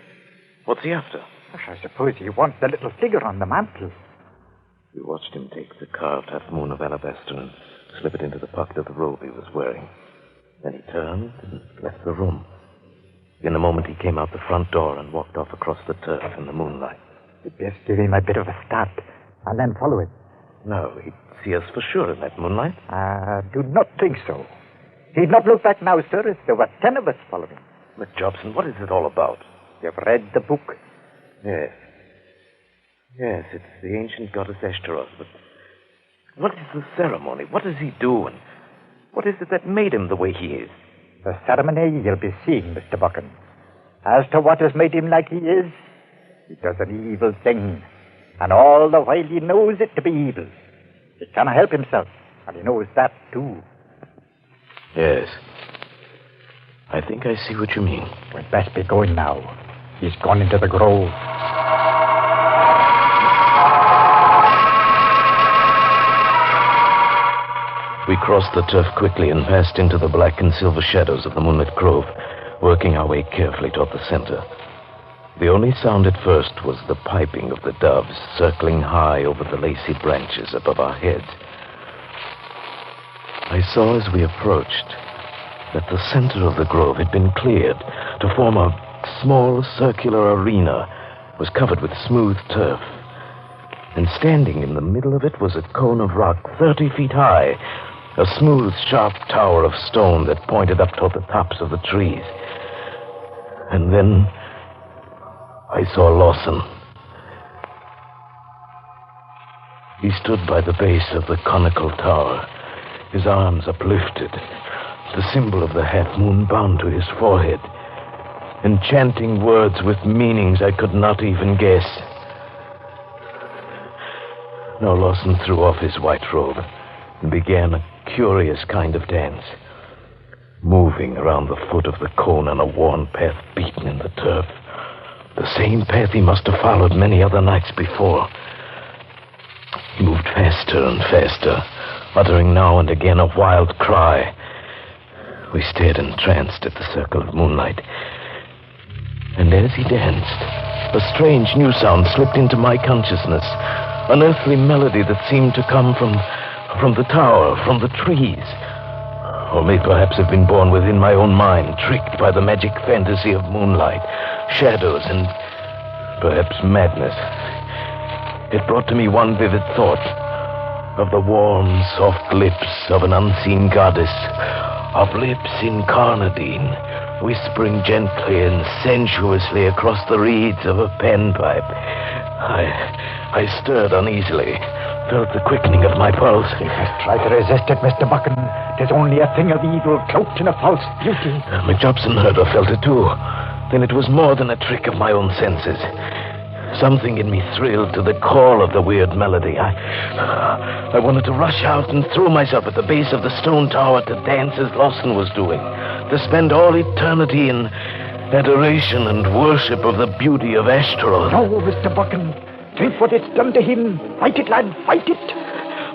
What's he after? I suppose he wants the little figure on the mantel. We watched him take the carved half moon of alabaster and slip it into the pocket of the robe he was wearing. Then he turned and left the room. In a moment, he came out the front door and walked off across the turf in the moonlight. You'd best give him a bit of a start, and then follow it. No, he'd see us for sure in that moonlight. I do not think so. He'd not look back now, sir, if there were 10 of us following. McJobson, what is it all about? You've read the book? Yes. Yes, it's the ancient goddess Ashtaroth, but what is the ceremony? What does he do, and what is it that made him the way he is? The ceremony you'll be seeing, Mr. Buchan. As to what has made him like he is, he does an evil thing, and all the while he knows it to be evil. He cannot help himself, and he knows that, too. Yes. I think I see what you mean. We'd best be going now. He's gone into the grove. We crossed the turf quickly and passed into the black and silver shadows of the moonlit grove, working our way carefully toward the center. The only sound at first was the piping of the doves circling high over the lacy branches above our heads. I saw as we approached that the center of the grove had been cleared to form a small circular arena, was covered with smooth turf. And standing in the middle of it was a cone of rock 30 feet high, a smooth, sharp tower of stone that pointed up toward the tops of the trees. And then I saw Lawson. He stood by the base of the conical tower, his arms uplifted, the symbol of the half-moon bound to his forehead, and chanting words with meanings I could not even guess. Now Lawson threw off his white robe and began a curious kind of dance, moving around the foot of the cone on a worn path beaten in the turf, the same path he must have followed many other nights before. He moved faster and faster, uttering now and again a wild cry. We stared entranced at the circle of moonlight. And as he danced, a strange new sound slipped into my consciousness, an earthly melody that seemed to come from the tower, from the trees, or may perhaps have been born within my own mind, tricked by the magic fantasy of moonlight, shadows, and perhaps madness. It brought to me one vivid thought of the warm, soft lips of an unseen goddess, of lips incarnadine, whispering gently and sensuously across the reeds of a panpipe. I stirred uneasily, felt the quickening of my pulse. You must try to resist it, Mr. Buchan. It is only a thing of evil cloaked in a false beauty. McJobson heard or felt it too. Then it was more than a trick of my own senses. Something in me thrilled to the call of the weird melody. I wanted to rush out and throw myself at the base of the stone tower to dance as Lawson was doing, to spend all eternity in adoration and worship of the beauty of Ashtaroth. No, Mr. Buchan. Think what it's done to him. Fight it, lad, fight it.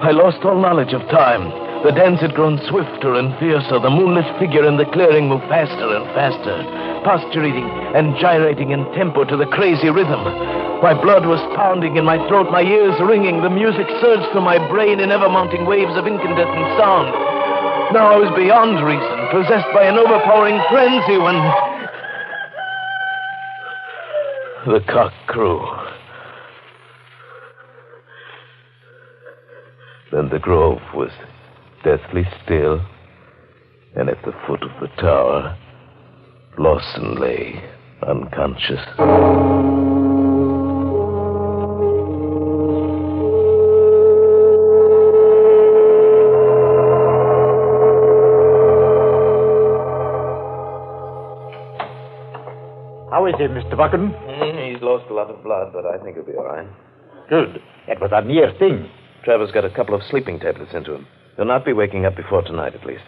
I lost all knowledge of time. The dance had grown swifter and fiercer. The moonlit figure in the clearing moved faster and faster, postulating and gyrating in tempo to the crazy rhythm. My blood was pounding in my throat, my ears ringing. The music surged through my brain in ever-mounting waves of incandescent sound. Now I was beyond reason, possessed by an overpowering frenzy when the cock crew. Then the grove was deathly still, and at the foot of the tower, Lawson lay unconscious. How is he, Mr. Buchan? He's lost a lot of blood, but I think he'll be all right. Good. It was a near thing. Trevor's got a couple of sleeping tablets into him. He'll not be waking up before tonight, at least.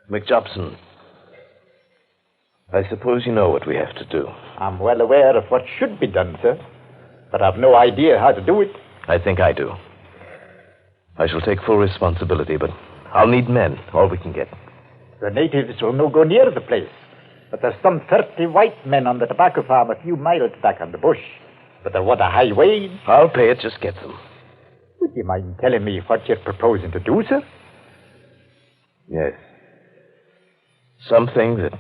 McJobson, I suppose you know what we have to do. I'm well aware of what should be done, sir, but I've no idea how to do it. I think I do. I shall take full responsibility, but I'll need men, all we can get. The natives will no go near the place, but there's some 30 white men on the tobacco farm a few miles back on the bush. But they want a high wage. I'll pay it, just get them. Would you mind telling me what you're proposing to do, sir? Yes. Something that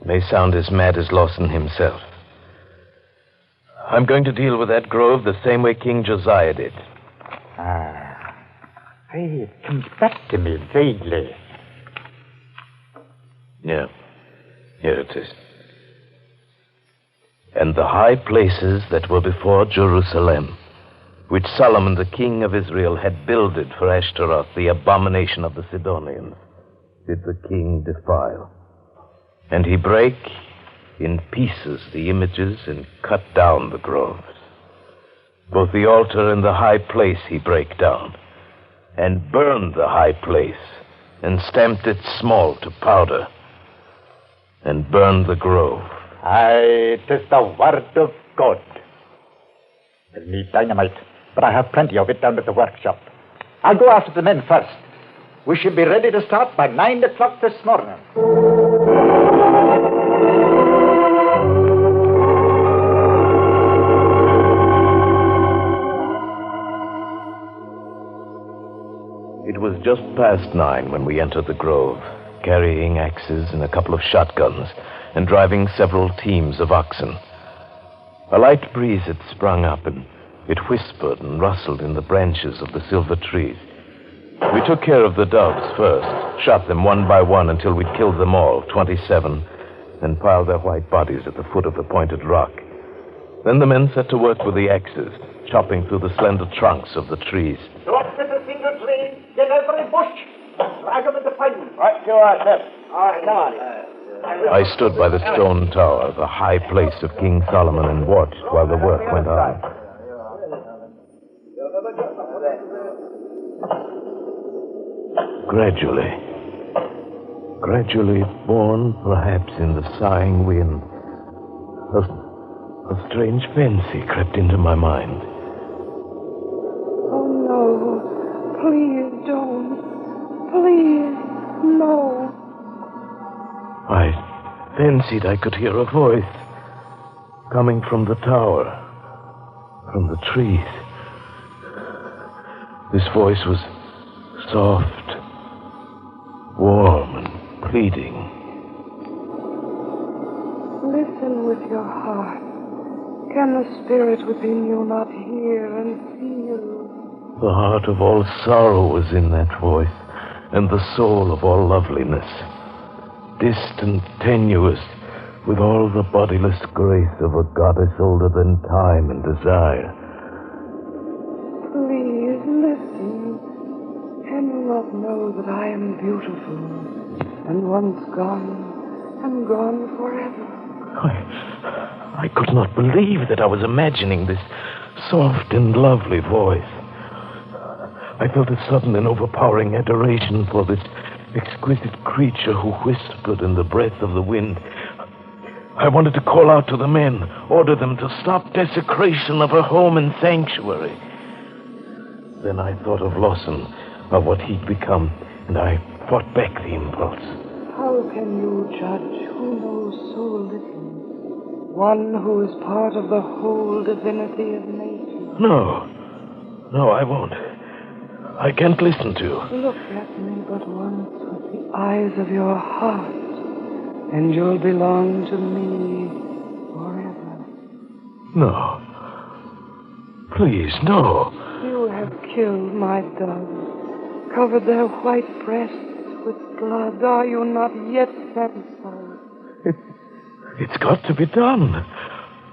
may sound as mad as Lawson himself. I'm going to deal with that grove the same way King Josiah did. Hey, it comes back to me vaguely. Yeah. Here it is. And the high places that were before Jerusalem, which Solomon, the king of Israel, had builded for Ashtaroth, the abomination of the Sidonians, did the king defile. And he brake in pieces the images and cut down the groves. Both the altar and the high place he brake down, and burned the high place, and stamped it small to powder, and burned the grove. Aye, 'tis the word of God. We'll need dynamite, but I have plenty of it down at the workshop. I'll go after the men first. We should be ready to start by 9 o'clock this morning. It was just past 9 when we entered the grove, carrying axes and a couple of shotguns, and driving several teams of oxen. A light breeze had sprung up, and it whispered and rustled in the branches of the silver trees. We took care of the doves first, shot them one by one until we'd killed them all, 27, and piled their white bodies at the foot of the pointed rock. Then the men set to work with the axes, chopping through the slender trunks of the trees. Don't miss a single tree. Get every bush. Drag them into pine. Right, you are, sir. All right, come on. I stood by the stone tower, the high place of King Solomon, and watched while the work went on. Gradually born perhaps in the sighing wind, a strange fancy crept into my mind. Oh, no. Please don't. Please, no. I fancied I could hear a voice coming from the tower, from the trees. This voice was soft, warm, and pleading. Listen with your heart. Can the spirit within you not hear and feel? The heart of all sorrow was in that voice, and the soul of all loveliness, distant, tenuous, with all the bodiless grace of a goddess older than time and desire. Please, listen. Can you not know that I am beautiful, and once gone, am gone forever? I could not believe that I was imagining this soft and lovely voice. I felt a sudden and overpowering adoration for this exquisite creature who whispered in the breath of the wind. I wanted to call out to the men, order them to stop desecration of her home and sanctuary. Then I thought of Lawson, of what he'd become, and I fought back the impulse. How can you judge who knows so little? One who is part of the whole divinity of nature. No, I won't. I can't listen to. Look at me but once with the eyes of your heart, and you'll belong to me forever. No. Please, no. You have killed my doves, covered their white breasts with blood. Are you not yet satisfied? It's got to be done.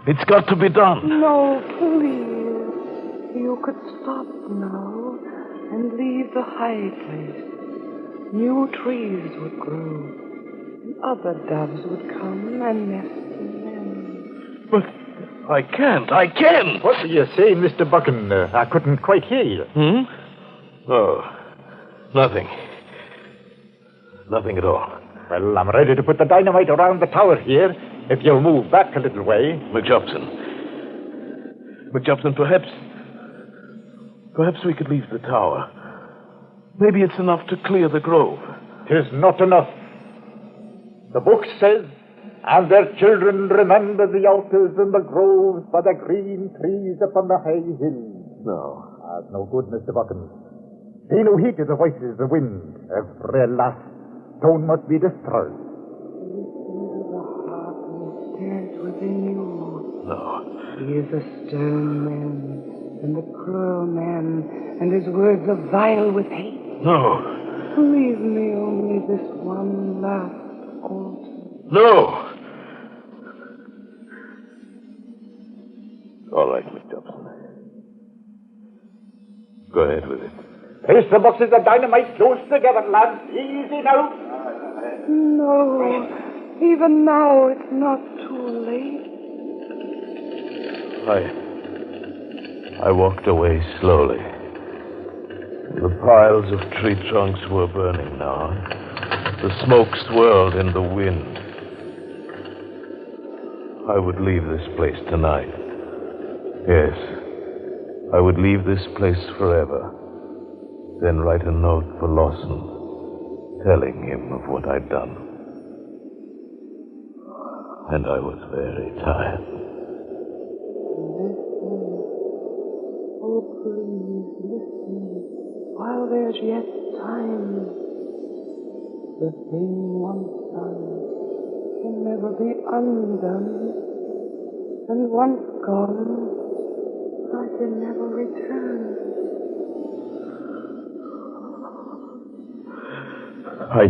It's got to be done. No, please. You could stop now and leave the high place. New trees would grow, and other doves would come and nest in them. But I can't. What are you saying, Mr. Buchan? I couldn't quite hear you. Oh, nothing. Nothing at all. Well, I'm ready to put the dynamite around the tower here, if you'll move back a little way. McJobson, perhaps we could leave the tower. Maybe it's enough to clear the grove. 'Tis not enough. The book says, and their children remember the altars and the groves by the green trees upon the high hills. No. That's no good, Mr. Buchan. He who heeded the voices of the wind, every last stone must be destroyed. There's within you. No. He is a stern man, and a cruel man, and his words are vile with hate. No. Leave me only this one last altar. No. All right, McJobson. Go ahead with it. Place the boxes of dynamite close together, lads. Easy now. No. Even now, it's not too late. I walked away slowly. The piles of tree trunks were burning now. The smoke swirled in the wind. I would leave this place tonight. Yes, I would leave this place forever. Then write a note for Lawson, telling him of what I'd done. And I was very tired. Oh, please, listen, while there's yet time. The thing once done can never be undone. And once gone, I can never return. I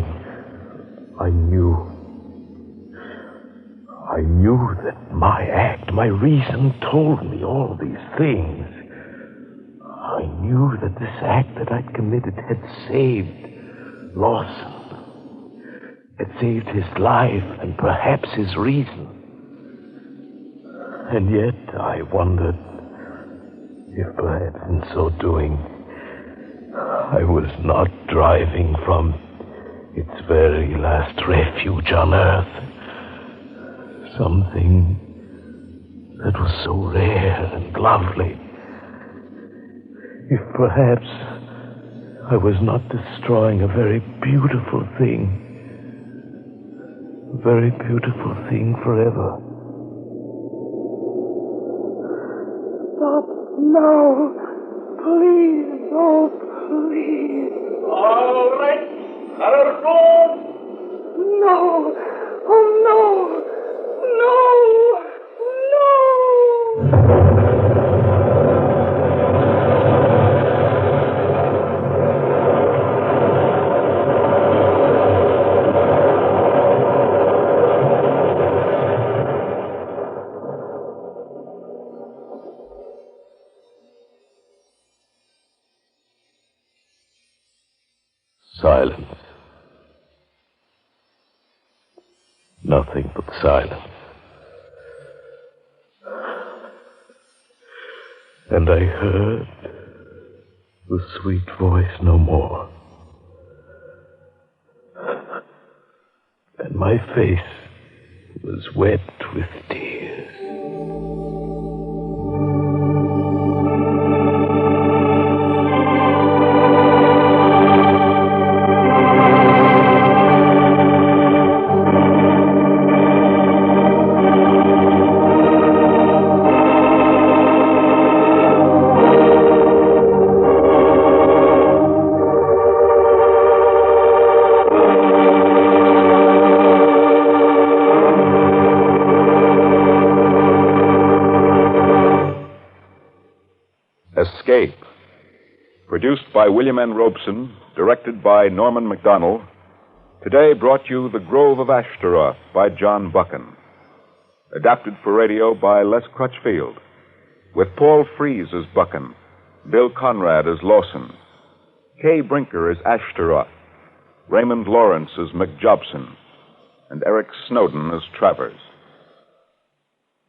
knew that my act, my reason told me all these things. I knew that this act that I'd committed had saved Lawson. Had saved his life and perhaps his reason. And yet I wondered if perhaps in so doing I was not driving from its very last refuge on earth. Something that was so rare and lovely. If perhaps I was not destroying a very beautiful thing. A very beautiful thing forever. Stop now. Please, oh, please. All right. Let her go. No. Oh, no. No. No. Silence. Nothing but silence. And I heard the sweet voice no more. And my face was wet with tears. Escape. Produced by William N. Robeson, directed by Norman MacDonald. Today brought you The Grove of Ashtaroth by John Buchan. Adapted for radio by Les Crutchfield. With Paul Frees as Buchan, Bill Conrad as Lawson, Kay Brinker as Ashtaroth, Raymond Lawrence as McJobson, and Eric Snowden as Travers.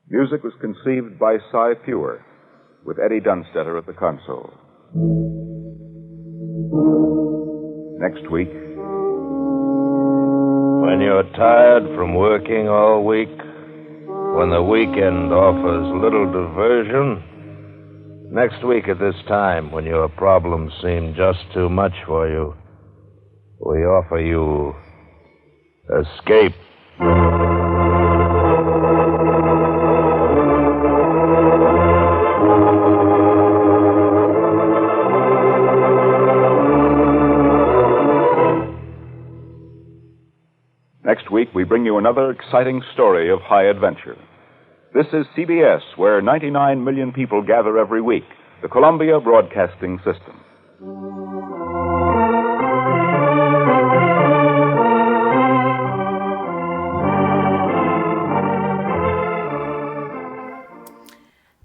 Music was conceived by Cy Fewer, with Eddie Dunstetter at the console. Next week. When you're tired from working all week, when the weekend offers little diversion, next week at this time, when your problems seem just too much for you, we offer you Escape. Next week, we bring you another exciting story of high adventure. This is CBS, where 99 million people gather every week, the Columbia Broadcasting System.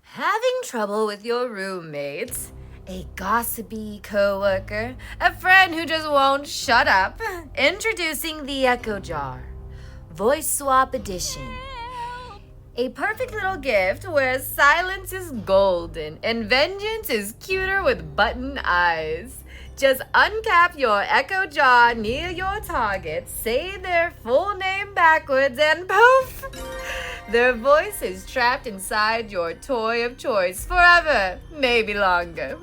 Having trouble with your roommates? A gossipy coworker? A friend who just won't shut up? Introducing the Echo Jar, Voice Swap Edition. A perfect little gift where silence is golden and vengeance is cuter with button eyes. Just uncap your echo jar near your target, say their full name backwards, and poof! Their voice is trapped inside your toy of choice forever, maybe longer.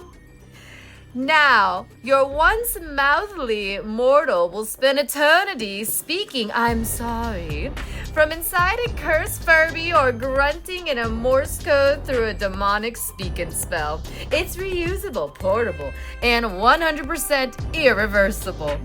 Now, your once mouthly mortal will spend eternity speaking "I'm sorry" from inside a cursed Furby or grunting in a Morse code through a demonic speaking spell. It's reusable, portable, and 100% irreversible.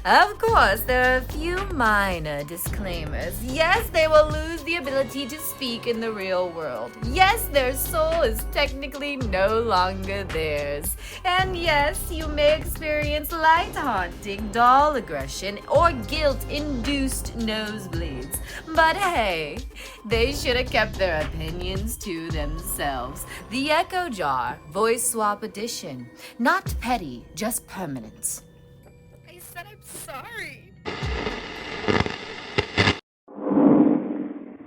Of course, there are a few minor disclaimers. Yes, they will lose the ability to speak in the real world. Yes, their soul is technically no longer theirs. And yes, you may experience light haunting, doll aggression, or guilt-induced nosebleeds. But hey, they should have kept their opinions to themselves. The Echo Jar, Voice Swap Edition. Not petty, just permanent. I said I'm sorry.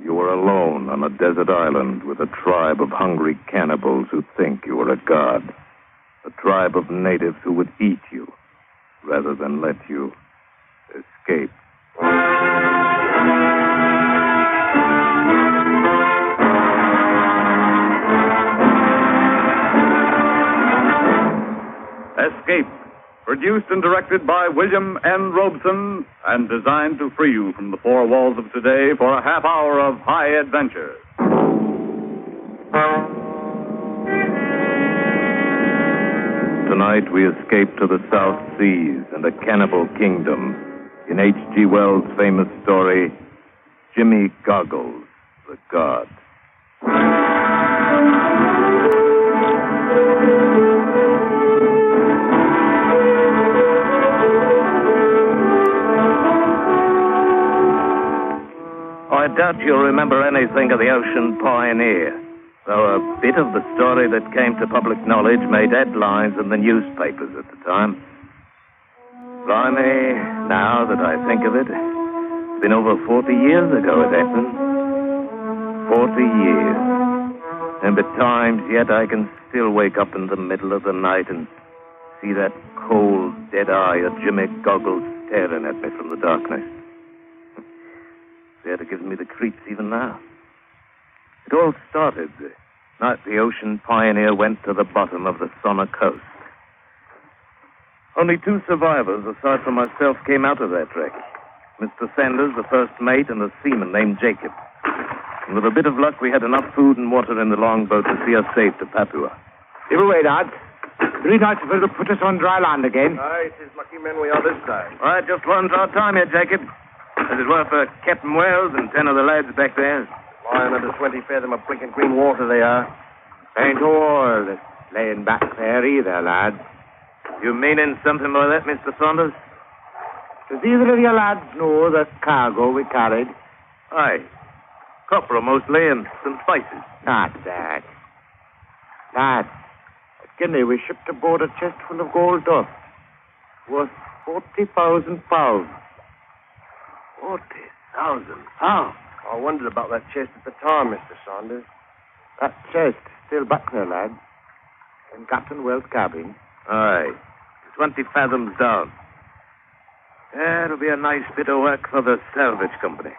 You are alone on a desert island with a tribe of hungry cannibals who think you are a god. A tribe of natives who would eat you rather than let you escape. Escape, produced and directed by William N. Robeson and designed to free you from the four walls of today for a half hour of high adventure. Tonight we escape to the South Seas and a cannibal kingdom in H.G. Wells' famous story, Jimmy Goggles, the God. I doubt you'll remember anything of the Ocean Pioneer, though a bit of the story that came to public knowledge made headlines in the newspapers at the time. Blimey, now that I think of it, it's been over 40 years ago it happened. 40 years. And at times yet I can still wake up in the middle of the night and see that cold, dead eye of Jimmy Goggles staring at me from the darkness. It gives me the creeps even now. It all started the night the Ocean Pioneer went to the bottom of the Sonner coast. Only 2 survivors, aside from myself, came out of that wreck. Mr. Sanders, the first mate, and a seaman named Jacob. And with a bit of luck, we had enough food and water in the longboat to see us safe to Papua. Give away, lads. 3 nights will put us on dry land again. Aye, it is lucky men we are this time. All right, just one's our time here, Jacob. As it were for Captain Wells and 10 of the lads back there. Lying under 20 fathom of blinking green water they are. Ain't all that's laying back there either, lads. You meaning something by that, Mr. Saunders? Does either of you lads know the cargo we carried? Aye. Copra mostly and some spices. Not that. Lads, at Guinea we shipped aboard a chest full of gold dust. Worth 40,000 pounds. 40,000 pounds? I wondered about that chest at the time, Mr. Saunders. That chest is still back there, lad. In Captain Wells' cabin. Aye. 20 fathoms down. Yeah, it'll be a nice bit of work for the salvage company.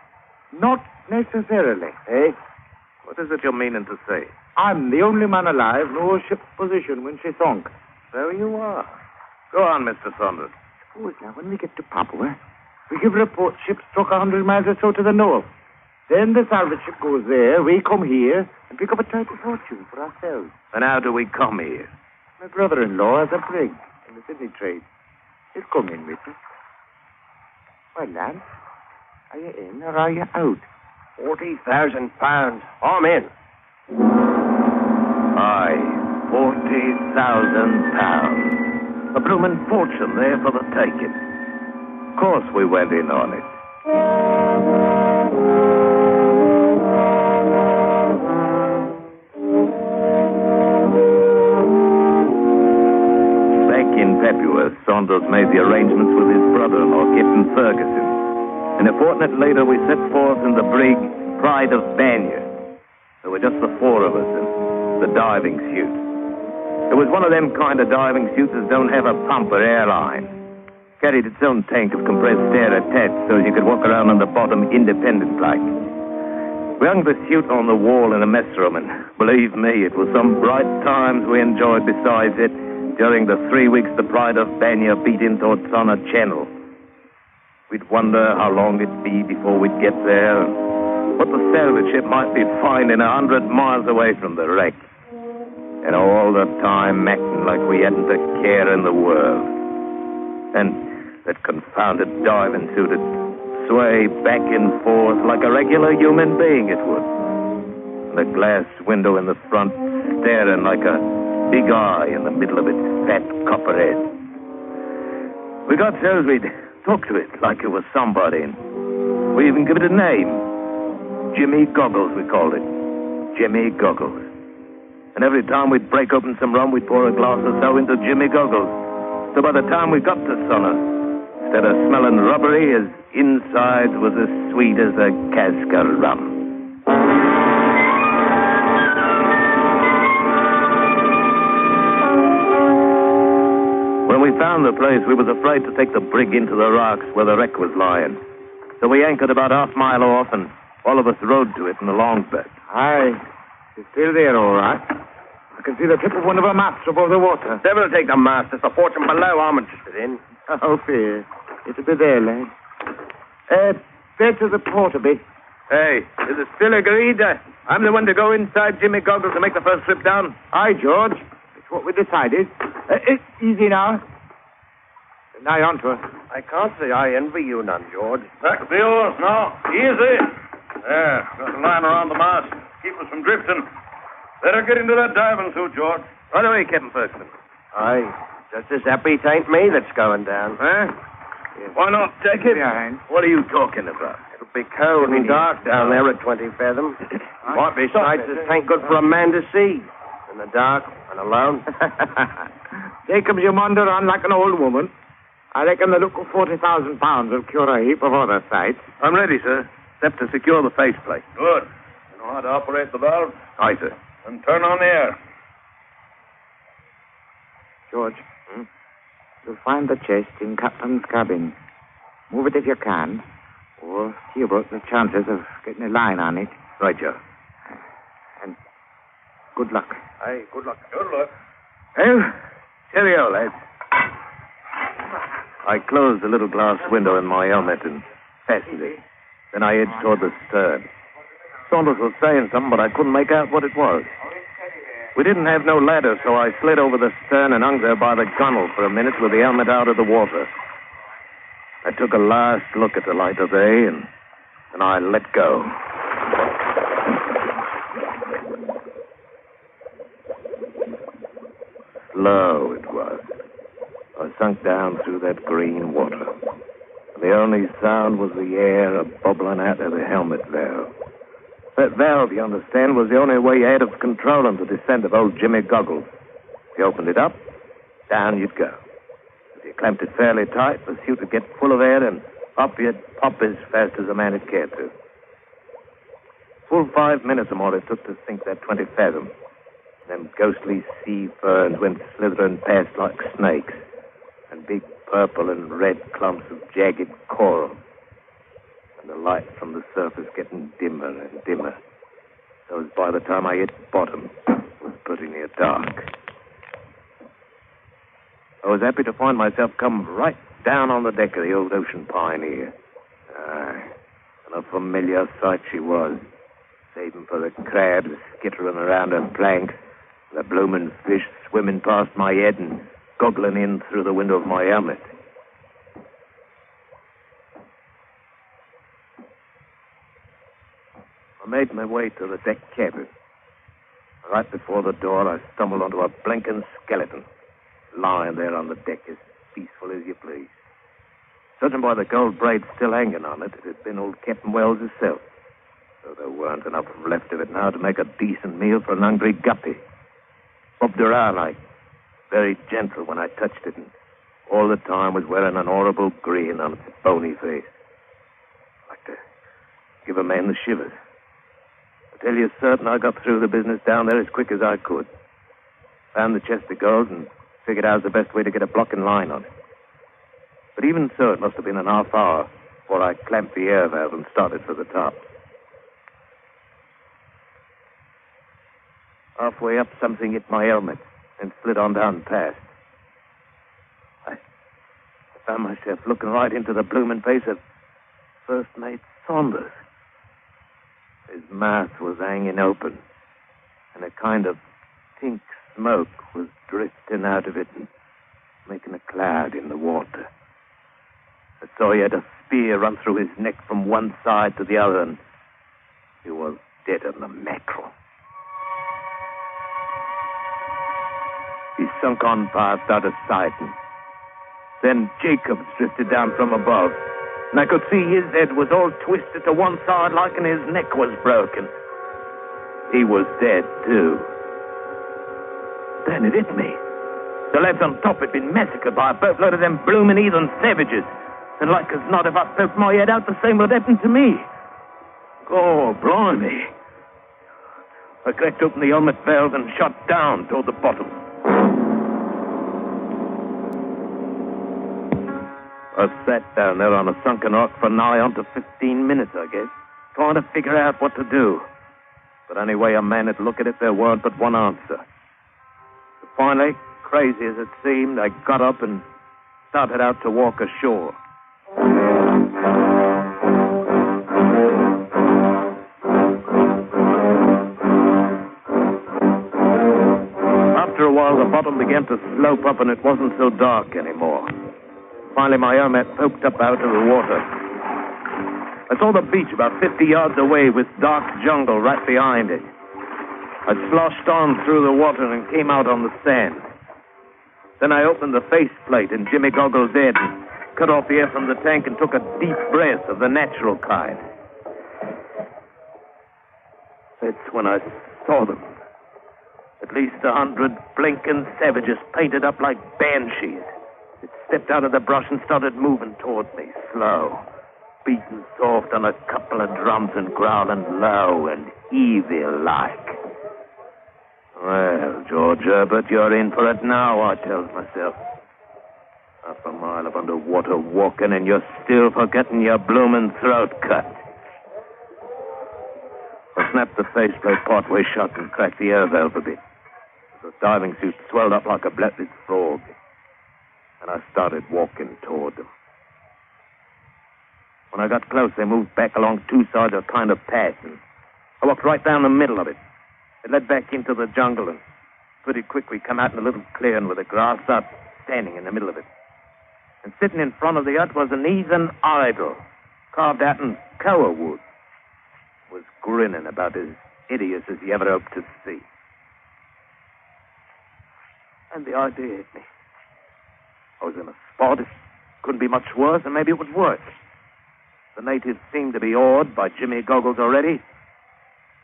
Not necessarily, eh? What is it you're meaning to say? I'm the only man alive knew her ship's position when she sunk. So you are. Go on, Mr. Saunders. Suppose now, when we get to Papua, we give report ship struck 100 miles or so to the north. Then the salvage ship goes there, we come here, and pick up a tidy fortune for ourselves. And how do we come here? My brother-in-law has a brig in the Sydney trade. He'll come in with us. Well, lad, are you in or are you out? 40,000 pounds. I'm in. Aye, 40,000 pounds. A bloomin' fortune there for the taking. Of course we went in on it. Back in Papua, Saunders made the arrangements with his brother-in-law, Captain Ferguson. And a fortnight later, we set forth in the brig Pride of Banya. There were just the four of us and the diving suit. It was one of them kind of diving suits that don't have a pump or airline. Carried its own tank of compressed air attached so you could walk around on the bottom independent-like. We hung the suit on the wall in a mess room, and believe me, it was some bright times we enjoyed besides it during the 3 weeks the Pride of Banya beat into Otsana Channel. We'd wonder how long it'd be before we'd get there, and what the salvage ship might be finding 100 miles away from the wreck. And all the time acting like we hadn't a care in the world. And that confounded diving suit would sway back and forth like a regular human being it would. And the glass window in the front staring like a big eye in the middle of its fat copper head. We got so we'd talk to it like it was somebody. And we even give it a name. Jimmy Goggles, we called it. Jimmy Goggles. And every time we'd break open some rum, we'd pour a glass or so into Jimmy Goggles. So by the time we got to Sonna, instead of smelling rubbery, his insides was as sweet as a cask of rum. When we found the place, we was afraid to take the brig into the rocks where the wreck was lying. So we anchored about half-mile off, and all of us rowed to it in the longboat. Aye. She's still there, all right. I can see the tip of one of her masts above the water. Devil take the mast. It's the fortune below I'm interested in. Oh, fear. It'll be there, lad. Straight to the port a bit. Hey, is it still agreed? I'm the one to go inside Jimmy Goggles and make the first trip down? Aye, George. It's what we decided. Easy now. Nigh on to her. I can't say I envy you none, George. Back the oars now. Easy. There, got a line around the mast. Keep us from drifting. Better get into that diving suit, George. Right away, Captain Ferguson. Aye, just as happy it ain't me that's going down. Huh? Yeah. Why not take it? What are you talking about? It'll be cold and dark down there at 20 fathom. Might be nights that ain't good for a man to see. In the dark and alone. Jacobs, you wander on like an old woman. I reckon the look of 40,000 pounds will cure a heap of other sights. I'm ready, sir. Except to secure the faceplate. Good. You know how to operate the valve? Aye, sir. And turn on the air. George, you'll find the chest in Captain's cabin. Move it if you can, or see about the chances of getting a line on it. Right, Joe. And good luck. Aye, good luck. Good luck. Well, cheerio, lads. I closed the little glass window in my helmet and fastened it. Then I edged toward the stern. Saunders was saying something, but I couldn't make out what it was. We didn't have no ladder, so I slid over the stern and hung there by the gunwale for a minute with the helmet out of the water. I took a last look at the light of day, and I let go. Slow it was. I sunk down through that green water. The only sound was the air bubbling out of the helmet valve. That valve, you understand, was the only way you had of controlling the descent of old Jimmy Goggles. If you opened it up, down you'd go. If you clamped it fairly tight, the suit would get full of air, and up you'd pop as fast as a man had cared to. Full 5 minutes or more it took to sink that 20 fathom. Them ghostly sea ferns went slithering past like snakes, and big purple and red clumps of jagged coral. And the light from the surface getting dimmer and dimmer. So as by the time I hit bottom, it was pretty near dark. I was happy to find myself come right down on the deck of the old Ocean Pioneer. And a familiar sight she was, saving for the crabs skittering around her plank, the bloomin' fish swimming past my head and goggling in through the window of my helmet. I made my way to the deck cabin. Right before the door, I stumbled onto a blinking skeleton, lying there on the deck as peaceful as you please. Judging by the gold braid still hanging on it, it had been old Captain Wells himself. So there weren't enough left of it now to make a decent meal for an hungry guppy. Bobbed around like very gentle when I touched it, and all the time was wearing an horrible grin on its bony face. Like to give a man the shivers. tell you certain I got through the business down there as quick as I could. Found the chest of gold and figured out the best way to get a blocking line on it. But even so, it must have been an half hour before I clamped the air valve and started for the top. Halfway up, something hit my helmet and slid on down past. I found myself looking right into the blooming face of First Mate Saunders. His mouth was hanging open, and a kind of pink smoke was drifting out of it and making a cloud in the water. I saw he had a spear run through his neck from one side to the other, and he was dead on the mackerel. He sunk on past out of sight, and then Jacobs drifted down from above, and I could see his head was all twisted to one side like and his neck was broken. He was dead, too. Then it hit me. The lads on top had been massacred by a boatload of them bloomin' heathen savages, and like as not, if I poked my head out, the same would happen to me. Oh, blimey. I cracked open the helmet valve and shot down toward the bottom. I sat down there on a sunken rock for nigh on to 15 minutes, I guess, trying to figure out what to do. But any way a man would look at it, there weren't but one answer. So finally, crazy as it seemed, I got up and started out to walk ashore. After a while, the bottom began to slope up and it wasn't so dark anymore. Finally, my helmet poked up out of the water. I saw the beach about 50 yards away with dark jungle right behind it. I sloshed on through the water and came out on the sand. Then I opened the faceplate in Jimmy Goggles' head and cut off the air from the tank and took a deep breath of the natural kind. That's when I saw them. At least 100 blinking savages painted up like banshees. It stepped out of the brush and started moving toward me, slow, beating soft on a couple of drums and growling low and evil-like. Well, George Herbert, you're in for it now, I tells myself. Half a mile of underwater walking and you're still forgetting your bloomin' throat cut. I snapped the faceplate partway shut and cracked the air valve a bit. The diving suit swelled up like a blatted frog. And I started walking toward them. When I got close, they moved back along two sides of a kind of path, and I walked right down the middle of it. It led back into the jungle, and pretty quick we come out in a little clearing with a grass hut standing in the middle of it. And sitting in front of the hut was an heathen idol, carved out in koa wood. Was grinning about as hideous as he ever hoped to see. And the idea hit me. I was in a spot. It couldn't be much worse, and maybe it would work. The natives seemed to be awed by Jimmy Goggles already.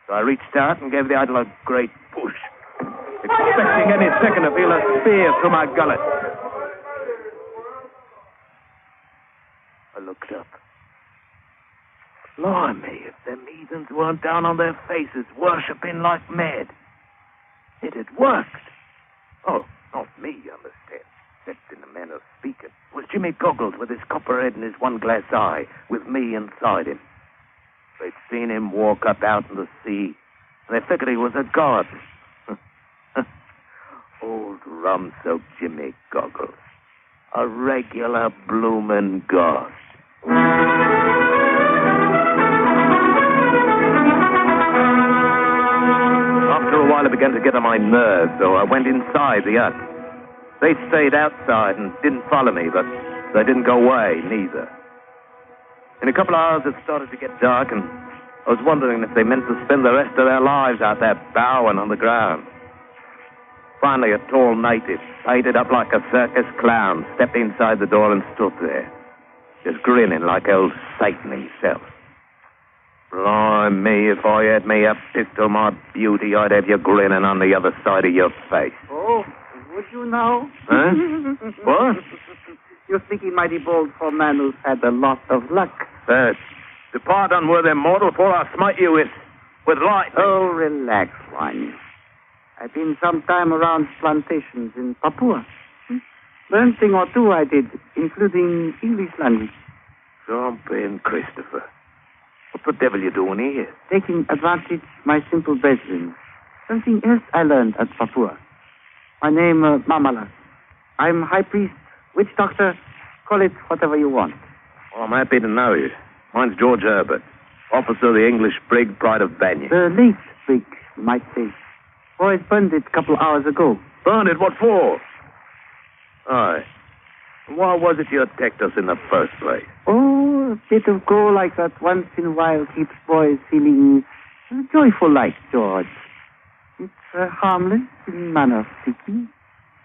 So I reached out and gave the idol a great push, expecting any second to feel a spear through my gullet. I looked up. Blimey, if them heathens weren't down on their faces, worshipping like mad. It had worked. Oh, not me, you understand. Except in the manner of speaking. It was Jimmy Goggles with his copper head and his one glass eye, with me inside him. They'd seen him walk up out in the sea, and they figured he was a god. Old rum-soaked Jimmy Goggles. A regular bloomin' god. After a while, it began to get on my nerves, so I went inside the hut. They stayed outside and didn't follow me, but they didn't go away, neither. In a couple of hours, it started to get dark, and I was wondering if they meant to spend the rest of their lives out there bowing on the ground. Finally, a tall native, painted up like a circus clown, stepped inside the door and stood there, just grinning like old Satan himself. Blimey, if I had me a pistol, my beauty, I'd have you grinning on the other side of your face. Oh, would you now? Huh? What? You're speaking mighty bold for a man who's had a lot of luck. Depart, unworthy mortal, for I smite you with with light. Oh, relax, one. I've been some time around plantations in Papua. Learned thing or two I did, including English language. Jumping, Christopher. What the devil you doing here? Taking advantage my simple brethren. Something else I learned at Papua. My name, Mamala. I'm high priest, witch doctor, call it whatever you want. Well, I'm happy to know you. Mine's George Herbert, officer of the English brig Pride of Banyan. The late brig, you might say. Boys burned it a couple hours ago. Burned it? What for? Aye. Why was it you attacked us in the first place? Oh, a bit of go like that once in a while keeps boys feeling joyful like, George. It's harmless in manner of speaking.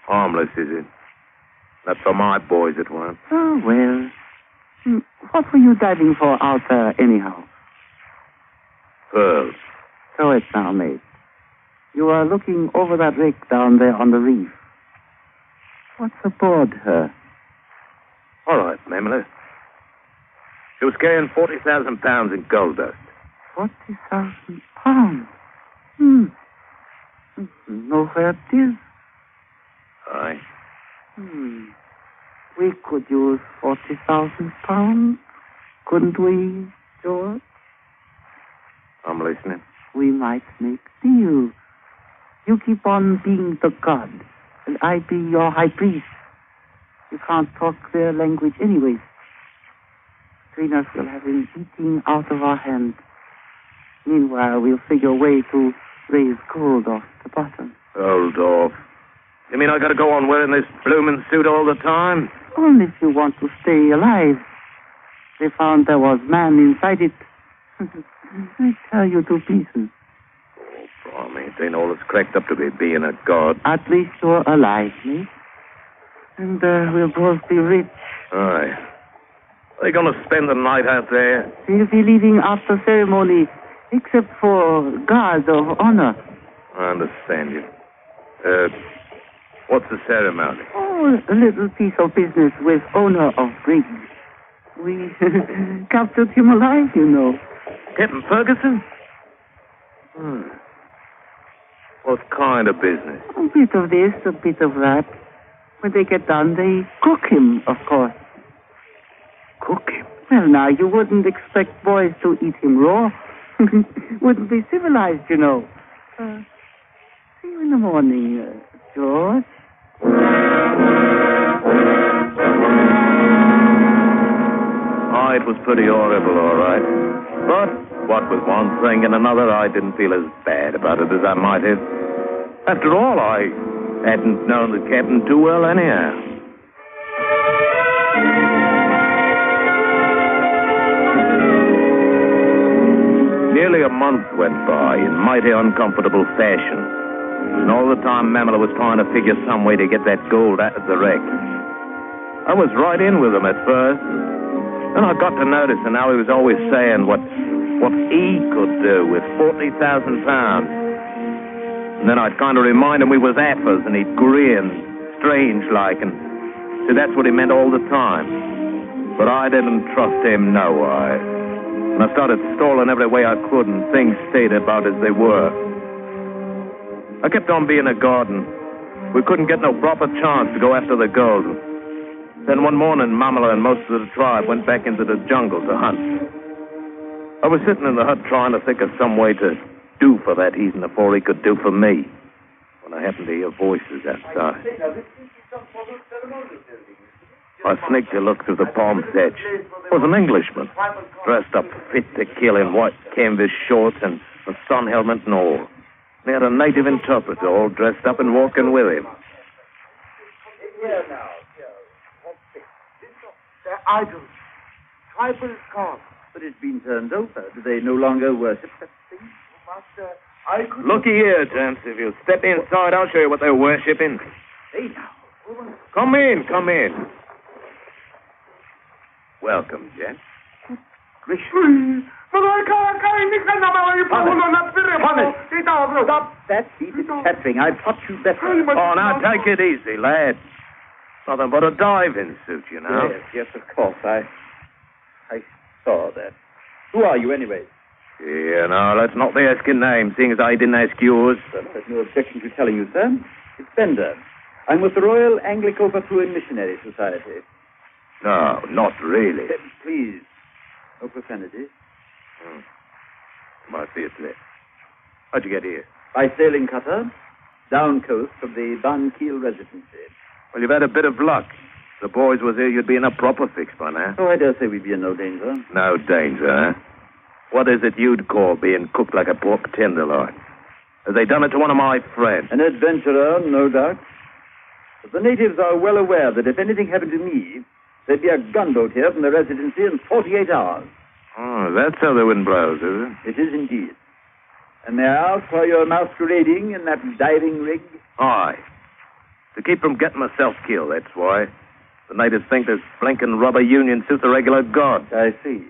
Harmless, is it? Not for my boys it weren't. Oh, well. What were you diving for out there, anyhow? Pearls. So it's now, mate. You are looking over that wreck down there on the reef. What's aboard her? All right, Mamela. She was carrying 40,000 pounds in gold dust. 40,000 pounds? Know where it is? Aye. We could use 40,000 pounds, couldn't we, George? I'm listening. We might make deal. You keep on being the god, and I be your high priest. You can't talk their language anyways. Between us, we'll have him eating out of our hands. Meanwhile, we'll figure a way to raise gold off the bottom. Hold off. You mean I gotta go on wearing this bloomin' suit all the time? Only if you want to stay alive. They found there was man inside it. I tear you to pieces. Oh, me, it ain't all it's cracked up to be being a god. At least you're alive, mate. And we'll both be rich. Aye. Are you gonna spend the night out there? We'll be leaving after ceremony, except for guard of honor. I understand you. What's the ceremony? Oh, a little piece of business with owner of brig. We captured him alive, you know. Captain Ferguson? What kind of business? A bit of this, a bit of that. When they get done, they cook him, of course. Cook him? Well, now, you wouldn't expect boys to eat him raw. Wouldn't be civilized, you know. See you in the morning, George. Oh, it was pretty horrible, all right. But what with one thing and another, I didn't feel as bad about it as I might have. After all, I hadn't known the captain too well anyhow. Nearly a month went by in mighty uncomfortable fashion. And all the time, Mamela was trying to figure some way to get that gold out of the wreck. I was right in with him at first. Then I got to noticing how he was always saying what he could do with 40,000 pounds. And then I'd kind of remind him we was AFAs, and he'd grin, strange-like, and so that's what he meant all the time. But I didn't trust him no way. And I started stalling every way I could, and things stayed about as they were. I kept on being a god, and we couldn't get no proper chance to go after the gold. Then one morning, Mamela and most of the tribe went back into the jungle to hunt. I was sitting in the hut trying to think of some way to do for that heathen before he could do for me, when I happened to hear voices outside. I sneaked a look through the palm thatch. It was an Englishman, dressed up fit to kill in white canvas shorts and a sun helmet and all. He had a native interpreter all dressed up and walking with him. They're idols. Tribal gods. But it's been turned over. Do they no longer worship that thing? Master, I could... Looky here, gents. If you step inside, I'll show you what they're worshipping. Hey, now. Come in, come in. Welcome, gents. Stop that heated chattering. I taught you better. Oh, now take it easy, lad. Nothing but a diving suit, you know. Yes, of course. I saw that. Who are you, anyway? Yeah, no, that's not the asking name, seeing as I didn't ask yours. There's no objection to telling you, sir. It's Bender. I'm with the Royal Anglico-Bethune Missionary Society. No, not really. Please, no profanity. Might be a slip. How'd you get here? By sailing cutter, down coast from the Bankiel Residency. Well, you've had a bit of luck. If the boys was here, you'd be in a proper fix by now. Oh, I dare say we'd be in no danger. No danger, huh? What is it you'd call being cooked like a pork tenderloin? Have they done it to one of my friends? An adventurer, no doubt. But the natives are well aware that if anything happened to me, there'd be a gunboat here from the residency in 48 hours. Oh, that's how the wind blows, is it? It is indeed. And may I ask why you're masquerading in that diving rig? Aye. To keep from getting myself killed, that's why. The natives think this blinking rubber union suits a regular god. I see.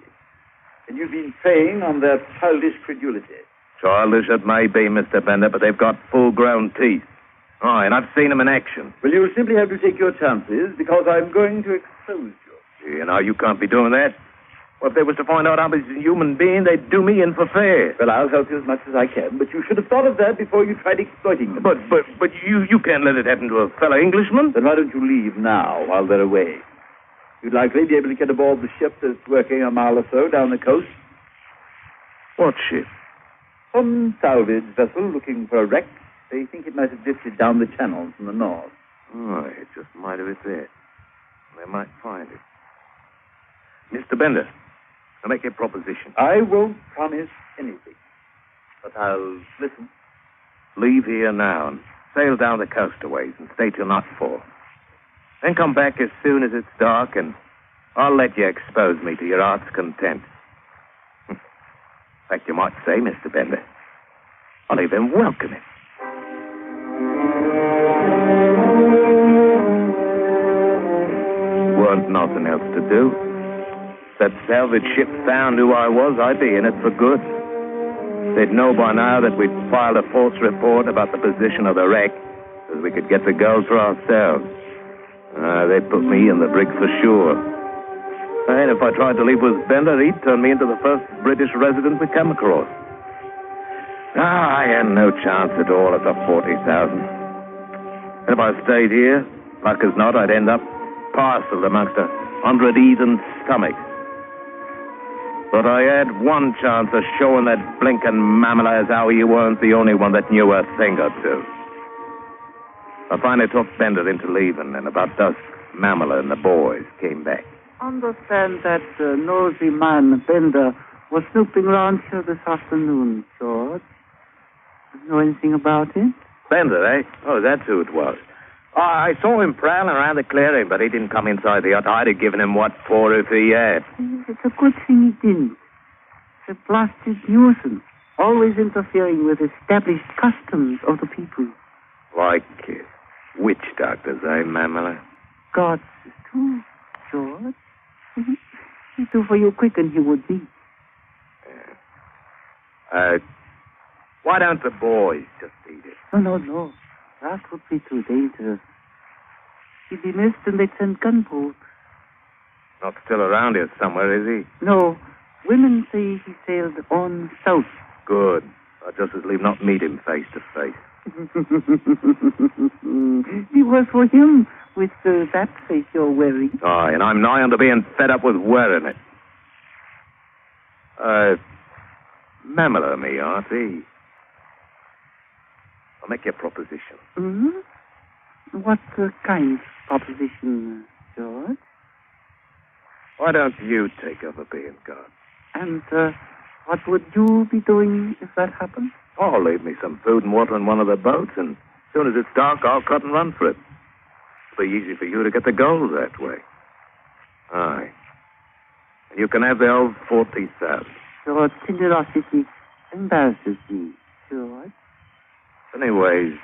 And you've been preying on their childish credulity. Childish it may be, Mr. Bender, but they've got full-grown teeth. Aye, and I've seen them in action. Well, you'll simply have to take your chances, because I'm going to expose you. You know, you can't be doing that. Well, if they was to find out I was a human being, they'd do me in for fair. Well, I'll help you as much as I can, but you should have thought of that before you tried exploiting them. But you can't let it happen to a fellow Englishman. Then why don't you leave now, while they're away? You'd likely be able to get aboard the ship that's working a mile or so down the coast. What ship? Some salvage vessel looking for a wreck. They think it might have drifted down the channel from the north. Oh, it just might have it there. They might find it. Mr. Bender, I'll make you a proposition. I won't promise anything, but I'll listen. Leave here now and sail down the coast a ways and stay till nightfall. Then come back as soon as it's dark, and I'll let you expose me to your heart's content. In fact, you might say, Mr. Bender, I'll even welcome it. Weren't nothing else to do. If that salvage ship found who I was, I'd be in it for good. They'd know by now that we'd filed a false report about the position of the wreck, so we could get the gold for ourselves. They'd put me in the brig for sure. And if I tried to leave with Bender, he'd turn me into the first British resident we come across. I had no chance at all at the 40,000. And if I stayed here, like as not, I'd end up parceled amongst 100 heathen stomachs. But I had one chance of showing that blinking mammal as how you weren't the only one that knew a thing or two. I finally talked Bender into leaving, and about dusk, Mamela and the boys came back. Understand that nosy man, Bender, was snooping around here this afternoon, George. Know anything about it? Bender, eh? Oh, that's who it was. I saw him prowling around the clearing, but he didn't come inside the hut. I'd have given him what for if he had. It's a good thing he didn't. It's a blasted nuisance, always interfering with established customs of the people. Like witch doctors, eh, Mamela? Gods, too, George. He'd do for you quick, and he would be. Why don't the boys just eat it? No. That would be too dangerous. He'd be missed and they'd send gunboats. Not still around here somewhere, is he? No. Women say he sailed on south. Good. I'd just as leave not meet him face to face. It was for him with that face you're wearing. Aye, and I'm nigh on to being fed up with wearing it. Mamela me, auntie. I'll make you a proposition. Mm-hmm. What kind of proposition, George? Why don't you take over being God? And what would you be doing if that happened? Oh, leave me some food and water in one of the boats, and as soon as it's dark, I'll cut and run for it. It'll be easy for you to get the gold that way. Aye. And you can have the old 40,000. Your generosity embarrasses me, George. Anyways,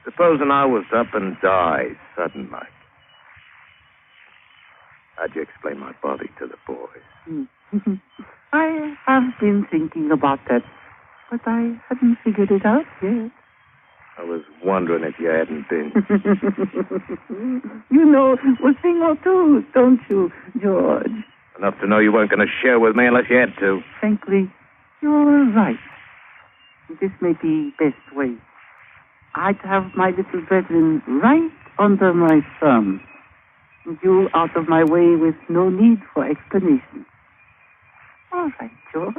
supposing I was up and died sudden like, how'd you explain my body to the boys? I have been thinking about that, but I hadn't figured it out yet. I was wondering if you hadn't been. You know a thing or two, don't you, George? Enough to know you weren't going to share with me unless you had to. Frankly, You're right. This may be best way. I'd have my little brethren right under my thumb. And you out of my way with no need for explanation. All right, George.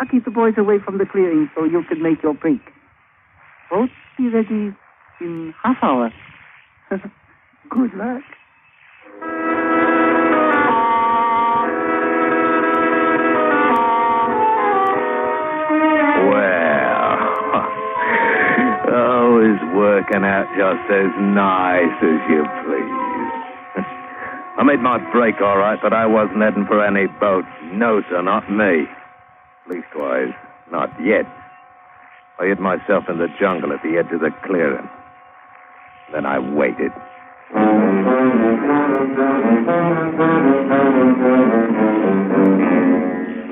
I'll keep the boys away from the clearing so you can make your break. Both be ready in half hour. Good luck. It's working out just as nice as you please. I made my break all right, but I wasn't heading for any boat. No, sir, not me. Leastwise, not yet. I hid myself in the jungle at the edge of the clearing. Then I waited.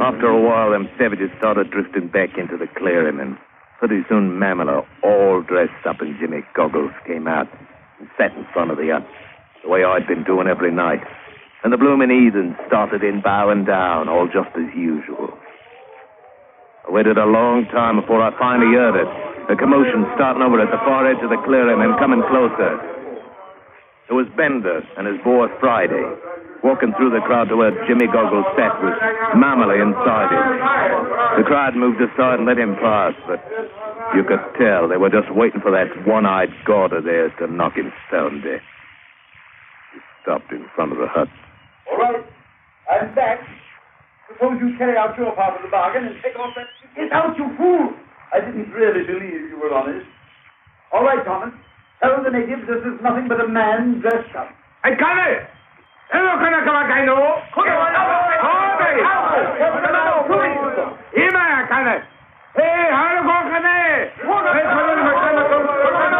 After a while, them savages started drifting back into the clearing, and pretty soon Mamela, all dressed up in Jimmy goggles, came out and sat in front of the hut, the way I'd been doing every night. And the bloomin' heathens started in bowing down, all just as usual. I waited a long time before I finally heard it. The commotion starting over at the far edge of the clearing and coming closer. It was Bender and his boy Friday, walking through the crowd to where Jimmy Goggles sat with Mamela inside him. The crowd moved aside and let him pass, but you could tell they were just waiting for that one-eyed god of theirs to knock him stone dead. He stopped in front of the hut. All right, I'm back. Suppose you carry out your part of the bargain and take off that... Get out, you fool! I didn't really believe you were honest. All right, Thomas. Tell the natives this is nothing but a man dressed up. Hey, Connie! Hello, Kanakamakano!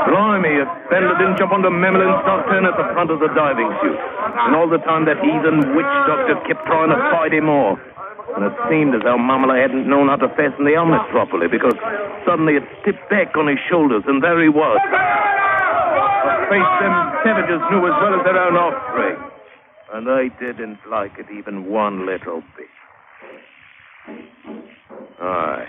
Blimey, if Bender didn't jump onto Memel and start turning at the front of the diving chute. And all the time that heathen witch doctor kept trying to fight him off. And it seemed as though Mamela hadn't known how to fasten the helmet properly, because suddenly it tipped back on his shoulders, and there he was. A face them savages knew as well as their own offspring. And they didn't like it even one little bit. Aye.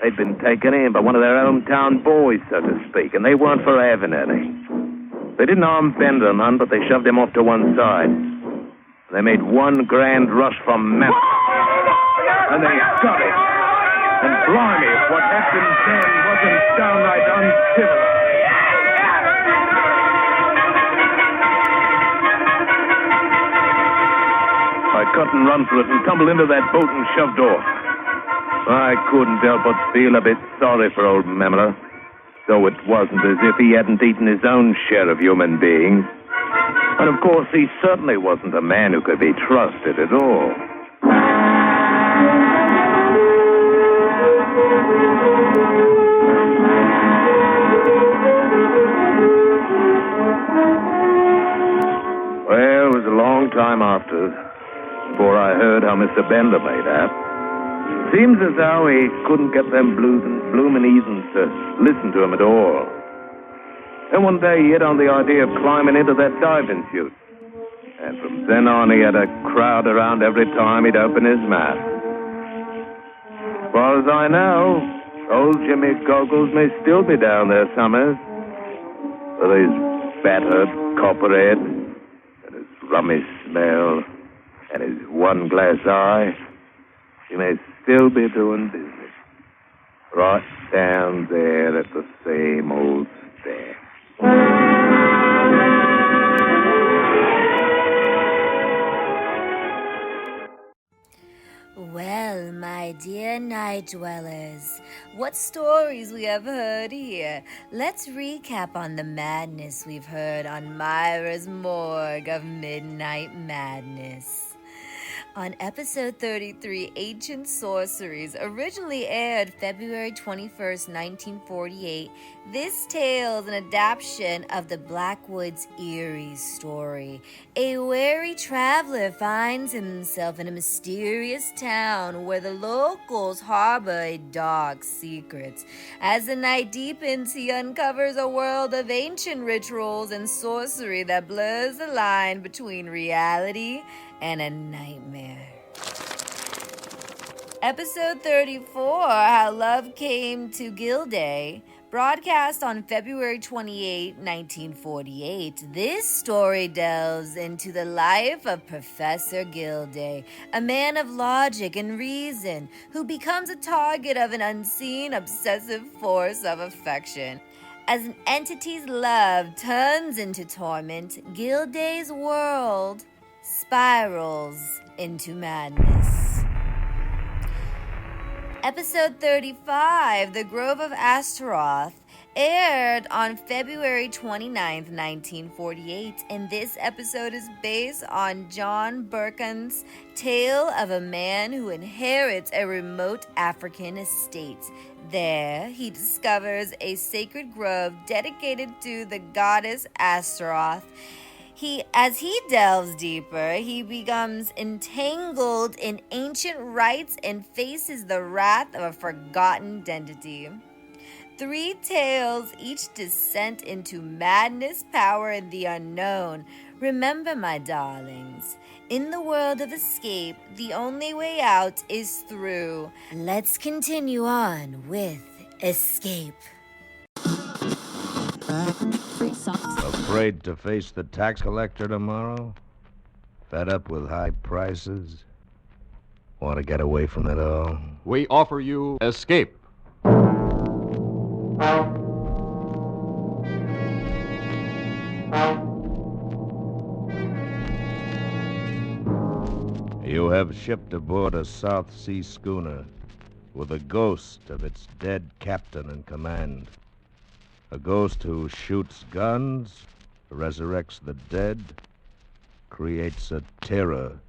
They'd been taken in by one of their hometown boys, so to speak, and they weren't for having any. They didn't harm Bender none, but they shoved him off to one side. They made one grand rush for Map. And they got it. And blimey, if what happened then wasn't downright uncivilized. I cut and run for it and tumbled into that boat and shoved off. I couldn't help but feel a bit sorry for old Mamela, though it wasn't as if he hadn't eaten his own share of human beings. And of course, he certainly wasn't a man who could be trusted at all. Well, it was a long time after, before I heard how Mr. Bender made out. Seems as though he couldn't get them bloomin' heathens to listen to him at all. Then one day he hit on the idea of climbing into that diving chute. And from then on he had a crowd around every time he'd open his mouth. As far as I know, old Jimmy Goggles may still be down there somewhere. With his battered copper head, and his rummy smell, and his one glass eye. He may still be doing business. Right down there at the same old stand. Well, my dear night dwellers, what stories we have heard here. Let's recap on the madness we've heard on Mira's Morgue of Midnight Madness. On episode 33, Ancient Sorceries, originally aired February 21st, 1948, this tale is an adaptation of the Blackwoods Eerie story. A wary traveler finds himself in a mysterious town where the locals harbor a dark secret. As the night deepens, he uncovers a world of ancient rituals and sorcery that blurs the line between reality and a nightmare. Episode 34, How Love Came to Gilday, broadcast on February 28, 1948. This story delves into the life of Professor Gilday, a man of logic and reason who becomes a target of an unseen obsessive force of affection. As an entity's love turns into torment, Gilday's world spirals into madness. Episode 35, The Grove of Astaroth, aired on February 29, 1948, and this episode is based on John Burke's tale of a man who inherits a remote African estate. There, he discovers a sacred grove dedicated to the goddess Astaroth. As he delves deeper, he becomes entangled in ancient rites and faces the wrath of a forgotten deity. 3 tales, each descent into madness, power, and the unknown. Remember, my darlings, in the world of escape, the only way out is through. Let's continue on with Escape. Afraid to face the tax collector tomorrow? Fed up with high prices? Want to get away from it all? We offer you Escape. You have shipped aboard a South Sea schooner with a ghost of its dead captain in command. A ghost who shoots guns, resurrects the dead, creates a terror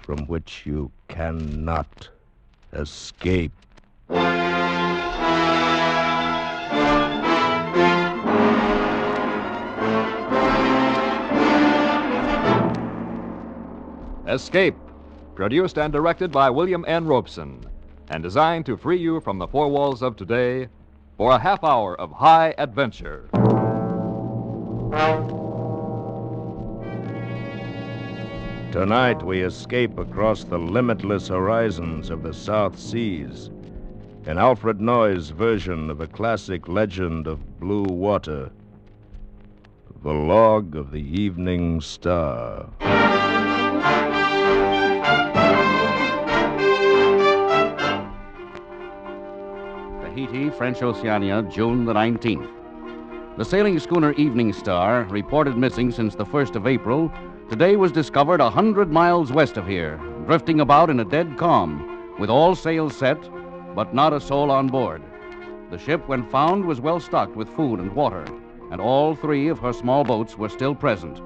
from which you cannot escape. Escape, produced and directed by William N. Robeson, and designed to free you from the four walls of today for a half hour of high adventure. Tonight we escape across the limitless horizons of the South Seas in Alfred Noy's version of a classic legend of blue water, The Log of the Evening Star. Tahiti, French Oceania, June the 19th. The sailing schooner Evening Star, reported missing since the 1st of April, today was discovered 100 miles west of here, drifting about in a dead calm, with all sails set, but not a soul on board. The ship, when found, was well stocked with food and water, and all 3 of her small boats were still present.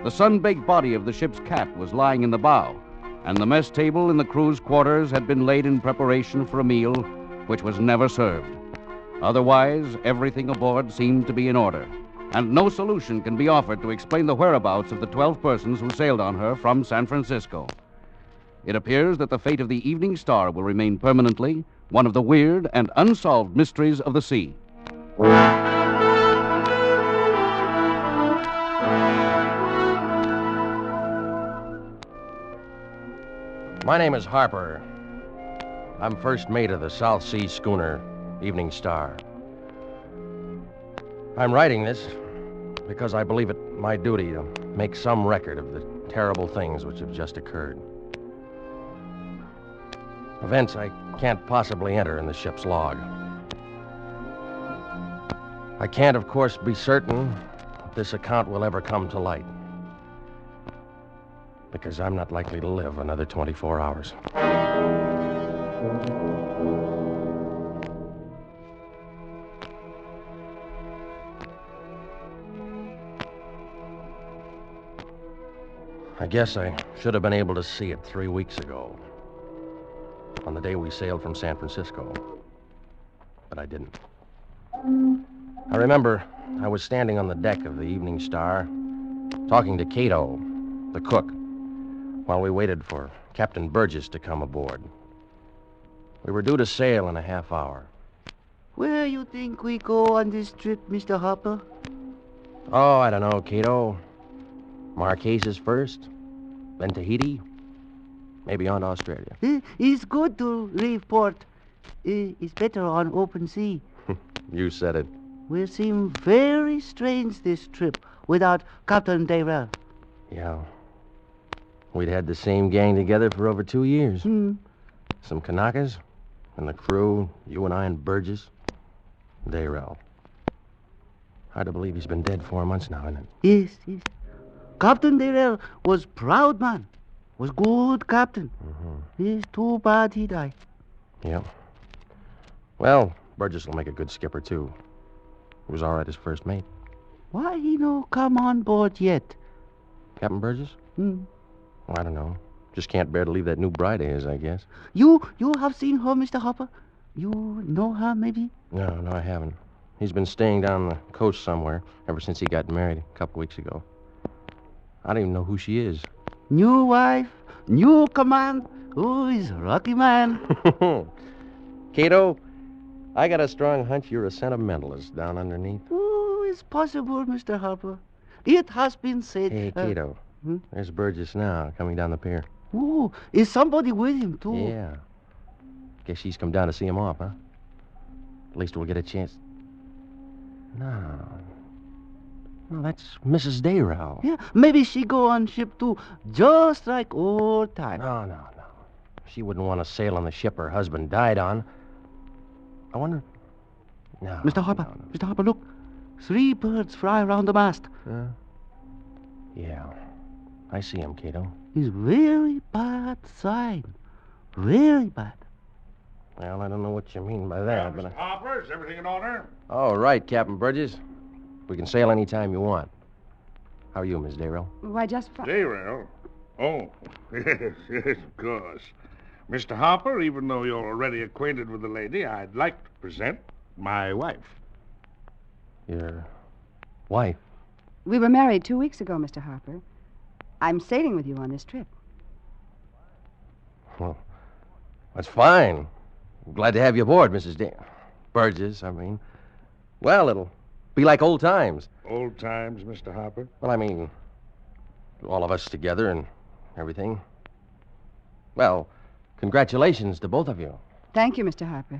The sun-baked body of the ship's cat was lying in the bow, and the mess table in the crew's quarters had been laid in preparation for a meal which was never served. Otherwise, everything aboard seemed to be in order, and no solution can be offered to explain the whereabouts of the 12 persons who sailed on her from San Francisco. It appears that the fate of the Evening Star will remain permanently one of the weird and unsolved mysteries of the sea. My name is Harper. I'm first mate of the South Sea schooner Evening Star. I'm writing this because I believe it my duty to make some record of the terrible things which have just occurred. Events I can't possibly enter in the ship's log. I can't, of course, be certain that this account will ever come to light, because I'm not likely to live another 24 hours. I guess I should have been able to see it 3 weeks ago, on the day we sailed from San Francisco, but I didn't. I remember I was standing on the deck of the Evening Star, talking to Cato, the cook, while we waited for Captain Burgess to come aboard. We were due to sail in a half hour. Where you think we go on this trip, Mr. Harper? Oh, I don't know, Cato. Marquesas first, then Tahiti, Maybe on to Australia. It's good to leave port. It's better on open sea. You said it. Will seem very strange this trip without Captain Dayrell. Yeah. We'd had the same gang together for over 2 years. Hmm. Some Kanakas, and the crew, you and I and Burgess. Dayrell. Hard to believe he's been dead 4 months now, isn't it? Yes. Captain Dayrell was proud man. Was good captain. It's too bad he died. Yeah. Well, Burgess will make a good skipper, too. He was all right as first mate. Why he no come on board yet? Captain Burgess? Hmm. Well, I don't know. Just can't bear to leave that new bride of his, I guess. You have seen her, Mr. Hopper? You know her, maybe? No, I haven't. He's been staying down the coast somewhere ever since he got married a couple weeks ago. I don't even know who she is. New wife, new command. Oh, he's a lucky man. Cato, I got a strong hunch you're a sentimentalist down underneath. Oh, it's possible, Mr. Hopper. It has been said... Hey, Cato, there's Burgess now, coming down the pier. Oh, is somebody with him, too? Yeah. Guess she's come down to see him off, huh? At least we'll get a chance. No, that's Mrs. Dayrell. Yeah, maybe she go on ship, too, just like old time. No. She wouldn't want to sail on the ship her husband died on. I wonder... No. Mr. Hopper, look. 3 birds fly around the mast. Yeah. I see him, Cato. It's very bad sign. Very bad. Well, I don't know what you mean by that, but... Mr. Hopper, is everything in order? Oh, right, Captain Burgess. We can sail any time you want. How are you, Miss Dayrell? Why, just... Dayrell? Oh, yes, of course. Mr. Hopper, even though you're already acquainted with the lady, I'd like to present my wife. Your wife? We were married 2 weeks ago, Mr. Harper. I'm sailing with you on this trip. Well, that's fine. I'm glad to have you aboard, Mrs. Burgess, I mean. Well, it'll be like old times. Old times, Mr. Hopper? Well, I mean, all of us together and everything. Well, congratulations to both of you. Thank you, Mr. Harper.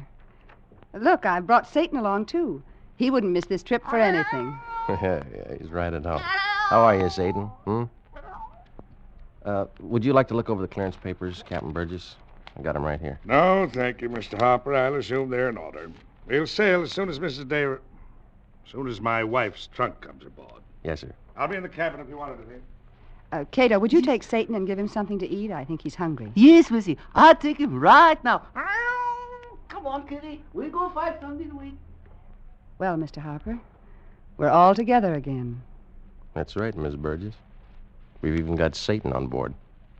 Look, I brought Satan along, too. He wouldn't miss this trip for anything. Yeah, he's right at home. How are you, Satan? Would you like to look over the clearance papers, Captain Burgess? I got them right here. No, thank you, Mr. Hopper. I'll assume they're in order. We'll sail as soon as as soon as my wife's trunk comes aboard. Yes, sir. I'll be in the cabin if you want anything. Cato, would you take Satan and give him something to eat? I think he's hungry. Yes, Missy. I'll take him right now. Come on, Kitty. We'll go find something to eat. Well, Mr. Harper, we're all together again. That's right, Miss Burgess. We've even got Satan on board.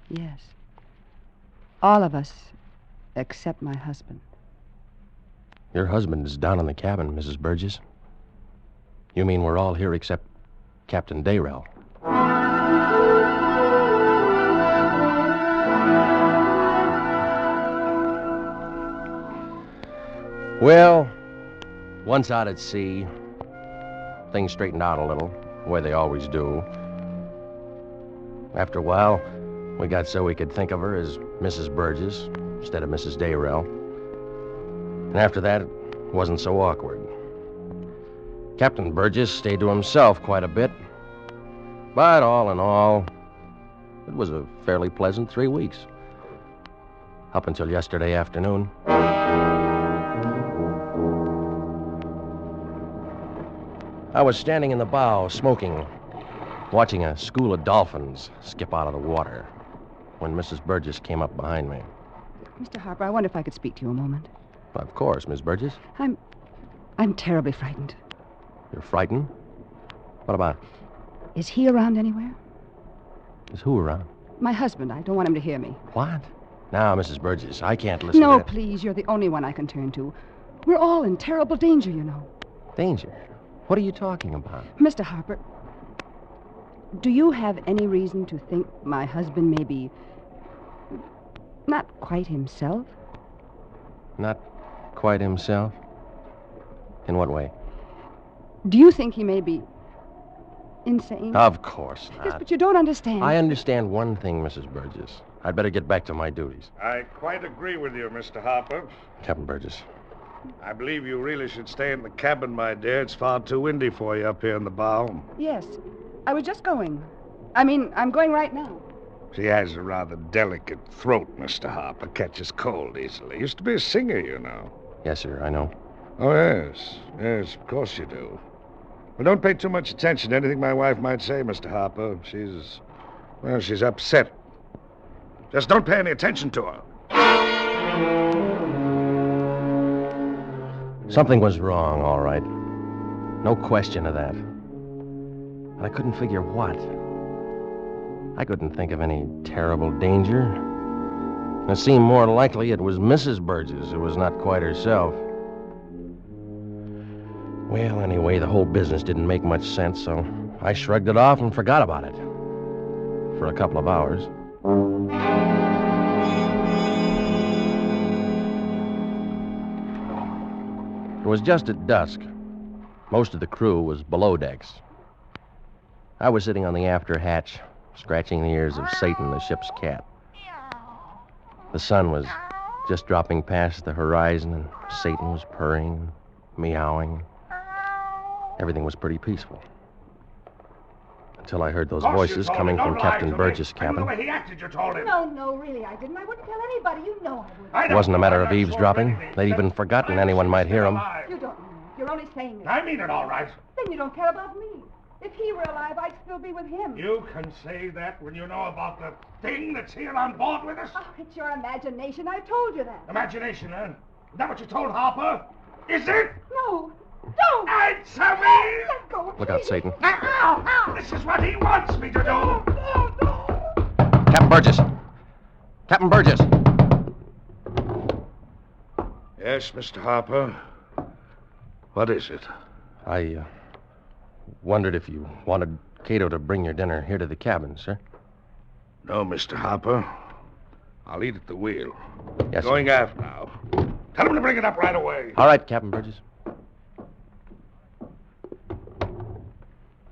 Yes. All of us, except my husband. Your husband is down in the cabin, Mrs. Burgess. You mean we're all here except Captain Dayrell? Well, once out at sea, things straightened out a little, the way they always do. After a while, we got so we could think of her as Mrs. Burgess instead of Mrs. Dayrell. And after that, it wasn't so awkward. Captain Burgess stayed to himself quite a bit. But all in all, it was a fairly pleasant 3 weeks. Up until yesterday afternoon. I was standing in the bow, smoking, watching a school of dolphins skip out of the water, when Mrs. Burgess came up behind me. Mr. Harper, I wonder if I could speak to you a moment. Of course, Miss Burgess. I'm terribly frightened. You're frightened? What about? Is he around anywhere? Is who around? My husband. I don't want him to hear me. What? Now, Mrs. Burgess, I can't listen No, to... please. You're the only one I can turn to. We're all in terrible danger, you know. Danger? What are you talking about? Mr. Harper, do you have any reason to think my husband may be not quite himself? Not quite himself? In what way? Do you think he may be insane? Of course not. Yes, but you don't understand. I understand one thing, Mrs. Burgess. I'd better get back to my duties. I quite agree with you, Mr. Harper. Captain Burgess. I believe you really should stay in the cabin, my dear. It's far too windy for you up here in the bow. Yes. I was just going. I'm going right now. She has a rather delicate throat, Mr. Harper. Catches cold easily. Used to be a singer, you know. Yes, sir, I know. Oh, yes. Yes, of course you do. Well, don't pay too much attention to anything my wife might say, Mr. Harper. She's upset. Just don't pay any attention to her. Something was wrong, all right. No question of that. But I couldn't figure what. I couldn't think of any terrible danger. It seemed more likely it was Mrs. Burgess who was not quite herself. Well, anyway, the whole business didn't make much sense, so I shrugged it off and forgot about it. For a couple of hours. It was just at dusk. Most of the crew was below decks. I was sitting on the after hatch, scratching the ears of Satan, the ship's cat. The sun was just dropping past the horizon, and Satan was purring, meowing. Everything was pretty peaceful. Until I heard those voices coming from Captain Burgess' cabin. He acted, you told him. No, really, I didn't. I wouldn't tell anybody. You know I wouldn't. It wasn't a matter of eavesdropping. They'd even forgotten anyone might hear them. You don't know. You're only saying it. I mean it all right. Then you don't care about me. If he were alive, I'd still be with him. You can say that when you know about the thing that's here on board with us? Oh, it's your imagination. I told you that. Imagination, eh? Is that what you told Harper? Is it? No. Don't! Answer me! Let go, Look out, Satan. This is what he wants me to do. Captain Burgess! Captain Burgess! Yes, Mr. Harper. What is it? I wondered if you wanted Cato to bring your dinner here to the cabin, sir. No, Mr. Harper. I'll eat at the wheel. Yes, Going sir. aft now. Tell him to bring it up right away. All right, Captain Burgess.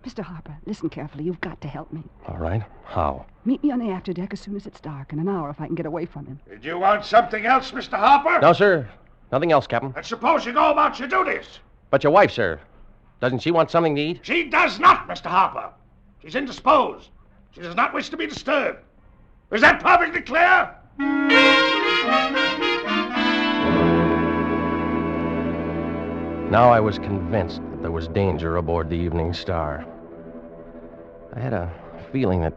Mr. Harper, listen carefully. You've got to help me. All right. How? Meet me on the afterdeck as soon as it's dark, in an hour if I can get away from him. Did you want something else, Mr. Harper? No, sir. Nothing else, Captain. And suppose you go about your duties. But your wife, sir. Doesn't she want something to eat? She does not, Mr. Harper. She's indisposed. She does not wish to be disturbed. Is that perfectly clear? Now I was convinced that there was danger aboard the Evening Star. I had a feeling that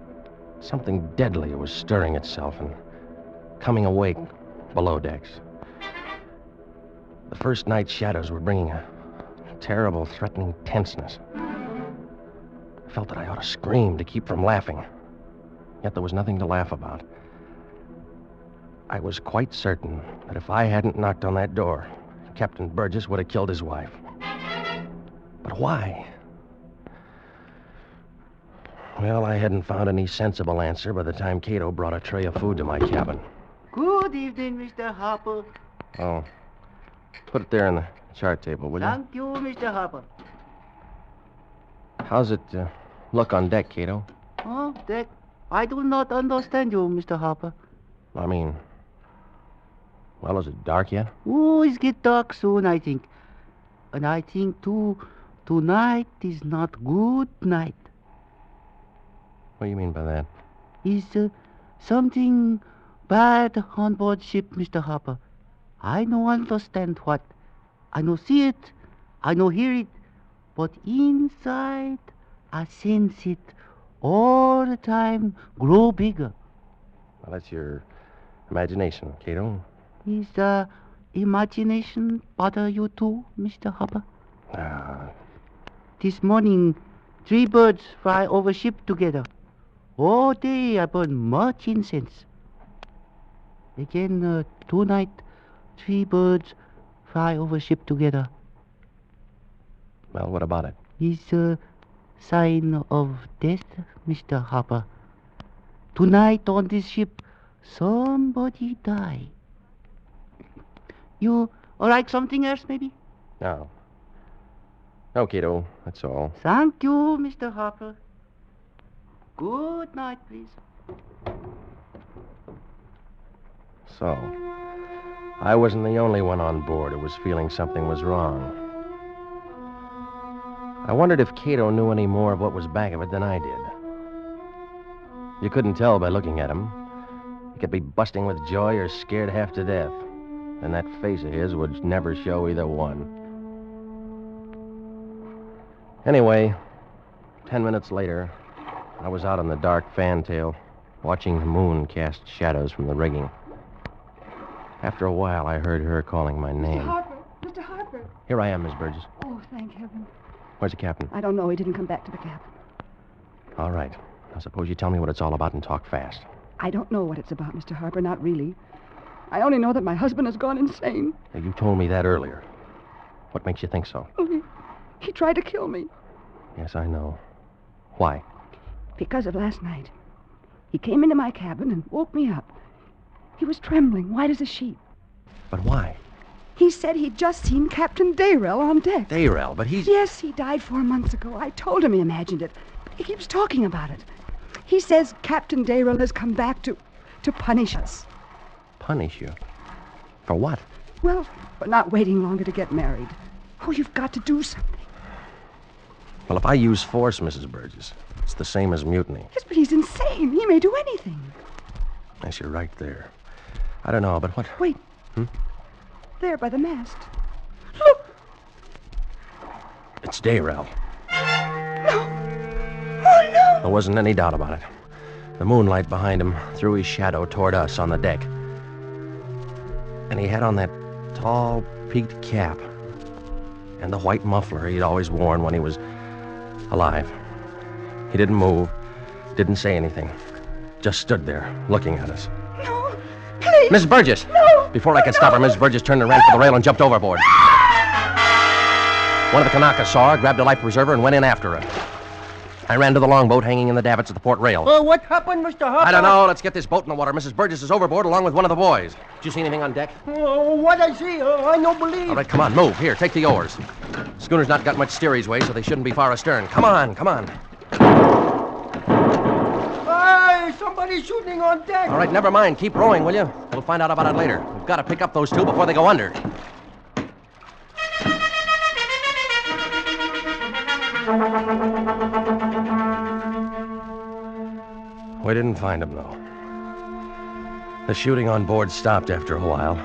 something deadly was stirring itself and coming awake below decks. The first night shadows were bringing a terrible, threatening tenseness. I felt that I ought to scream to keep from laughing. Yet there was nothing to laugh about. I was quite certain that if I hadn't knocked on that door, Captain Burgess would have killed his wife. But why? Well, I hadn't found any sensible answer by the time Cato brought a tray of food to my cabin. Good evening, Mr. Harper. Oh. Put it there on the chart table, will you? Thank you, Mr. Harper. How's it look on deck, Cato? Oh, Dick, I do not understand you, Mr. Harper. I mean, well, is it dark yet? Oh, it's get dark soon, I think. And I think, too, tonight is not good night. What do you mean by that? Is something bad on board ship, Mr. Harper. I no understand what. I no see it, I no hear it, but inside I sense it all the time grow bigger. Well, that's your imagination, Cato. Is imagination bother you too, Mr. Harper? This morning, 3 birds fly over ship together. All day I burn much incense. Again, tonight, 3 birds fly over ship together. Well, what about it? Is a sign of death, Mr. Harper. Tonight on this ship, somebody die. You like something else, maybe? No. No, Cato, that's all. Thank you, Mr. Harper. Good night, please. So, I wasn't the only one on board who was feeling something was wrong. I wondered if Cato knew any more of what was back of it than I did. You couldn't tell by looking at him. He could be busting with joy or scared half to death. And that face of his would never show either one. Anyway, 10 minutes later, I was out on the dark fantail, watching the moon cast shadows from the rigging. After a while, I heard her calling my name. Mr. Harper. Here I am, Miss Burgess. Oh, thank heaven. Where's the captain? I don't know. He didn't come back to the cabin. All right. Now, suppose you tell me what it's all about and talk fast. I don't know what it's about, Mr. Harper, not really. I only know that my husband has gone insane. Now, you told me that earlier. What makes you think so? Oh, he tried to kill me. Yes, I know. Why? Because of last night. He came into my cabin and woke me up. He was trembling, white as a sheet. But why? He said he'd just seen Captain Dayrell on deck. Dayrell, but he's... Yes, he died 4 months ago. I told him he imagined it. But he keeps talking about it. He says Captain Dayrell has come back to punish us. Punish you? For what? Well, for not waiting longer to get married. Oh, you've got to do something. Well, if I use force, Mrs. Burgess, it's the same as mutiny. Yes, but he's insane. He may do anything. Yes, you're right there. I don't know, but what... Wait. Hmm? There by the mast. Look! It's Dayrell. No! Oh, no! There wasn't any doubt about it. The moonlight behind him threw his shadow toward us on the deck. And he had on that tall, peaked cap and the white muffler he'd always worn when he was alive. He didn't move, didn't say anything. Just stood there, looking at us. No, please! Miss Burgess! No! Before I could stop her, Miss Burgess turned and ran for the rail and jumped overboard. One of the Kanakas saw her, grabbed a life preserver, and went in after her. I ran to the longboat hanging in the davits at the port rail. What happened, Mr. Harper? I don't know. Let's get this boat in the water. Mrs. Burgess is overboard along with one of the boys. Did you see anything on deck? What I see, I don't believe. All right, come on, move. Here, take the oars. Schooner's not got much steerage way, so they shouldn't be far astern. Come on, come on. Hey, somebody's shooting on deck. All right, never mind. Keep rowing, will you? We'll find out about it later. We've got to pick up those two before they go under. We didn't find him, though. The shooting on board stopped after a while.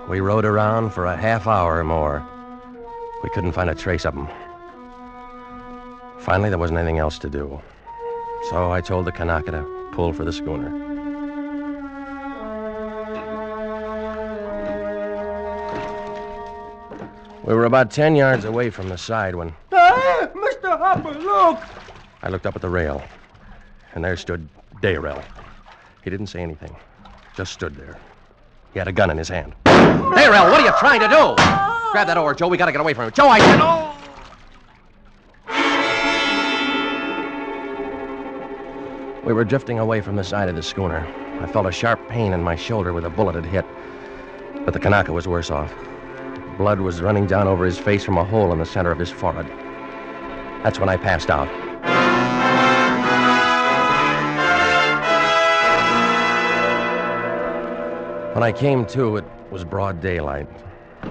We rowed around for a half hour or more. We couldn't find a trace of him. Finally, there wasn't anything else to do. So I told the Kanaka to pull for the schooner. We were about 10 yards away from the side when... Hey, Mr. Harper, look! I looked up at the rail, and there stood Dayrell. He didn't say anything, just stood there. He had a gun in his hand. Dayrell, what are you trying to do? Grab that oar, Joe. We got to get away from him. Joe, I said... Oh! We were drifting away from the side of the schooner. I felt a sharp pain in my shoulder where the bullet had hit. But the Kanaka was worse off. Blood was running down over his face from a hole in the center of his forehead. That's when I passed out. When I came to, it was broad daylight.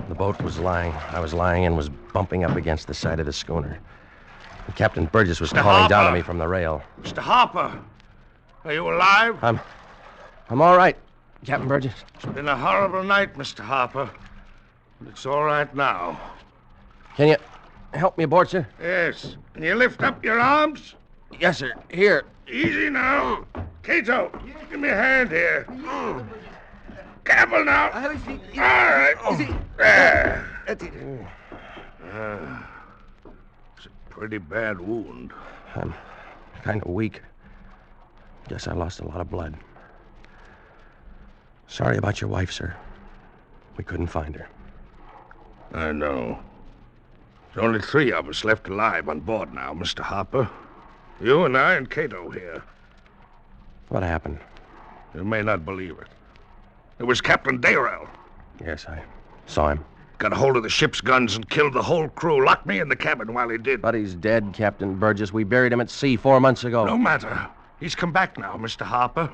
The boat I was lying in was bumping up against the side of the schooner. And Captain Burgess was calling down to me from the rail. Mr. Harper, are you alive? I'm all right, Captain Burgess. It's been a horrible night, Mr. Harper. But it's all right now. Can you help me aboard, sir? Yes. Can you lift up your arms? Yes, sir. Here. Easy now. Cato, give me a hand here. Careful now. All right. There. It's a pretty bad wound. I'm kind of weak. Guess I lost a lot of blood. Sorry about your wife, sir. We couldn't find her. I know. There's only 3 of us left alive on board now, Mr. Harper. You and I and Cato here. What happened? You may not believe it. It was Captain Dayrell. Yes, I saw him. Got a hold of the ship's guns and killed the whole crew. Locked me in the cabin while he did. But he's dead, Captain Burgess. We buried him at sea 4 months ago. No matter. He's come back now, Mr. Harper.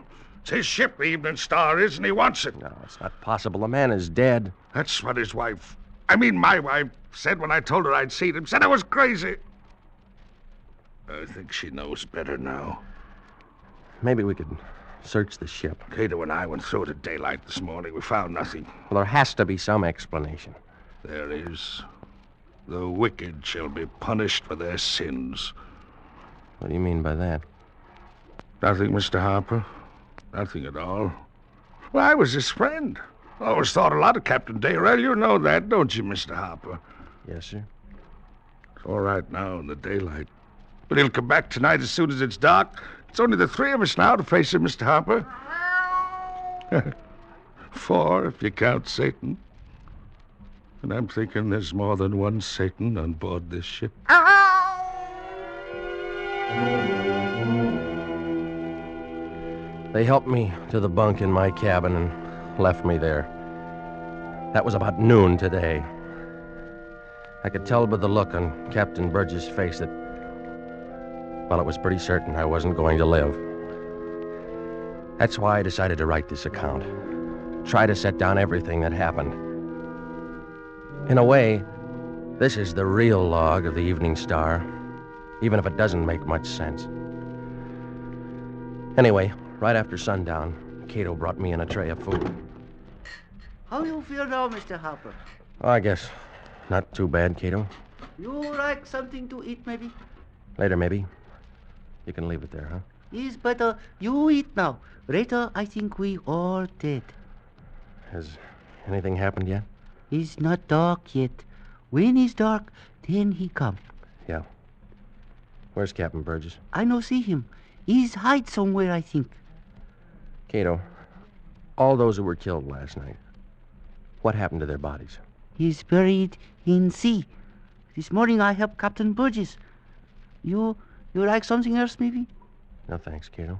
It's his ship, the Evening Star is, and he wants it. No, it's not possible. The man is dead. That's what his wife, my wife, said when I told her I'd seen him. Said I was crazy. I think she knows better now. Maybe we could search the ship. Cato and I went through it at daylight this morning. We found nothing. Well, there has to be some explanation. There is. The wicked shall be punished for their sins. What do you mean by that? Nothing, Mr. Harper. Nothing at all. Well, I was his friend. Always thought a lot of Captain Dayrell. You know that, don't you, Mr. Harper? Yes, sir. It's all right now in the daylight. But he'll come back tonight as soon as it's dark. It's only the three of us now to face him, Mr. Harper. 4, if you count Satan. And I'm thinking there's more than one Satan on board this ship. They helped me to the bunk in my cabin and left me there. That was about noon today. I could tell by the look on Captain Burgess' face that, well, it was pretty certain I wasn't going to live. That's why I decided to write this account. Try to set down everything that happened. In a way, this is the real log of the Evening Star, even if it doesn't make much sense. Anyway, right after sundown, Cato brought me in a tray of food. How you feel now, Mr. Harper? Oh, I guess not too bad, Cato. You like something to eat, maybe? Later, maybe. You can leave it there, huh? It's better you eat now. Later, I think we all dead. Has anything happened yet? It's not dark yet. When it's dark, then he come. Yeah. Where's Captain Burgess? I no see him. He's hide somewhere, I think. Cato, all those who were killed last night, what happened to their bodies? He's buried in sea. This morning I helped Captain Burgess. You like something else, maybe? No, thanks, Cato.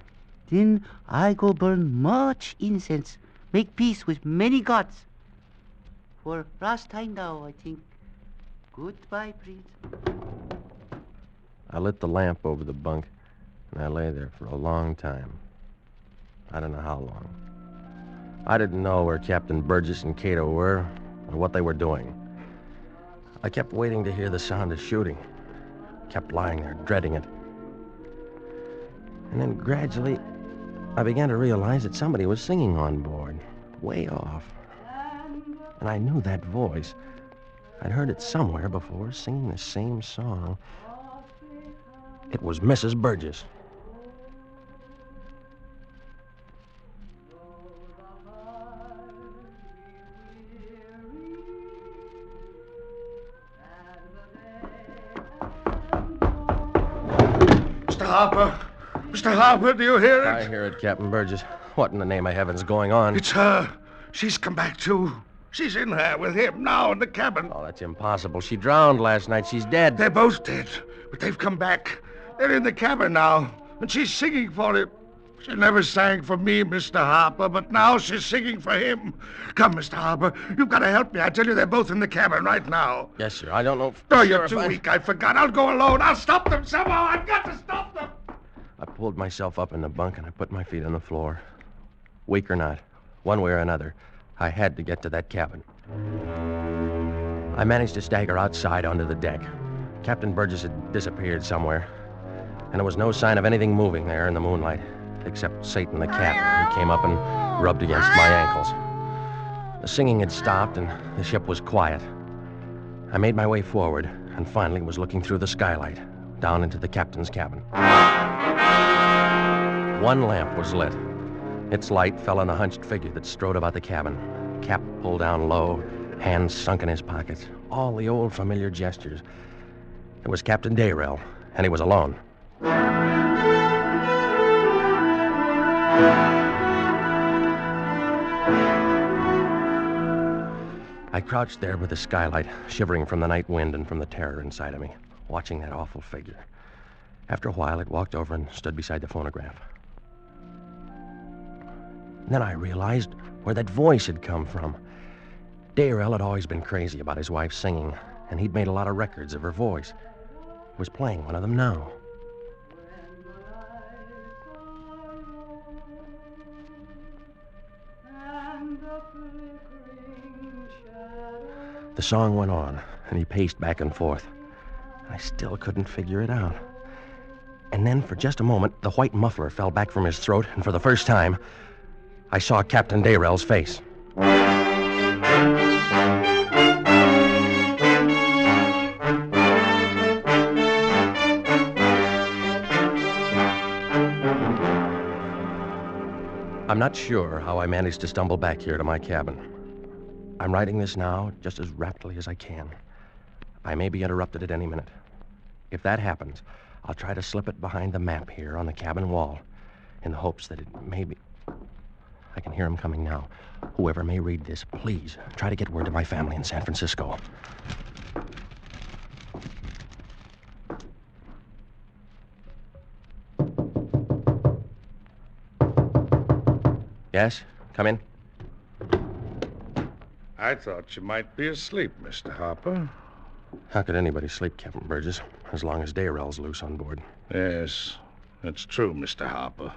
Then I go burn much incense, make peace with many gods. For last time now, I think. Goodbye, Prince. I lit the lamp over the bunk, and I lay there for a long time. I don't know how long. I didn't know where Captain Burgess and Cato were, or what they were doing. I kept waiting to hear the sound of shooting. Kept lying there, dreading it. And then gradually, I began to realize that somebody was singing on board, way off. And I knew that voice. I'd heard it somewhere before, singing the same song. It was Mrs. Burgess. Mr. Harper! Mr. Harper, do you hear it? I hear it, Captain Burgess. What in the name of heaven's going on? It's her. She's come back, too. She's in there with him now in the cabin. Oh, that's impossible. She drowned last night. She's dead. They're both dead, but they've come back. They're in the cabin now, and she's singing for him. She never sang for me, Mr. Harper, but now she's singing for him. Come, Mr. Harper, you've got to help me. I tell you, they're both in the cabin right now. Yes, sir. I don't know. Oh, you're too weak. I forgot. I'll go alone. I'll stop them somehow. I've got to stop them. I pulled myself up in the bunk, and I put my feet on the floor. Weak or not, one way or another, I had to get to that cabin. I managed to stagger outside onto the deck. Captain Burgess had disappeared somewhere, and there was no sign of anything moving there in the moonlight, except Satan the cat, who came up and rubbed against my ankles. The singing had stopped, and the ship was quiet. I made my way forward, and finally was looking through the skylight, down into the captain's cabin. One lamp was lit. Its light fell on a hunched figure that strode about the cabin, cap pulled down low, hands sunk in his pockets, all the old familiar gestures. It was Captain Dayrell, and he was alone. I crouched there with the skylight, shivering from the night wind and from the terror inside of me, watching that awful figure. After a while, it walked over and stood beside the phonograph. Then I realized where that voice had come from. Dayrell had always been crazy about his wife singing, and he'd made a lot of records of her voice. He was playing one of them now. The song went on, and he paced back and forth. I still couldn't figure it out. And then, for just a moment, the white muffler fell back from his throat, and for the first time, I saw Captain Dayrell's face. I'm not sure how I managed to stumble back here to my cabin. I'm writing this now just as rapidly as I can. I may be interrupted at any minute. If that happens, I'll try to slip it behind the map here on the cabin wall in the hopes that it may be... I can hear him coming now. Whoever may read this, please try to get word to my family in San Francisco. Yes? Come in. I thought you might be asleep, Mr. Harper. How could anybody sleep, Captain Burgess, as long as Dayrell's loose on board? Yes, that's true, Mr. Harper.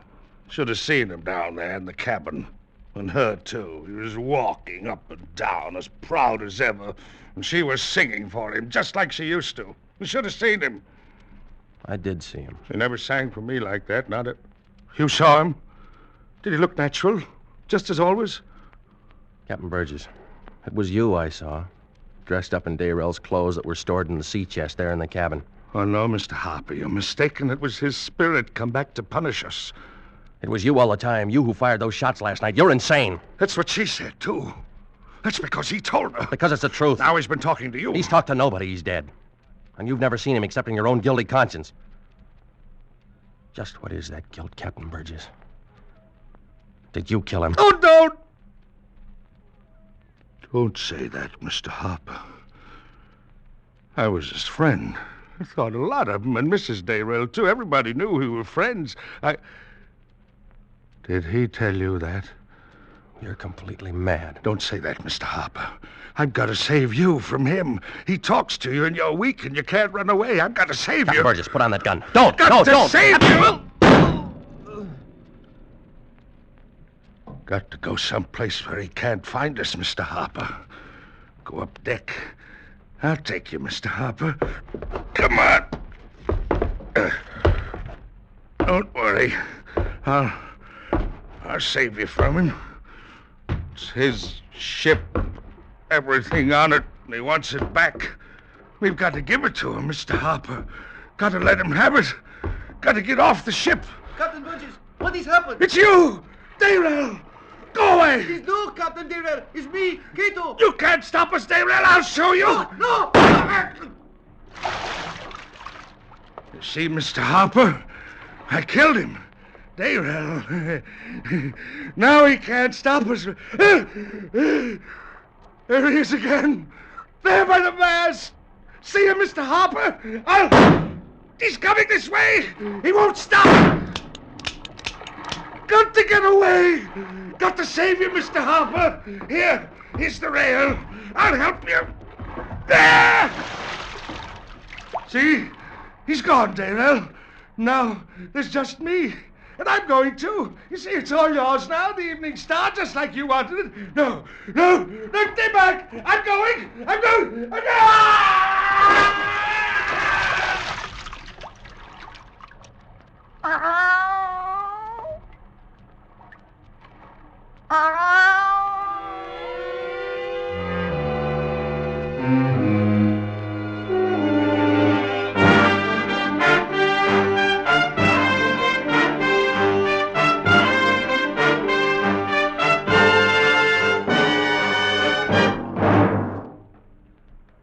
Should have seen him down there in the cabin. And her, too. He was walking up and down as proud as ever. And she was singing for him, just like she used to. You should have seen him. I did see him. She never sang for me like that, not at... You saw him? Did he look natural? Just as always? Captain Burgess, it was you I saw, dressed up in Dayrell's clothes that were stored in the sea chest there in the cabin. Oh, no, Mr. Harper, you're mistaken. It was his spirit come back to punish us. It was you all the time, you who fired those shots last night. You're insane. That's what she said, too. That's because he told her. Because it's the truth. Now he's been talking to you. He's talked to nobody. He's dead. And you've never seen him except in your own guilty conscience. Just what is that guilt, Captain Burgess? Did you kill him? Oh, don't! Don't say that, Mr. Harper. I was his friend. I thought a lot of him, and Mrs. Dayrell, too. Everybody knew we were friends. Did he tell you that? You're completely mad. Don't say that, Mr. Harper. I've got to save you from him. He talks to you, and you're weak, and you can't run away. I've got to save Captain you. Burgess, put on that gun. Don't! Got to don't! Save you! Got to go someplace where he can't find us, Mr. Harper. Go up deck. I'll take you, Mr. Harper. Come on. Don't worry. I'll save you from him. It's his ship, everything on it, and he wants it back. We've got to give it to him, Mr. Harper. Got to let him have it. Got to get off the ship. Captain Burgess, what has happened? It's you! Dayrell! Go away! It's no, Captain Dayrell. It's me, Cato. You can't stop us, Dayrell. I'll show you. No! You see, Mr. Harper? I killed him. Dayrell. Now he can't stop us. There he is again. There by the mast. See him, Mr. Harper? He's coming this way. He won't stop. Got to get away. Got to save you, Mr. Harper. Here's the rail. I'll help you. There! See? He's gone, Dayrell. Now, there's just me. And I'm going, too. You see, it's all yours now, the Evening Star, just like you wanted it. No, stay back. I'm going.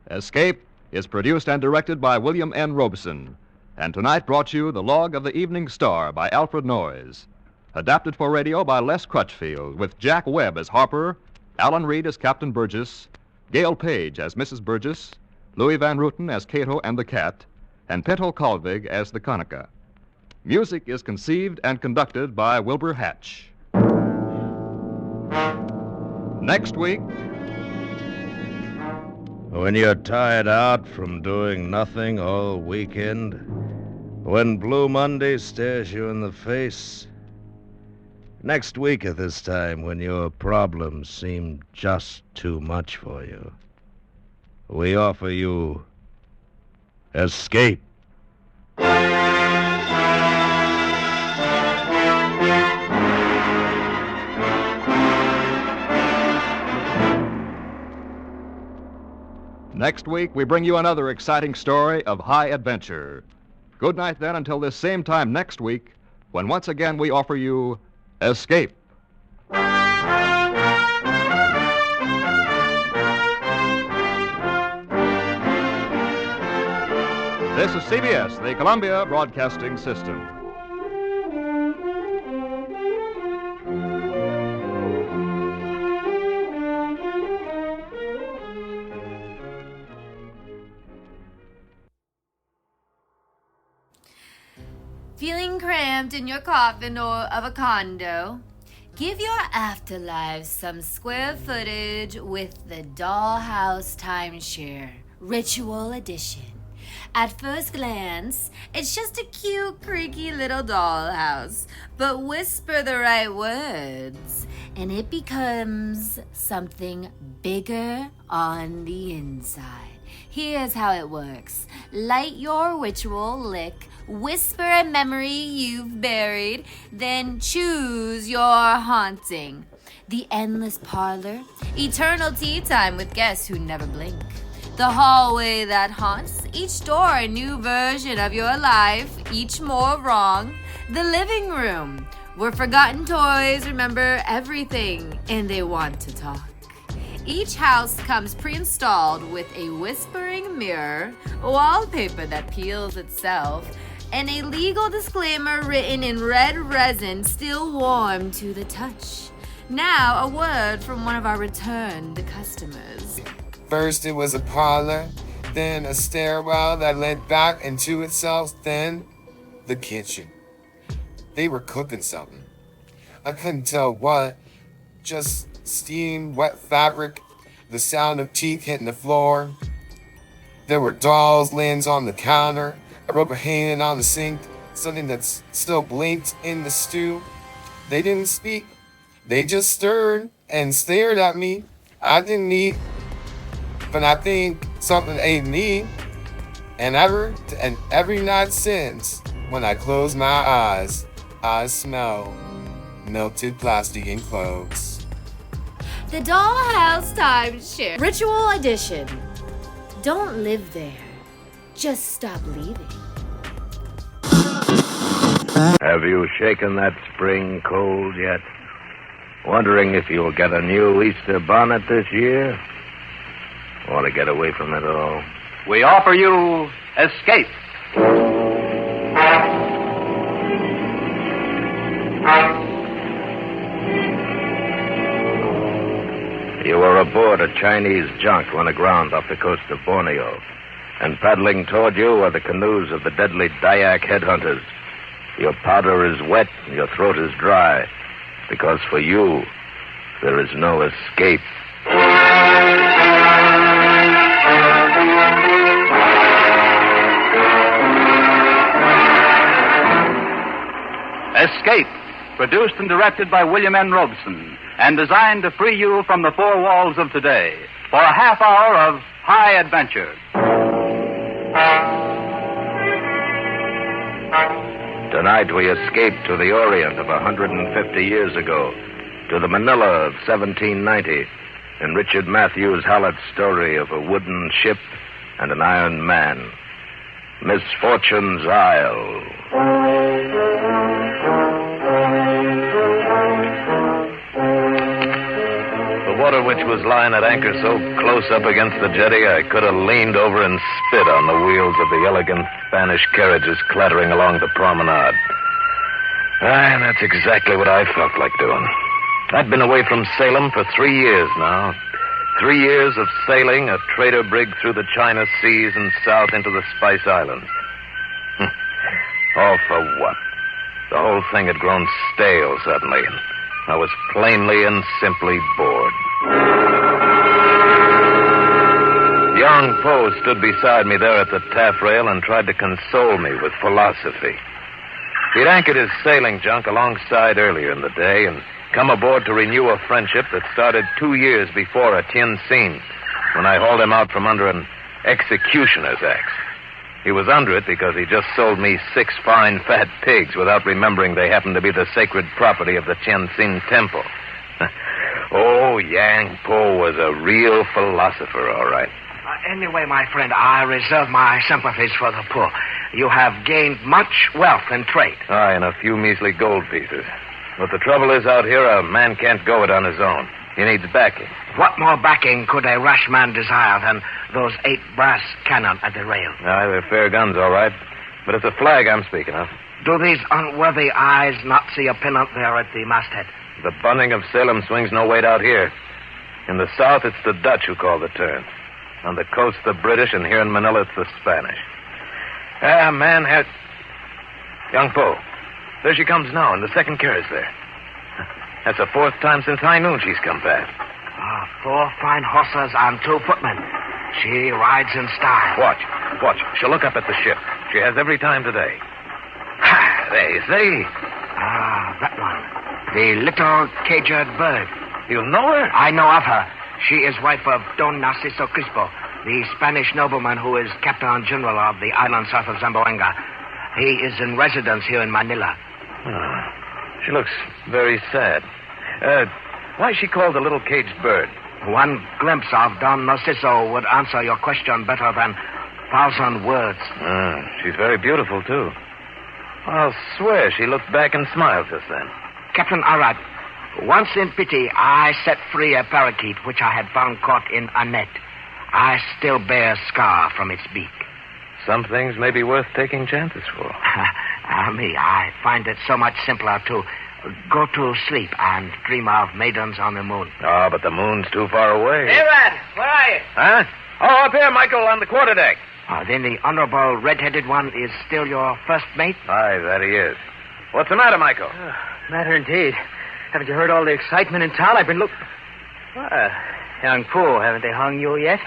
Escape is produced and directed by William N. Robeson, and tonight brought you The Log of the Evening Star by Alfred Noyes. Adapted for radio by Les Crutchfield, with Jack Webb as Harper, Alan Reed as Captain Burgess, Gail Page as Mrs. Burgess, Louis Van Rooten as Cato and the Cat, and Pinto Colvig as the Conica. Music is conceived and conducted by Wilbur Hatch. Next week... When you're tired out from doing nothing all weekend, when Blue Monday stares you in the face, next week at this time when your problems seem just too much for you, we offer you escape. Next week, we bring you another exciting story of high adventure. Good night, then, until this same time next week, when once again we offer you Escape. This is CBS, the Columbia Broadcasting System. Feeling cramped in your coffin or of a condo? Give your afterlife some square footage with the Dollhouse Timeshare, Ritual Edition. At first glance, it's just a cute, creaky little dollhouse, but whisper the right words, and it becomes something bigger on the inside. Here's how it works. Light your ritual lick, whisper a memory you've buried, then choose your haunting. The endless parlor, eternal tea time with guests who never blink. The hallway that haunts, each door a new version of your life, each more wrong. The living room, where forgotten toys remember everything and they want to talk. Each house comes pre-installed with a whispering mirror, wallpaper that peels itself, and a legal disclaimer written in red resin still warm to the touch. Now, a word from one of our returned customers. First it was a parlor, then a stairwell that led back into itself, then the kitchen. They were cooking something. I couldn't tell what, just steam, wet fabric, the sound of teeth hitting the floor. There were dolls' lens on the counter, a rubber hand on the sink, something that still blinked in the stew. They didn't speak. They just stirred and stared at me. I didn't eat, but I think something ate me. And every night since, when I close my eyes, I smell melted plastic and clothes. The Dollhouse Timeshare, Ritual Edition. Don't live there. Just stop leaving. Have you shaken that spring cold yet? Wondering if you'll get a new Easter bonnet this year? Want to get away from it all? We offer you Escape. You were aboard a Chinese junk run aground off the coast of Borneo, and paddling toward you are the canoes of the deadly Dayak headhunters. Your powder is wet and your throat is dry, because for you, there is no escape. Escape, produced and directed by William N. Robeson, and designed to free you from the four walls of today for a half hour of high adventure. Tonight we escape to the Orient of 150 years ago, to the Manila of 1790, in Richard Matthews Hallett's story of a wooden ship and an iron man. Misfortune's Isle. The water which was lying at anchor so close up against the jetty, I could have leaned over and spit on the wheels of the elegant Spanish carriages clattering along the promenade. And that's exactly what I felt like doing. I'd been away from Salem for 3 years now. 3 years of sailing a trader brig through the China Seas and south into the Spice Islands. All for what? The whole thing had grown stale suddenly. I was plainly and simply bored. Young Poe stood beside me there at the taffrail and tried to console me with philosophy. He'd anchored his sailing junk alongside earlier in the day and come aboard to renew a friendship that started 2 years before at Tientsin, when I hauled him out from under an executioner's axe. He was under it because he just sold me 6 fine fat pigs without remembering they happened to be the sacred property of the Tianjin Temple. Oh, Yang Po was a real philosopher, all right. Anyway, my friend, I reserve my sympathies for the poor. You have gained much wealth in trade. Aye, and a few measly gold pieces. But the trouble is, out here, a man can't go it on his own. He needs backing. What more backing could a rash man desire than those 8 brass cannon at the rail? Aye, they're fair guns, all right. But it's a flag I'm speaking of. Do these unworthy eyes not see a pin up there at the masthead? The bunting of Salem swings no weight out here. In the south, it's the Dutch who call the turn. On the coast, the British, and here in Manila, it's the Spanish. Man had... Young Po. There she comes now, in the second carriage there. That's the 4th time since high noon she's come past. 4 fine horses and 2 footmen. She rides in style. Watch. She'll look up at the ship. She has every time today. There, you see? That one. The little caged bird. You know her? I know of her. She is wife of Don Narciso Crispo, the Spanish nobleman who is Captain General of the island south of Zamboanga. He is in residence here in Manila. She looks very sad. Why is she called the little caged bird? One glimpse of Don Narciso would answer your question better than 1,000 words. She's very beautiful, too. I'll swear she looked back and smiled just then. Captain Arad, once in pity, I set free a parakeet which I had found caught in a net. I still bear a scar from its beak. Some things may be worth taking chances for. I find it so much simpler to go to sleep and dream of maidens on the moon. Oh, but the moon's too far away. Hey, Rad, where are you? Huh? Oh, up here, Michael, on the quarterdeck. Then the honorable red-headed one is still your first mate? Aye, that he is. What's the matter, Michael? Matter indeed. Haven't you heard all the excitement in town? I've been Young fool, haven't they hung you yet?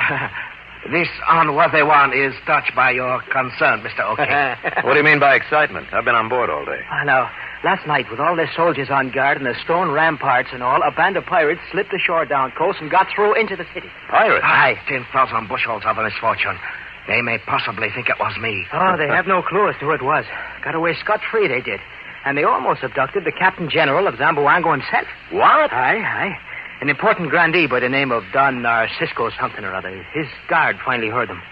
This unworthy one is touched by your concern, Mr. O'Kane. What do you mean by excitement? I've been on board all day. Now, last night, with all the soldiers on guard and the stone ramparts and all, a band of pirates slipped ashore down coast and got through into the city. Pirates? Aye, 10,000 bushels of misfortune. They may possibly think it was me. Oh, they have no clue as to who it was. Got away scot-free, they did. And they almost abducted the Captain General of Zamboanga himself. What? Aye. An important grandee by the name of Don Narcisco something or other. His guard finally heard them.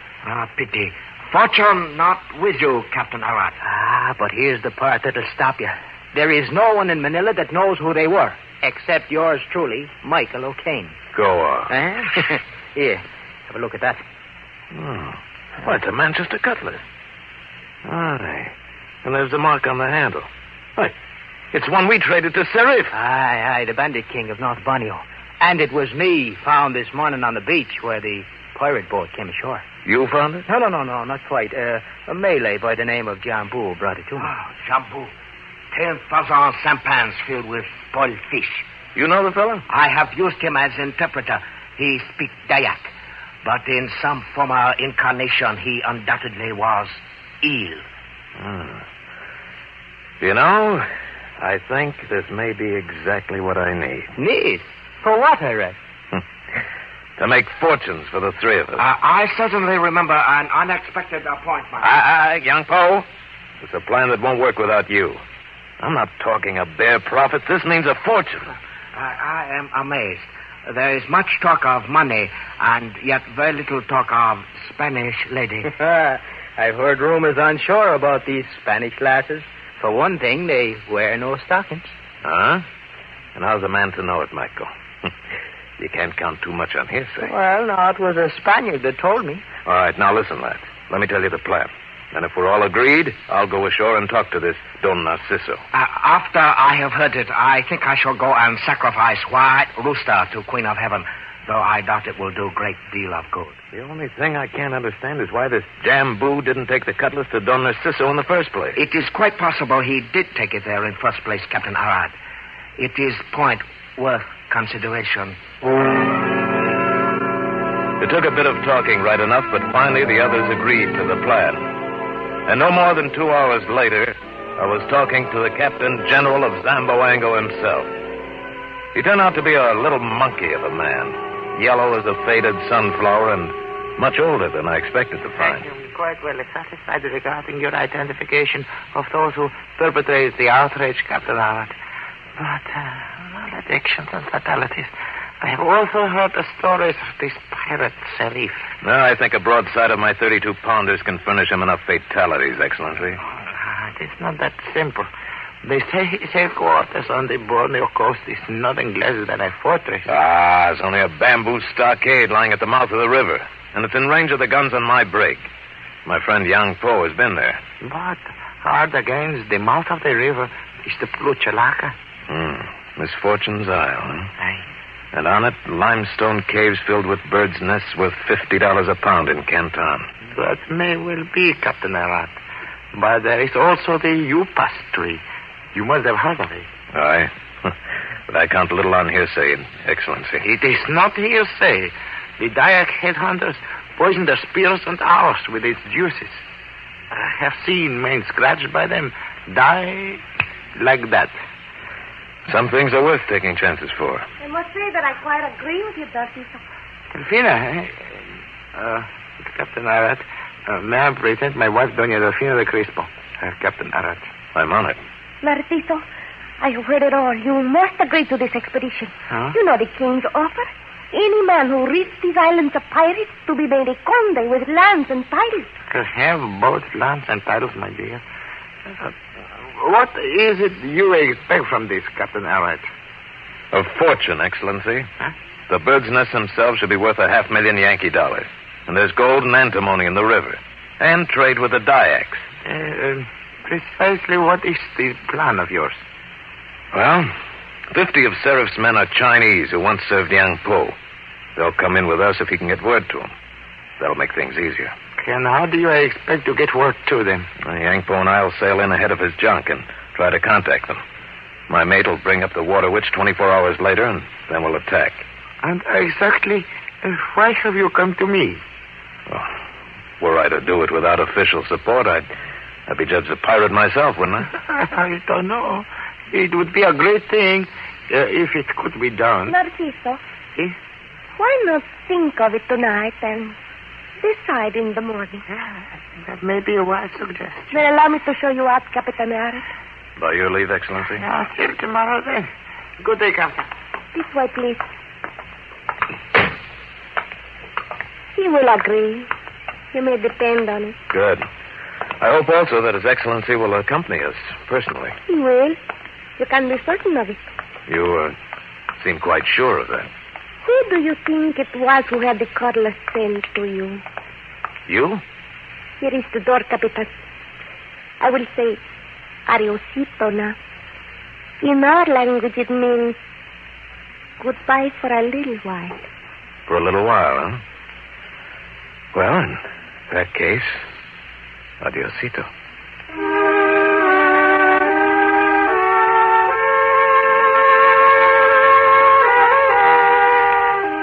Pity. Fortune not with you, Captain Arad. But here's the part that'll stop you. There is no one in Manila that knows who they were, except yours truly, Michael O'Kane. Go on. Here, have a look at that. Why, it's a Manchester cutlass. Aye. And there's the mark on the handle. Why, it's one we traded to Serif. Aye, the bandit king of North Borneo. And it was me found this morning on the beach where the pirate boat came ashore. You found it? No, not quite. A Malay by the name of Jambu brought it to me. Jambu. 10,000 sampans filled with boiled fish. You know the fellow? I have used him as interpreter. He speaks Dayak. But in some former incarnation, he undoubtedly was ill. You know, I think this may be exactly what I need. Need? For what, I read? To make fortunes for the 3 of us. I certainly remember an unexpected appointment. Young Po. It's a plan that won't work without you. I'm not talking of bare profits. This means a fortune. I am amazed. There is much talk of money, and yet very little talk of Spanish lady. I've heard rumors on shore about these Spanish lasses. For one thing, they wear no stockings. Huh? And how's a man to know it, Michael? You can't count too much on hearsay. Well, no, it was a Spaniard that told me. All right, now listen, lads. Let me tell you the plan. And if we're all agreed, I'll go ashore and talk to this Don Narciso. After I have heard it, I think I shall go and sacrifice White Rooster to Queen of Heaven, though I doubt it will do a great deal of good. The only thing I can't understand is why this Jambu didn't take the cutlass to Don Narciso in the first place. It is quite possible he did take it there in first place, Captain Arad. It is point worth consideration. It took a bit of talking right enough, but finally the others agreed to the plan. And no more than 2 hours later, I was talking to the Captain General of Zamboanga himself. He turned out to be a little monkey of a man. yellow as a faded sunflower and much older than I expected to find. I'm quite well satisfied regarding your identification of those who perpetrated the outrage, Captain Howard. But maledictions and fatalities. I have also heard the stories of this pirate, Serif. No, I think a broadside of my 32-pounders can furnish him enough fatalities, Excellency. It is not that simple. They say his headquarters on the Borneo coast is nothing less than a fortress. It's only a bamboo stockade lying at the mouth of the river. And it's in range of the guns on my brig. My friend Yang Po has been there. But hard against the mouth of the river is the Pluchalaka. Misfortune's Isle, huh? Aye. And on it, limestone caves filled with birds' nests worth $50 a pound in Canton. That may well be, Captain Arat. But there is also the Upas tree. You must have heard of it. Aye. But I count little on hearsay, Excellency. It is not hearsay. The Dayak headhunters poison their spears and arrows with its juices. I have seen men scratched by them die like that. Some things are worth taking chances for. I must say that I quite agree with you, Darcito. Delfina, Captain Arat, may I present my wife, Doña Delfina de Crispo? Captain Arat. I'm on it. Narciso, I have heard it all. You must agree to this expedition. Huh? You know the king's offer. Any man who reaches these islands of pirates to be made a conde with lands and titles. To have both lands and titles, my dear. What is it you expect from this, Captain Arat? A fortune, Excellency. Huh? The bird's nests themselves should be worth $500,000 Yankee dollars. And there's gold and antimony in the river. And trade with the Dayaks. Precisely what is the plan of yours? Well, 50 of Serif's men are Chinese who once served Yang Po. They'll come in with us if he can get word to them. That'll make things easier. And how do you expect to get word to them? Yang Po and I'll sail in ahead of his junk and try to contact them. My mate will bring up the water witch 24 hours later, and then we'll attack. And exactly why have you come to me? Well, were I to do it without official support, I'd be judged a pirate myself, wouldn't I? I don't know. It would be a great thing if it could be done. Narciso. Eh? Why not think of it tonight and decide in the morning? That may be a wise suggestion. Then allow me to show you out, Captain Arat. By your leave, Excellency. I'll see you tomorrow then. Good day, Captain. This way, please. He will agree. You may depend on it. Good. I hope also that His Excellency will accompany us personally. He will. You can be certain of it. You seem quite sure of that. Who do you think it was who had the cutlass sent to you? You? Here is the door, Capitan. I will say, adiosito now. In our language, it means goodbye for a little while. For a little while, huh? Well, in that case, adiosito.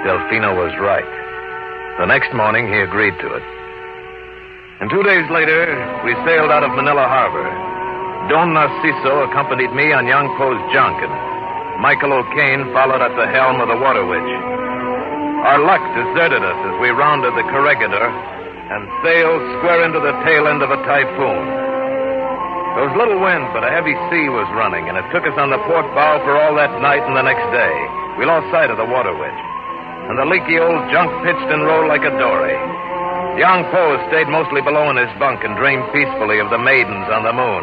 Delfino was right. The next morning, he agreed to it. And 2 days later, we sailed out of Manila Harbor. Don Narciso accompanied me on Yang Po's junk, and Michael O'Kane followed at the helm of the Water Witch. Our luck deserted us as we rounded the Corregidor and sailed square into the tail end of a typhoon. There was little wind, but a heavy sea was running, and it took us on the port bow for all that night and the next day. We lost sight of the Water Witch, and the leaky old junk pitched and rolled like a dory. Yang Po stayed mostly below in his bunk and dreamed peacefully of the maidens on the moon,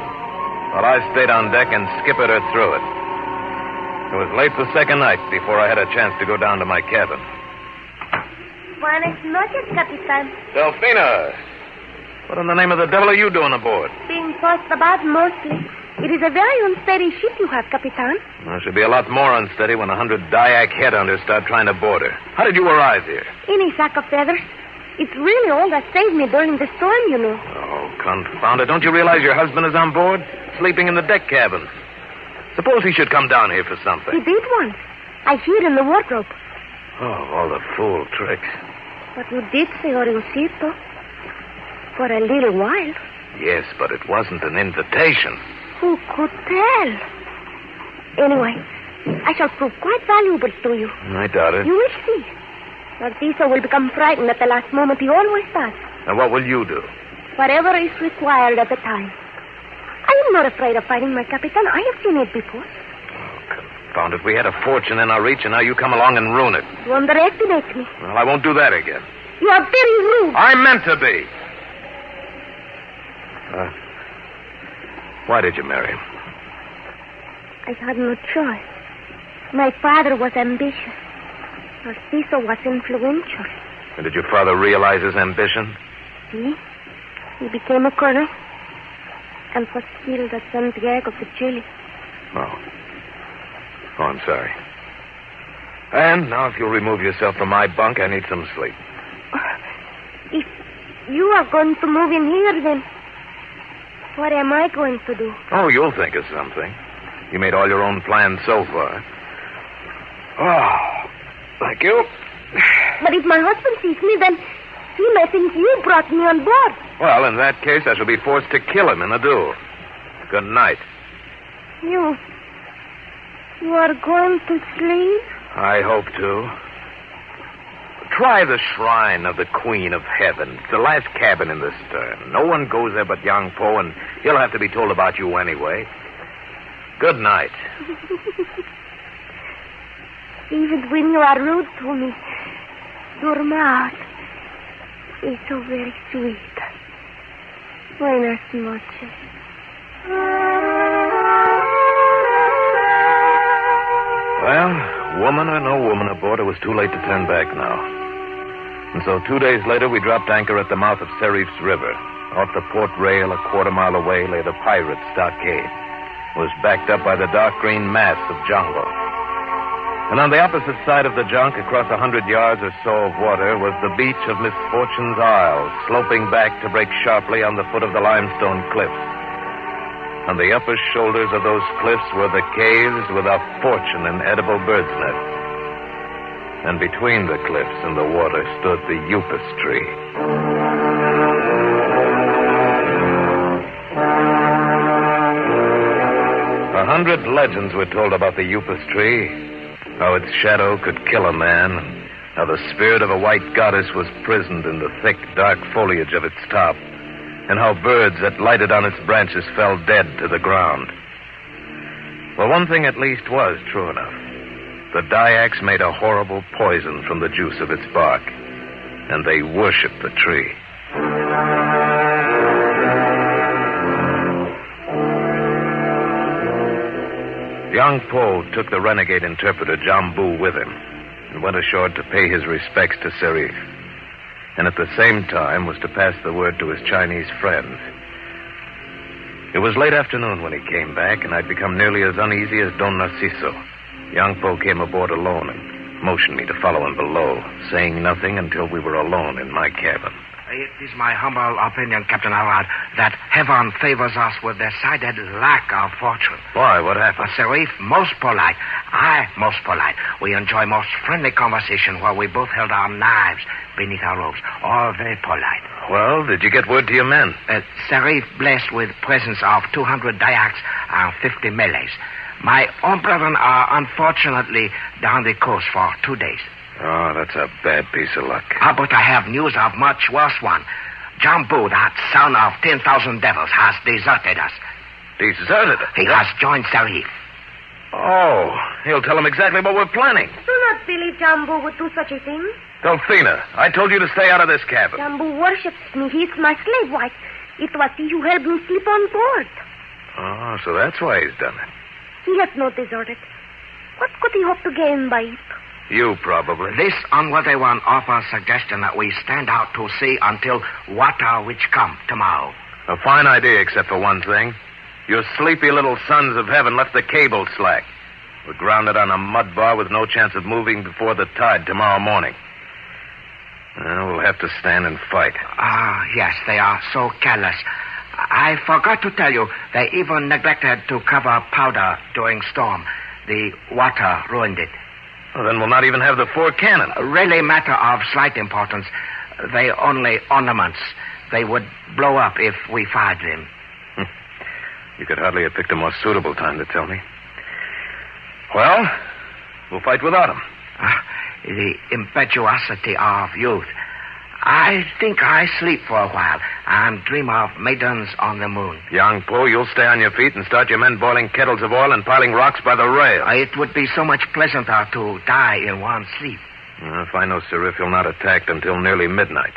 while I stayed on deck and skippered her through it. It was late the second night before I had a chance to go down to my cabin. Buenas noches, Capitan. Delfina! What in the name of the devil are you doing aboard? Being tossed about mostly. It is a very unsteady ship you have, Capitan. Well, it should be a lot more unsteady when 100 Dayak headhunters start trying to board her. How did you arrive here? In a sack of feathers. It's really all that saved me during the storm, you know. Oh, confound it. Don't you realize your husband is on board? Sleeping in the deck cabin. Suppose he should come down here for something. He did once. I hid in the wardrobe. Oh, all the fool tricks. But you did say, Oriosito, for a little while. Yes, but it wasn't an invitation. Who could tell? Anyway, I shall prove quite valuable to you. I doubt it. You will see. Narciso will become frightened at the last moment. He always does. And what will you do? Whatever is required at the time. I am not afraid of fighting, my Capitan. I have seen it before. Found it. We had a fortune in our reach, and now you come along and ruin it. You underestimate me. Well, I won't do that again. You are very rude. I meant to be. Why did you marry him? I had no choice. My father was ambitious. Narciso was influential. And did your father realize his ambition? He became a colonel and was killed at Santiago de Chile. Oh, I'm sorry. And now if you'll remove yourself from my bunk, I need some sleep. If you are going to move in here, then what am I going to do? Oh, you'll think of something. You made all your own plans so far. Oh, thank you. But if my husband sees me, then he may think you brought me on board. Well, in that case, I shall be forced to kill him in the duel. Good night. You are going to sleep? I hope to. Try the shrine of the Queen of Heaven. It's the last cabin in the stern. No one goes there but young Poe, and he'll have to be told about you anyway. Good night. Even when you are rude to me, your mouth is so very sweet. Buenas noches. Well, woman or no woman aboard, it was too late to turn back now. And so 2 days later, we dropped anchor at the mouth of Serif's River. Off the port rail, a quarter-mile away, lay the pirate stockade. It was backed up by the dark green mass of jungle. And on the opposite side of the junk, across 100 yards or so of water, was the beach of Misfortune's Isle, sloping back to break sharply on the foot of the limestone cliffs. On the upper shoulders of those cliffs were the caves with a fortune in edible bird's nests. And between the cliffs and the water stood the Upas tree. 100 legends were told about the Upas tree, how its shadow could kill a man, and how the spirit of a white goddess was prisoned in the thick, dark foliage of its top, and how birds that lighted on its branches fell dead to the ground. Well, one thing at least was true enough. The Dyaks made a horrible poison from the juice of its bark, and they worshipped the tree. Young Poe took the renegade interpreter Jambu with him and went ashore to pay his respects to Serif, and at the same time was to pass the word to his Chinese friends. It was late afternoon when he came back, and I'd become nearly as uneasy as Don Narciso. Young Poe came aboard alone and motioned me to follow him below, saying nothing until we were alone in my cabin. It is my humble opinion, Captain Alrod, that heaven favors us with decided lack of fortune. Why? What happened? Serif, most polite. I, most polite. We enjoy most friendly conversation while we both held our knives beneath our robes. All very polite. Well, did you get word to your men? Serif blessed with presence of 200 Dyaks and 50 Malays. My own brethren are unfortunately down the coast for 2 days. Oh, that's a bad piece of luck. But I have news of much worse one. Jambu, that son of 10,000 devils, has deserted us. Deserted us? He has joined Serif. Oh, he'll tell him exactly what we're planning. Do not believe Jambu would do such a thing. Delphina, I told you to stay out of this cabin. Jambu worships me. He's my slave. Why, it was he who helped me sleep on board. Oh, so that's why he's done it. He has not deserted. What could he hope to gain by it? You, probably. This unworthy one offers suggestion that we stand out to sea until water which come tomorrow. A fine idea, except for one thing. Your sleepy little sons of heaven left the cable slack. We're grounded on a mud bar with no chance of moving before the tide tomorrow morning. We'll have to stand and fight. Yes, they are so careless. I forgot to tell you, they even neglected to cover powder during storm. The water ruined it. Well, then we'll not even have the 4 cannon. Really matter of slight importance. They only ornaments. They would blow up if we fired them. You could hardly have picked a more suitable time to tell me. Well, we'll fight without them. the impetuosity of youth. I think I sleep for a while and dream of maidens on the moon. Young Po, you'll stay on your feet and start your men boiling kettles of oil and piling rocks by the rail. It would be so much pleasanter to die in one sleep. If I know Sir if you'll not attack until nearly midnight.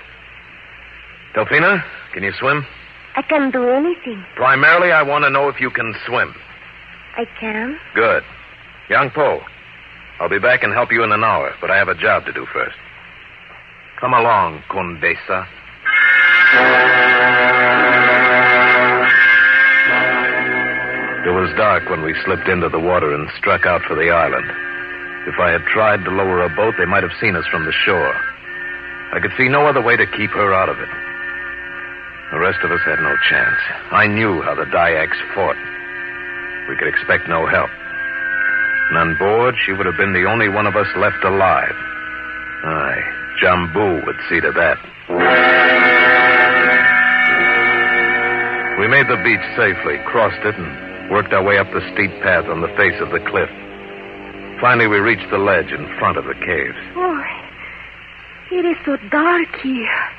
Delphina, can you swim? I can do anything. Primarily, I want to know if you can swim. I can. Good. Young Po, I'll be back and help you in an hour, but I have a job to do first. Come along, Condesa. It was dark when we slipped into the water and struck out for the island. If I had tried to lower a boat, they might have seen us from the shore. I could see no other way to keep her out of it. The rest of us had no chance. I knew how the Dyaks fought. We could expect no help. And on board, she would have been the only one of us left alive. Aye, Jambu would see to that. We made the beach safely, crossed it, and worked our way up the steep path on the face of the cliff. Finally, we reached the ledge in front of the caves. Oh, it is so dark here.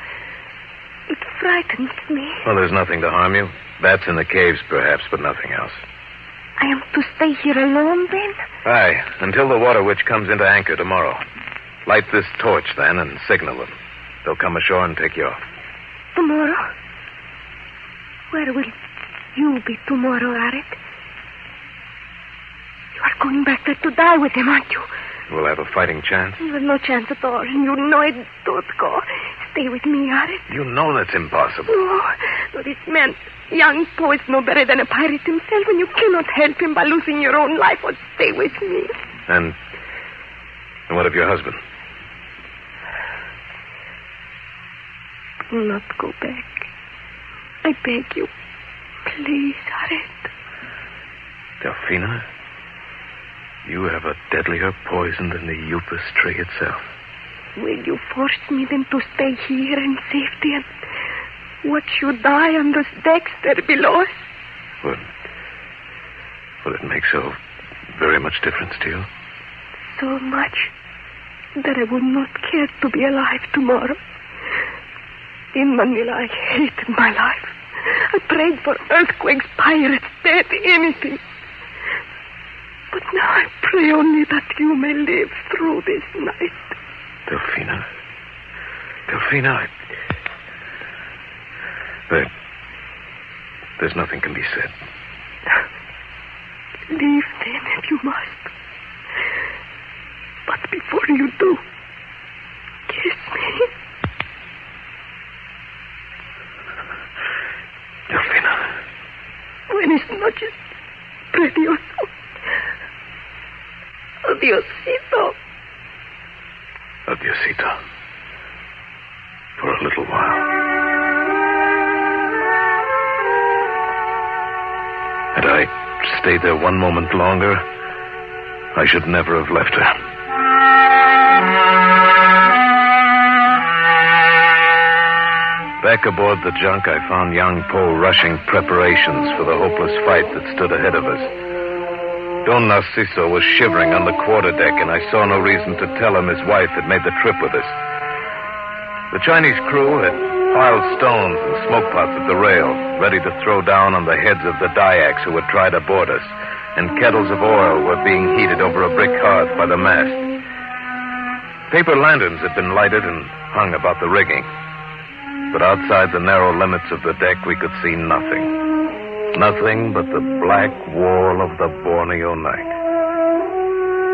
It frightens me. Well, there's nothing to harm you. Bats in the caves, perhaps, but nothing else. I am to stay here alone, then? Aye, until the water witch comes into anchor tomorrow. Light this torch, then, and signal them. They'll come ashore and take you off. Tomorrow? Where will you be tomorrow, Arik? You are going back there to die with him, aren't you? We'll have a fighting chance. You have no chance at all. You know it. Don't go. Stay with me, Arik. You know that's impossible. No, this man, young Po, is no better than a pirate himself, and you cannot help him by losing your own life. Or stay with me. And what of your husband? Do not go back. I beg you. Please, Arik. Delphina, you have a deadlier poison than the Upas tree itself. Will you force me then to stay here in safety and watch you die on those decks there below us? Will it make so very much difference to you? So much that I would not care to be alive tomorrow. In Manila, I hated my life. I prayed for earthquakes, pirates, death, anything. But now I pray only that you may live through this night. Delphina, there's nothing can be said. Leave then if you must. But before you do, kiss me. Delphina. Buenas noches, precioso. Adiosito. Adiosito. For a little while. Had I stayed there one moment longer, I should never have left her. Back aboard the junk, I found young Po rushing preparations for the hopeless fight that stood ahead of us. Don Narciso was shivering on the quarterdeck, and I saw no reason to tell him his wife had made the trip with us. The Chinese crew had piled stones and smoke pots at the rail, ready to throw down on the heads of the Dyaks who had tried to board us, and kettles of oil were being heated over a brick hearth by the mast. Paper lanterns had been lighted and hung about the rigging. But outside the narrow limits of the deck, we could see nothing. Nothing but the black wall of the Borneo night.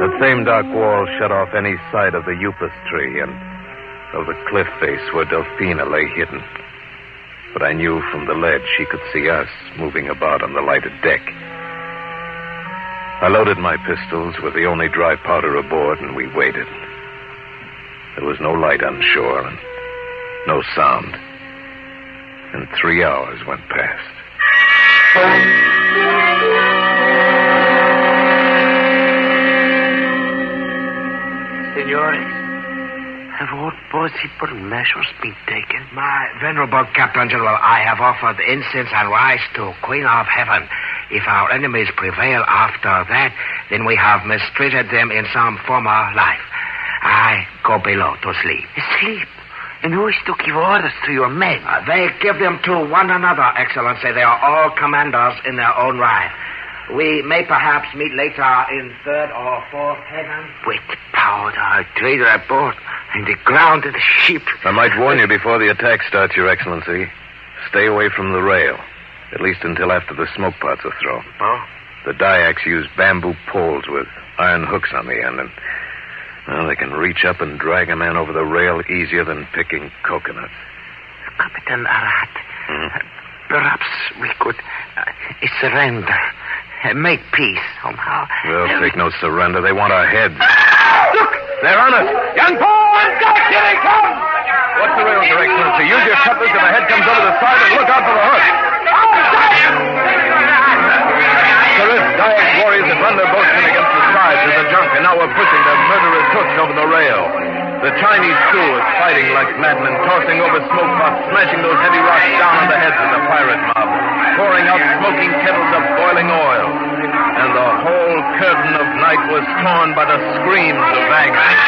That same dark wall shut off any sight of the Upas tree and of the cliff face where Delphina lay hidden. But I knew from the ledge she could see us moving about on the lighted deck. I loaded my pistols with the only dry powder aboard, and we waited. There was no light on shore and no sound. And 3 hours went past. Senores, have all possible measures been taken? My venerable Captain General, I have offered incense and rice to Queen of Heaven. If our enemies prevail after that, then we have mistreated them in some former life. I go below to sleep. Sleep? And who is to give orders to your men? They give them to one another, Excellency. They are all commanders in their own right. We may perhaps meet later in third or fourth heaven. With powder, a trader aboard, and the ground and the ship. I might warn you before the attack starts, Your Excellency. Stay away from the rail, at least until after the smoke pots are thrown. Oh? The Dyaks use bamboo poles with iron hooks on the end, and well, they can reach up and drag a man over the rail easier than picking coconuts. Captain Arat, perhaps we could surrender. Make peace somehow. They'll take no surrender. They want our heads. Look! They're on us! Young Paul! On deck! Here they come! Watch the rails, Your Excellency. Use your cutlass if a head comes over the side and look out for the hook. Terrific Dyak warriors had run their boatsmen against the sides of the junk, and now we're pushing their murderous hooks over the rail. The Chinese crew is fighting like madmen, tossing over smoke pots, smashing those heavy rocks down on the heads of the pirate mob, pouring out smoking kettles of boiling oil. And the whole curtain of night was torn by the screams of agony.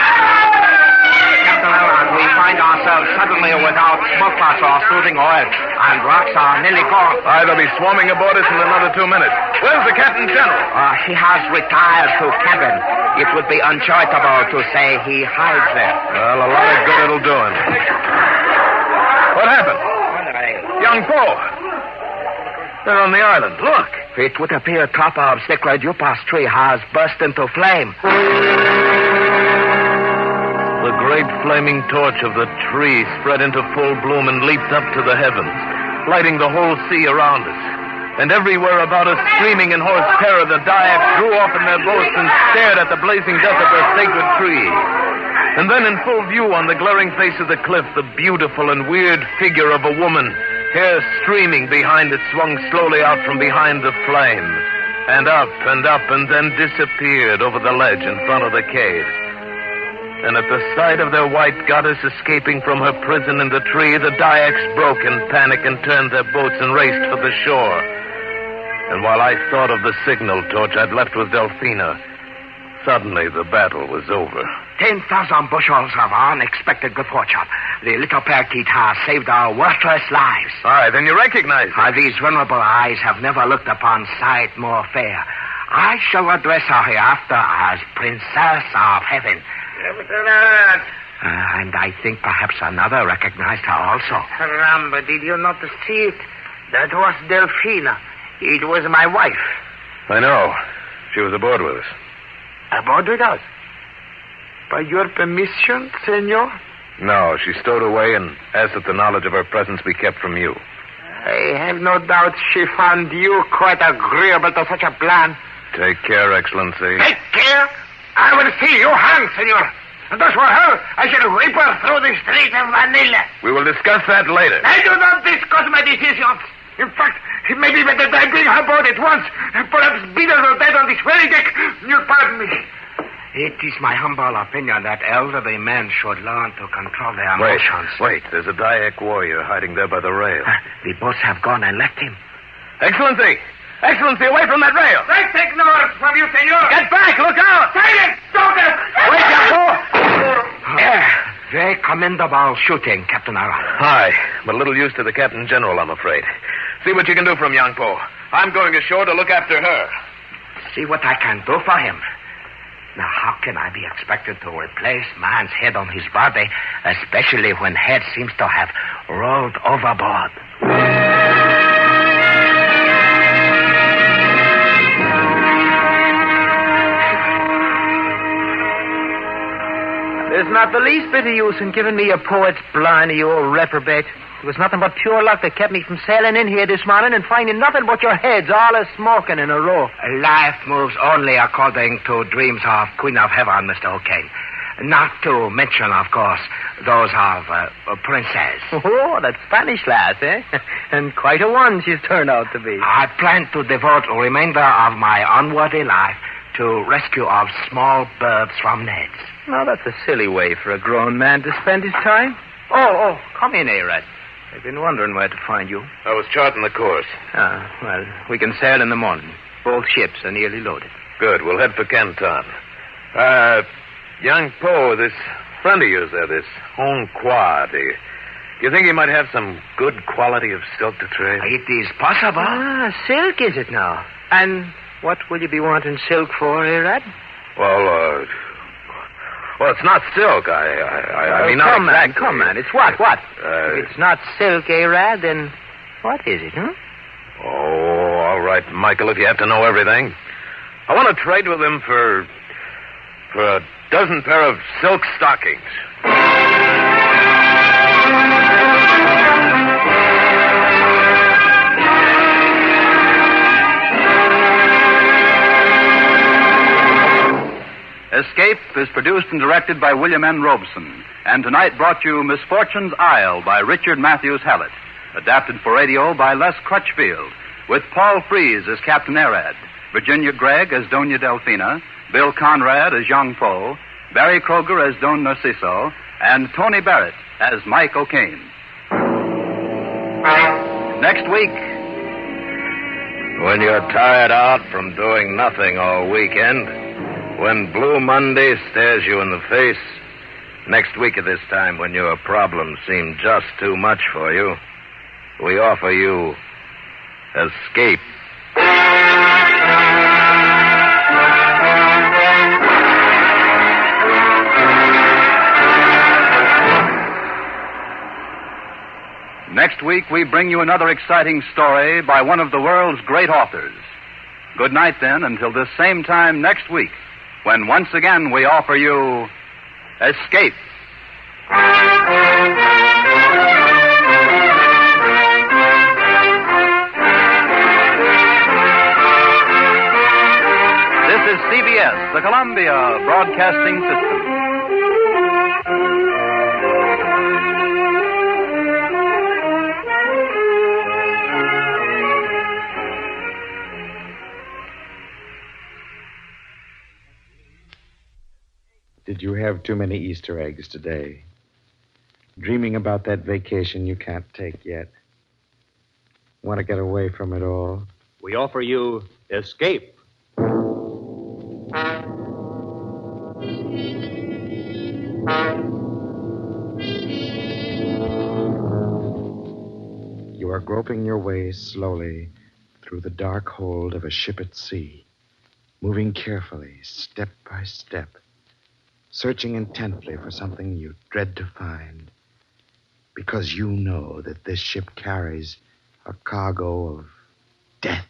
Captain Arat, we find ourselves suddenly without smoke pots or soothing oil, and rocks are nearly gone. They'll be swarming aboard us in another 2 minutes. Where's the Captain General? He has retired to cabin. It would be uncharitable to say he hides there. Well, a lot of good it'll do him. What happened? Young Poe. They're on the island. Look. It would appear top of Sacred Upas tree has burst into flame. The great flaming torch of the tree spread into full bloom and leaped up to the heavens, lighting the whole sea around us. And everywhere about us, screaming in hoarse terror, the Dyaks drew off in their boats and stared at the blazing death of their sacred tree. And then in full view on the glaring face of the cliff, the beautiful and weird figure of a woman, hair streaming behind it, swung slowly out from behind the flame, and up, and then disappeared over the ledge in front of the cave. And at the sight of their white goddess escaping from her prison in the tree, the Dyaks broke in panic and turned their boats and raced for the shore. And while I thought of the signal torch I'd left with Delphina, suddenly the battle was over. 10,000 bushels of unexpected good fortune. The little parakeet has saved our worthless lives. Aye, then you recognize her. These venerable eyes have never looked upon sight more fair. I shall address her hereafter as Princess of Heaven. And I think perhaps another recognized her also. Caramba, did you not see it? That was Delphina. It was my wife. I know. She was aboard with us. Aboard with us? By your permission, senor? No, she stowed away and asked that the knowledge of her presence be kept from you. I have no doubt she found you quite agreeable to such a plan. Take care, Excellency. Take care? I will see you hang, senor. And as for her, I shall whip her through the streets of Manila. We will discuss that later. I do not discuss my decisions. In fact, it may be better that I bring her aboard at once. Perhaps beat her to death on this very deck. You pardon me. It is my humble opinion that elderly men should learn to control their emotions. Wait. There's a Dyak warrior hiding there by the rail. The boats have gone and left him. Excellency! Excellency, away from that rail! I take no orders from you, senor. Get back! Look out! Silence! Stop it! Wait, Captain! Very commendable shooting, Captain Arat. Aye, but a little use to the Captain General, I'm afraid. See what you can do for him, Young Po. I'm going ashore to look after her. See what I can do for him. Now, how can I be expected to replace man's head on his body, especially when head seems to have rolled overboard? There's not the least bit of use in giving me a poet's blind, you old reprobate. It was nothing but pure luck that kept me from sailing in here this morning and finding nothing but your heads all a-smoking in a row. Life moves only according to dreams of Queen of Heaven, Mr. O'Kane. Not to mention, of course, those of Princess. Oh, that Spanish lass, eh? And quite a one she's turned out to be. I plan to devote the remainder of my unworthy life to rescue of small birds from nets. Now, that's a silly way for a grown man to spend his time. Oh, come in, Arad. I've been wondering where to find you. I was charting the course. Well, we can sail in the morning. Both ships are nearly loaded. Good. We'll head for Canton. Young Poe, this friend of yours there, this Hong Qua, do you think he might have some good quality of silk to trade? It is possible. Ah, silk is it now? And what will you be wanting silk for, Rad? Well, it's not silk. I mean, not come, exactly. Come, man. It's what? If it's not silk, Rad, then what is it, huh? Oh, all right, Michael, if you have to know everything. I want to trade with him for a dozen pair of silk stockings. Escape is produced and directed by William N. Robeson, and tonight brought you Misfortune's Isle by Richard Matthews Hallett, adapted for radio by Les Crutchfield, with Paul Frees as Captain Arad, Virginia Gregg as Doña Delfina, Bill Conrad as Young Poe, Barry Kroger as Don Narciso, and Tony Barrett as Mike O'Kane. Next week, when you're tired out from doing nothing all weekend, when Blue Monday stares you in the face, next week at this time when your problems seem just too much for you, we offer you Escape. Next week, we bring you another exciting story by one of the world's great authors. Good night, then, until this same time next week, when once again we offer you Escape. This is CBS, the Columbia Broadcasting System. Did you have too many Easter eggs today? Dreaming about that vacation you can't take yet? Want to get away from it all? We offer you Escape. You are groping your way slowly through the dark hold of a ship at sea, moving carefully, step by step, searching intently for something you dread to find, because you know that this ship carries a cargo of death.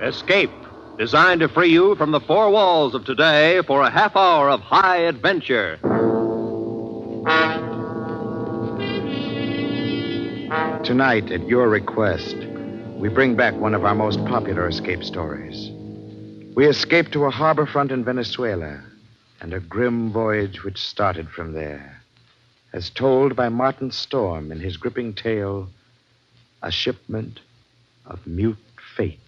Escape, designed to free you from the four walls of today for a half hour of high adventure. Tonight, at your request, we bring back one of our most popular escape stories. We escape to a harbor front in Venezuela and a grim voyage which started from there, as told by Martin Storm in his gripping tale, A Shipment of Mute Fate.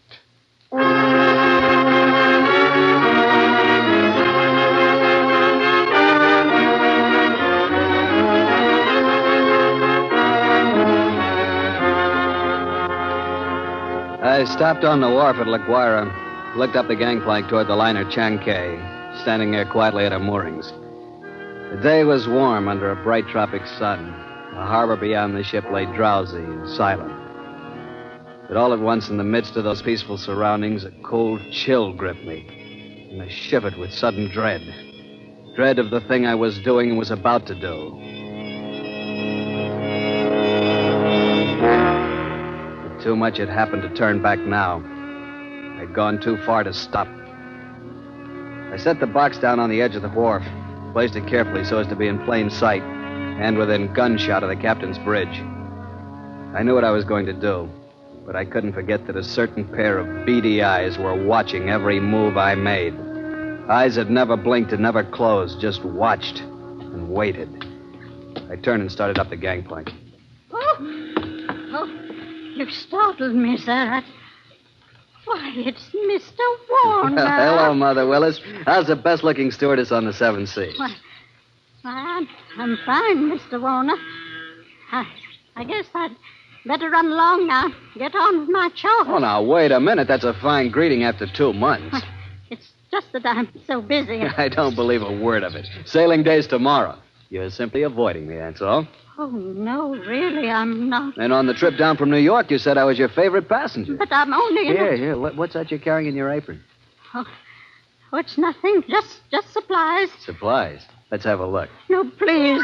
I stopped on the wharf at La Guaira, looked up the gangplank toward the liner Chankay, standing there quietly at our moorings. The day was warm under a bright tropic sun. The harbor beyond the ship lay drowsy and silent. But all at once, in the midst of those peaceful surroundings, a cold chill gripped me, and I shivered with sudden dread. Dread of the thing I was doing and was about to do. But too much had happened to turn back now. I'd gone too far to stop. I set the box down on the edge of the wharf, placed it carefully so as to be in plain sight, and within gunshot of the captain's bridge. I knew what I was going to do, but I couldn't forget that a certain pair of beady eyes were watching every move I made. Eyes that never blinked and never closed, just watched and waited. I turned and started up the gangplank. Oh, you've startled me, sir. Why, it's Mr. Warner. Hello, Mother Willis. How's the best-looking stewardess on the 7 Seas? Well, I'm fine, Mr. Warner. I guess I'd Better run along now. Get on with my chores. Oh, now, wait a minute. That's a fine greeting after 2 months. It's just that I'm so busy. I don't believe a word of it. Sailing day's tomorrow. You're simply avoiding me, that's all. Oh, no, really, I'm not. And on the trip down from New York, you said I was your favorite passenger. But I'm only... Here, what's that you're carrying in your apron? Oh, it's nothing. Just supplies. Supplies? Let's have a look. No, please.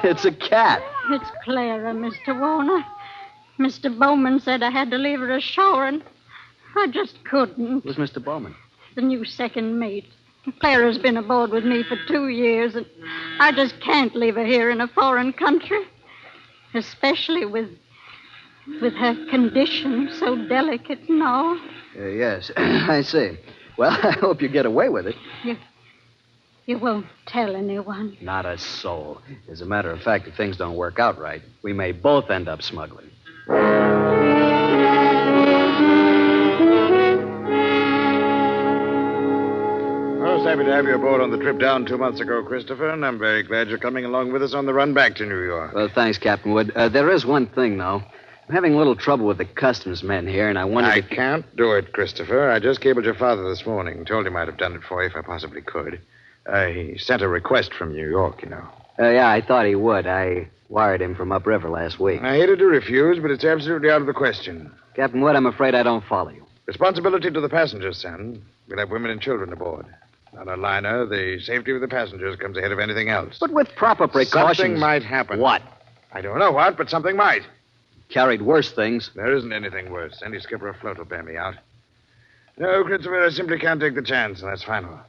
It's a cat. It's Clara, Mr. Warner. Mr. Bowman said I had to leave her ashore, and I just couldn't. Who's Mr. Bowman? The new second mate. Clara's been aboard with me for 2 years, and I just can't leave her here in a foreign country. Especially with her condition so delicate and all. Yes, I see. Well, I hope you get away with it. You won't tell anyone. Not a soul. As a matter of fact, if things don't work out right, we may both end up smuggling. Most happy to have you aboard on the trip down 2 months ago, Christopher, and I'm very glad you're coming along with us on the run back to New York. Well, thanks, Captain Wood. There is one thing, though. I'm having a little trouble with the customs men here, and I wondered I can't do it, Christopher. I just cabled your father this morning. Told him I'd have done it for you if I possibly could. He sent a request from New York, you know. Yeah, I thought he would. I wired him from upriver last week. I hated to refuse, but it's absolutely out of the question. Captain Wood, I'm afraid I don't follow you. Responsibility to the passengers, son. We'll have women and children aboard. On a liner, the safety of the passengers comes ahead of anything else. But with proper precautions... Something might happen. What? I don't know what, but something might. Carried worse things. There isn't anything worse. Any skipper afloat will bear me out. No, Christopher, I simply can't take the chance, and that's final.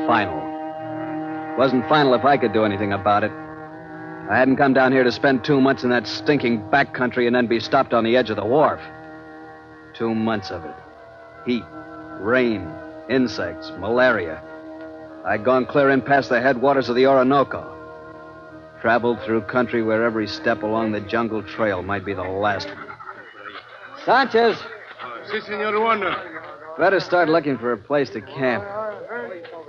Final. Wasn't final if I could do anything about it. I hadn't come down here to spend 2 months in that stinking backcountry and then be stopped on the edge of the wharf. 2 months of it. Heat, rain, insects, malaria. I'd gone clear in past the headwaters of the Orinoco. Traveled through country where every step along the jungle trail might be the last one. Sanchez! Si, Senor Warner. Better start looking for a place to camp.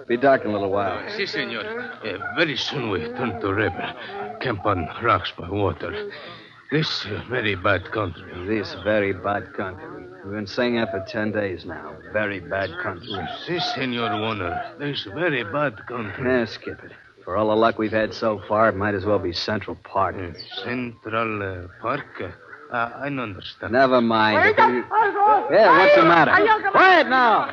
Be dark in a little while. Si, senor. Very soon we turn to river. Camp on rocks by water. This very bad country. This very bad country. We've been saying that for 10 days now. Very bad country. Si, Senor Warner. This very bad country. Yeah, skip it. For all the luck we've had so far, it might as well be Central Park. Central Park? I don't understand. Never mind. Yeah, what's the matter? Quiet now!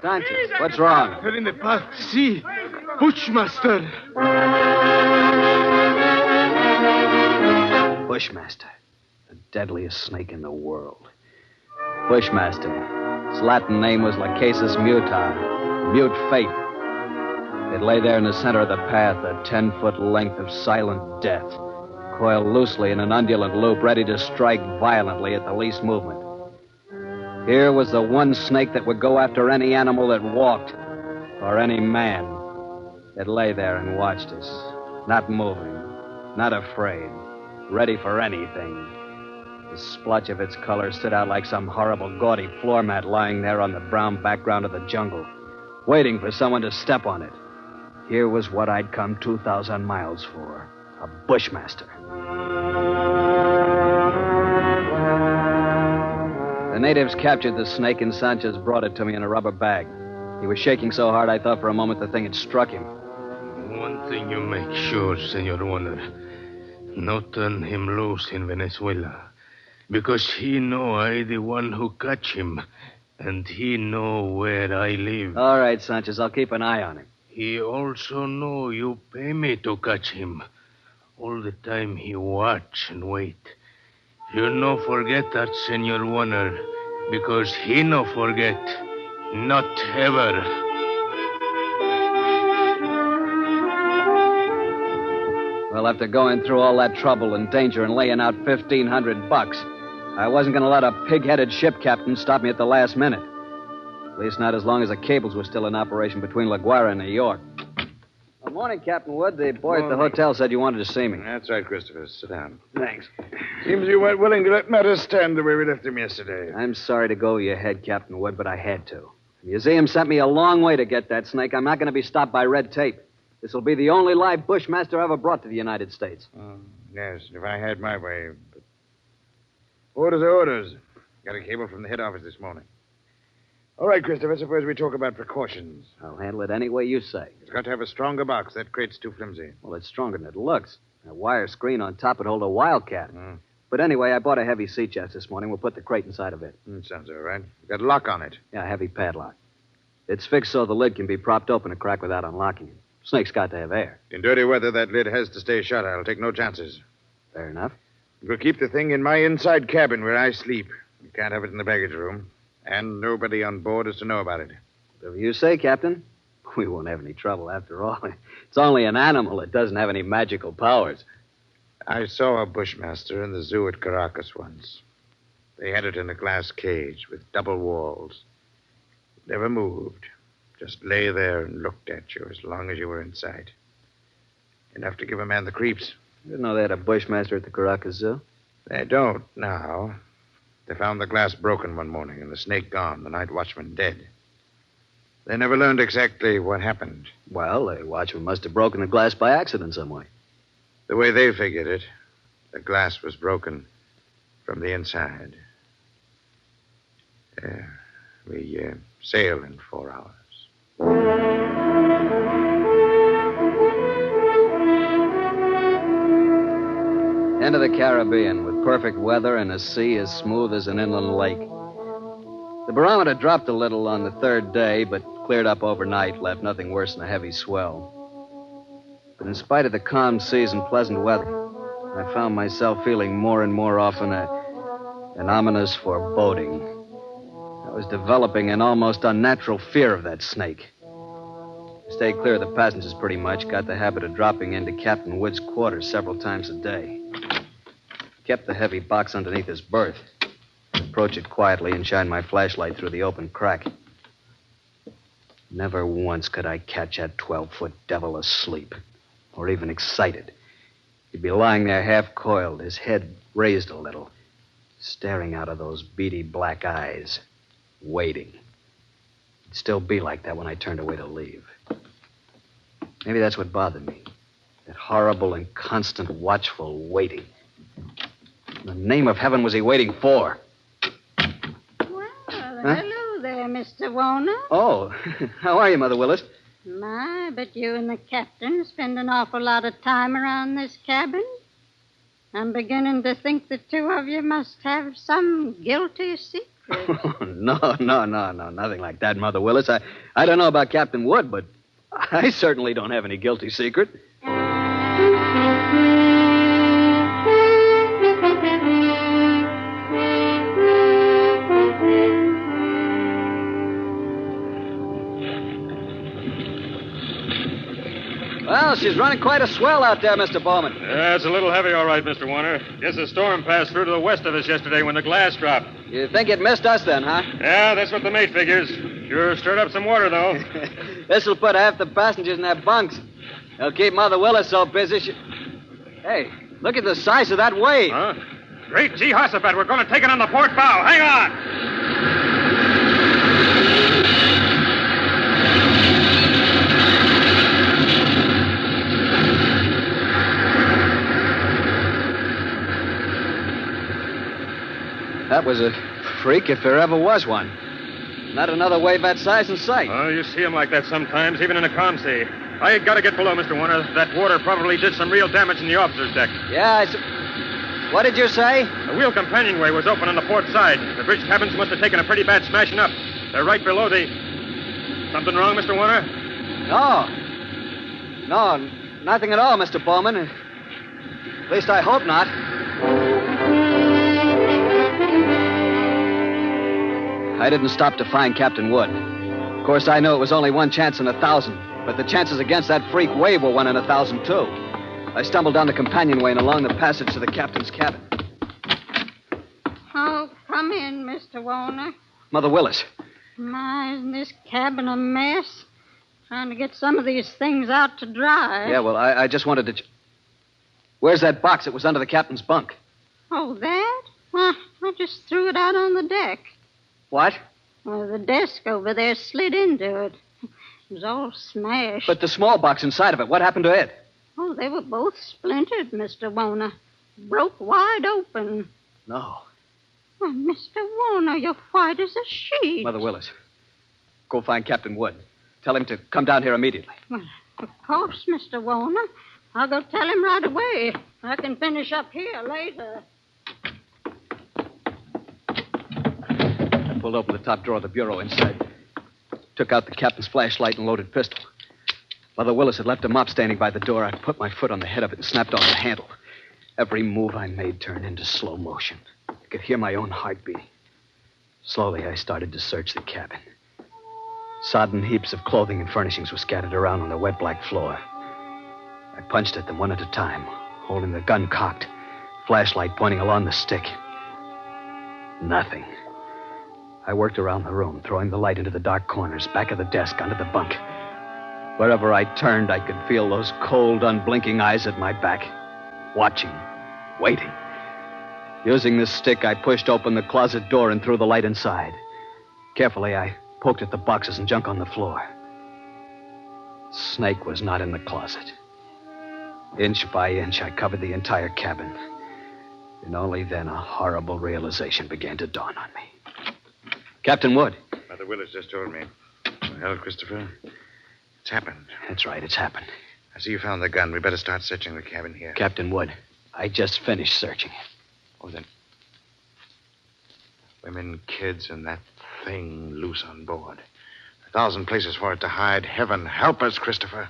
Sanchez, what's wrong? They're in the path. See? Bushmaster. Bushmaster. The deadliest snake in the world. Bushmaster. Its Latin name was Lachesis muta. Mute fate. It lay there in the center of the path, a 10-foot length of silent death, coiled loosely in an undulant loop, ready to strike violently at the least movement. Here was the one snake that would go after any animal that walked, or any man. It lay there and watched us, not moving, not afraid, ready for anything. The splotch of its color stood out like some horrible, gaudy floor mat lying there on the brown background of the jungle, waiting for someone to step on it. Here was what I'd come 2,000 miles for, a bushmaster. The natives captured the snake, and Sanchez brought it to me in a rubber bag. He was shaking so hard I thought for a moment the thing had struck him. One thing you make sure, Senor Warner. Not turn him loose in Venezuela. Because he know I the one who catch him. And he know where I live. All right, Sanchez, I'll keep an eye on him. He also know you pay me to catch him. All the time he watch and wait. You no forget that, Senor Warner, because he no forget. Not ever. Well, after going through all that trouble and danger and laying out $1,500, I wasn't going to let a pig-headed ship captain stop me at the last minute. At least not as long as the cables were still in operation between La Guaira and New York. Good morning, Captain Wood. The boy at the hotel said you wanted to see me. That's right, Christopher. Sit down. Thanks. Seems you weren't willing to let matters stand the way we left them yesterday. I'm sorry to go over your head, Captain Wood, but I had to. The museum sent me a long way to get that snake. I'm not going to be stopped by red tape. This will be the only live bushmaster ever brought to the United States. Yes, if I had my way. But orders are orders. Got a cable from the head office this morning. All right, Christopher, suppose we talk about precautions. I'll handle it any way you say. It's got to have a stronger box. That crate's too flimsy. Well, it's stronger than it looks. That wire screen on top would hold a wildcat. But anyway, I bought a heavy sea chest this morning. We'll put the crate inside of it. Sounds all right. Got a lock on it. Yeah, a heavy padlock. It's fixed so the lid can be propped open a crack without unlocking it. Snake's got to have air. In dirty weather, that lid has to stay shut. I'll take no chances. Fair enough. We'll keep the thing in my inside cabin where I sleep. You can't have it in the baggage room. And nobody on board is to know about it. Whatever you say, Captain. We won't have any trouble after all. It's only an animal. It doesn't have any magical powers. I saw a bushmaster in the zoo at Caracas once. They had it in a glass cage with double walls. It never moved. Just lay there and looked at you as long as you were in sight. Enough to give a man the creeps. You didn't know they had a bushmaster at the Caracas Zoo? They don't now. They found the glass broken one morning and the snake gone, the night watchman dead. They never learned exactly what happened. Well, the watchman must have broken the glass by accident some way. The way they figured it, the glass was broken from the inside. We sail in 4 hours. Into the Caribbean with perfect weather and a sea as smooth as an inland lake. The barometer dropped a little on the third day, but cleared up overnight, left nothing worse than a heavy swell. But in spite of the calm seas and pleasant weather, I found myself feeling more and more often an ominous foreboding. I was developing an almost unnatural fear of that snake. I stayed clear of the passengers pretty much, got the habit of dropping into Captain Wood's quarters several times a day. Kept the heavy box underneath his berth. Approach it quietly and shine my flashlight through the open crack. Never once could I catch that 12-foot devil asleep, or even excited. He'd be lying there half-coiled, his head raised a little, staring out of those beady black eyes, waiting. He'd still be like that when I turned away to leave. Maybe that's what bothered me. That horrible and constant watchful waiting. In the name of heaven was he waiting for? Well, hello there, Mr. Warner. Oh, how are you, Mother Willis? My, but you and the captain spend an awful lot of time around this cabin. I'm beginning to think the two of you must have some guilty secret. No, nothing like that, Mother Willis. I don't know about Captain Wood, but I certainly don't have any guilty secret. Well, she's running quite a swell out there, Mr. Bowman. Yeah, it's a little heavy, all right, Mr. Warner. Guess the storm passed through to the west of us yesterday when the glass dropped. You think it missed us then, huh? Yeah, that's what the mate figures. Sure stirred up some water, though. This'll put half the passengers in their bunks. They'll keep Mother Willis so busy Hey, look at the size of that wave. Huh? Great Jehoshaphat, we're going to take it on the port bow. Hang on! That was a freak if there ever was one. Not another wave that size in sight. Oh, you see them like that sometimes, even in a calm sea. I got to get below, Mr. Warner. That water probably did some real damage in the officer's deck. Yeah, What did you say? The wheel companionway was open on the port side. The bridge cabins must have taken a pretty bad smashing up. They're right below the... Something wrong, Mr. Warner? No, nothing at all, Mr. Bowman. At least I hope not. I didn't stop to find Captain Wood. Of course, I knew it was only one chance in 1,000, but the chances against that freak wave were 1 in 1,000, too. I stumbled down the companionway and along the passage to the captain's cabin. Oh, come in, Mr. Warner. Mother Willis. My, isn't this cabin a mess? Trying to get some of these things out to dry. Yeah, well, I just wanted to... Where's that box? It was under the captain's bunk. Oh, that? Well, I just threw it out on the deck. What? Well, the desk over there slid into it. It was all smashed. But the small box inside of it, what happened to it? Oh, they were both splintered, Mr. Warner. Broke wide open. No. Well, Mr. Warner, you're white as a sheet. Mother Willis, go find Captain Wood. Tell him to come down here immediately. Well, of course, Mr. Warner. I'll go tell him right away. I can finish up here later. I pulled open the top drawer of the bureau inside. Took out the captain's flashlight and loaded pistol. Mother Willis had left a mop standing by the door. I put my foot on the head of it and snapped off the handle. Every move I made turned into slow motion. I could hear my own heart beating. Slowly, I started to search the cabin. Sodden heaps of clothing and furnishings were scattered around on the wet black floor. I punched at them one at a time, holding the gun cocked, flashlight pointing along the stick. Nothing. I worked around the room, throwing the light into the dark corners, back of the desk, under the bunk. Wherever I turned, I could feel those cold, unblinking eyes at my back, watching, waiting. Using the stick, I pushed open the closet door and threw the light inside. Carefully, I poked at the boxes and junk on the floor. Snake was not in the closet. Inch by inch, I covered the entire cabin. And only then a horrible realization began to dawn on me. Captain Wood. Mother Willis just told me. Well, Christopher, it's happened. That's right, it's happened. I see you found the gun. We better start searching the cabin here. Captain Wood, I just finished searching it. Oh, then. Women, kids, and that thing loose on board. 1,000 places for it to hide. Heaven help us, Christopher.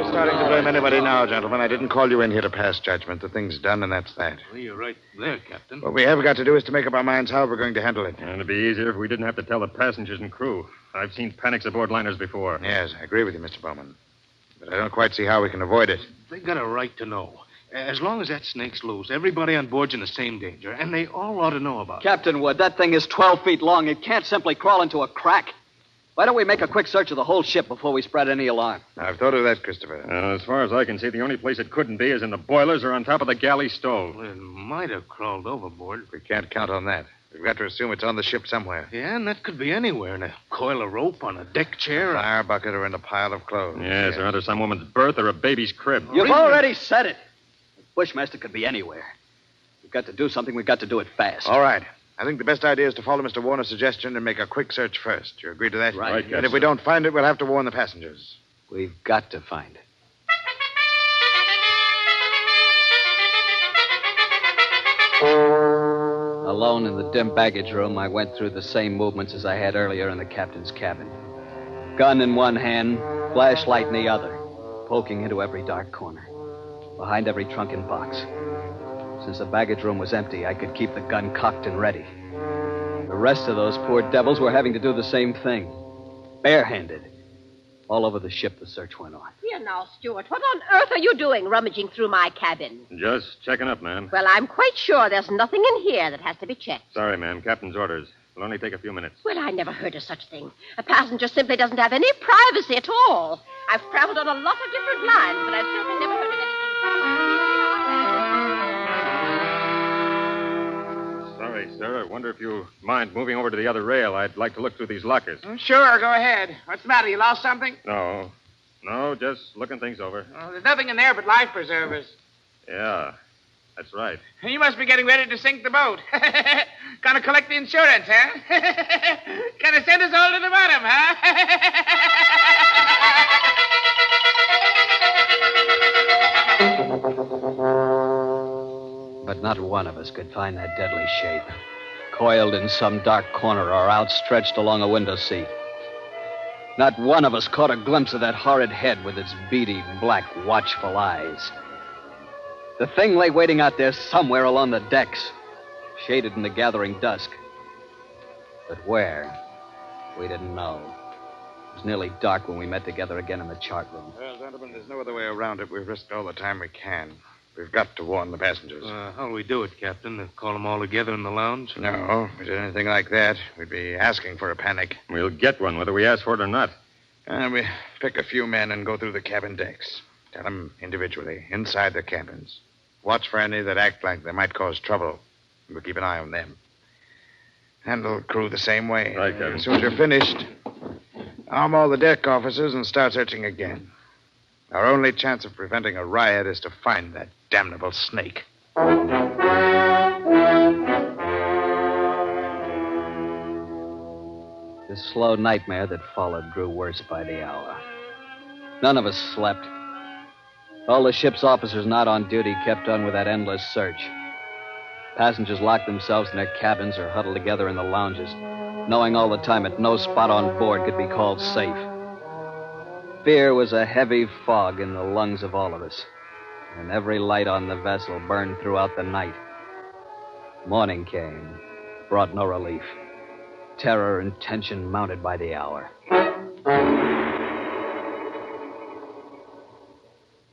Starting to blame anybody now, gentlemen. I didn't call you in here to pass judgment. The thing's done, and that's that. Well, you're right there, Captain. What we have got to do is to make up our minds how we're going to handle it. And it'd be easier if we didn't have to tell the passengers and crew. I've seen panics aboard liners before. Yes, I agree with you, Mr. Bowman. But I don't quite see how we can avoid it. They got a right to know. As long as that snake's loose, everybody on board's in the same danger, and they all ought to know about it. Captain Wood, that thing is 12 feet long. It can't simply crawl into a crack. Why don't we make a quick search of the whole ship before we spread any alarm? I've thought of that, Christopher. As far as I can see, the only place it couldn't be is in the boilers or on top of the galley stove. Well, it might have crawled overboard. We can't count on that. We've got to assume it's on the ship somewhere. Yeah, and that could be anywhere. In a coil of rope, on a deck chair. A fire bucket, or in a pile of clothes. Yes, or under some woman's berth or a baby's crib. You've already said it. The Bushmaster could be anywhere. We've got to do something. We've got to do it fast. All right. I think the best idea is to follow Mr. Warner's suggestion and make a quick search first. You agree to that? Right. And if we don't find it, we'll have to warn the passengers. We've got to find it. Alone in the dim baggage room, I went through the same movements as I had earlier in the captain's cabin. Gun in one hand, flashlight in the other, poking into every dark corner, behind every trunk and box. Since the baggage room was empty, I could keep the gun cocked and ready. The rest of those poor devils were having to do the same thing. Barehanded. All over the ship, the search went on. Here now, Stuart, what on earth are you doing rummaging through my cabin? Just checking up, ma'am. Well, I'm quite sure there's nothing in here that has to be checked. Sorry, ma'am. Captain's orders. It'll only take a few minutes. Well, I never heard of such a thing. A passenger simply doesn't have any privacy at all. I've traveled on a lot of different lines, but I've certainly never heard of anything. Sorry, sir. I wonder if you mind moving over to the other rail. I'd like to look through these lockers. Sure, go ahead. What's the matter? You lost something? No, just looking things over. Oh, there's nothing in there but life preservers. Yeah, that's right. You must be getting ready to sink the boat. Gonna collect the insurance, huh? Gonna send us all to the bottom, huh? But not one of us could find that deadly shape, coiled in some dark corner or outstretched along a window seat. Not one of us caught a glimpse of that horrid head with its beady, black, watchful eyes. The thing lay waiting out there somewhere along the decks, shaded in the gathering dusk. But where? We didn't know. It was nearly dark when we met together again in the chart room. Well, gentlemen, there's no other way around it. We've risked all the time we can. We've got to warn the passengers. How'll we do it, Captain? Call them all together in the lounge? No, if we did anything like that, we'd be asking for a panic. We'll get one, whether we ask for it or not. We pick a few men and go through the cabin decks. Tell them individually, inside their cabins. Watch for any that act like they might cause trouble. We'll keep an eye on them. Handle crew the same way. Right, Captain. As soon as you're finished, arm all the deck officers and start searching again. Our only chance of preventing a riot is to find that damnable snake. The slow nightmare that followed grew worse by the hour. None of us slept. All the ship's officers not on duty kept on with that endless search. Passengers locked themselves in their cabins or huddled together in the lounges, knowing all the time that no spot on board could be called safe. Fear was a heavy fog in the lungs of all of us, and every light on the vessel burned throughout the night. Morning came, brought no relief. Terror and tension mounted by the hour.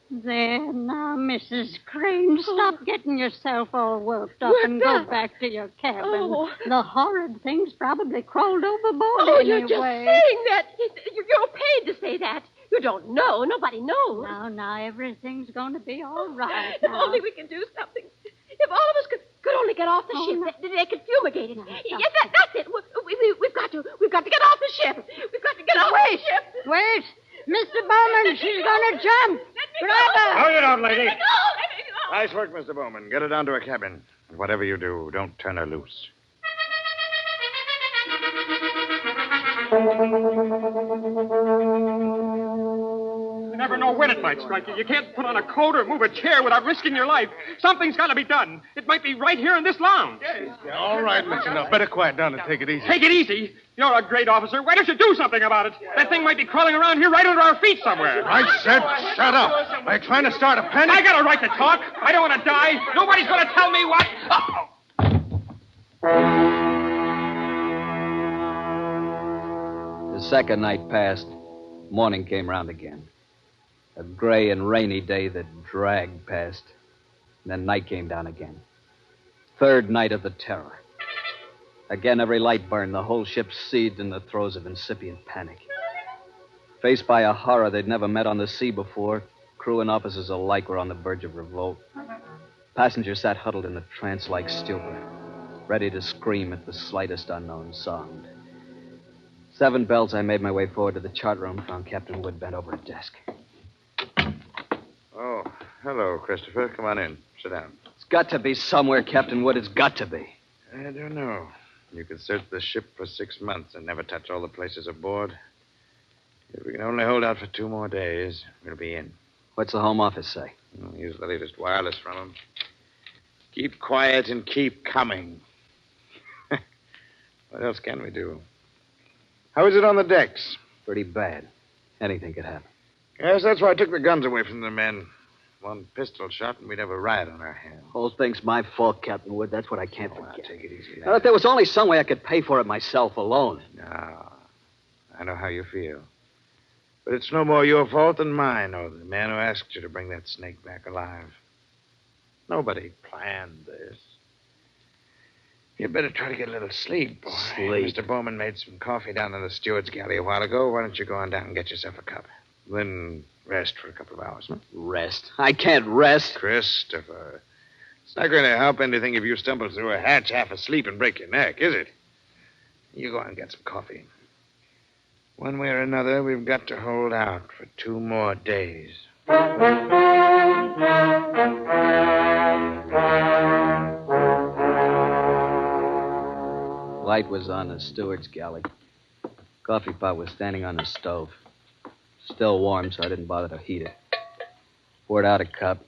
There now, Mrs. Crane, stop getting yourself all worked up and go back to your cabin. Oh. The horrid thing's probably crawled overboard Oh, anyway. you're just saying that. You're paid to say that. You don't know. Nobody knows. Now, everything's going to be all right. If only we can do something. If all of us could only get off the ship, they could fumigate it. Yes, that's it. We've got to get off the ship. We've got to get off the ship. Wait. Mr. Bowman, she's going to jump. Grab her. Hold it out, lady. Let me go. Nice work, Mr. Bowman. Get her down to her cabin. And whatever you do, don't turn her loose. You never know when it might strike you. You can't put on a coat or move a chair without risking your life. Something's got to be done. It might be right here in this lounge. Yeah, all right, listen up. Better quiet down and take it easy. Take it easy. You're a great officer. Why don't you do something about it? That thing might be crawling around here right under our feet somewhere. I said shut up. Are you trying to start a panic? I got a right to talk. I don't want to die. Nobody's going to tell me what. The second night passed. Morning came round again. A gray and rainy day that dragged past. And then night came down again. Third night of the terror. Again, every light burned. The whole ship seethed in the throes of incipient panic. Faced by a horror they'd never met on the sea before, crew and officers alike were on the verge of revolt. Passengers sat huddled in a trance-like stupor, ready to scream at the slightest unknown sound. 7 bells, I made my way forward to the chart room, found Captain Wood bent over a desk. Oh, hello, Christopher. Come on in. Sit down. It's got to be somewhere, Captain Wood. It's got to be. I don't know. You could search the ship for 6 months and never touch all the places aboard. If we can only hold out for 2 more days, we'll be in. What's the Home Office say? We'll use the latest wireless from them. Keep quiet and keep coming. What else can we do? How is it on the decks? Pretty bad. Anything could happen. Yes, that's why I took the guns away from the men. 1 pistol shot and we'd have a riot on our hands. Whole thing's my fault, Captain Wood. That's what I can't Now, forget. take it easy. Now, if there was only some way I could pay for it myself alone. No. I know how you feel. But it's no more your fault than mine or the man who asked you to bring that snake back alive. Nobody planned this. You'd better try to get a little sleep, boy. Sleep? Mr. Bowman made some coffee down in the steward's galley a while ago. Why don't you go on down and get yourself a cup? Then rest for a couple of hours. Rest? I can't rest. Christopher, it's not going to help anything if you stumble through a hatch half asleep and break your neck, is it? You go on and get some coffee. One way or another, we've got to hold out for 2 more days. Light was on the steward's galley. Coffee pot was standing on the stove. Still warm, so I didn't bother to heat it. Poured out a cup,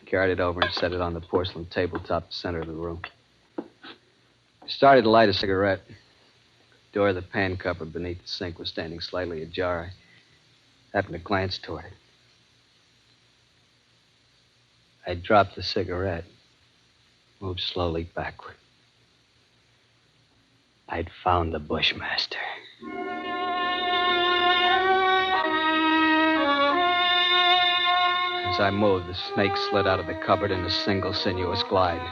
carried it over, and set it on the porcelain tabletop in the center of the room. Started to light a cigarette. The door of the pan cupboard beneath the sink was standing slightly ajar. I happened to glance toward it. I dropped the cigarette, moved slowly backward. I'd found the Bushmaster. As I moved, the snake slid out of the cupboard in a single sinuous glide,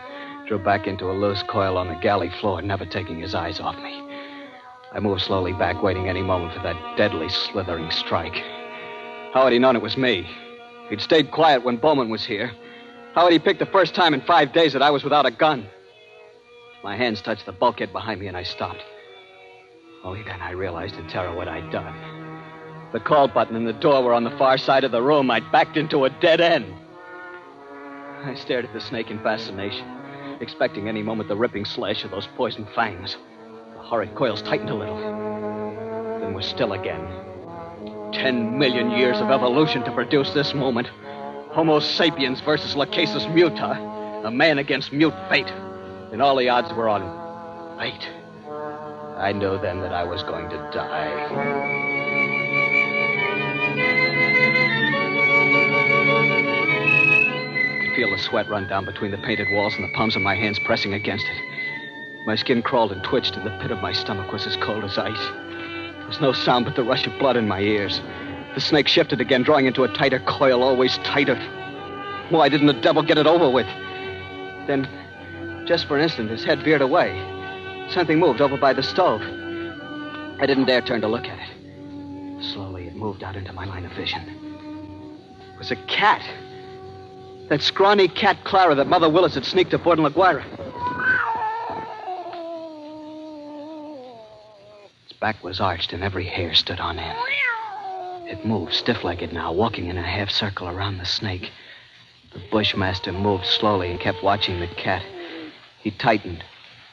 drew back into a loose coil on the galley floor, never taking his eyes off me. I moved slowly back, waiting any moment for that deadly, slithering strike. How had he known it was me? He'd stayed quiet when Bowman was here. How had he picked the first time in 5 days that I was without a gun? My hands touched the bulkhead behind me, and I stopped. Only then I realized in terror what I'd done. The call button and the door were on the far side of the room. I'd backed into a dead end. I stared at the snake in fascination, expecting any moment the ripping slash of those poison fangs. The horrid coils tightened a little, then were still again. 10 million years of evolution to produce this moment. Homo sapiens versus Lachesis muta. A man against mute fate. And all the odds were on fate. I knew then that I was going to die. I could feel the sweat run down between the painted walls and the palms of my hands pressing against it. My skin crawled and twitched, and the pit of my stomach was as cold as ice. There was no sound but the rush of blood in my ears. The snake shifted again, drawing into a tighter coil, always tighter. Why didn't the devil get it over with? Then, just for an instant, his head veered away. Something moved over by the stove. I didn't dare turn to look at it. Slowly, it moved out into my line of vision. It was a cat. That scrawny cat Clara that Mother Willis had sneaked aboard in La Guaira. Its back was arched and every hair stood on end. It moved, stiff-legged now, walking in a half circle around the snake. The bushmaster moved slowly and kept watching the cat. He tightened.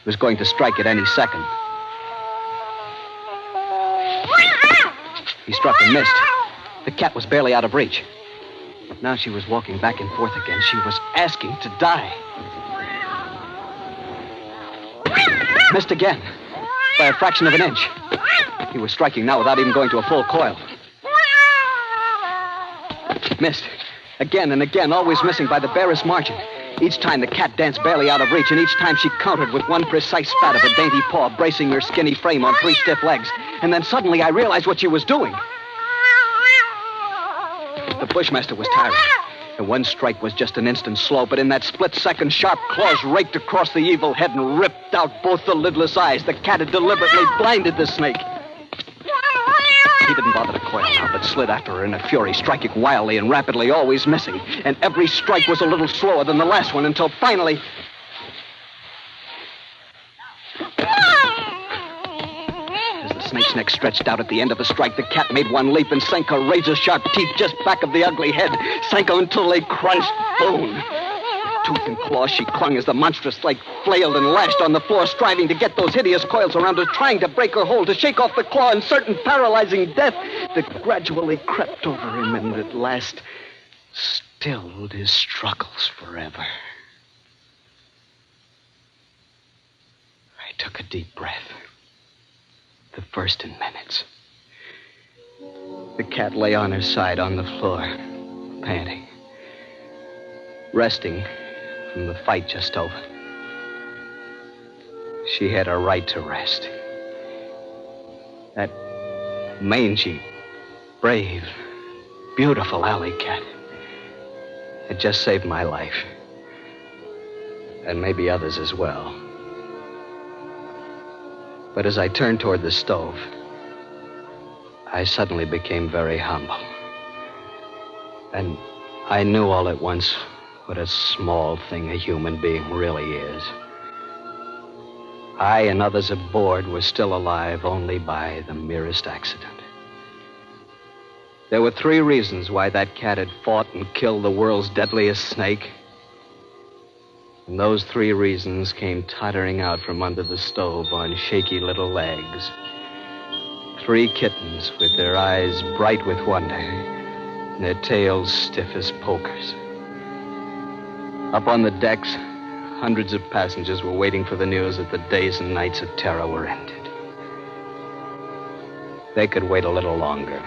He was going to strike at any second. He struck and missed. The cat was barely out of reach. Now she was walking back and forth again. She was asking to die. Missed again. By a fraction of an inch. He was striking now without even going to a full coil. Missed. Again and again, always missing by the barest margin. Each time the cat danced barely out of reach, and each time she countered with one precise spat of a dainty paw, bracing her skinny frame on 3 stiff legs. And then suddenly I realized what she was doing. The bushmaster was tired. The one strike was just an instant slow, but in that split second, sharp claws raked across the evil head and ripped out both the lidless eyes. The cat had deliberately blinded the snake. He didn't bother to coil now, but slid after her in a fury, striking wildly and rapidly, always missing. And every strike was a little slower than the last one, until finally... As the snake's neck stretched out at the end of the strike, the cat made one leap and sank her razor-sharp teeth just back of the ugly head. Sank her until they crunched bone. Tooth and claw she clung as the monstrous snake flailed and lashed on the floor, striving to get those hideous coils around her, trying to break her hold, to shake off the claw in certain paralyzing death that gradually crept over him and at last stilled his struggles forever. I took a deep breath. The first in minutes. The cat lay on her side on the floor, panting, resting from the fight just over. She had a right to rest. That mangy, brave, beautiful alley cat had just saved my life. And maybe others as well. But as I turned toward the stove, I suddenly became very humble. And I knew all at once what a small thing a human being really is. I and others aboard were still alive only by the merest accident. There were 3 reasons why that cat had fought and killed the world's deadliest snake. And those 3 reasons came tottering out from under the stove on shaky little legs. 3 kittens with their eyes bright with wonder and their tails stiff as pokers. Up on the decks, hundreds of passengers were waiting for the news that the days and nights of terror were ended. They could wait a little longer.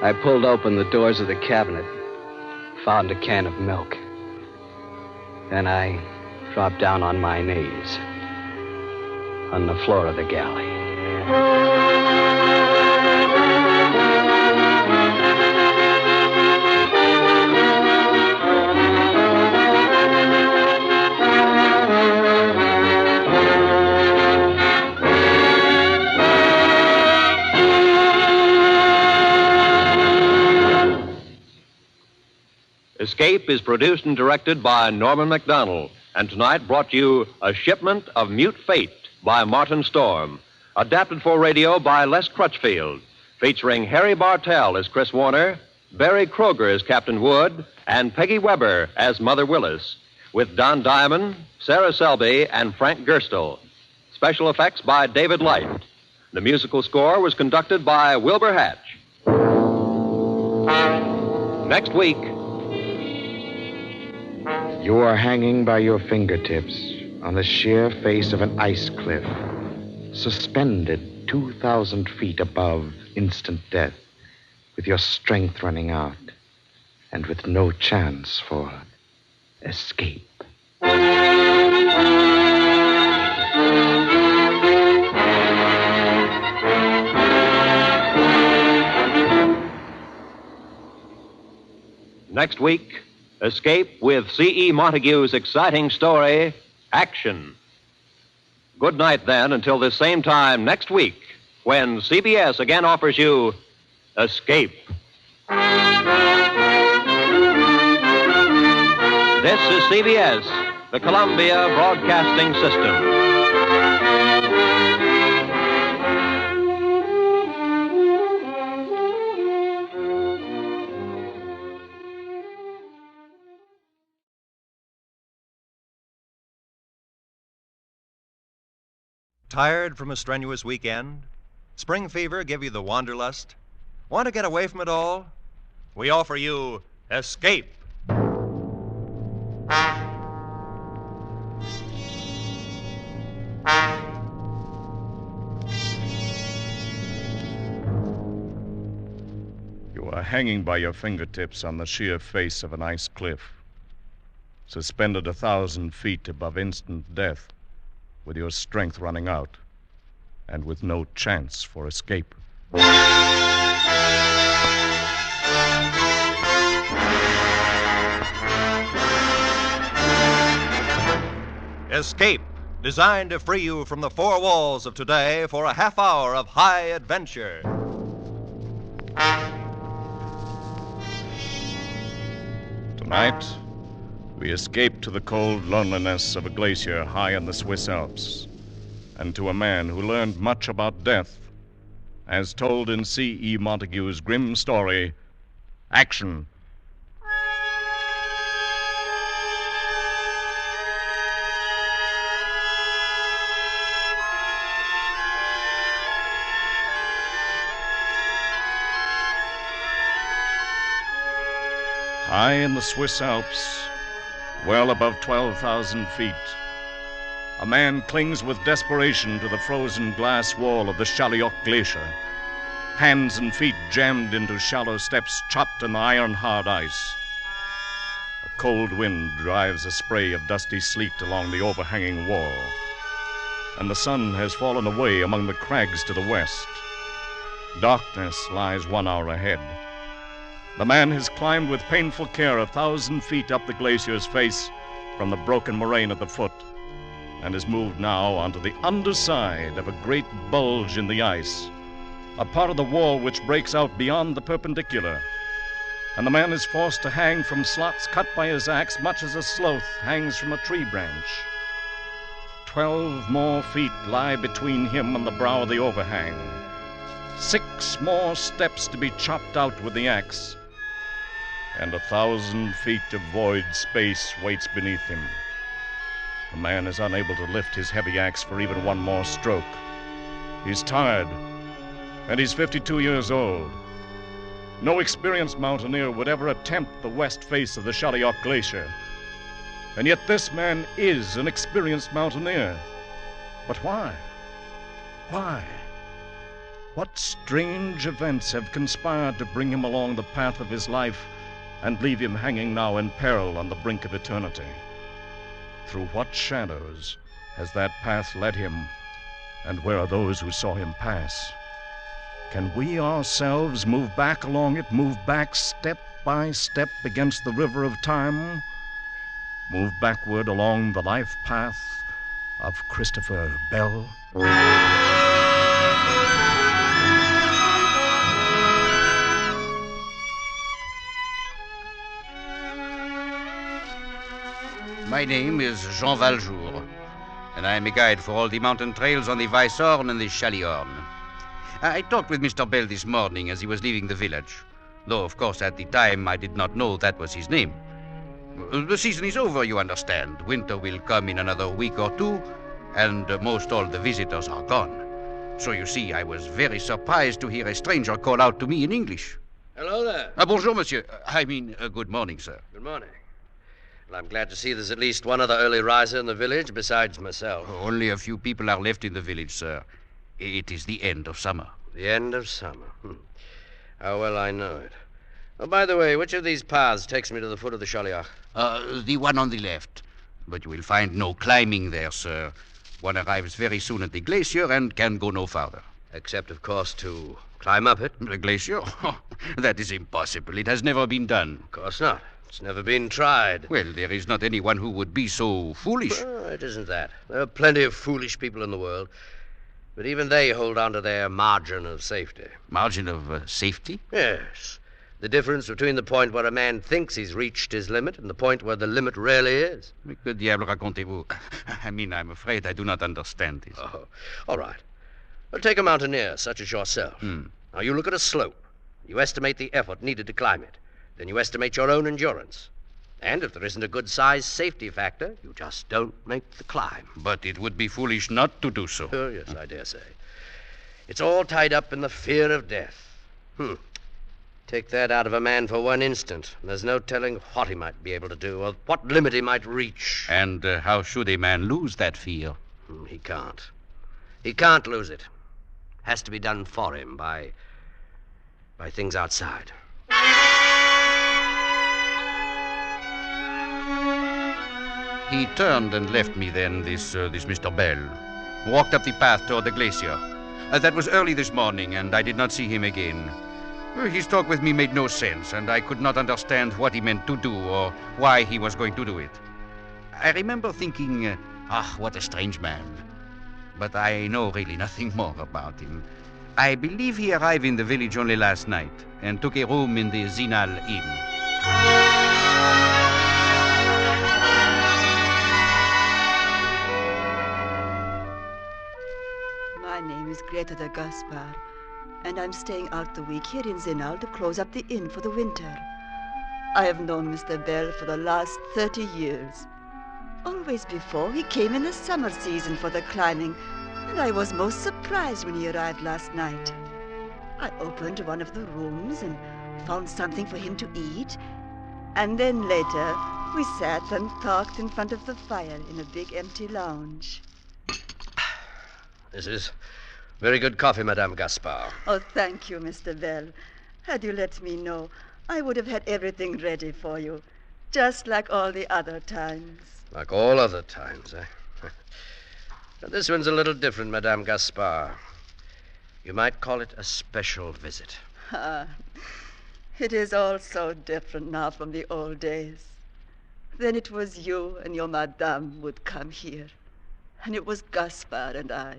I pulled open the doors of the cabinet, found a can of milk. Then I dropped down on my knees on the floor of the galley. Escape is produced and directed by Norman MacDonald, and tonight brought you A Shipment of Mute Fate by Martin Storm, adapted for radio by Les Crutchfield, featuring Harry Bartell as Chris Warner, Barry Kroger as Captain Wood, and Peggy Weber as Mother Willis, with Don Diamond, Sarah Selby, and Frank Gerstle. Special effects by David Light. The musical score was conducted by Wilbur Hatch. Next week, you are hanging by your fingertips on the sheer face of an ice cliff, suspended 2,000 feet above instant death, with your strength running out, and with no chance for escape. Next week, Escape with C.E. Montague's exciting story, Action. Good night, then, until this same time next week, when CBS again offers you Escape. This is CBS, the Columbia Broadcasting System. Tired from a strenuous weekend? Spring fever give you the wanderlust? Want to get away from it all? We offer you Escape. You are hanging by your fingertips on the sheer face of an ice cliff, suspended 1,000 feet above instant death, with your strength running out, and with no chance for escape. Escape, designed to free you from the four walls of today for a half hour of high adventure. Tonight, we escape to the cold loneliness of a glacier high in the Swiss Alps, and to a man who learned much about death, as told in C.E. Montague's grim story, Action. High in the Swiss Alps, well above 12,000 feet, a man clings with desperation to the frozen glass wall of the Chaliot Glacier, hands and feet jammed into shallow steps chopped in the iron-hard ice. A cold wind drives a spray of dusty sleet along the overhanging wall, and the sun has fallen away among the crags to the west. Darkness lies 1 hour ahead. The man has climbed with painful care 1,000 feet up the glacier's face from the broken moraine at the foot, and has moved now onto the underside of a great bulge in the ice, a part of the wall which breaks out beyond the perpendicular. And the man is forced to hang from slots cut by his axe, much as a sloth hangs from a tree branch. 12 more feet lie between him and the brow of the overhang. 6 more steps to be chopped out with the axe, and 1,000 feet of void space waits beneath him. The man is unable to lift his heavy axe for even one more stroke. He's tired, and he's 52 years old. No experienced mountaineer would ever attempt the west face of the Chaliot Glacier. And yet this man is an experienced mountaineer. But why? Why? What strange events have conspired to bring him along the path of his life and leave him hanging now in peril on the brink of eternity? Through what shadows has that path led him, and where are those who saw him pass? Can we ourselves move back along it, move back step by step against the river of time? Move backward along the life path of Christopher Bell? My name is Jean Valjour, and I am a guide for all the mountain trails on the Weisshorn and the Chalihorn. I talked with Mr. Bell this morning as he was leaving the village, though, of course, at the time I did not know that was his name. The season is over, you understand. Winter will come in another week or two, and most all the visitors are gone. So you see, I was very surprised to hear a stranger call out to me in English. Hello there. Bonjour, monsieur. I mean, good morning, sir. Good morning. Well, I'm glad to see there's at least one other early riser in the village besides myself. Only a few people are left in the village, sir. It is the end of summer. The end of summer. How well I know it. Oh, by the way, which of these paths takes me to the foot of the Chalihorn? The one on the left. But you will find no climbing there, sir. One arrives very soon at the glacier and can go no farther. Except, of course, to climb up it. The glacier? That is impossible. It has never been done. Of course not. It's never been tried. Well, there is not anyone who would be so foolish. Well, it isn't that. There are plenty of foolish people in the world. But even they hold on to their margin of safety. Margin of safety? Yes. The difference between the point where a man thinks he's reached his limit and the point where the limit really is. Que diable racontez-vous? I mean, I'm afraid I do not understand this. Oh, all right. Well, take a mountaineer such as yourself. Now, you look at a slope. You estimate the effort needed to climb it. Then you estimate your own endurance. And if there isn't a good-sized safety factor, you just don't make the climb. But it would be foolish not to do so. Oh, yes, I dare say. It's all tied up in the fear of death. Take that out of a man for one instant, and there's no telling what he might be able to do or what limit he might reach. And how should a man lose that fear? He can't. He can't lose it. Has to be done for him by things outside. He turned and left me then, this Mr. Bell. Walked up the path toward the glacier. That was early this morning, and I did not see him again. His talk with me made no sense, and I could not understand what he meant to do or why he was going to do it. I remember thinking, what a strange man. But I know really nothing more about him. I believe he arrived in the village only last night and took a room in the Zinal Inn. My name is Greta de Gaspar, and I'm staying out the week here in Zinal to close up the inn for the winter. I have known Mr. Bell for the last 30 years. Always before, he came in the summer season for the climbing, and I was most surprised when he arrived last night. I opened one of the rooms and found something for him to eat, and then later we sat and talked in front of the fire in a big empty lounge. This is very good coffee, Madame Gaspar. Oh, thank you, Mr. Bell. Had you let me know, I would have had everything ready for you, just like all the other times. Like all other times, eh? But this one's a little different, Madame Gaspar. You might call it a special visit. It is all so different now from the old days. Then it was you and your madame would come here, and it was Gaspar and I.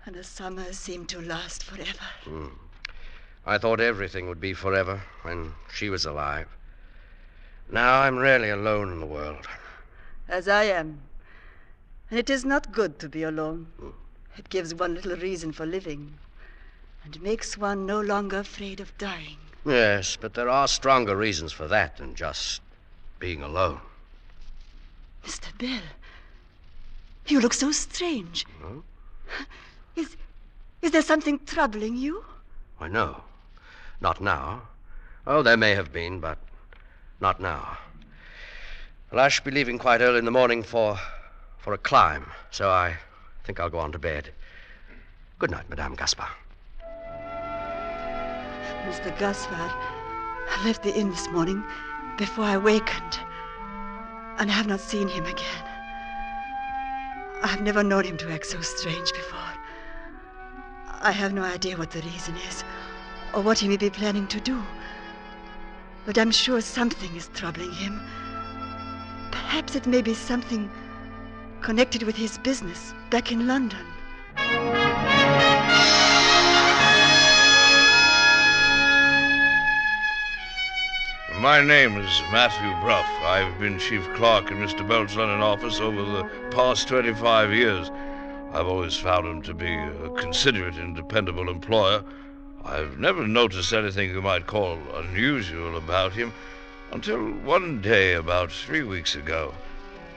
And the summer seemed to last forever. I thought everything would be forever when she was alive. Now I'm really alone in the world. As I am. And it is not good to be alone. It gives one little reason for living and makes one no longer afraid of dying. Yes, but there are stronger reasons for that than just being alone. Mr. Bell, you look so strange. Huh? Is there something troubling you? Why, no. Not now. Oh, there may have been, but not now. Well, I should be leaving quite early in the morning for a climb, so I think I'll go on to bed. Good night, Madame Gaspar. Mr. Gaspar, I left the inn this morning before I wakened, and I have not seen him again. I have never known him to act so strange before. I have no idea what the reason is, or what he may be planning to do. But I'm sure something is troubling him. Perhaps it may be something connected with his business back in London. My name is Matthew Bruff. I've been chief clerk in Mr. Bell's London office over the past 25 years. I've always found him to be a considerate and dependable employer. I've never noticed anything you might call unusual about him until one day about 3 weeks ago.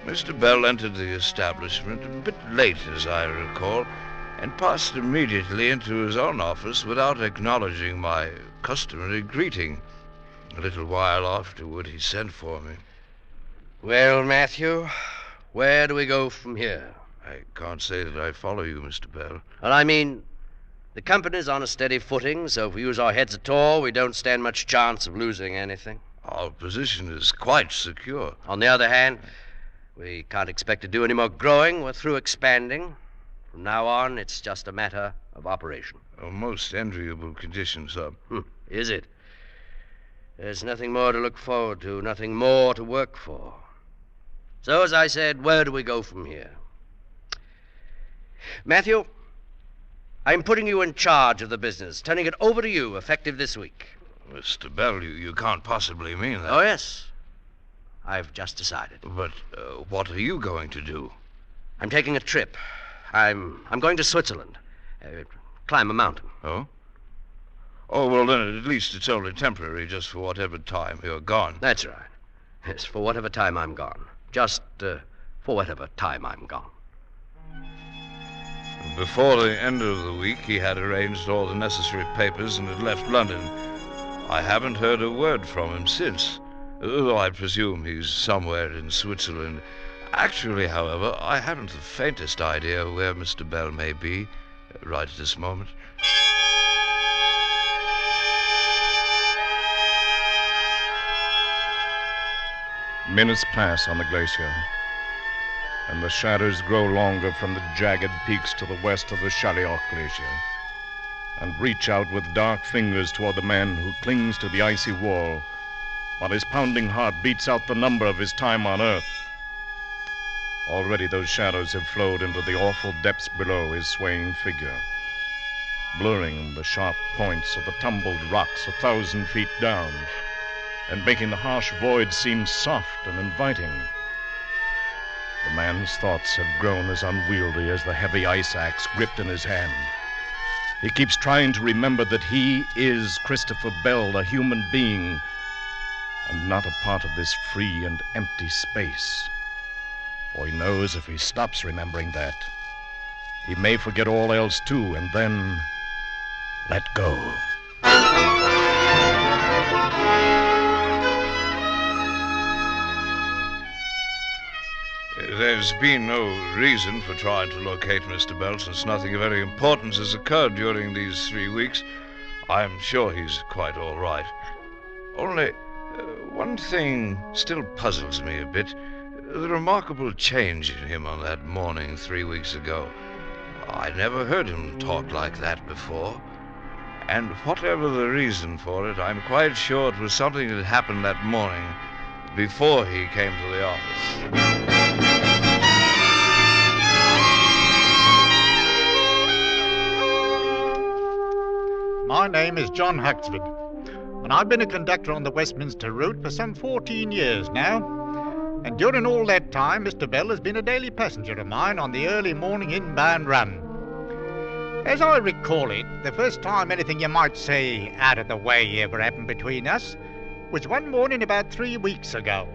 Mr. Bell entered the establishment a bit late, as I recall, and passed immediately into his own office without acknowledging my customary greeting. A little while afterward, he sent for me. Well, Matthew, where do we go from here? I can't say that I follow you, Mr. Bell. Well, I mean, the company's on a steady footing, so if we use our heads at all, we don't stand much chance of losing anything. Our position is quite secure. On the other hand, we can't expect to do any more growing. We're through expanding. From now on, it's just a matter of operation. A most enviable condition, sir. Is it? There's nothing more to look forward to, nothing more to work for. So, as I said, where do we go from here? Matthew, I'm putting you in charge of the business, turning it over to you, effective this week. Mr. Bell, you can't possibly mean that. Oh, yes. I've just decided. But what are you going to do? I'm taking a trip. I'm going to Switzerland. Climb a mountain. Oh? Oh, well, then at least it's only temporary, just for whatever time you're gone. That's right. Yes, for whatever time I'm gone. Just for whatever time I'm gone. Before the end of the week, he had arranged all the necessary papers and had left London. I haven't heard a word from him since, though I presume he's somewhere in Switzerland. Actually, however, I haven't the faintest idea where Mr. Bell may be right at this moment. Minutes pass on the glacier, and the shadows grow longer from the jagged peaks to the west of the Chaliot Glacier, and reach out with dark fingers toward the man who clings to the icy wall, while his pounding heart beats out the number of his time on Earth. Already those shadows have flowed into the awful depths below his swaying figure, blurring the sharp points of the tumbled rocks 1,000 feet down, and making the harsh void seem soft and inviting. The man's thoughts have grown as unwieldy as the heavy ice axe gripped in his hand. He keeps trying to remember that he is Christopher Bell, a human being, and not a part of this free and empty space. For he knows if he stops remembering that, he may forget all else too, and then let go. There's been no reason for trying to locate Mr. Bell, since nothing of any importance has occurred during these 3 weeks. I'm sure he's quite all right. Only one thing still puzzles me a bit. The remarkable change in him on that morning 3 weeks ago. I never heard him talk like that before. And whatever the reason for it, I'm quite sure it was something that happened that morning before he came to the office. My name is John Huxford, and I've been a conductor on the Westminster route for some 14 years now. And during all that time, Mr. Bell has been a daily passenger of mine on the early morning inbound run. As I recall it, the first time anything you might say out of the way ever happened between us was one morning about 3 weeks ago.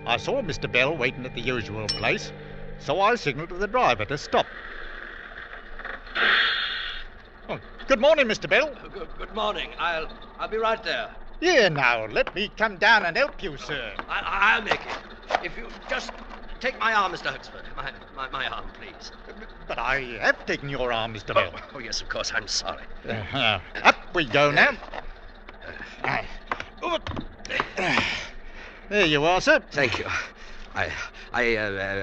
I saw Mr. Bell waiting at the usual place, so I signalled to the driver to stop. Oh, good morning, Mr. Bell. Good morning. I'll be right there. Here now, let me come down and help you, sir. I'll make it. If you just take my arm, Mr. Huxford. My arm, please. But I have taken your arm, Mr. Bell. Oh, yes, of course. I'm sorry. Up we go now. There you are, sir. Thank you. I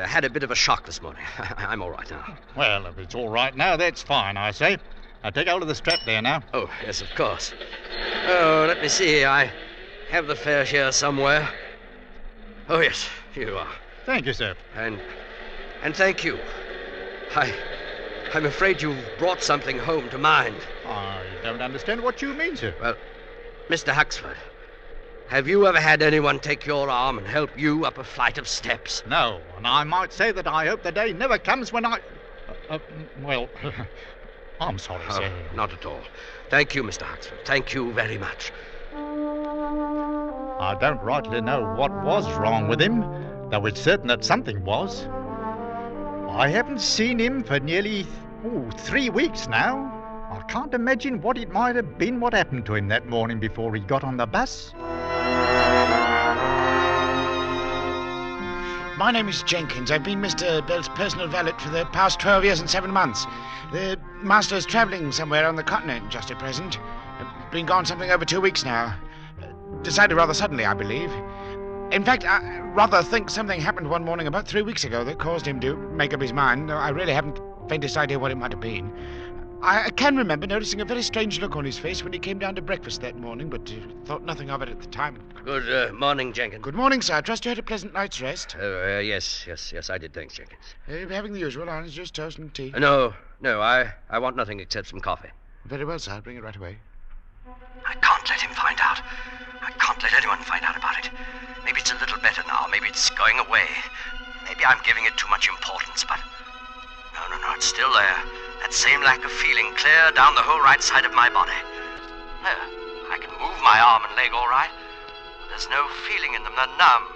had a bit of a shock this morning. I'm all right now. Well, if it's all right now, that's fine, I say. Now, take hold of the strap there now. Oh, yes, of course. Oh, let me see. I have the fare here somewhere. Oh, yes, here you are. Thank you, sir. And thank you. I'm afraid you've brought something home to mind. I don't understand what you mean, sir. Well, Mr. Huxford, Have you ever had anyone take your arm and help you up a flight of steps? No, and I might say that I hope the day never comes when I... well, I'm sorry, sir. Not at all. Thank you, Mr. Huxford. Thank you very much. I don't rightly know what was wrong with him, though it's certain that something was. I haven't seen him for nearly 3 weeks now. I can't imagine what it might have been what happened to him that morning before he got on the bus. My name is Jenkins. I've been Mr. Bell's personal valet for the past 12 years and 7 months. The master's travelling somewhere on the continent just at present. Been gone something over 2 weeks now. Decided rather suddenly, I believe. In fact, I rather think something happened one morning about 3 weeks ago that caused him to make up his mind. I really haven't the faintest idea what it might have been. I can remember noticing a very strange look on his face when he came down to breakfast that morning, but thought nothing of it at the time. Good morning, Jenkins. Good morning, sir. I trust you had a pleasant night's rest. Yes, I did. Thanks, Jenkins. Having the usual orange juice, toast, and tea? No, I want nothing except some coffee. Very well, sir. I'll bring it right away. I can't let him find out. I can't let anyone find out about it. Maybe it's a little better now. Maybe it's going away. Maybe I'm giving it too much importance, but... No, it's still there. That same lack of feeling clear down the whole right side of my body. There, I can move my arm and leg all right. There's no feeling in them. They're numb.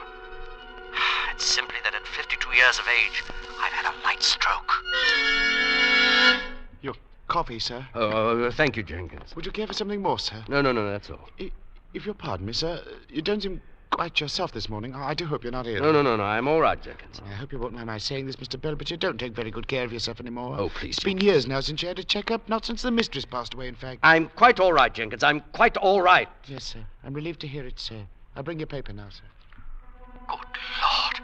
It's simply that at 52 years of age, I've had a light stroke. Your coffee, sir. Oh, thank you, Jenkins. Would you care for something more, sir? No, that's all. If you'll pardon me, sir, you don't seem quite yourself this morning. I do hope you're not ill. No, I'm all right, Jenkins. I hope you won't mind my saying this, Mr. Bell, but you don't take very good care of yourself anymore. Oh, please. It's been years now since you had a checkup, not since the mistress passed away, in fact. I'm quite all right, Jenkins. I'm quite all right. Yes, sir. I'm relieved to hear it, sir. I'll bring your paper now, sir. Good Lord.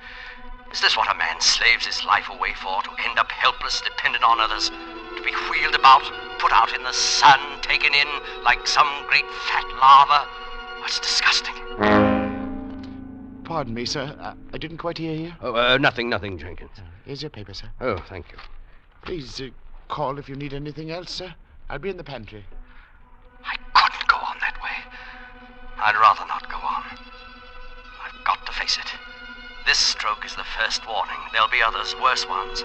Is this what a man slaves his life away for? To end up helpless, dependent on others? To be wheeled about, put out in the sun, taken in like some great fat larva? That's disgusting. Pardon me, sir. I didn't quite hear you. Oh, nothing, Jenkins. Here's your paper, sir. Oh, thank you. Please call if you need anything else, sir. I'll be in the pantry. I couldn't go on that way. I'd rather not go on. I've got to face it. This stroke is the first warning. There'll be others, worse ones.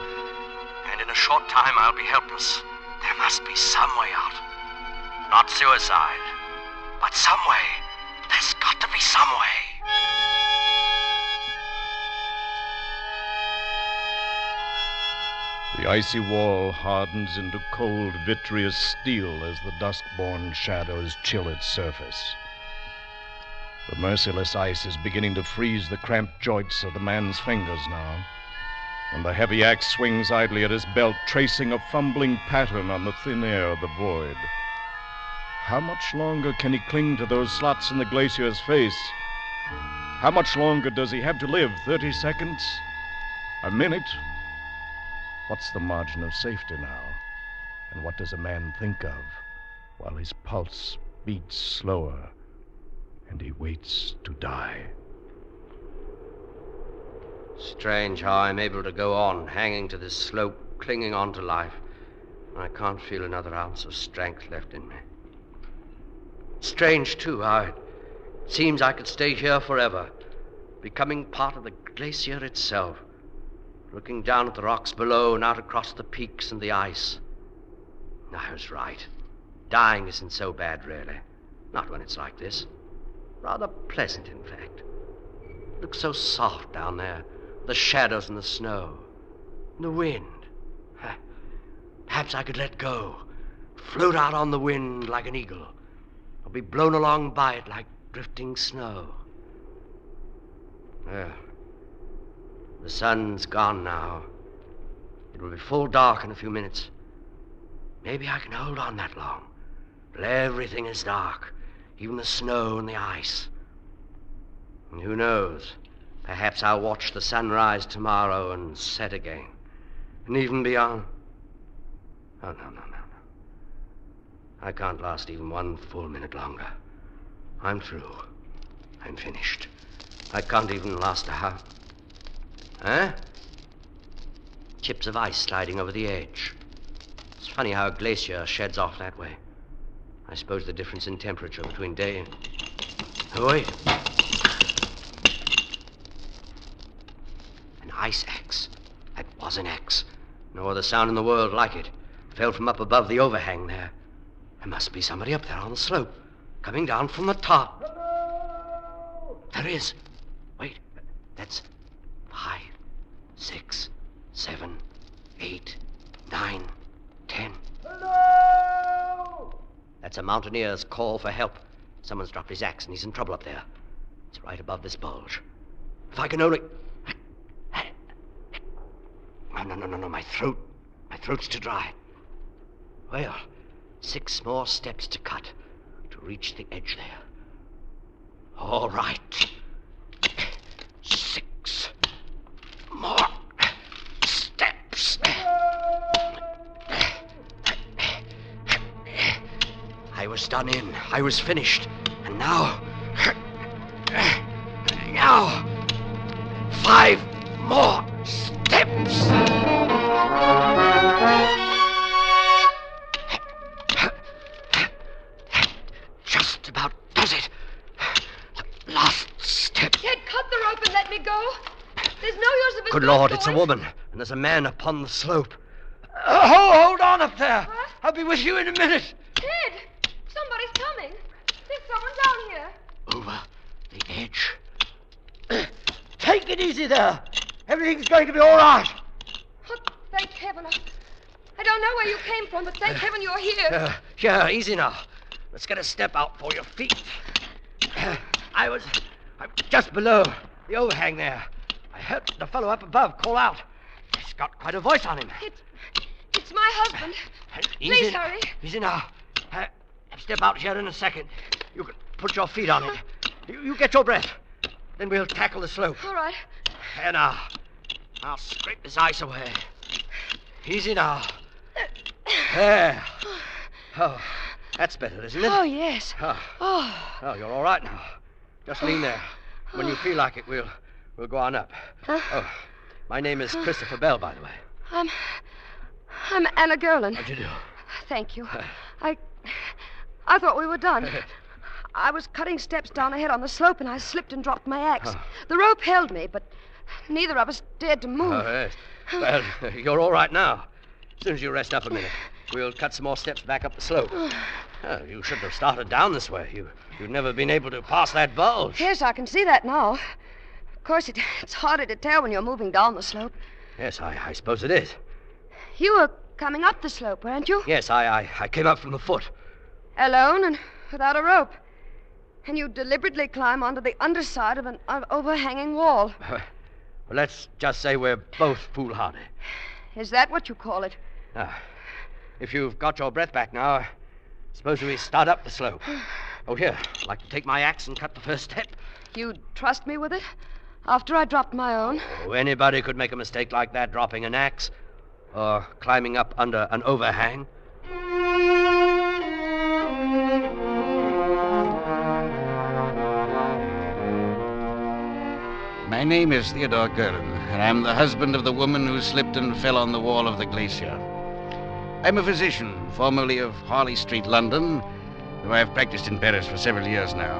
And in a short time, I'll be helpless. There must be some way out. Not suicide, but some way. There's got to be some way. The icy wall hardens into cold, vitreous steel as the dusk-born shadows chill its surface. The merciless ice is beginning to freeze the cramped joints of the man's fingers now, and the heavy axe swings idly at his belt, tracing a fumbling pattern on the thin air of the void. How much longer can he cling to those slots in the glacier's face? How much longer does he have to live? 30 seconds? A minute? What's the margin of safety now? And what does a man think of while his pulse beats slower and he waits to die? Strange how I'm able to go on, hanging to this slope, clinging on to life. I can't feel another ounce of strength left in me. Strange, too, how it seems I could stay here forever, becoming part of the glacier itself, looking down at the rocks below and out across the peaks and the ice. I was right. Dying isn't so bad, really. Not when it's like this. Rather pleasant, in fact. It looks so soft down there. The shadows and the snow. And the wind. Perhaps I could let go. Float out on the wind like an eagle. Or be blown along by it like drifting snow. Well, the sun's gone now. It will be full dark in a few minutes. Maybe I can hold on that long. Till everything is dark. Even the snow and the ice. And who knows? Perhaps I'll watch the sunrise tomorrow and set again. And even beyond. Oh, no. I can't last even one full minute longer. I'm through. I'm finished. I can't even last a half. Huh? Chips of ice sliding over the edge. It's funny how a glacier sheds off that way. I suppose the difference in temperature between day and... Oh, wait. ice axe. That was an axe. No other sound in the world like it. Fell from up above the overhang there. There must be somebody up there on the slope, coming down from the top. Hello! There is. Wait, that's 5, 6, 7, 8, 9, 10. Hello! That's a mountaineer's call for help. Someone's dropped his axe and he's in trouble up there. It's right above this bulge. If I can only... No, my throat. My throat's too dry. Well, 6 more steps to cut to reach the edge there. All right. 6 more steps. I was done in. I was finished. And now... Now... 5 more steps. Just about does it. The last step. Ted, cut the rope and let me go. There's no use of us Good both Lord, going. it's a woman, and there's a man upon the slope. Hold on up there. What? I'll be with you in a minute. Ted, somebody's coming. There's someone down here. Over the edge. Take it easy there. Everything's going to be all right. Oh, thank heaven. I don't know where you came from, but thank heaven you're here. Here, easy now. Let's get a step out for your feet. I was just below the overhang there. I heard the fellow up above call out. He's got quite a voice on him. It's my husband. Please hurry. Easy now. Step out here in a second. You can put your feet on it. You get your breath. Then we'll tackle the slope. All right. Here now. I'll scrape this ice away. Easy now. There. Oh, that's better, isn't it? Oh, yes. Oh, you're all right now. Just lean there. When you feel like it, we'll go on up. Huh? Oh, my name is Christopher Bell, by the way. I'm Anna Gerland. How do you do? Thank you. I thought we were done. I was cutting steps down ahead on the slope, and I slipped and dropped my axe. The rope held me, but neither of us dared to move. Oh, yes. Well, you're all right now. As soon as you rest up a minute, we'll cut some more steps back up the slope. You shouldn't have started down this way. You've never been able to pass that bulge. Yes, I can see that now. Of course, it's harder to tell when you're moving down the slope. Yes, I suppose it is. You were coming up the slope, weren't you? Yes, I came up from the foot. Alone and without a rope. And you deliberately climb onto the underside of an overhanging wall. Well, let's just say we're both foolhardy. Is that what you call it? If you've got your breath back now, suppose we start up the slope. Oh, here, I'd like to take my axe and cut the first step. You'd trust me with it? After I dropped my own? Oh, anybody could make a mistake like that, dropping an axe or climbing up under an overhang. My name is Theodore Gerland, and I'm the husband of the woman who slipped and fell on the wall of the glacier. I'm a physician, formerly of Harley Street, London, though I've practiced in Paris for several years now.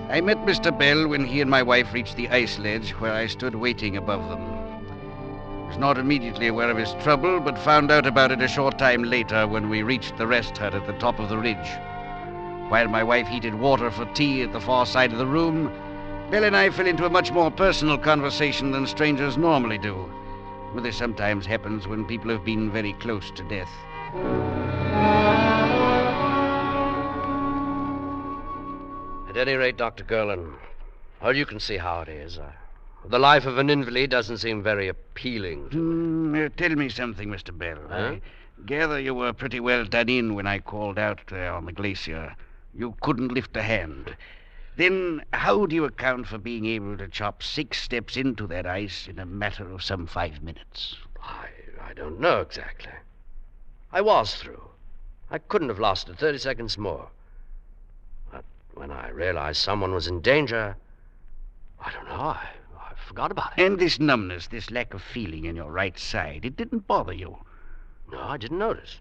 I met Mr. Bell when he and my wife reached the ice ledge where I stood waiting above them. I was not immediately aware of his trouble, but found out about it a short time later when we reached the rest hut at the top of the ridge. While my wife heated water for tea at the far side of the room, Bell and I fell into a much more personal conversation than strangers normally do. But this sometimes happens when people have been very close to death. At any rate, Dr. Gerland, well, you can see how it is. The life of an invalid doesn't seem very appealing to me. Tell me something, Mr. Bell. Huh? I gather you were pretty well done in when I called out there on the glacier. You couldn't lift a hand. Then how do you account for being able to chop 6 steps into that ice in a matter of some 5 minutes? I don't know exactly. I was through. I couldn't have lasted 30 seconds more. But when I realized someone was in danger, I don't know, I forgot about it. And this numbness, this lack of feeling in your right side, it didn't bother you? No, I didn't notice.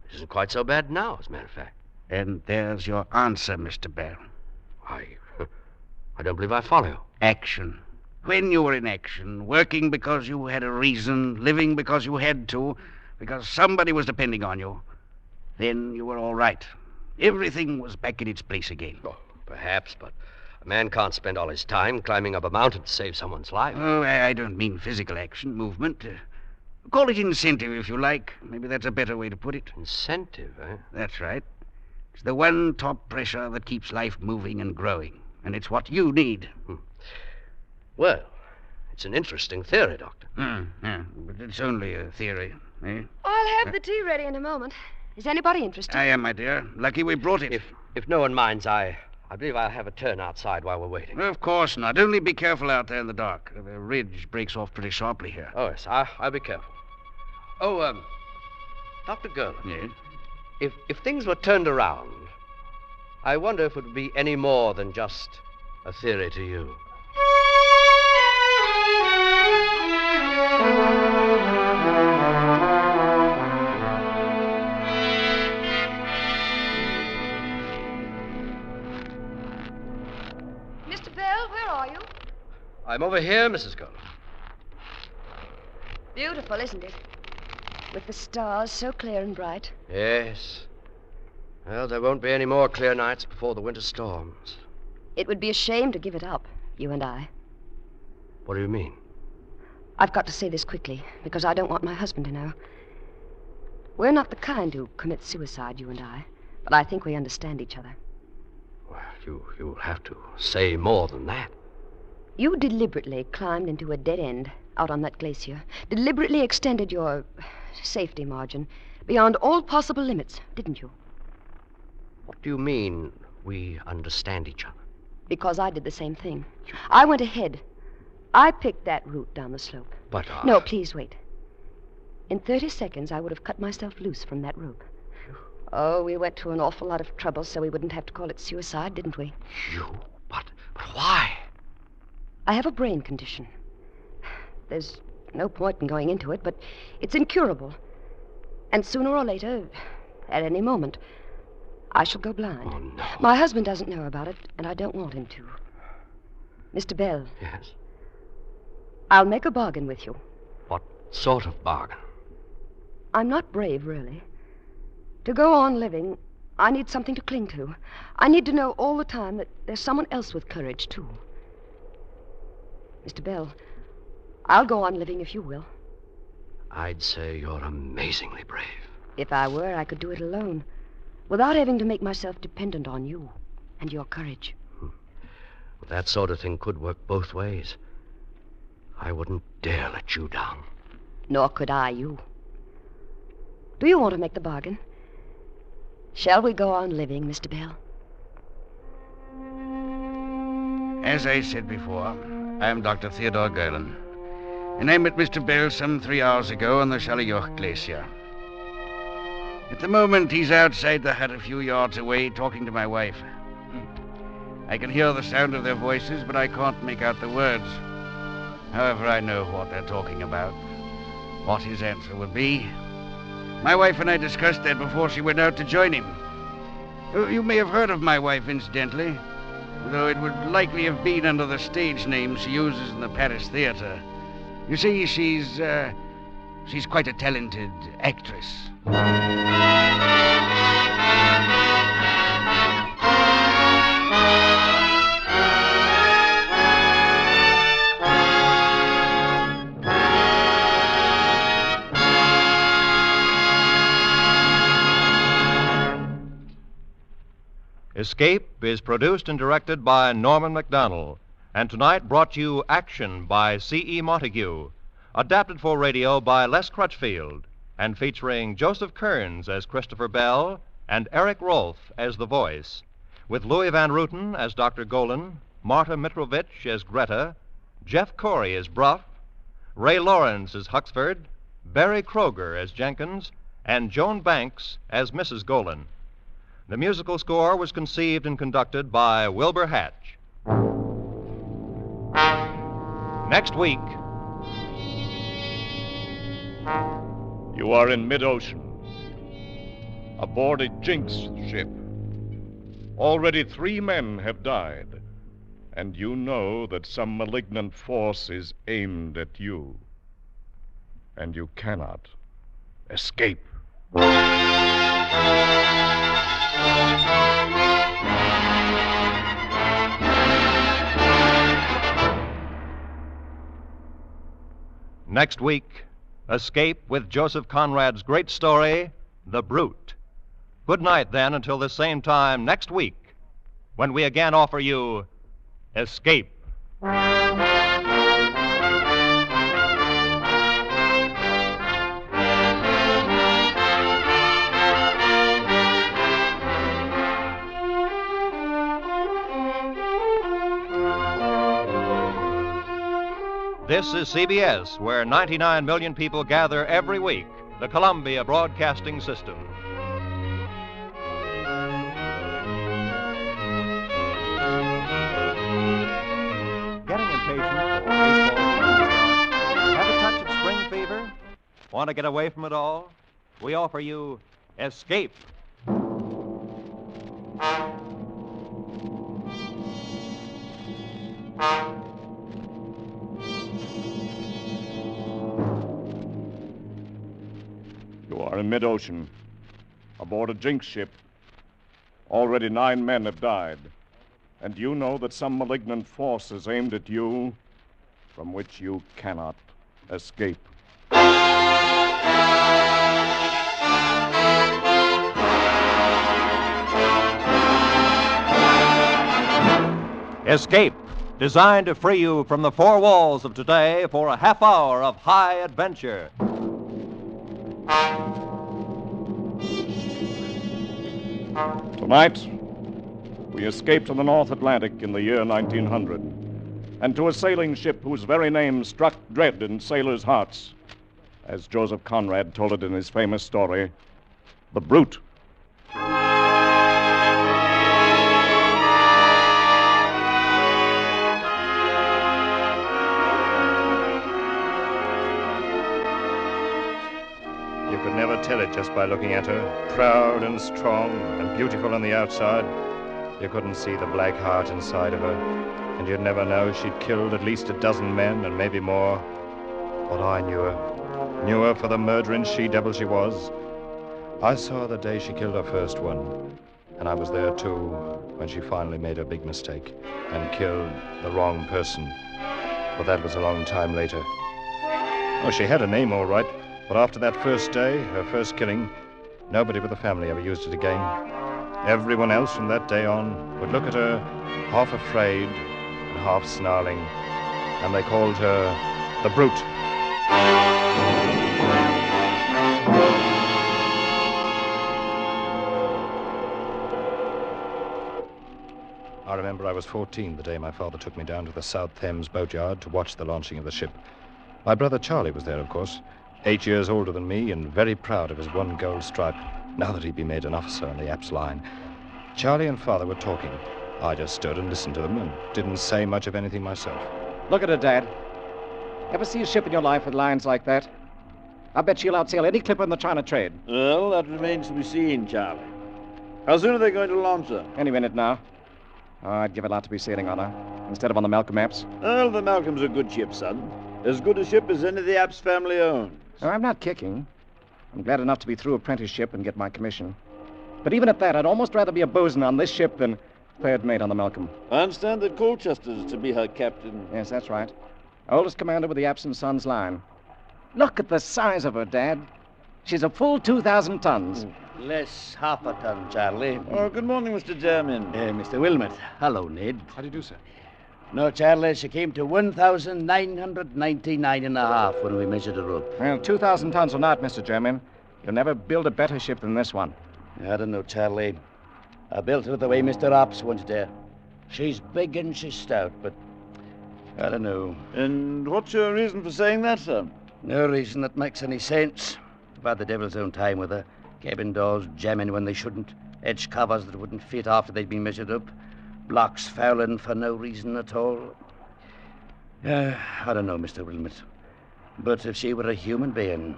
It isn't quite so bad now, as a matter of fact. And there's your answer, Mr. Bell. I don't believe I follow. Action. When you were in action, working because you had a reason, living because you had to, because somebody was depending on you, then you were all right. Everything was back in its place again. Oh, perhaps, but a man can't spend all his time climbing up a mountain to save someone's life. Oh, I don't mean physical action, movement. Call it incentive, if you like. Maybe that's a better way to put it. Incentive, eh? That's right. It's the one top pressure that keeps life moving and growing. And it's what you need. Well, it's an interesting theory, Doctor. Yeah, but it's only a theory, eh? I'll have the tea ready in a moment. Is anybody interested? I am, my dear. Lucky we brought it. If no one minds, I believe I'll have a turn outside while we're waiting. Of course not. Only be careful out there in the dark. The ridge breaks off pretty sharply here. Oh, yes, I'll be careful. Oh, Dr. Gerlin. Yes? If things were turned around, I wonder if it would be any more than just a theory to you. Mr. Bell, where are you? I'm over here, Mrs. Gerlin. Beautiful, isn't it? With the stars so clear and bright. Yes. Well, there won't be any more clear nights before the winter storms. It would be a shame to give it up, you and I. What do you mean? I've got to say this quickly, because I don't want my husband to know. We're not the kind who commit suicide, you and I, but I think we understand each other. Well, you'll have to say more than that. You deliberately climbed into a dead end out on that glacier, deliberately extended your safety margin beyond all possible limits, didn't you? What do you mean, we understand each other? Because I did the same thing. I went ahead. I picked that route down the slope. But, No, please wait. In 30 seconds, I would have cut myself loose from that rope. Oh, we went to an awful lot of trouble so we wouldn't have to call it suicide, didn't we? You? But why? I have a brain condition. There's no point in going into it, but it's incurable. And sooner or later, at any moment, I shall go blind. Oh, no. My husband doesn't know about it, and I don't want him to. Mr. Bell. Yes? I'll make a bargain with you. What sort of bargain? I'm not brave, really. To go on living, I need something to cling to. I need to know all the time that there's someone else with courage, too. Mr. Bell, I'll go on living if you will. I'd say you're amazingly brave. If I were, I could do it alone, without having to make myself dependent on you and your courage. Well, that sort of thing could work both ways. I wouldn't dare let you down. Nor could I you. Do you want to make the bargain? Shall we go on living, Mr. Bell? As I said before, I am Dr. Theodore Gerlin, and I met Mr. Bell some 3 hours ago on the Shalioch Glacier. At the moment, he's outside the hut a few yards away talking to my wife. I can hear the sound of their voices, but I can't make out the words. However, I know what they're talking about, what his answer would be. My wife and I discussed that before she went out to join him. You may have heard of my wife, incidentally, though it would likely have been under the stage name she uses in the Paris theater. You see, she's quite a talented actress. Escape is produced and directed by Norman MacDonald, and tonight brought you Action by C.E. Montague, adapted for radio by Les Crutchfield, and featuring Joseph Kearns as Christopher Bell and Eric Rolfe as the voice, with Louis Van Rooten as Dr. Golan, Marta Mitrovich as Greta, Jeff Corey as Bruff, Ray Lawrence as Huxford, Barry Kroger as Jenkins, and Joan Banks as Mrs. Golan. The musical score was conceived and conducted by Wilbur Hatch. Next week. You are in mid-ocean, aboard a Jinx ship. Already 3 men have died. And you know that some malignant force is aimed at you. And you cannot escape. Next week, Escape with Joseph Conrad's great story, The Brute. Good night, then, until the same time next week, when we again offer you Escape. This is CBS, where 99 million people gather every week, the Columbia Broadcasting System. Getting impatient for baseball? Have a touch of spring fever? Want to get away from it all? We offer you Escape. You are in mid-ocean, aboard a jinx ship. Already 9 men have died. And you know that some malignant force is aimed at you, from which you cannot escape. Escape, designed to free you from the four walls of today for a half hour of high adventure. Tonight, we escaped to the North Atlantic in the year 1900, and to a sailing ship whose very name struck dread in sailors' hearts, as Joseph Conrad told it in his famous story, The Brute. You could never tell it just by looking at her. Proud and strong and beautiful on the outside. You couldn't see the black heart inside of her. And you'd never know she'd killed at least a dozen men and maybe more. But I knew her. Knew her for the murdering she-devil she was. I saw her the day she killed her first one. And I was there, too, when she finally made her big mistake and killed the wrong person. But that was a long time later. Oh, she had a name, all right. But after that first day, her first killing, nobody but the family ever used it again. Everyone else from that day on would look at her half afraid and half snarling, and they called her the Brute. I remember I was 14 the day my father took me down to the South Thames boatyard to watch the launching of the ship. My brother Charlie was there, of course, 8 years older than me and very proud of his one gold stripe, now that he'd been made an officer on the Apps line. Charlie and Father were talking. I just stood and listened to them and didn't say much of anything myself. Look at her, Dad. Ever see a ship in your life with lines like that? I bet she'll outsail any clipper in the China trade. Well, that remains to be seen, Charlie. How soon are they going to launch her? Any minute now. Oh, I'd give a lot to be sailing on her, instead of on the Malcolm Apps. Well, the Malcolm's a good ship, son. As good a ship as any the Apps family owns. Oh, I'm not kicking. I'm glad enough to be through apprenticeship and get my commission. But even at that, I'd almost rather be a bosun on this ship than third mate on the Malcolm. I understand that Colchester's to be her captain. Yes, that's right. Oldest commander with the Apps and Sons line. Look at the size of her, Dad. She's a full 2,000 tons. Less half a ton, Charlie. Oh, good morning, Mr. Jermyn. Mr. Wilmot. Hello, Ned. How do you do, sir? No, Charlie, she came to 1,999 and a half when we measured her up. Well, 2,000 tons or not, Mr. Jermyn, you'll never build a better ship than this one. I don't know, Charlie. I built her the way Mr. Ops wanted her. She's big and she's stout, but I don't know. And what's your reason for saying that, sir? No reason that makes any sense. I've had the devil's own time with her. Cabin doors jamming when they shouldn't. Edge covers that wouldn't fit after they'd been measured up. Blocks fouling for no reason at all. I don't know, Mr. Wilmot. But if she were a human being,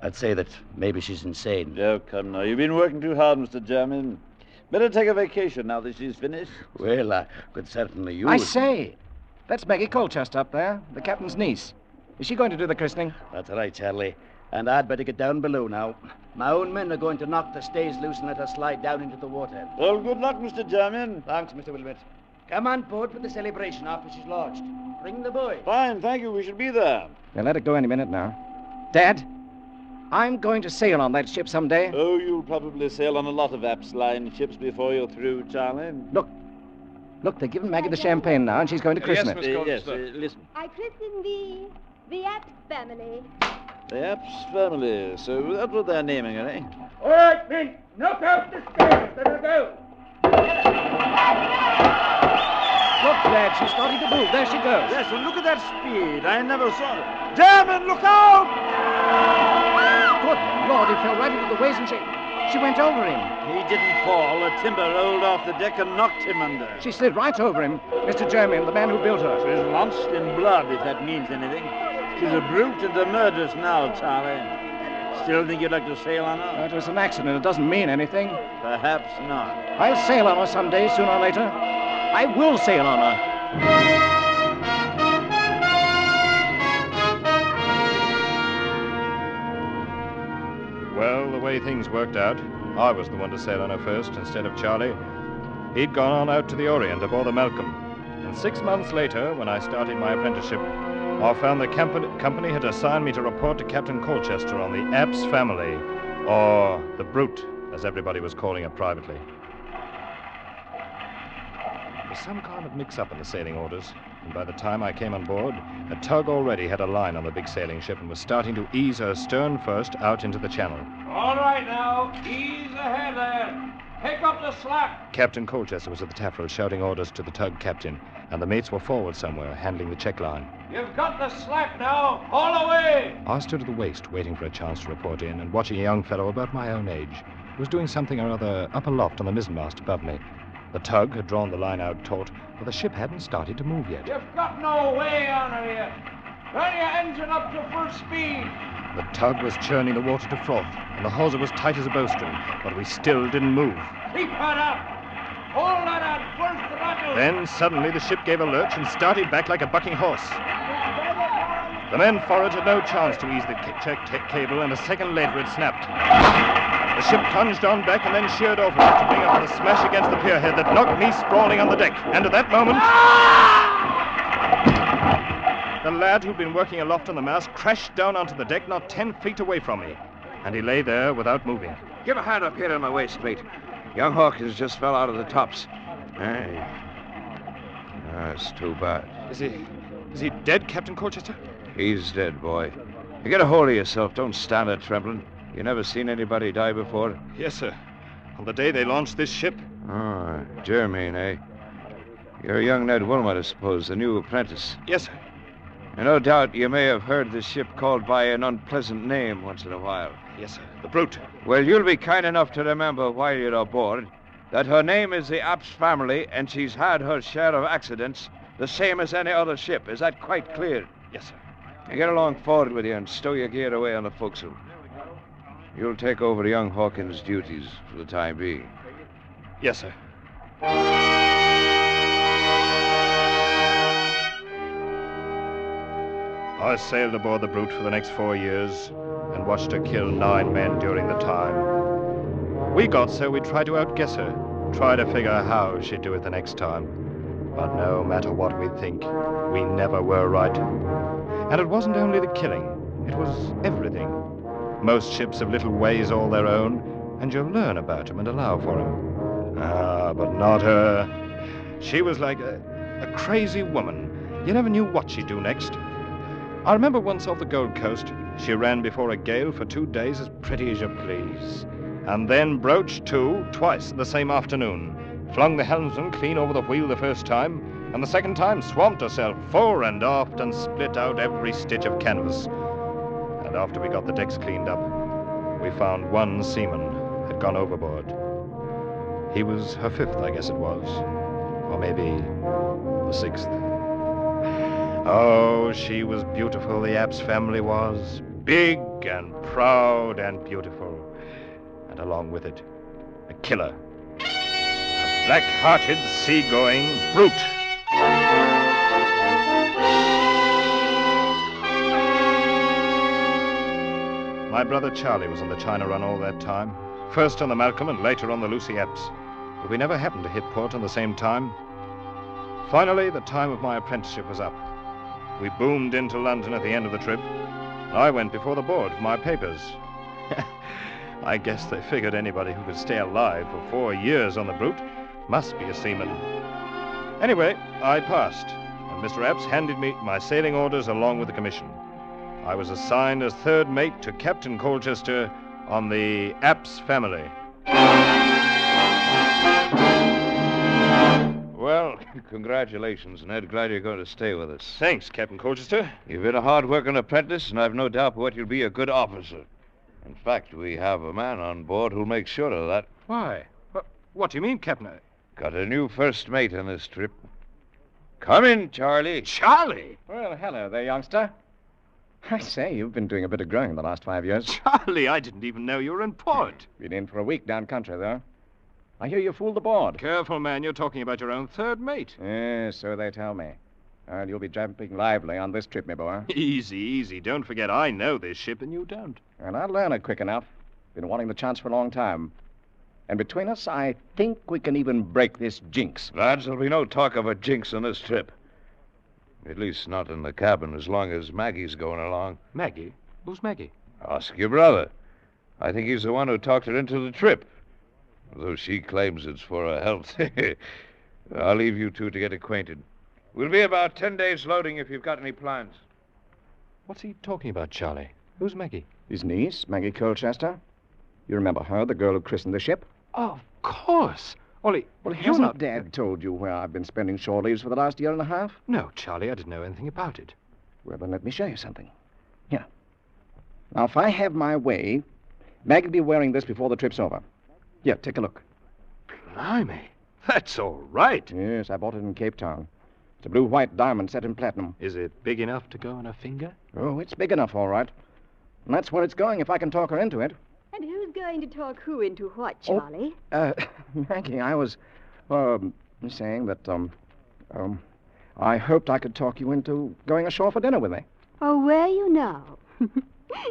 I'd say that maybe she's insane. Oh, come now. You've been working too hard, Mr. Jermyn. Better take a vacation now that she's finished. Well, I could certainly use... I say, that's Maggie Colchester up there, the captain's niece. Is she going to do the christening? That's right, Charlie. And I'd better get down below now. My own men are going to knock the stays loose and let her slide down into the water. Well, good luck, Mr. Jermyn. Thanks, Mr. Wilmot. Come on board for the celebration after she's lodged. Bring the boy. Fine, thank you. We shall be there. They'll let it go any minute now. Dad, I'm going to sail on that ship someday. Oh, you'll probably sail on a lot of Apps line ships before you're through, Charlie. Look, they're giving Maggie the champagne now, and she's going to christen it. Yes, listen. I christen the Apps family. The Apps family. So that's what they're naming her, eh? All right, men. Knock out the stairs. Let her go. Look, Dad, she's starting to move. There she goes. Yes, and look at that speed. I never saw it. Jermyn, look out! Good Lord, he fell right into the waves and she went over him. He didn't fall. The timber rolled off the deck and knocked him under. She slid right over him. Mr. Jermyn, the man who built her. She's lost in blood, if that means anything. She's a brute and a murderess now, Charlie. Still think you'd like to sail on her? It was an accident. It doesn't mean anything. Perhaps not. I'll sail on her someday, sooner or later. I will sail on her. Well, the way things worked out, I was the one to sail on her first instead of Charlie. He'd gone on out to the Orient aboard the Malcolm. And 6 months later, when I started my apprenticeship, I found the company had assigned me to report to Captain Colchester on the Apps family, or the Brute, as everybody was calling it privately. There was some kind of mix-up in the sailing orders, and by the time I came on board, a tug already had a line on the big sailing ship and was starting to ease her stern first out into the channel. All right now, ease ahead there. Pick up the slack. Captain Colchester was at the taffrail shouting orders to the tug captain, and the mates were forward somewhere, handling the check line. You've got the slack now. Haul away. I stood at the waist, waiting for a chance to report in, and watching a young fellow about my own age, who was doing something or other up aloft on the mizzenmast above me. The tug had drawn the line out taut, but the ship hadn't started to move yet. You've got no way on her yet. Run your engine up to full speed. The tug was churning the water to froth, and the hawser was tight as a bowstring, but we still didn't move. Keep her up. Hold that on first throttle. Then suddenly the ship gave a lurch and started back like a bucking horse. The men forward had no chance to ease the check cable, and a second later it snapped. The ship plunged on back and then sheered over to bring up with a smash against the pierhead that knocked me sprawling on the deck. And at that moment, the lad who'd been working aloft on the mast crashed down onto the deck not 10 feet away from me. And he lay there without moving. Give a hand up here on my waist, mate. Young Hawkins just fell out of the tops. Hey. That's too bad. Is he dead, Captain Colchester? He's dead, boy. You get a hold of yourself. Don't stand there trembling. You never seen anybody die before? Yes, sir. On the day they launched this ship. Oh, Jermaine, eh? You're young Ned Wilmot, I suppose, the new apprentice. Yes, sir. And no doubt you may have heard this ship called by an unpleasant name once in a while. Yes, sir. The Brute. Well, you'll be kind enough to remember while you're aboard that her name is the Apps family, and she's had her share of accidents, the same as any other ship. Is that quite clear? Yes, sir. Now get along forward with you and stow your gear away on the forecastle. You'll take over young Hawkins' duties for the time being. Yes, sir. I sailed aboard the Brute for the next 4 years and watched her kill 9 men during the time. We got so we'd try to outguess her, try to figure how she'd do it the next time. But no matter what we'd think, we never were right. And it wasn't only the killing, it was everything. Most ships have little ways all their own, and you'll learn about them and allow for them. But not her. She was like a crazy woman. You never knew what she'd do next. I remember once off the Gold Coast, she ran before a gale for 2 days as pretty as you please, and then broached to twice the same afternoon, flung the helmsman clean over the wheel the first time, and the second time swamped herself fore and aft and split out every stitch of canvas. And after we got the decks cleaned up, we found 1 seaman had gone overboard. He was her 5th, I guess it was, or maybe the 6th. Oh, she was beautiful, the Apps family was. Big and proud and beautiful. And along with it, a killer. black-hearted, sea-going brute. My brother Charlie was on the China run all that time. First on the Malcolm and later on the Lucy Epps. But we never happened to hit port on the same time. Finally, the time of my apprenticeship was up. We boomed into London at the end of the trip. I went before the board for my papers. I guess they figured anybody who could stay alive for 4 years on the brute must be a seaman. Anyway, I passed, and Mr. Epps handed me my sailing orders along with the commission. I was assigned as third mate to Captain Colchester on the Epps family. Well, congratulations, Ned. Glad you're going to stay with us. Thanks, Captain Colchester. You've been a hard-working apprentice, and I've no doubt but you'll be a good officer. In fact, we have a man on board who'll make sure of that. Why? What do you mean, Captain? Got a new first mate on this trip. Come in, Charlie. Charlie? Well, hello there, youngster. I say, you've been doing a bit of growing the last 5 years. Charlie, I didn't even know you were in port. Been in for a week down country, though. I hear you fooled the board. Careful, man. You're talking about your own third mate. Yes, so they tell me. And you'll be jumping lively on this trip, me boy. Easy, easy. Don't forget I know this ship and you don't. And I'll learn it quick enough. Been wanting the chance for a long time. And between us, I think we can even break this jinx. Lads, there'll be no talk of a jinx on this trip. At least not in the cabin as long as Maggie's going along. Maggie? Who's Maggie? Ask your brother. I think he's the one who talked her into the trip. Although she claims it's for her health. I'll leave you two to get acquainted. We'll be about 10 days loading if you've got any plans. What's he talking about, Charlie? Who's Maggie? His niece, Maggie Colchester. You remember her, the girl who christened the ship? Oh, of course. Ollie, well, hasn't Dad told you where I've been spending shore leaves for the last year and a half? No, Charlie, I didn't know anything about it. Well, then let me show you something. Here. Now, if I have my way, Maggie'll be wearing this before the trip's over. Here, take a look. Blimey, that's all right. Yes, I bought it in Cape Town. It's a blue-white diamond set in platinum. Is it big enough to go on a finger? Oh, it's big enough, all right. And that's where it's going if I can talk her into it. And who's going to talk who into what, Charlie? Maggie, I was, saying that, I hoped I could talk you into going ashore for dinner with me. Oh, were you now?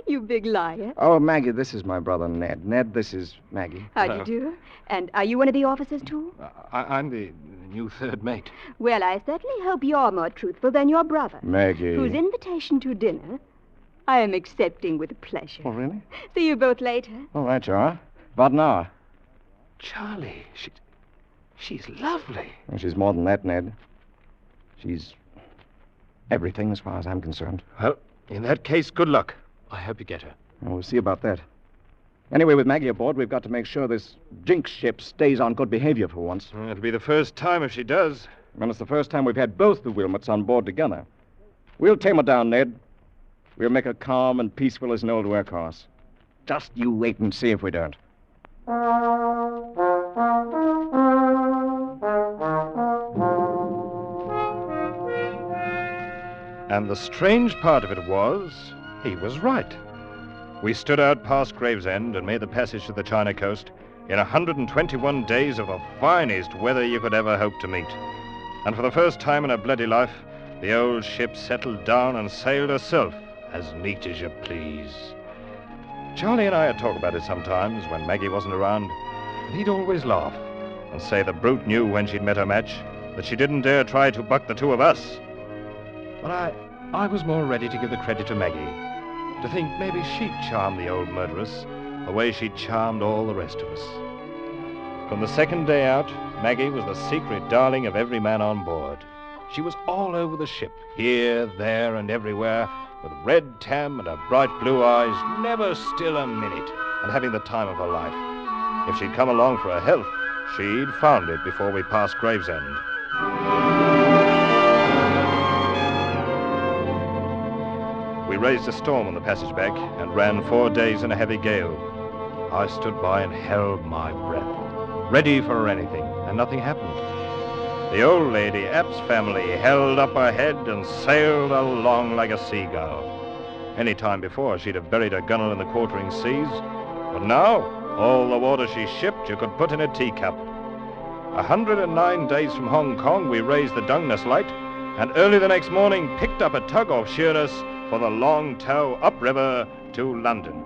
You big liar. Oh, Maggie, this is my brother, Ned. Ned, this is Maggie. How do you do? And are you one of the officers, too? I'm the new third mate. Well, I certainly hope you're more truthful than your brother. Maggie. Whose invitation to dinner I am accepting with pleasure. Oh, really? See you both later. All right, you are. About an hour. Charlie, she's lovely. Well, she's more than that, Ned. She's everything as far as I'm concerned. Well, in that case, good luck. I hope you get her. Well, we'll see about that. Anyway, with Maggie aboard, we've got to make sure this jinx ship stays on good behavior for once. It'll be the first time if she does. Well, it's the first time we've had both the Wilmots on board together. We'll tame her down, Ned. We'll make her calm and peaceful as an old workhorse. Just you wait and see if we don't. And the strange part of it was, he was right. We stood out past Gravesend and made the passage to the China coast in 121 days of the finest weather you could ever hope to meet. And for the first time in her bloody life, the old ship settled down and sailed herself as neat as you please. Charlie and I'd talk about it sometimes when Maggie wasn't around, and he'd always laugh and say the brute knew when she'd met her match that she didn't dare try to buck the two of us. But I was more ready to give the credit to Maggie, to think maybe she'd charm the old murderess the way she'd charmed all the rest of us. From the second day out, Maggie was the secret darling of every man on board. She was all over the ship, here, there, and everywhere, with red tam and her bright blue eyes, never still a minute, and having the time of her life. If she'd come along for her health, she'd found it before we passed Gravesend. We raised a storm on the passage back and ran 4 days in a heavy gale. I stood by and held my breath, ready for anything, and nothing happened. The old lady, Epps family, held up her head and sailed along like a seagull. Any time before, she'd have buried her gunwale in the quartering seas, but now, all the water she shipped you could put in a teacup. 109 days from Hong Kong, we raised the Dungeness Light, and early the next morning picked up a tug off Sheerness for the long tow upriver to London.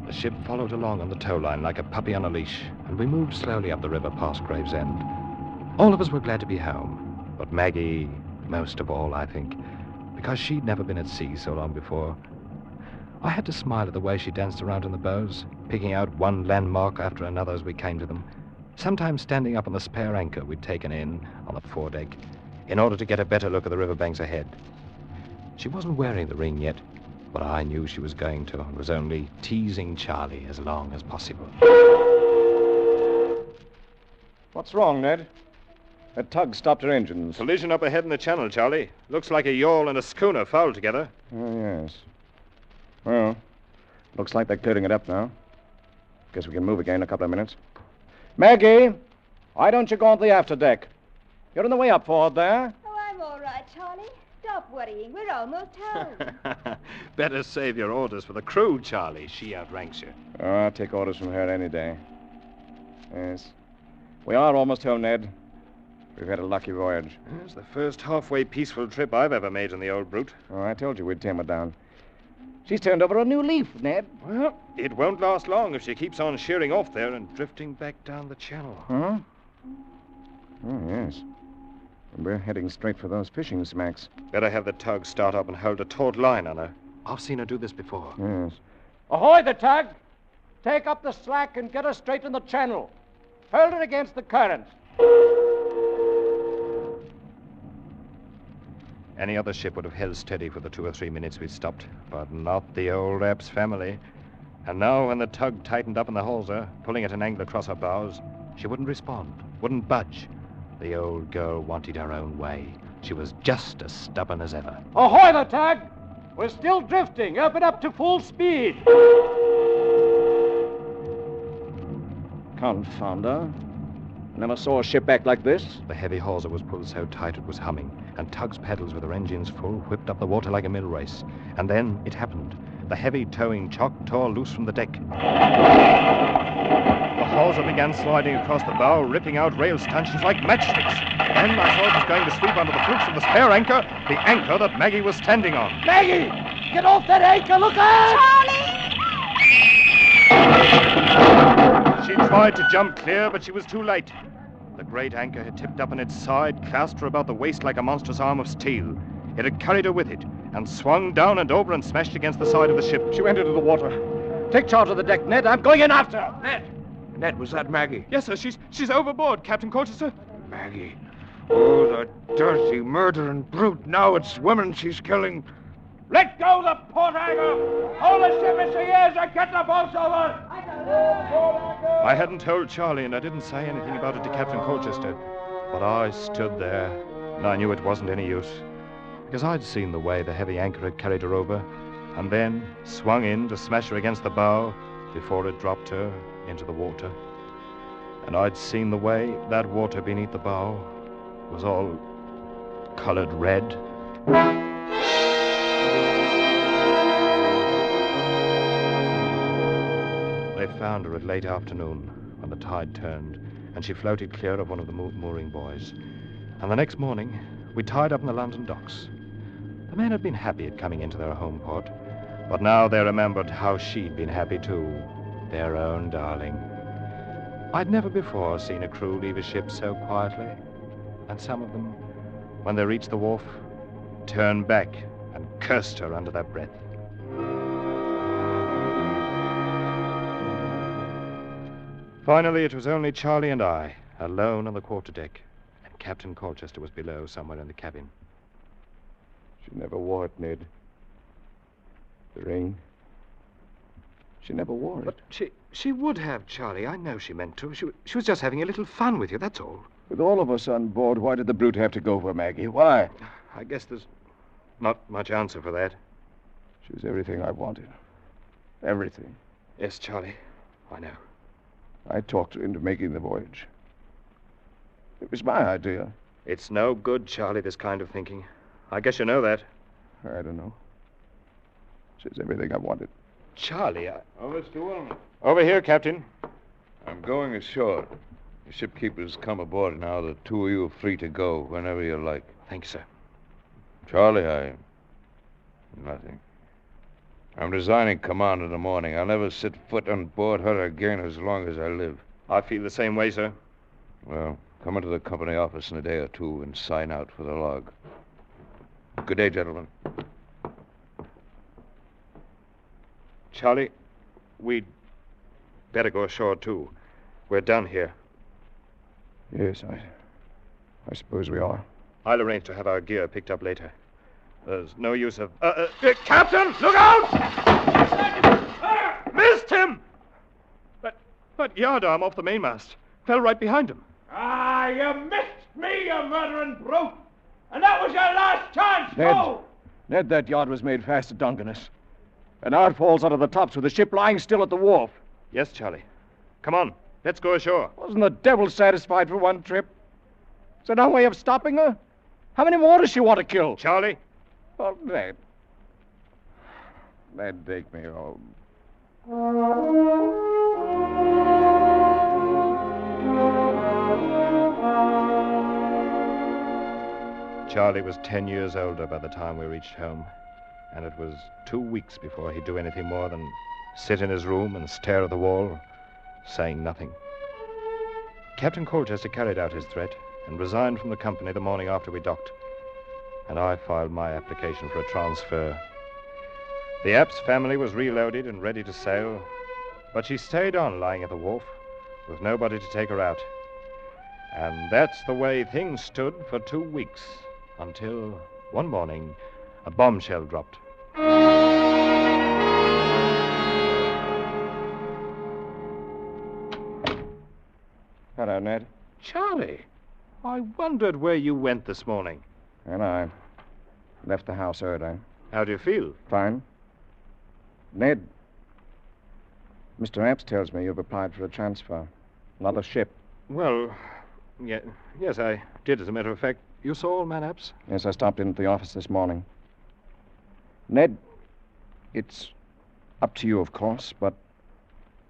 The ship followed along on the tow line like a puppy on a leash, and we moved slowly up the river past Gravesend. All of us were glad to be home, but Maggie most of all, I think, because she'd never been at sea so long before. I had to smile at the way she danced around in the bows, picking out one landmark after another as we came to them, sometimes standing up on the spare anchor we'd taken in on the foredeck in order to get a better look at the riverbanks ahead. She wasn't wearing the ring yet, but I knew she was going to and was only teasing Charlie as long as possible. What's wrong, Ned? That tug stopped her engines. Collision up ahead in the channel, Charlie. Looks like a yawl and a schooner fouled together. Oh, yes. Well, looks like they're clearing it up now. Guess we can move again in a couple of minutes. Maggie, why don't you go on the afterdeck? You're on the way up forward there. Oh, I'm all right, Charlie. Stop worrying. We're almost home. Better save your orders for the crew, Charlie. She outranks you. Oh, I'll take orders from her any day. Yes. We are almost home, Ned. We've had a lucky voyage. It's the first halfway peaceful trip I've ever made in the old brute. Oh, I told you we'd tame her down. She's turned over a new leaf, Ned. Well, it won't last long if she keeps on sheering off there and drifting back down the channel. Huh? Oh, yes. And we're heading straight for those fishing smacks. Better have the tug start up and hold a taut line on her. I've seen her do this before. Yes. Ahoy, the tug! Take up the slack and get her straight in the channel. Hold her against the current. Any other ship would have held steady for the 2 or 3 minutes we'd stopped, but not the old Epps family. And now when the tug tightened up in the hawser, pulling at an angle across her bows, she wouldn't respond, wouldn't budge. The old girl wanted her own way. She was just as stubborn as ever. Ahoy, the tug! We're still drifting. Up and up to full speed. Confound her. Never saw a ship act like this. The heavy hawser was pulled so tight it was humming, and Tug's pedals with her engines full whipped up the water like a mill race. And then it happened. The heavy towing chock tore loose from the deck. The hawser began sliding across the bow, ripping out rail stanchions like matchsticks. Then I saw it was going to sweep under the flukes of the spare anchor, the anchor that Maggie was standing on. Maggie! Get off that anchor! Look out! She tried to jump clear, but she was too late. The great anchor had tipped up on its side, clasped her about the waist like a monstrous arm of steel. It had carried her with it, and swung down and over and smashed against the side of the ship. She went into the water. Take charge of the deck, Ned. I'm going in after her. Ned, was that Maggie? Yes, sir. She's overboard, Captain Colchester. Maggie. Oh, the dirty, murdering brute. Now it's women she's killing. Let go the port anchor! Hold the ship as she is and get the boats over! I hadn't told Charlie, and I didn't say anything about it to Captain Colchester. But I stood there, and I knew it wasn't any use. Because I'd seen the way the heavy anchor had carried her over, and then swung in to smash her against the bow before it dropped her into the water. And I'd seen the way that water beneath the bow was all colored red. They found her at late afternoon when the tide turned, and she floated clear of one of the mooring buoys. And the next morning, we tied up in the London docks. The men had been happy at coming into their home port, but now they remembered how she'd been happy too, their own darling. I'd never before seen a crew leave a ship so quietly, and some of them, when they reached the wharf, turned back and cursed her under their breath. Finally, it was only Charlie and I, alone on the quarterdeck, and Captain Colchester was below somewhere in the cabin. She never wore it, Ned. The ring. She never wore it. But she would have, Charlie. I know she meant to. She was just having a little fun with you, that's all. With all of us on board, why did the brute have to go for Maggie? Why? I guess there's not much answer for that. She was everything I wanted. Everything. Yes, Charlie. I know. I talked her into making the voyage. It was my idea. It's no good, Charlie, this kind of thinking. I guess you know that. I don't know. She's everything I wanted. Charlie, Oh, Mr. Wilmot. Over here, Captain. I'm going ashore. The shipkeeper's come aboard now. The two of you are free to go whenever you like. Thank you, sir. Charlie, nothing. I'm resigning command in the morning. I'll never set foot on board her again as long as I live. I feel the same way, sir. Well, come into the company office in a day or two and sign out for the log. Good day, gentlemen. Charlie, we'd better go ashore, too. We're done here. Yes, I suppose we are. I'll arrange to have our gear picked up later. There's no use of... Captain, look out! Missed him! But yardarm off the mainmast. Fell right behind him. Ah, you missed me, you murdering brute! And that was your last chance, go! Ned, that yard was made fast at Dungeness. And now it falls out of the tops with the ship lying still at the wharf. Yes, Charlie. Come on, let's go ashore. Wasn't the devil satisfied for one trip? Is there no way of stopping her? How many more does she want to kill? Charlie? Oh, Ned. Ned, take me home. Charlie was 10 years older by the time we reached home, and it was 2 weeks before he'd do anything more than sit in his room and stare at the wall, saying nothing. Captain Colchester carried out his threat and resigned from the company the morning after we docked, and I filed my application for a transfer. The Apps family was reloaded and ready to sail, but she stayed on lying at the wharf with nobody to take her out. And that's the way things stood for 2 weeks, until one morning a bombshell dropped. Hello, Ned. Charlie, I wondered where you went this morning. And I left the house early. How do you feel? Fine. Ned, Mr. Apps tells me you've applied for a transfer. Another ship. Well, yes, I did, as a matter of fact. You saw old man Apps? Yes, I stopped in at the office this morning. Ned, it's up to you, of course, but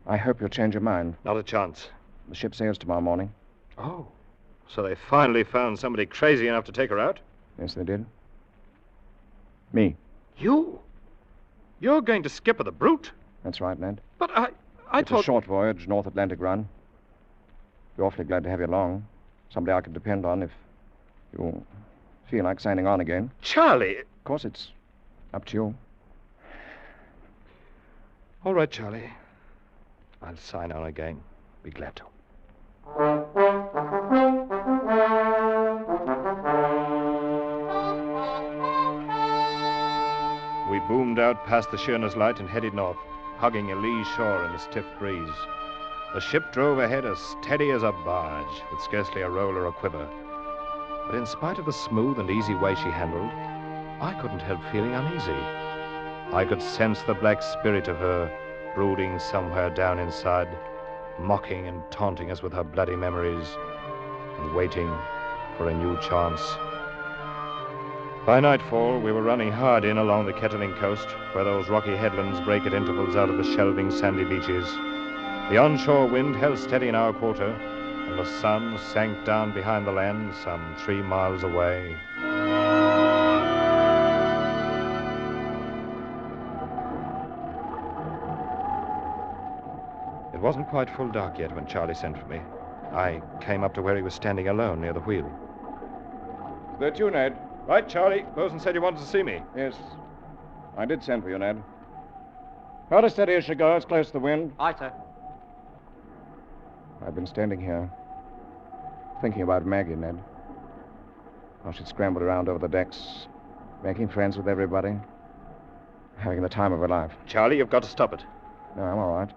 I hope you'll change your mind. Not a chance. The ship sails tomorrow morning. Oh, so they finally found somebody crazy enough to take her out? Yes, they did. Me. You? You're going to skipper the Brute? That's right, Ned. But I it's a short voyage, North Atlantic run. Be awfully glad to have you along. Somebody I could depend on if you feel like signing on again. Charlie! Of course, it's up to you. All right, Charlie. I'll sign on again. Be glad to. We boomed out past the Sheerness Light and headed north, hugging a lee shore in a stiff breeze. The ship drove ahead as steady as a barge, with scarcely a roll or a quiver. But in spite of the smooth and easy way she handled, I couldn't help feeling uneasy. I could sense the black spirit of her brooding somewhere down inside, mocking and taunting us with her bloody memories, and waiting for a new chance. By nightfall, we were running hard in along the Kettling coast, where those rocky headlands break at intervals out of the shelving sandy beaches. The onshore wind held steady in our quarter, and the sun sank down behind the land some 3 miles away. It wasn't quite full dark yet when Charlie sent for me. I came up to where he was standing alone near the wheel. Is that you, Ned? Right, Charlie. Bosun said you wanted to see me. Yes. I did send for you, Ned. Hold her steady as she goes, close to the wind. Aye, sir. I've been standing here, thinking about Maggie, Ned. How she'd scrambled around over the decks, making friends with everybody, having the time of her life. Charlie, you've got to stop it. No, I'm all right.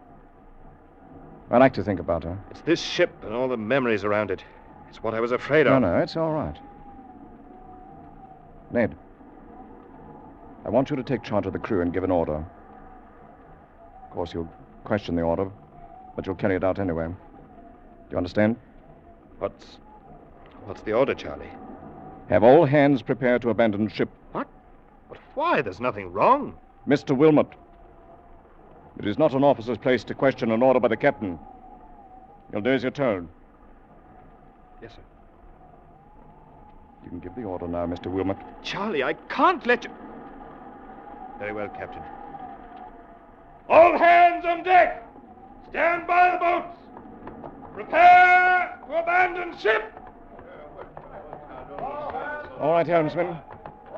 I like to think about her. It's this ship and all the memories around it. It's what I was afraid of. No, it's all right. Ned, I want you to take charge of the crew and give an order. Of course, you'll question the order, but you'll carry it out anyway. Do you understand? What's the order, Charlie? Have all hands prepared to abandon ship. What? But why? There's nothing wrong. Mr. Wilmot, it is not an officer's place to question an order by the captain. You'll do as you're told. Yes, sir. You can give the order now, Mr. Wilmot. Charlie, I can't let you... Very well, Captain. All hands on deck! Stand by the boats! Prepare to abandon ship! All right, helmsman.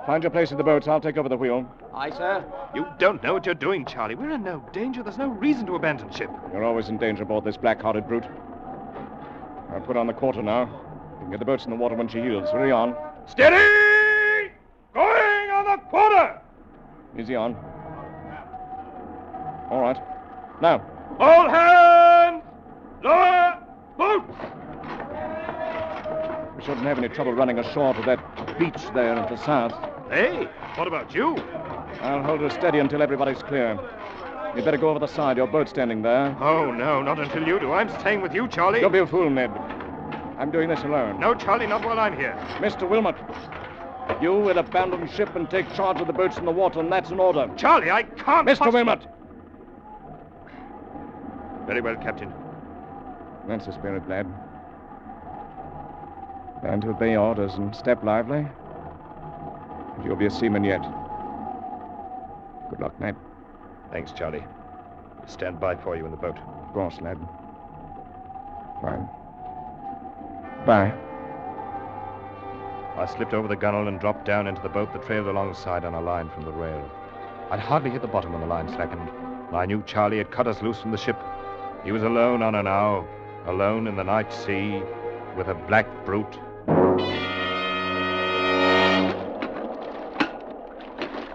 Find your place in the boats. I'll take over the wheel. Aye, sir. You don't know what you're doing, Charlie. We're in no danger. There's no reason to abandon ship. You're always in danger aboard this black-hearted brute. I'll put on the quarter now. You can get the boats in the water when she yields. Hurry on. Steady! Going on the quarter! Easy on. All right. Now. All hands! Lower boats! We shouldn't have any trouble running ashore to that beach there at the south. Hey, what about you? I'll hold her steady until everybody's clear. You'd better go over the side. Your boat's standing there. Oh, no, not until you do. I'm staying with you, Charlie. Don't be a fool, Ned. I'm doing this alone. No, Charlie, not while I'm here. Mr. Wilmot, you will abandon ship and take charge of the boats in the water, and that's an order. Charlie, I can't... Mr. Wilmot! Very well, Captain. That's the spirit, lad. Learn to obey orders and step lively. And you'll be a seaman yet. Good luck, Ned. Thanks, Charlie. Stand by for you in the boat. Of course, lad. Fine. Bye. I slipped over the gunwale and dropped down into the boat that trailed alongside on a line from the rail. I'd hardly hit the bottom when the line slackened. I knew Charlie had cut us loose from the ship. He was alone on her now, alone in the night sea, with a black brute.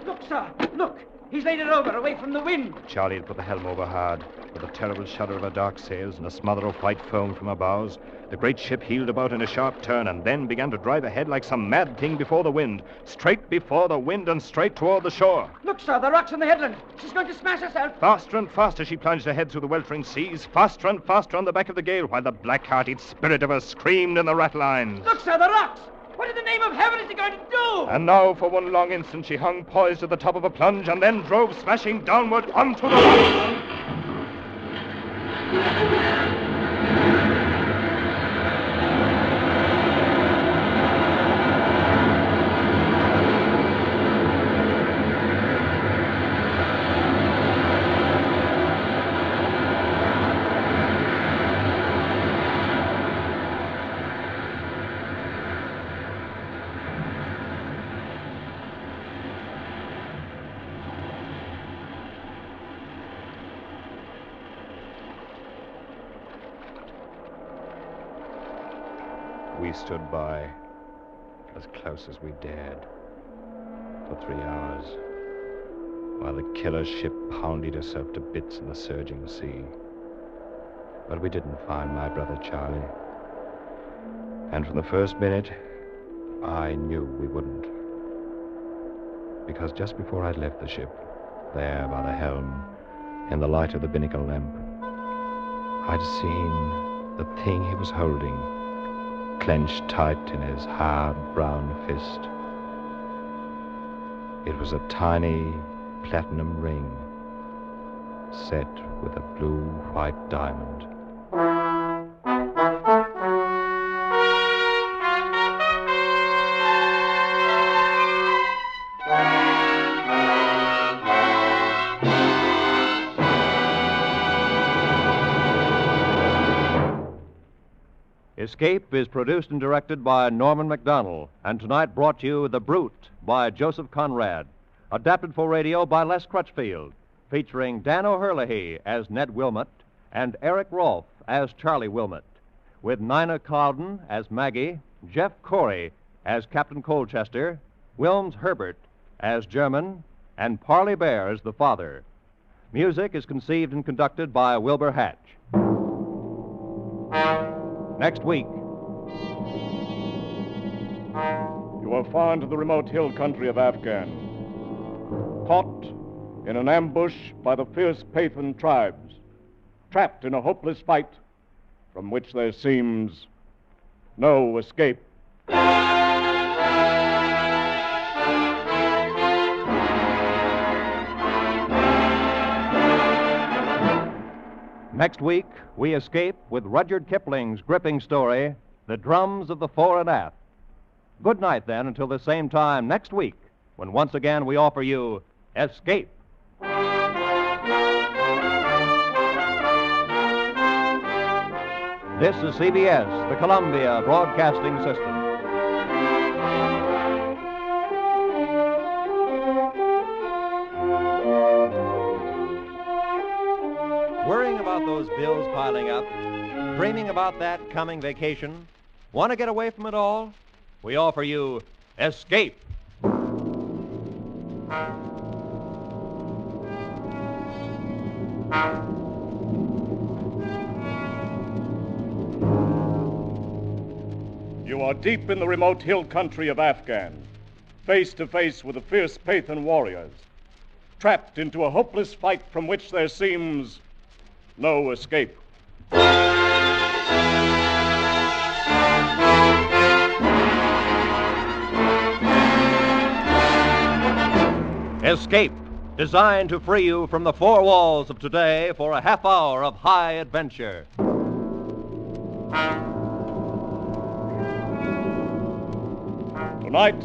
Look, sir, look! He's laid it over, away from the wind. Charlie had put the helm over hard. With a terrible shudder of her dark sails and a smother of white foam from her bows, the great ship heeled about in a sharp turn and then began to drive ahead like some mad thing before the wind. Straight before the wind and straight toward the shore. Look, sir, the rocks on the headland. She's going to smash herself. Faster and faster she plunged ahead through the weltering seas, faster and faster on the back of the gale, while the black-hearted spirit of her screamed in the ratlines. Look, sir, the rocks! What in the name of heaven is he going to do? And now, for one long instant, she hung poised at the top of a plunge and then drove smashing downward onto the rocks. We stood by, as close as we dared, for 3 hours, while the killer ship pounded herself to bits in the surging sea. But we didn't find my brother Charlie. And from the first minute, I knew we wouldn't. Because just before I'd left the ship, there by the helm, in the light of the binnacle lamp, I'd seen the thing he was holding clenched tight in his hard brown fist. It was a tiny platinum ring set with a blue-white diamond. Escape is produced and directed by Norman MacDonald, and tonight brought you The Brute by Joseph Conrad, adapted for radio by Les Crutchfield, featuring Dan O'Herlihy as Ned Wilmot and Eric Rolfe as Charlie Wilmot, with Nina Cowden as Maggie, Jeff Corey as Captain Colchester, Wilms Herbert as German, and Parley Bear as the father. Music is conceived and conducted by Wilbur Hatch. Next week. You are far into the remote hill country of Afghan, caught in an ambush by the fierce Pathan tribes, trapped in a hopeless fight from which there seems no escape. Next week, we escape with Rudyard Kipling's gripping story, The Drums of the Fore and Aft. Good night, then, until the same time next week, when once again we offer you Escape. This is CBS, the Columbia Broadcasting System. Worrying about those bills piling up, dreaming about that coming vacation, want to get away from it all? We offer you Escape. You are deep in the remote hill country of Afghan, face to face with the fierce Pathan warriors, trapped into a hopeless fight from which there seems no escape. Escape, designed to free you from the four walls of today for a half hour of high adventure. Tonight,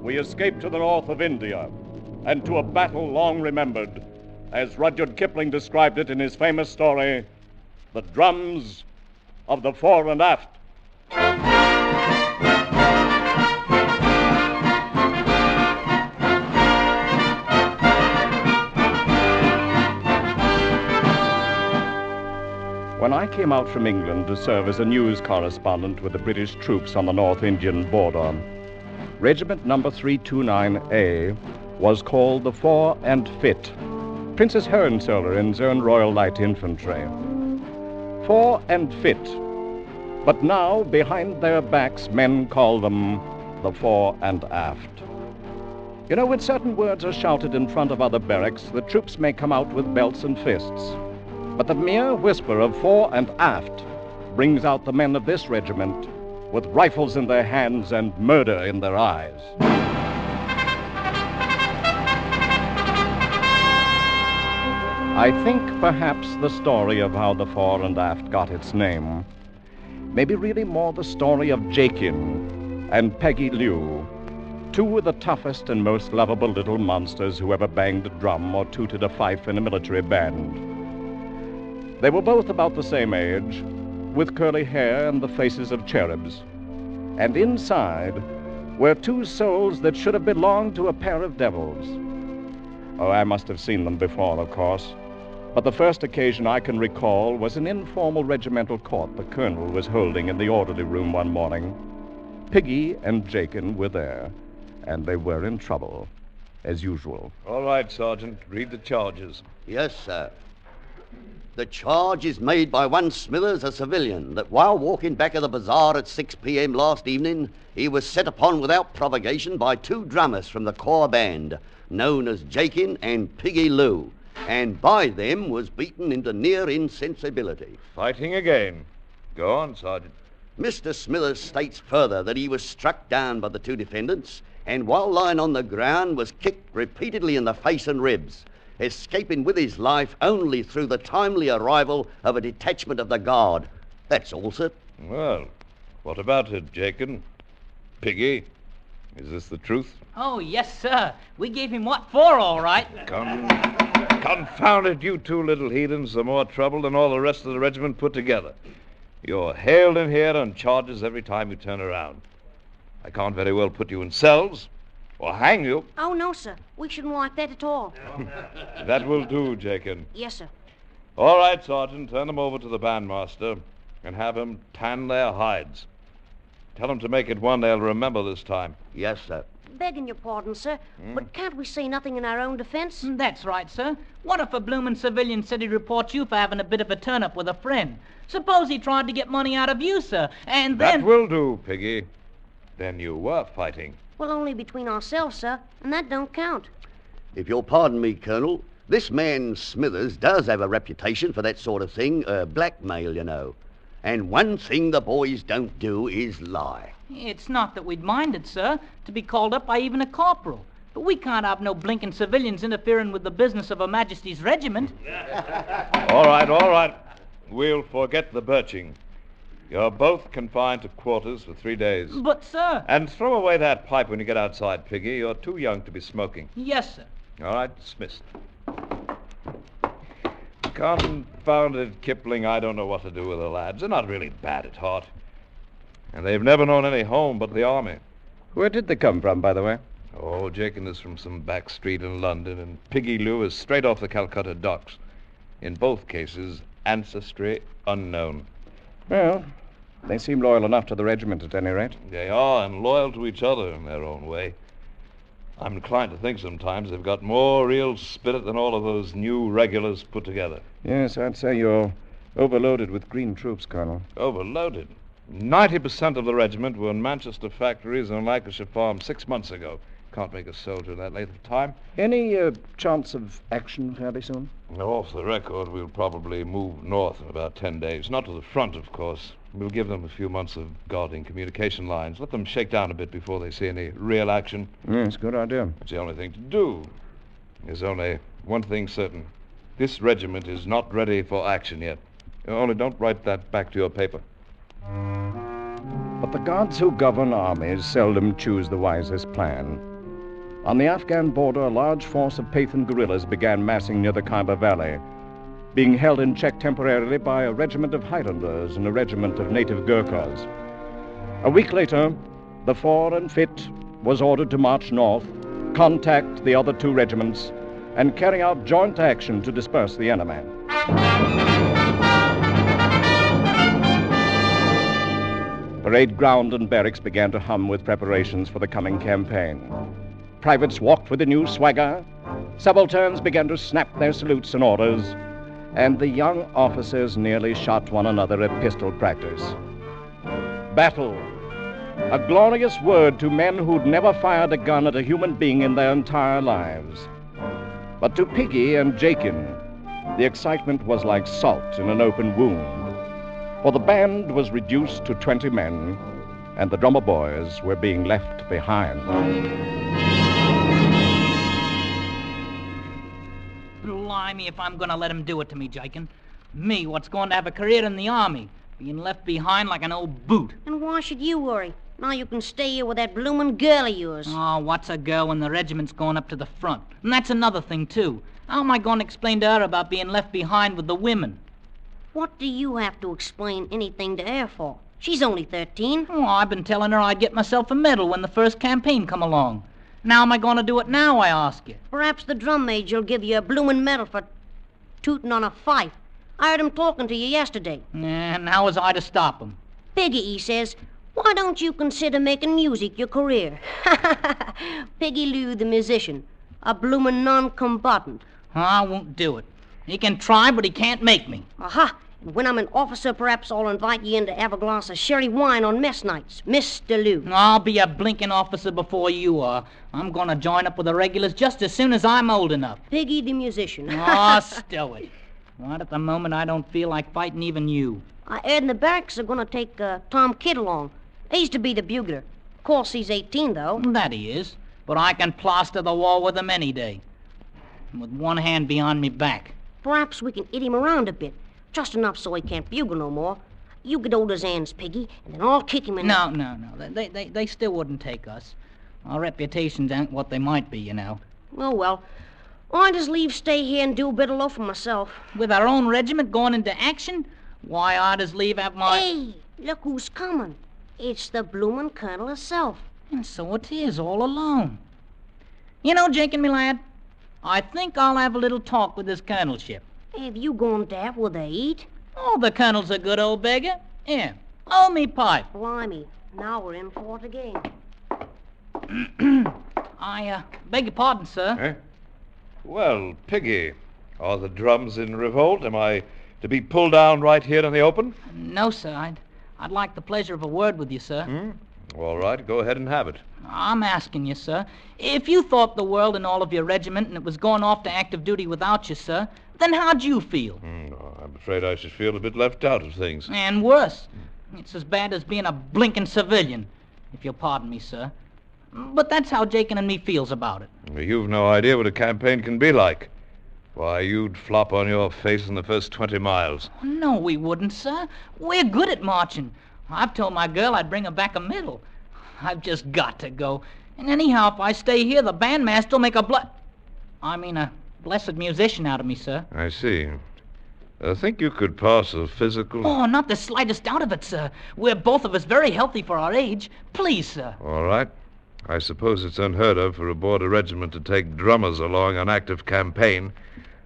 we escape to the north of India and to a battle long remembered, as Rudyard Kipling described it in his famous story, The Drums of the Fore and Aft. When I came out from England to serve as a news correspondent with the British troops on the North Indian border, Regiment number 329A was called the Fore and Fit, Princess Hohenzollerins Own Royal Light Infantry. Fore and Fit, but now behind their backs men call them the Fore and Aft. You know, when certain words are shouted in front of other barracks, the troops may come out with belts and fists. But the mere whisper of Fore and Aft brings out the men of this regiment with rifles in their hands and murder in their eyes. I think perhaps the story of how the Fore and Aft got its name may be really more the story of Jakin and Peggy Liu, two of the toughest and most lovable little monsters who ever banged a drum or tooted a fife in a military band. They were both about the same age, with curly hair and the faces of cherubs. And inside were two souls that should have belonged to a pair of devils. Oh, I must have seen them before, of course. But the first occasion I can recall was an informal regimental court the colonel was holding in the orderly room one morning. Piggy and Jakin were there, and they were in trouble, as usual. All right, Sergeant. Read the charges. Yes, sir. The charge is made by one Smithers, a civilian, that while walking back of the bazaar at 6 p.m. last evening, he was set upon without provocation by two drummers from the corps band, known as Jakin and Piggy Lou, and by them was beaten into near insensibility. Fighting again. Go on, Sergeant. Mr. Smithers states further that he was struck down by the two defendants, and while lying on the ground was kicked repeatedly in the face and ribs, escaping with his life only through the timely arrival of a detachment of the guard. That's all, sir. Well, what about it, Jakin? Piggy, is this the truth? Oh, yes, sir. We gave him what for, all right. Confound it, you two little heathens are more trouble than all the rest of the regiment put together. You're hailed in here on charges every time you turn around. I can't very well put you in cells or hang you. Oh, no, sir. We shouldn't like that at all. That will do, Jakin. Yes, sir. All right, Sergeant, turn them over to the bandmaster and have him tan their hides. Tell them to make it one they'll remember this time. Yes, sir. Begging your pardon, sir, but can't we say nothing in our own defense? That's right, sir. What if a bloomin' civilian said he'd report you for having a bit of a turn-up with a friend? Suppose he tried to get money out of you, sir, and then... That will do, Piggy. Then you were fighting. Well, only between ourselves, sir, and that don't count. If you'll pardon me, Colonel, this man Smithers does have a reputation for that sort of thing, blackmail, you know. And one thing the boys don't do is lie. It's not that we'd minded, sir, to be called up by even a corporal. But we can't have no blinking civilians interfering with the business of Her Majesty's regiment. All right. we'll forget the birching. You're both confined to quarters for 3 days. But, sir... And throw away that pipe when you get outside, Piggy. You're too young to be smoking. Yes, sir. All right, dismissed. Confounded Kipling, I don't know what to do with the lads. They're not really bad at heart. And they've never known any home but the army. Where did they come from, by the way? Oh, Jakin is from some back street in London, and Piggy Lou is straight off the Calcutta docks. In both cases, ancestry unknown. Well, they seem loyal enough to the regiment at any rate. They are, and loyal to each other in their own way. I'm inclined to think sometimes they've got more real spirit than all of those new regulars put together. Yes, I'd say you're overloaded with green troops, Colonel. Overloaded? 90% of the regiment were in Manchester factories and Lancashire farms 6 months ago. Can't make a soldier in that length of time. Any chance of action fairly soon? Off the record, we'll probably move north in about 10 days. Not to the front, of course. We'll give them a few months of guarding communication lines. Let them shake down a bit before they see any real action. Yes, good idea. It's the only thing to do. There's only one thing certain. This regiment is not ready for action yet. Only don't write that back to your paper. But the gods who govern armies seldom choose the wisest plan. On the Afghan border, a large force of Pathan guerrillas began massing near the Khyber Valley, being held in check temporarily by a regiment of Highlanders and a regiment of native Gurkhas. A week later, the 4 and 5th was ordered to march north, contact the other 2 regiments, and carry out joint action to disperse the enemy. Parade ground and barracks began to hum with preparations for the coming campaign. Privates walked with a new swagger, subalterns began to snap their salutes and orders, and the young officers nearly shot one another at pistol practice. Battle, a glorious word to men who'd never fired a gun at a human being in their entire lives. But to Piggy and Jakin, the excitement was like salt in an open wound, for the band was reduced to 20 men, and the drummer boys were being left behind. Blimey, if I'm going to let him do it to me, Jakin. Me, what's going to have a career in the army, being left behind like an old boot. And why should you worry? Now you can stay here with that bloomin' girl of yours. Oh, what's a girl when the regiment's going up to the front? And that's another thing, too. How am I going to explain to her about being left behind with the women? What do you have to explain anything to her for? She's only 13. Oh, I've been telling her I'd get myself a medal when the first campaign come along. Now am I going to do it now, I ask you? Perhaps the drum major'll give you a bloomin' medal for tootin' on a fife. I heard him talking to you yesterday. And how was I to stop him? Piggy, he says, why don't you consider making music your career? Piggy Lou, the musician, a bloomin' non-combatant. I won't do it. He can try, but he can't make me. Aha! And when I'm an officer, perhaps I'll invite you in to have a glass of sherry wine on mess nights, Mr. Lou. I'll be a blinking officer before you are. I'm going to join up with the regulars just as soon as I'm old enough. Piggy the musician. Oh, stow it. Right at the moment, I don't feel like fighting even you. I heard in the barracks they're going to take Tom Kidd along. He used to be the bugler. Of course, he's 18, though. That he is. But I can plaster the wall with him any day. With one hand behind me back. Perhaps we can hit him around a bit. Just enough so he can't bugle no more. You get hold of his hands, Piggy, and then I'll kick him in No. They still wouldn't take us. Our reputations ain't what they might be, you know. Oh, well. I just leave stay here and do a bit of loafing myself. With our own regiment going into action? Why, I just leave out my... Hey, look who's coming. It's the bloomin' colonel herself. And so it is, all alone. You know, Jakin, me lad, I think I'll have a little talk with this colonelship. Have you gone daft with a eat? Oh, the colonel's a good old beggar. Here, hold me pipe. Blimey, now we're in for it again. I beg your pardon, sir. Eh? Well, Piggy, are the drums in revolt? Am I to be pulled down right here in the open? No, sir. I'd like the pleasure of a word with you, sir. All right, go ahead and have it. I'm asking you, sir. If you thought the world and all of your regiment and it was going off to active duty without you, sir, then how'd you feel? I'm afraid I should feel a bit left out of things. And worse. It's as bad as being a blinking civilian, if you'll pardon me, sir. But that's how Jakin and me feels about it. You've no idea what a campaign can be like. Why, you'd flop on your face in the first 20 miles. No, we wouldn't, sir. We're good at marching. I've told my girl I'd bring her back a medal. I've just got to go. And anyhow, if I stay here, the bandmaster will make a blessed musician out of me, sir. I see. I think you could pass a physical... Oh, not the slightest doubt of it, sir. We're both of us very healthy for our age. Please, sir. All right. I suppose it's unheard of for a border regiment to take drummers along on active campaign.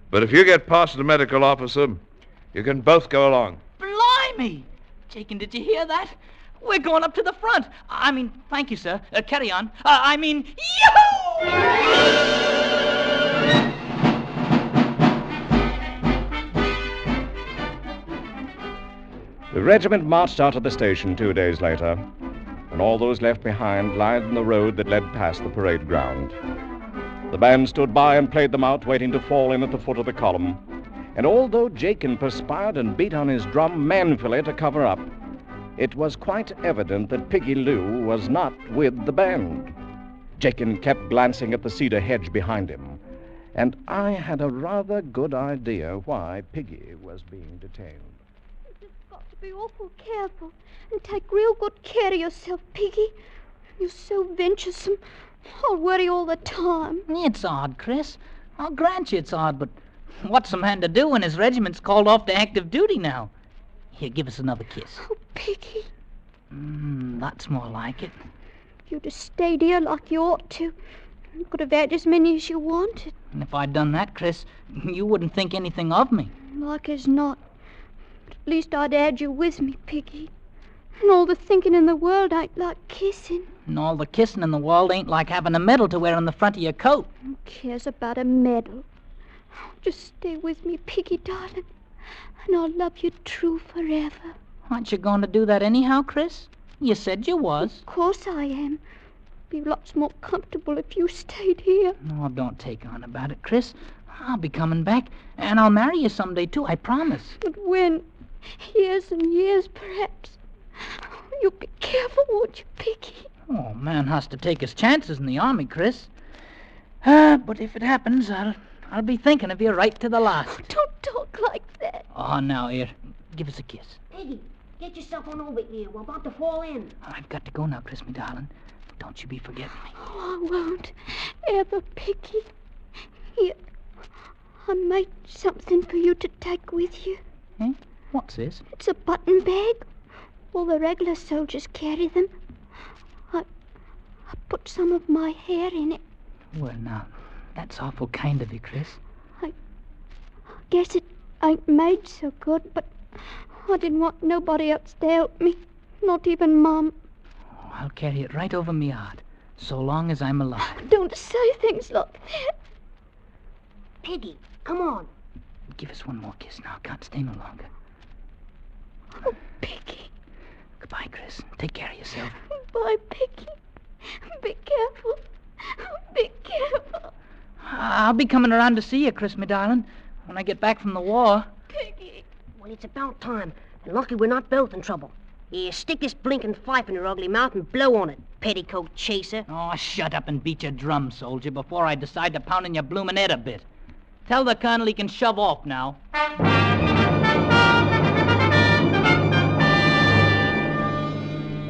But if you get past the medical officer, you can both go along. Blimey! Jakin, did you hear that? We're going up to the front. Thank you, sir. Carry on. Yahoo! The regiment marched out of the station 2 days later, and all those left behind lined the road that led past the parade ground. The band stood by and played them out, waiting to fall in at the foot of the column. And although Jakin perspired and beat on his drum manfully to cover up, it was quite evident that Piggy Lou was not with the band. Jakin kept glancing at the cedar hedge behind him, and I had a rather good idea why Piggy was being detained. Be awful careful and take real good care of yourself, Piggy. You're so venturesome. I'll worry all the time. It's odd, Chris. I'll grant you it's odd, but what's a man to do when his regiment's called off to active duty now? Here, give us another kiss. Oh, Piggy. That's more like it. You'd have stayed here like you ought to. You could have had as many as you wanted. And if I'd done that, Chris, you wouldn't think anything of me. Like as not. At least I'd had you with me, Piggy. And all the thinking in the world ain't like kissing. And all the kissing in the world ain't like having a medal to wear on the front of your coat. Who cares about a medal? Just stay with me, Piggy, darling. And I'll love you true forever. Aren't you going to do that anyhow, Chris? You said you was. Of course I am. Be lots more comfortable if you stayed here. No, don't take on about it, Chris. I'll be coming back, and I'll marry you someday, too, I promise. But when? Years and years, perhaps. You be careful, won't you, Piggy? Oh, man has to take his chances in the army, Chris. But if it happens, I'll be thinking of you right to the last. Don't talk like that. Oh, now, here, give us a kiss. Piggy, get yourself on over here. We're about to fall in. I've got to go now, Chris, me darling. Don't you be forgetting me. Oh, I won't ever, Piggy. Here, I made something for you to take with you. Eh? What's this? It's a button bag. All the regular soldiers carry them. I put some of my hair in it. Well, now, that's awful kind of you, Chris. I guess it ain't made so good, but I didn't want nobody else to help me. Not even Mum. Oh, I'll carry it right over me heart, so long as I'm alive. Don't say things like that. Piggy, come on. Give us one more kiss now. Can't stay no longer. Oh, Piggy. Goodbye, Chris. Take care of yourself. Bye, Piggy. Be careful. Be careful. I'll be coming around to see you, Chris, me darling, when I get back from the war. Piggy. Well, it's about time. And lucky we're not both in trouble. Here, stick this blinking fife in your ugly mouth and blow on it, petticoat chaser. Oh, shut up and beat your drum, soldier, before I decide to pound in your bloomin' head a bit. Tell the colonel he can shove off now.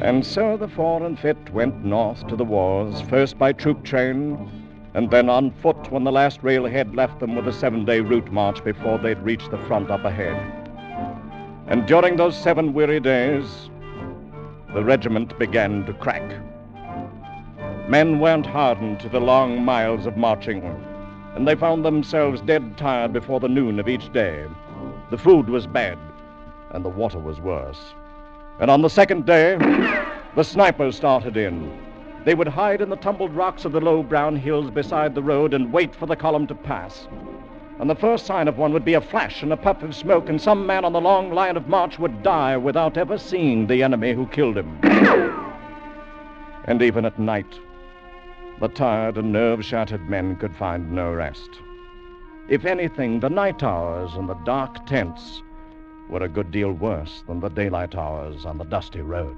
And so the 4 and 5th went north to the wars, first by troop train, and then on foot when the last railhead left them with a 7-day route march before they'd reach the front up ahead. And during those 7 weary days, the regiment began to crack. Men weren't hardened to the long miles of marching, and they found themselves dead tired before the noon of each day. The food was bad, and the water was worse. And on the 2nd day, the snipers started in. They would hide in the tumbled rocks of the low brown hills beside the road and wait for the column to pass. And the first sign of one would be a flash and a puff of smoke, and some man on the long line of march would die without ever seeing the enemy who killed him. And even at night, the tired and nerve-shattered men could find no rest. If anything, the night hours and the dark tents were a good deal worse than the daylight hours on the dusty road.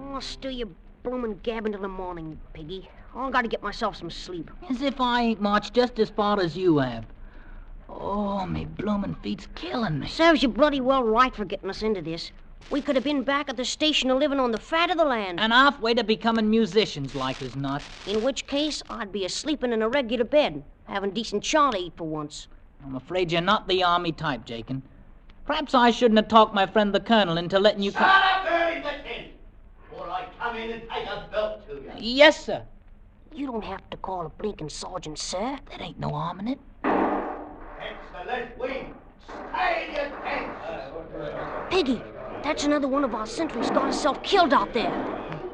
Oh, Stu, you bloomin' gab until the morning, Piggy. I gotta get myself some sleep. As if I ain't marched just as far as you have. Oh, me bloomin' feet's killing me. Serves you bloody well right for getting us into this. We could have been back at the station living on the fat of the land. And halfway to becoming musicians, like as not. In which case, I'd be a-sleeping in a regular bed, having decent chaw to eat for once. I'm afraid you're not the army type, Jakin. Perhaps I shouldn't have talked my friend the colonel into letting you come. Shut up there in the tent, or I come in and take a belt to you. Yes, sir. You don't have to call a blinking sergeant, sir. There ain't no harm in it. That's the left wing. Stay in your tent. Piggy, that's another one of our sentries got himself killed out there.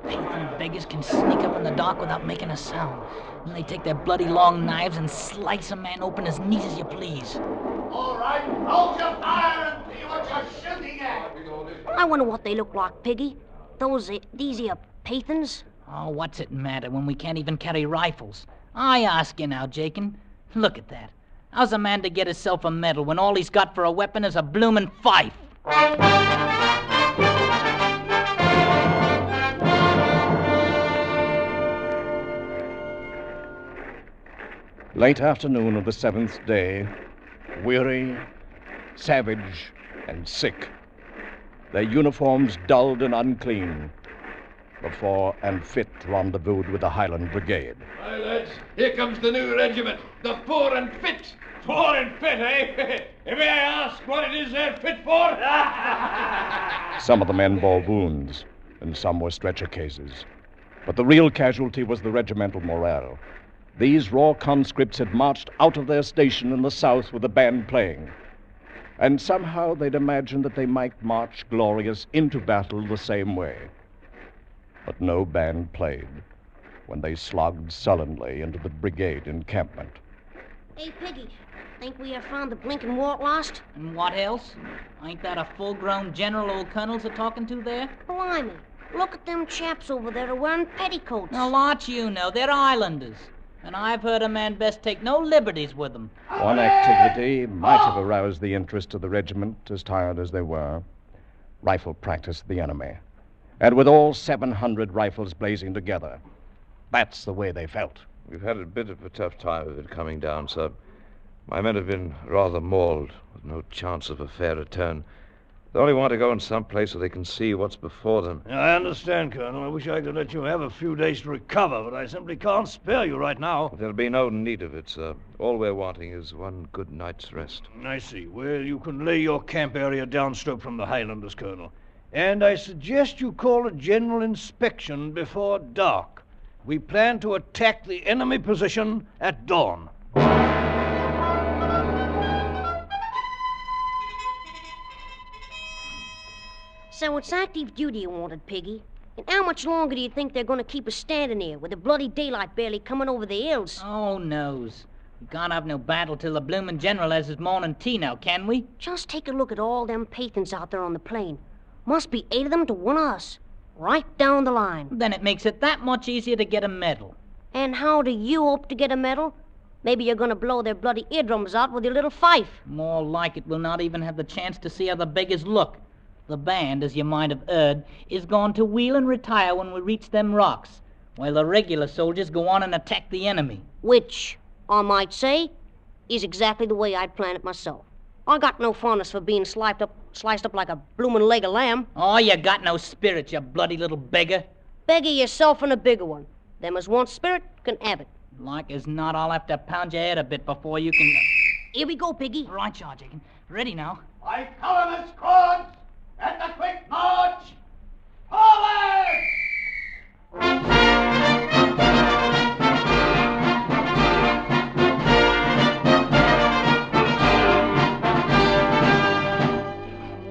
Pathan beggars can sneak up in the dark without making a sound. And they take their bloody long knives and slice a man open as neat as you please. All right, hold your fire and see what you're shooting at. I wonder what they look like, Piggy. These here Pathans? Oh, what's it matter when we can't even carry rifles? I ask you now, Jakin. Look at that. How's a man to get himself a medal when all he's got for a weapon is a bloomin' fife? Late afternoon of the 7th day, weary, savage, and sick, their uniforms dulled and unclean, the 4 and Fit rendezvoused with the Highland Brigade. Hi, lads. Here comes the new regiment, the 4 and Fit. 4 and Fit, eh? May I ask what it is they're fit for? Some of the men bore wounds, and some were stretcher cases. But the real casualty was the regimental morale. These raw conscripts had marched out of their station in the south with the band playing. And somehow they'd imagined that they might march glorious into battle the same way. But no band played when they slogged sullenly into the brigade encampment. Hey, Piggy, think we have found the blinking wart lost? And what else? Ain't that a full-grown general old colonel's a-talking to there? Blimey, look at them chaps over there wearing petticoats. Now, lot you know, they're islanders. And I've heard a man best take no liberties with them. One activity might have aroused the interest of the regiment, as tired as they were. Rifle practice of the enemy. And with all 700 rifles blazing together. That's the way they felt. We've had a bit of a tough time of it coming down, sir. My men have been rather mauled, with no chance of a fair return. They only want to go in some place where they can see what's before them. I understand, Colonel. I wish I could let you have a few days to recover, but I simply can't spare you right now. There'll be no need of it, sir. All we're wanting is one good night's rest. I see. Well, you can lay your camp area downstroke from the Highlanders, Colonel. And I suggest you call a general inspection before dark. We plan to attack the enemy position at dawn. So it's active duty you wanted, Piggy. And how much longer do you think they're going to keep us standing here with the bloody daylight barely coming over the hills? Oh, knows. We can't have no battle till the bloomin' general has his morning tea now, can we? Just take a look at all them Pathans out there on the plain. Must be 8 of them to 1 of us. Right down the line. Then it makes it that much easier to get a medal. And how do you hope to get a medal? Maybe you're going to blow their bloody eardrums out with your little fife. More like it, we'll not even have the chance to see how the beggars look. The band, as you might have heard, is going to wheel and retire when we reach them rocks, while the regular soldiers go on and attack the enemy. Which, I might say, is exactly the way I'd plan it myself. I got no fondness for being sliced up like a bloomin' leg of lamb. Oh, you got no spirit, you bloody little beggar. Beggar yourself and a bigger one. Them as want spirit can have it. Like as not, I'll have to pound your head a bit before you can... Here we go, Piggy. Right, Sergeant. Jakin. Ready now. I call 'em as squads! At the quick march! Forward!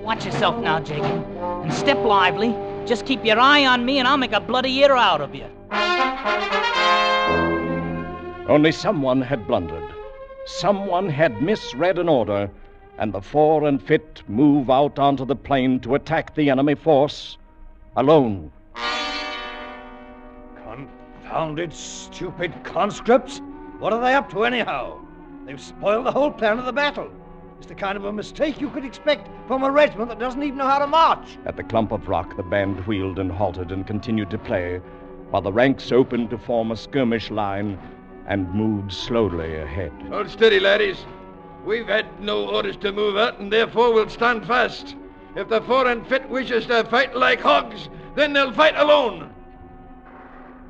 Watch yourself now, Jakin. And step lively. Just keep your eye on me and I'll make a bloody ear out of you. Only someone had blundered. Someone had misread an order, and the 4 and Fit move out onto the plain to attack the enemy force alone. Confounded, stupid conscripts! What are they up to, anyhow? They've spoiled the whole plan of the battle. It's the kind of a mistake you could expect from a regiment that doesn't even know how to march. At the clump of rock, the band wheeled and halted and continued to play, while the ranks opened to form a skirmish line and moved slowly ahead. Hold steady, laddies. We've had no orders to move out, and therefore we'll stand fast. If the four and fit wishes to fight like hogs, then they'll fight alone.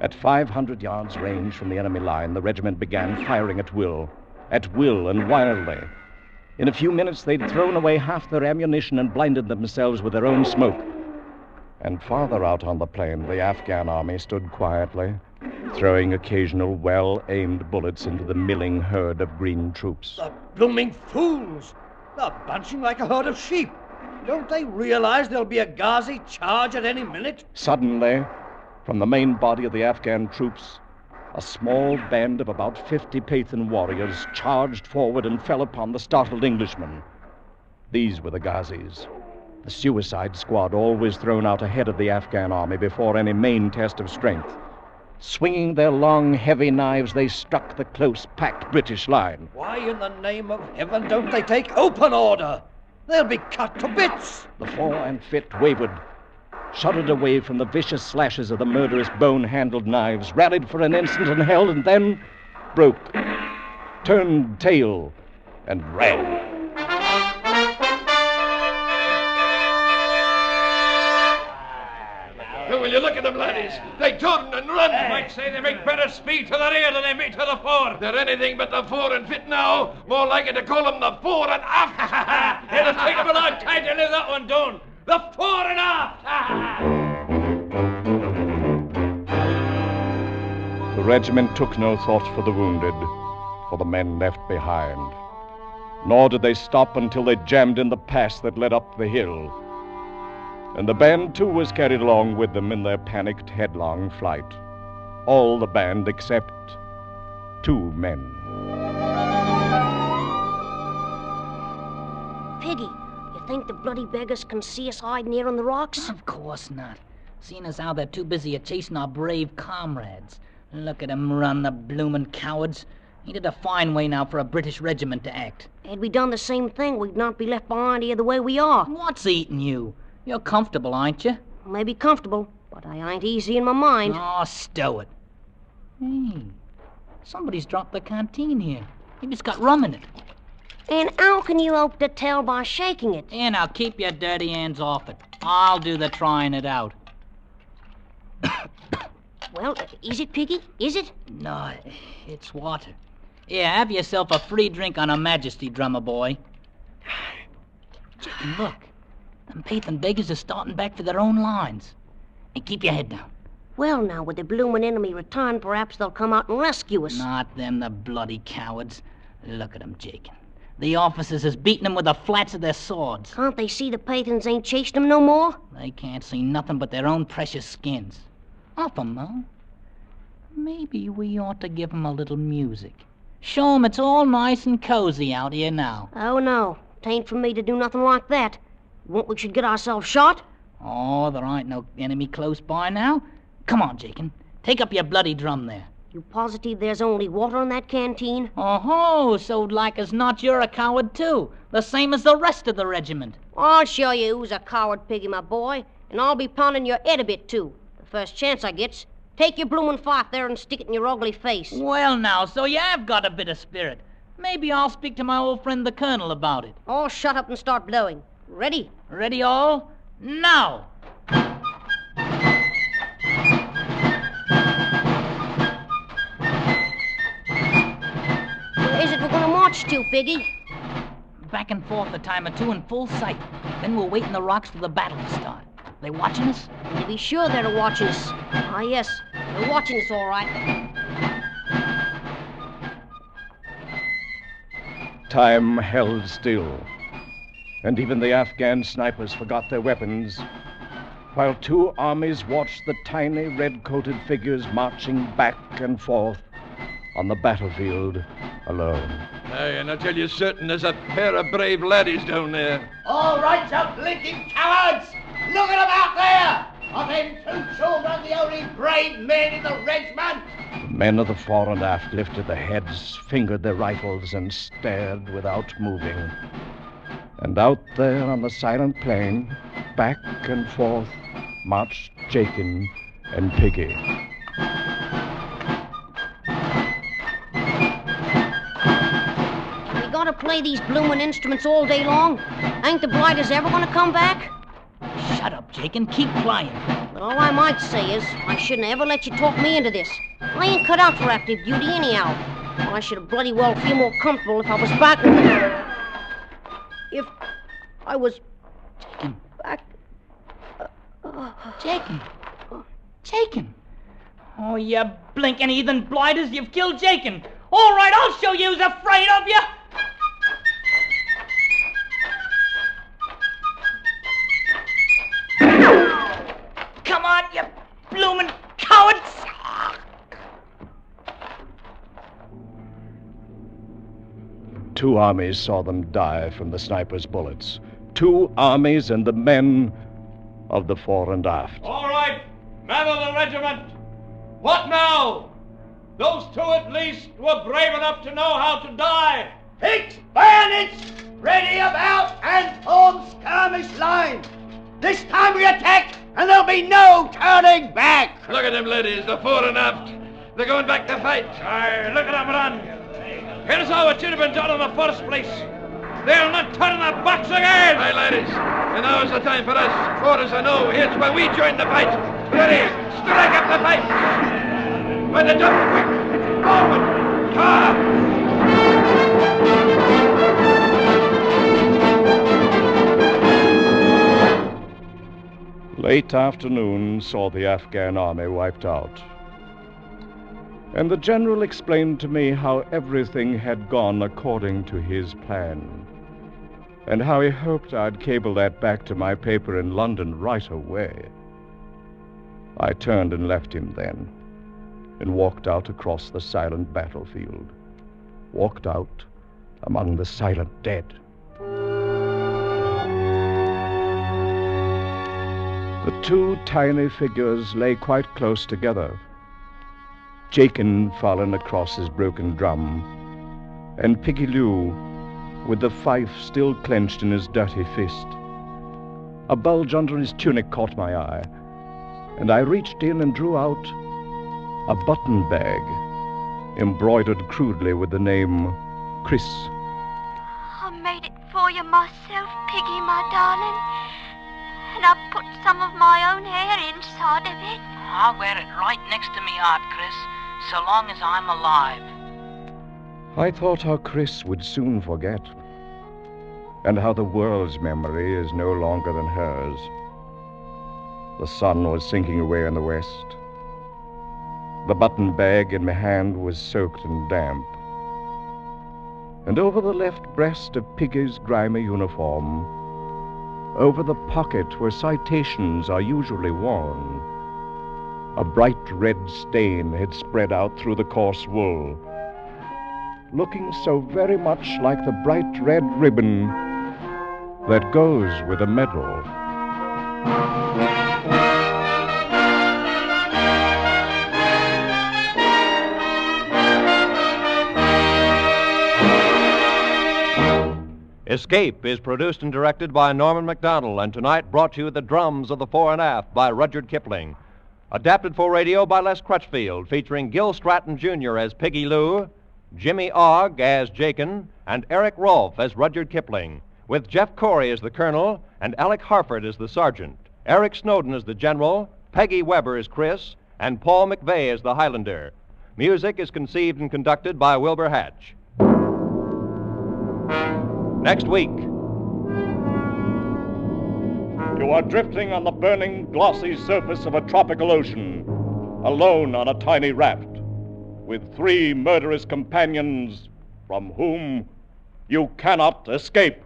At 500 yards range from the enemy line, the regiment began firing at will and wildly. In a few minutes, they'd thrown away half their ammunition and blinded themselves with their own smoke. And farther out on the plain, the Afghan army stood quietly, throwing occasional well-aimed bullets into the milling herd of green troops. The blooming fools! They're bunching like a herd of sheep. Don't they realize there'll be a Ghazi charge at any minute? Suddenly, from the main body of the Afghan troops, a small band of about 50 Pathan warriors charged forward and fell upon the startled Englishmen. These were the Ghazis, the suicide squad always thrown out ahead of the Afghan army before any main test of strength. Swinging their long, heavy knives, they struck the close-packed British line. Why in the name of heaven don't they take open order? They'll be cut to bits. The four and fit wavered, shuddered away from the vicious slashes of the murderous bone-handled knives, rallied for an instant and held, and then broke, turned tail, and ran. Will you look at them, laddies? They turn and run. I might say they make better speed to the rear than they make to the fore. They're anything but the fore and fit now. More likely to call them the fore and aft. It'll take them a long time to live that one down. The fore and aft. The regiment took no thought for the wounded, for the men left behind. Nor did they stop until they jammed in the pass that led up the hill. And the band, too, was carried along with them in their panicked, headlong flight. All the band except 2 men. Piggy, you think the bloody beggars can see us hiding here on the rocks? Of course not. Seeing as how they're too busy a chasing our brave comrades. Look at 'em run, the bloomin' cowards. Ain't it a fine way now for a British regiment to act? Had we done the same thing, we'd not be left behind here the way we are. What's eating you? You're comfortable, aren't you? Maybe comfortable, but I ain't easy in my mind. Oh, stow it. Hey, somebody's dropped the canteen here. Maybe it's got rum in it. And how can you hope to tell by shaking it? Here, now, keep your dirty hands off it. I'll do the trying it out. Well, is it, Piggy? Is it? No, it's water. Here, have yourself a free drink on Her Majesty, drummer boy. Chicken, look. Them Pathan beggars are starting back for their own lines. And keep your head down. Well, now, with the bloomin' enemy return, perhaps they'll come out and rescue us. Not them, the bloody cowards. Look at them, Jakin. The officers is beating them with the flats of their swords. Can't they see the Pathans ain't chasing them no more? They can't see nothing but their own precious skins. Up 'em, though. Maybe we ought to give 'em a little music. Show 'em it's all nice and cozy out here now. Oh, no. 'Tain't for me to do nothing like that. You want we should get ourselves shot? Oh, there ain't no enemy close by now. Come on, Jakin. Take up your bloody drum there. You positive there's only water in that canteen? Oh-ho, so like as not you're a coward, too. The same as the rest of the regiment. I'll show you who's a coward, Piggy, my boy. And I'll be pounding your head a bit, too. The first chance I gets. Take your bloomin' fife there and stick it in your ugly face. Well, now, so you have got a bit of spirit. Maybe I'll speak to my old friend the Colonel about it. Oh, shut up and start blowing. Ready? Ready all? Now! Where is it we're gonna march to, Piggy? Back and forth a time or two in full sight. Then we'll wait in the rocks for the battle to start. They watching us? To be sure they're watching us. Ah, yes. They're watching us, all right. Time held still, and even the Afghan snipers forgot their weapons, while 2 armies watched the tiny red-coated figures marching back and forth on the battlefield alone. Aye, and I tell you certain there's a pair of brave laddies down there. All right, you blinking cowards! Look at them out there! Are them 2 children the only brave men in the regiment? The men of the fore and aft lifted their heads, fingered their rifles, and stared without moving. And out there on the silent plain, back and forth, marched Jakin and Piggy. to play these bloomin' instruments all day long? Ain't the blighters ever going to come back? Shut up, Jake, and keep playing. But all I might say is, I shouldn't ever let you talk me into this. I ain't cut out for active duty anyhow. Well, I should have bloody well feel more comfortable if I was back with If I was back... Jakin. Jakin. Oh, you blinking heathen blighters, you've killed Jakin. All right, I'll show you who's afraid of you. Come on, you bloomin' cowards! Two armies saw them die from the sniper's bullets. Two armies and the men of the fore and aft. All right, men of the regiment. What now? Those two at least were brave enough to know how to die. Fix bayonets, ready about and form skirmish line. This time we attack, and there'll be no turning back. Look at them, ladies, the fore and aft. They're going back to fight. Aye, look at them run. Here's how it should have been done in the first place. They'll not turn their backs again. Aye, ladies, and now's the time for us. Far as I know, here's where we join the fight. Ready, strike up the fight. By the jump, quick, forward, come. Late afternoon saw the Afghan army wiped out. And the general explained to me how everything had gone according to his plan, and how he hoped I'd cable that back to my paper in London right away. I turned and left him then, and walked out across the silent battlefield, walked out among the silent dead. The two tiny figures lay quite close together, Jakin fallen across his broken drum, and Piggy Lou with the fife still clenched in his dirty fist. A bulge under his tunic caught my eye, and I reached in and drew out a button bag embroidered crudely with the name Chris. I made it for you myself, Piggy, my darling. And I put some of my own hair inside of it. I'll wear it right next to me heart, Chris, so long as I'm alive. I thought how Chris would soon forget, and how the world's memory is no longer than hers. The sun was sinking away in the west. The button bag in my hand was soaked and damp. And over the left breast of Piggy's grimy uniform, over the pocket where citations are usually worn, a bright red stain had spread out through the coarse wool, looking so very much like the bright red ribbon that goes with a medal. Escape is produced and directed by Norman MacDonald, and tonight brought you The Drums of the Fore and Aft by Rudyard Kipling. Adapted for radio by Les Crutchfield, featuring Gil Stratton Jr. as Piggy Lou, Jimmy Ogg as Jakin, and Eric Rolfe as Rudyard Kipling, with Jeff Corey as the Colonel and Alec Harford as the Sergeant, Eric Snowden as the General, Peggy Weber as Chris, and Paul McVeigh as the Highlander. Music is conceived and conducted by Wilbur Hatch. Next week. You are drifting on the burning, glossy surface of a tropical ocean, alone on a tiny raft, with 3 murderous companions from whom you cannot escape.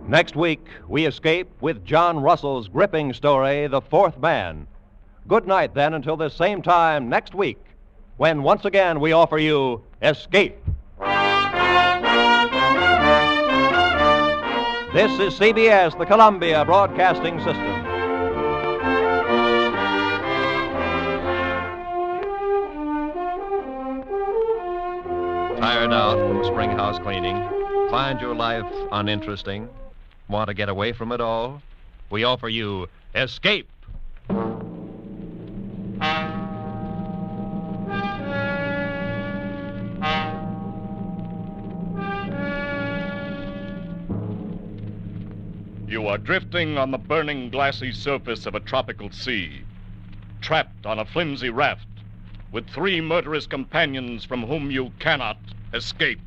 Next week, we escape with John Russell's gripping story, The Fourth Man. Good night, then, until this same time next week, when once again we offer you Escape. This is CBS, the Columbia Broadcasting System. Tired out from spring house cleaning? Find your life uninteresting? Want to get away from it all? We offer you Escape. You are drifting on the burning glassy surface of a tropical sea, trapped on a flimsy raft, with 3 murderous companions from whom you cannot escape.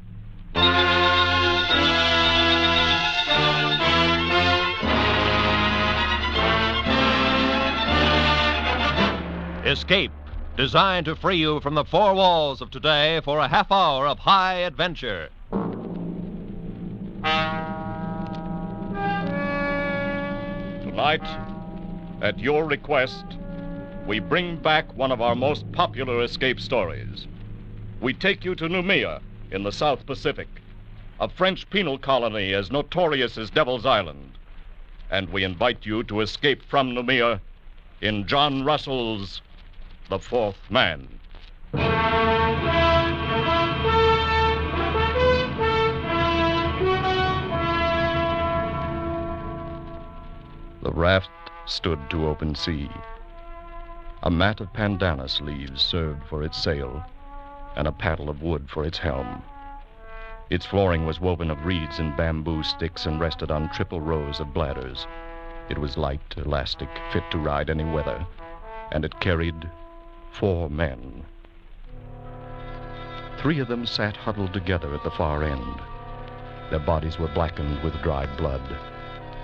Escape, designed to free you from the 4 walls of today for a half hour of high adventure. Tonight, at your request, we bring back one of our most popular escape stories. We take you to Mira in the South Pacific, a French penal colony as notorious as Devil's Island. And we invite you to escape from Mira in John Russell's The Fourth Man. The raft stood to open sea. A mat of pandanus leaves served for its sail, and a paddle of wood for its helm. Its flooring was woven of reeds and bamboo sticks and rested on triple rows of bladders. It was light, elastic, fit to ride any weather, and it carried 4 men. 3 of them sat huddled together at the far end. Their bodies were blackened with dried blood.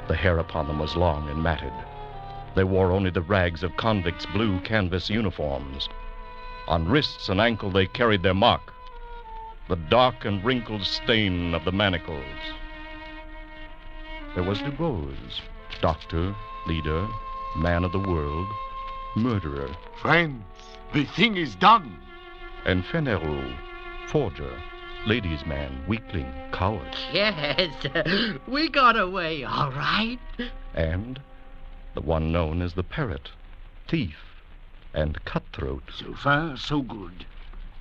The hair upon them was long and matted. They wore only the rags of convicts' blue canvas uniforms. On wrists and ankle they carried their mark, the dark and wrinkled stain of the manacles. There was DuBose, doctor, leader, man of the world, murderer. Friends, the thing is done. And Fenerou, forger, ladies' man, weakling, coward. Yes, we got away, all right. And the one known as the Parrot, thief, and cutthroat. So far, so good.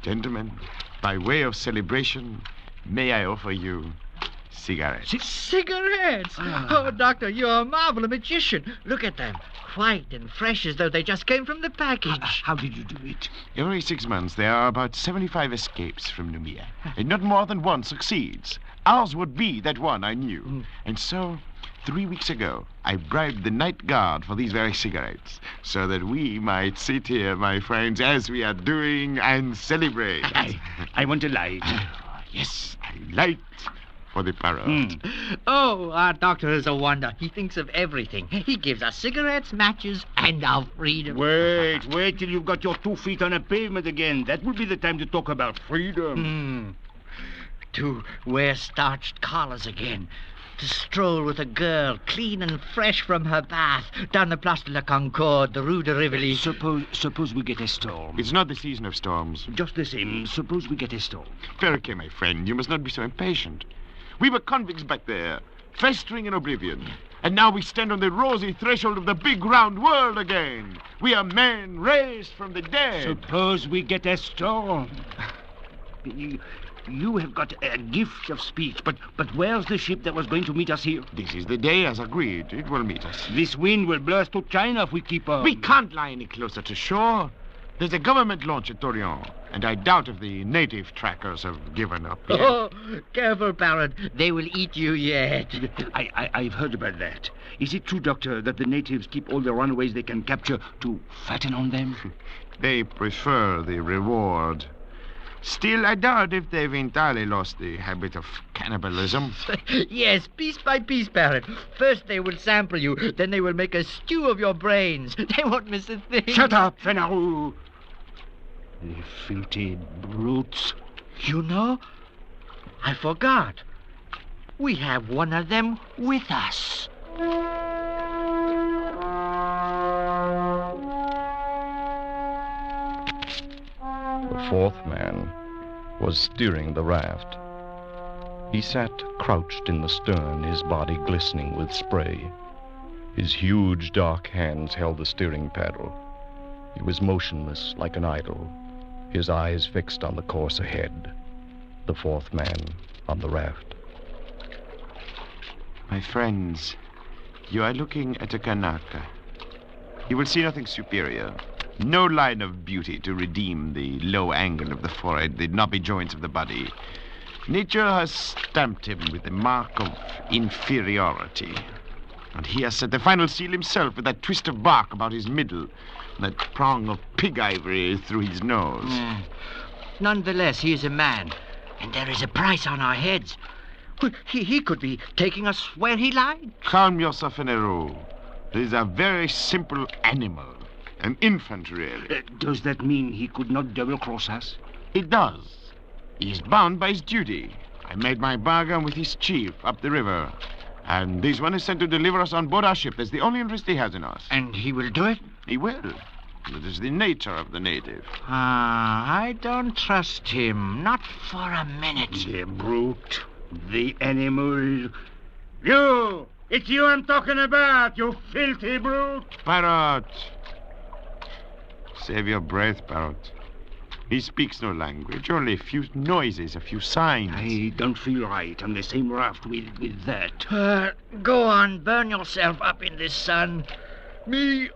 Gentlemen, by way of celebration, may I offer you cigarettes? Cigarettes? Oh, Doctor, you're a marvelous magician. Look at them, white and fresh as though they just came from the package. How did you do it? Every 6 months, there are about 75 escapes from Mira, and not more than one succeeds. Ours would be that one, I knew. And so, 3 weeks ago, I bribed the night guard for these very cigarettes, so that we might sit here, my friends, as we are doing, and celebrate. I want to light. Yes, I light for the Parrot. Oh, our doctor is a wonder. He thinks of everything. He gives us cigarettes, matches, and our freedom. Wait till you've got your 2 feet on a pavement again. That will be the time to talk about freedom. To wear starched collars again. To stroll with a girl, clean and fresh from her bath, down the Place de la Concorde, the Rue de Rivoli. Suppose we get a storm. It's not the season of storms. Just the same, suppose we get a storm. Ferke, my friend, you must not be so impatient. We were convicts back there, festering in oblivion. And now we stand on the rosy threshold of the big round world again. We are men raised from the dead. Suppose we get a storm. You have got a gift of speech, but where's the ship that was going to meet us here? This is the day as agreed. It will meet us. This wind will blow us to China if we keep on. We can't lie any closer to shore. There's a government launch at Torreon, and I doubt if the native trackers have given up yet. Oh, careful, Parrot. They will eat you yet. I've heard about that. Is it true, Doctor, that the natives keep all the runaways they can capture to fatten on them? They prefer the reward. Still, I doubt if they've entirely lost the habit of cannibalism. Yes, piece by piece, Parrot. First they will sample you, then they will make a stew of your brains. They won't miss a thing. Shut up, Fenerou. The filthy brutes. You know, I forgot. We have one of them with us. The 4th man was steering the raft. He sat crouched in the stern, his body glistening with spray. His huge dark hands held the steering paddle. He was motionless like an idol, his eyes fixed on the course ahead, the 4th man on the raft. My friends, you are looking at a Kanaka, You will see nothing superior. No line of beauty to redeem the low angle of the forehead, the knobby joints of the body. Nature has stamped him with the mark of inferiority. And he has set the final seal himself with that twist of bark about his middle, that prong of pig ivory through his nose. Nonetheless, he is a man, and there is a price on our heads. Well, he could be taking us where he lied. Calm yourself, Nero. This is a very simple animal. An infant, really. Does that mean he could not double-cross us? It does. He is bound by his duty. I made my bargain with his chief up the river. And this one is sent to deliver us on board our ship. That's the only interest he has in us. And he will do it? He will. That is the nature of the native. I don't trust him. Not for a minute. The brute. The animal. You! It's you I'm talking about, you filthy brute! Parrot! Save your breath, Parrot. He speaks no language, only a few noises, a few signs. I don't feel right on the same raft with that. Go on, burn yourself up in this sun. Me,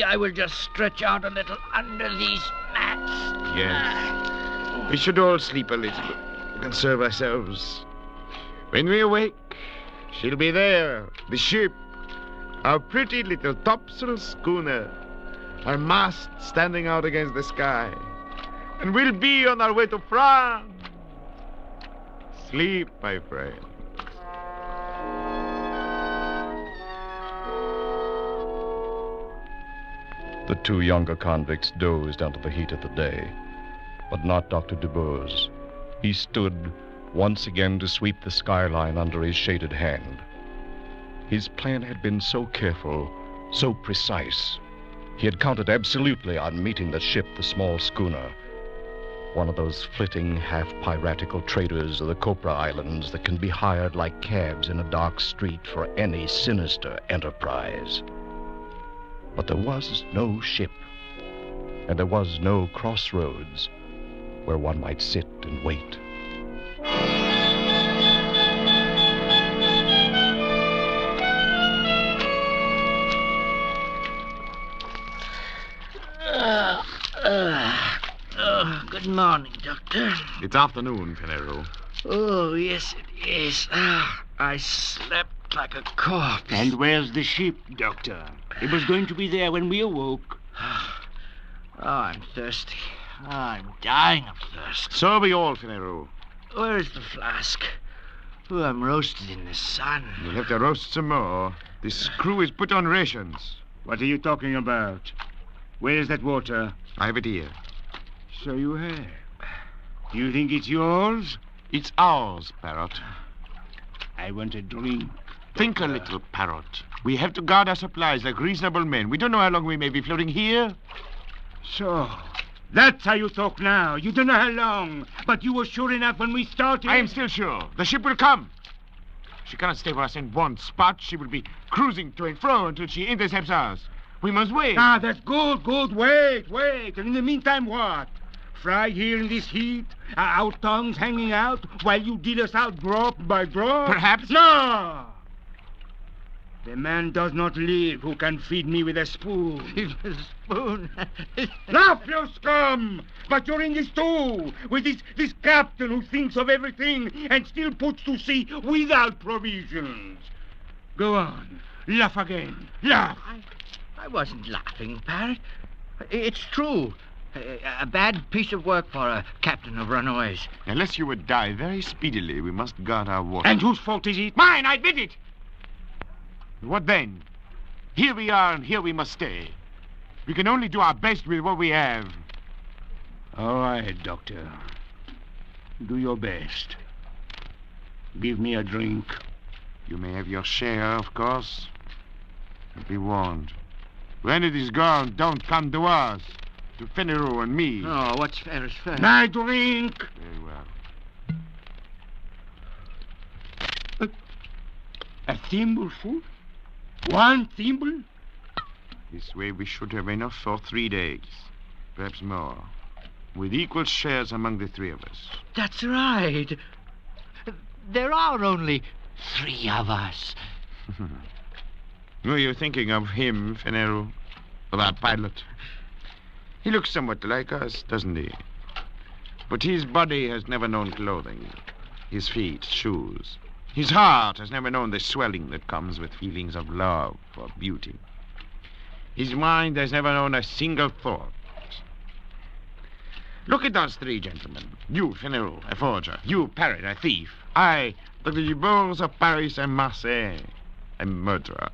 I will just stretch out a little under these mats. Yes. We should all sleep a little, conserve ourselves. When we awake, she'll be there, the ship, our pretty little topsail schooner. Our mast standing out against the sky. And we'll be on our way to France. Sleep, my friend. The two younger convicts dozed under the heat of the day, but not Dr. Dubose. He stood once again to sweep the skyline under his shaded hand. His plan had been so careful, so precise. He had counted absolutely on meeting the ship, the small schooner, one of those flitting, half-piratical traders of the Copra Islands that can be hired like cabs in a dark street for any sinister enterprise. But there was no ship, and there was no crossroads where one might sit and wait. Good morning, Doctor. It's afternoon, Fenero. Oh, yes, it is. I slept like a corpse. And where's the ship, Doctor? It was going to be there when we awoke. I'm thirsty. I'm dying of thirst. So are we all, Fenero. Where is the flask? Oh, I'm roasted in the sun. You'll have to roast some more. This crew is put on rations. What are you talking about? Where is that water? I have it here. So you have. You think it's yours? It's ours, Parrot. I want a drink. Think a little, Parrot. We have to guard our supplies like reasonable men. We don't know how long we may be floating here. So, that's how you talk now. You don't know how long, but you were sure enough when we started. I am still sure. The ship will come. She cannot stay for us in one spot. She will be cruising to and fro until she intercepts us. We must wait. That's good. Wait. And in the meantime, what? Fry here in this heat, our tongues hanging out, while you deal us out drop by drop? Perhaps. No! The man does not live who can feed me with a spoon. A spoon? Laugh, you scum! But you're in this too, with this captain who thinks of everything and still puts to sea without provisions. Go on, laugh again, laugh. I wasn't laughing, Parrot. It's true. A bad piece of work for a captain of runaways. Unless you would die very speedily, we must guard our water. And whose fault is it? Mine, I admit it. What then? Here we are, and here we must stay. We can only do our best with what we have. All right, Doctor. Do your best. Give me a drink. You may have your share, of course. But be warned. When it is gone, don't come to us. To Fenero and me. Oh, what's fair is fair. My drink! Very well. A thimbleful? One thimble? This way we should have enough for 3 days. Perhaps more. With equal shares among the three of us. That's right. There are only 3 of us. Were you thinking of him, Fenero? Of our pilot? He looks somewhat like us, doesn't he? But his body has never known clothing. His feet, shoes. His heart has never known the swelling that comes with feelings of love or beauty. His mind has never known a single thought. Look at us three, gentlemen. You, Fenero, a forger. You, Parrot, a thief. I, the Gibours of Paris and Marseille, a murderer.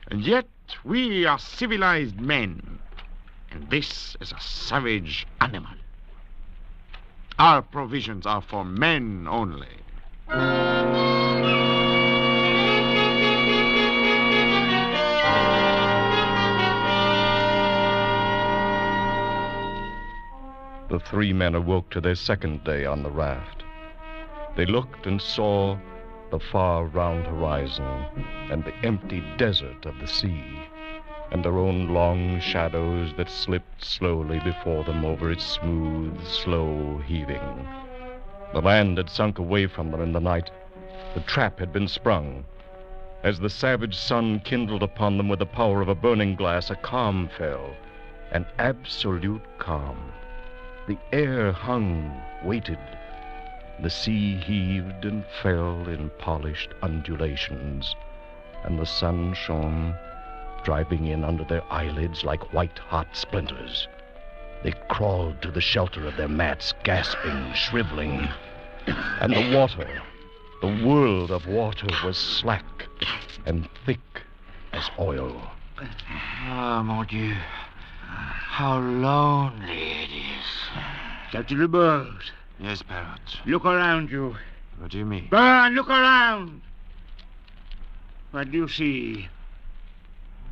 And yet we are civilized men, and this is a savage animal. Our provisions are for men only. The three men awoke to their second day on the raft. They looked and saw the far round horizon and the empty desert of the sea, and their own long shadows that slipped slowly before them over its smooth, slow heaving. The land had sunk away from them in the night. The trap had been sprung. As the savage sun kindled upon them with the power of a burning glass, a calm fell, an absolute calm. The air hung, waited. The sea heaved and fell in polished undulations, and the sun shone, driving in under their eyelids like white-hot splinters. They crawled to the shelter of their mats, gasping, shriveling. And the water, the world of water, was slack and thick as oil. Ah, mon Dieu. How lonely it is. Dr. LeBeau. Yes, Parrot. Look around you. What do you mean? Go on, look around. What do you see?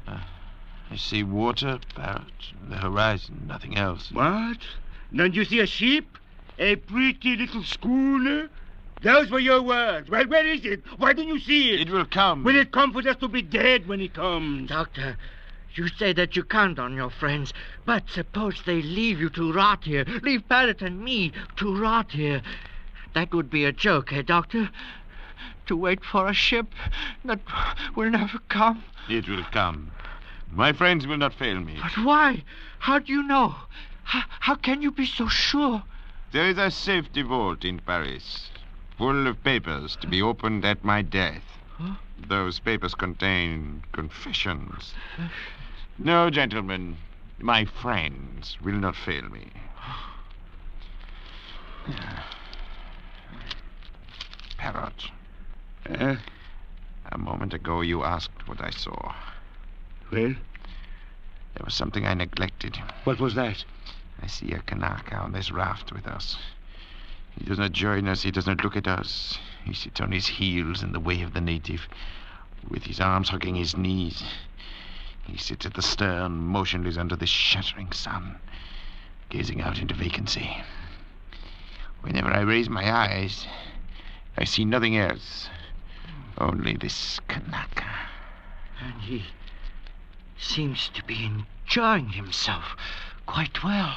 I see water, Parrot, the horizon, nothing else. What? Don't you see a ship? A pretty little schooner? Those were your words. Well, where is it? Why don't you see it? It will come. Will it come for us to be dead when it comes? Doctor, you say that you count on your friends, but suppose they leave you to rot here. Leave Parrot and me to rot here. That would be a joke, eh, Doctor? To wait for a ship that will never come. It will come. My friends will not fail me. But why? How do you know? How can you be so sure? There is a safety vault in Paris, full of papers to be opened at my death. Huh? Those papers contain confessions. No, gentlemen, my friends will not fail me. Parrot. A moment ago you asked what I saw. Well? There was something I neglected. What was that? I see a Kanaka on this raft with us. He does not join us. He does not look at us. He sits on his heels in the way of the native, with his arms hugging his knees. He sits at the stern, motionless under the shattering sun, gazing out into vacancy. Whenever I raise my eyes, I see nothing else. Only this Kanaka. And he seems to be enjoying himself quite well.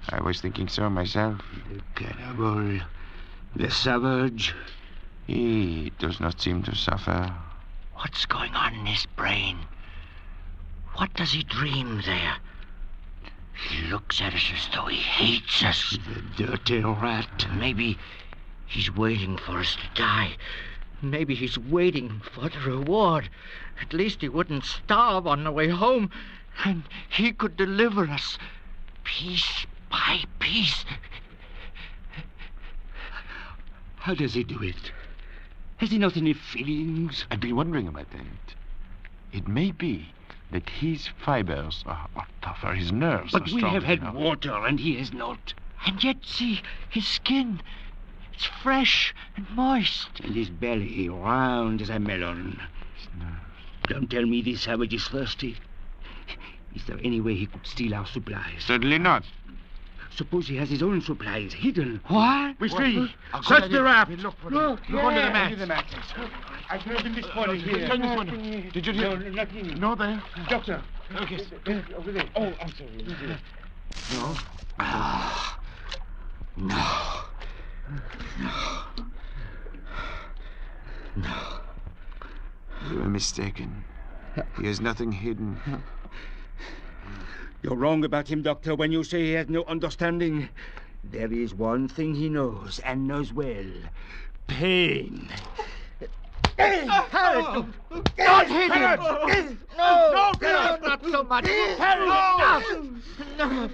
I was thinking so myself. The cannibal, the savage. He does not seem to suffer. What's going on in his brain? What does he dream there? He looks at us as though he hates us. The dirty rat. Maybe he's waiting for us to die. Maybe he's waiting for the reward. At least he wouldn't starve on the way home, and he could deliver us piece by piece. How does he do it? Has he not any feelings? I've been wondering about that. It may be that his fibers are tougher, his nerves are But stronger. we have had water, and he has not. And yet, see, his skin, it's fresh and moist. And his belly round as a melon. Don't tell me this savage is thirsty. Is there any way he could steal our supplies? Certainly not. Suppose he has his own supplies hidden. What? We see. I'll go Search down the here. raft. Look under the mat. mat. I've heard him this morning here. Turn this window. Did you hear? No, nothing. No, there. Doctor. Okay. Over there. Oh, I'm sorry. No. No. You were mistaken. He has nothing hidden. You're wrong about him, Doctor, when you say he has no understanding. There is one thing he knows, and knows well. Pain. Harry, don't hit him! No, not so much. Harry, no!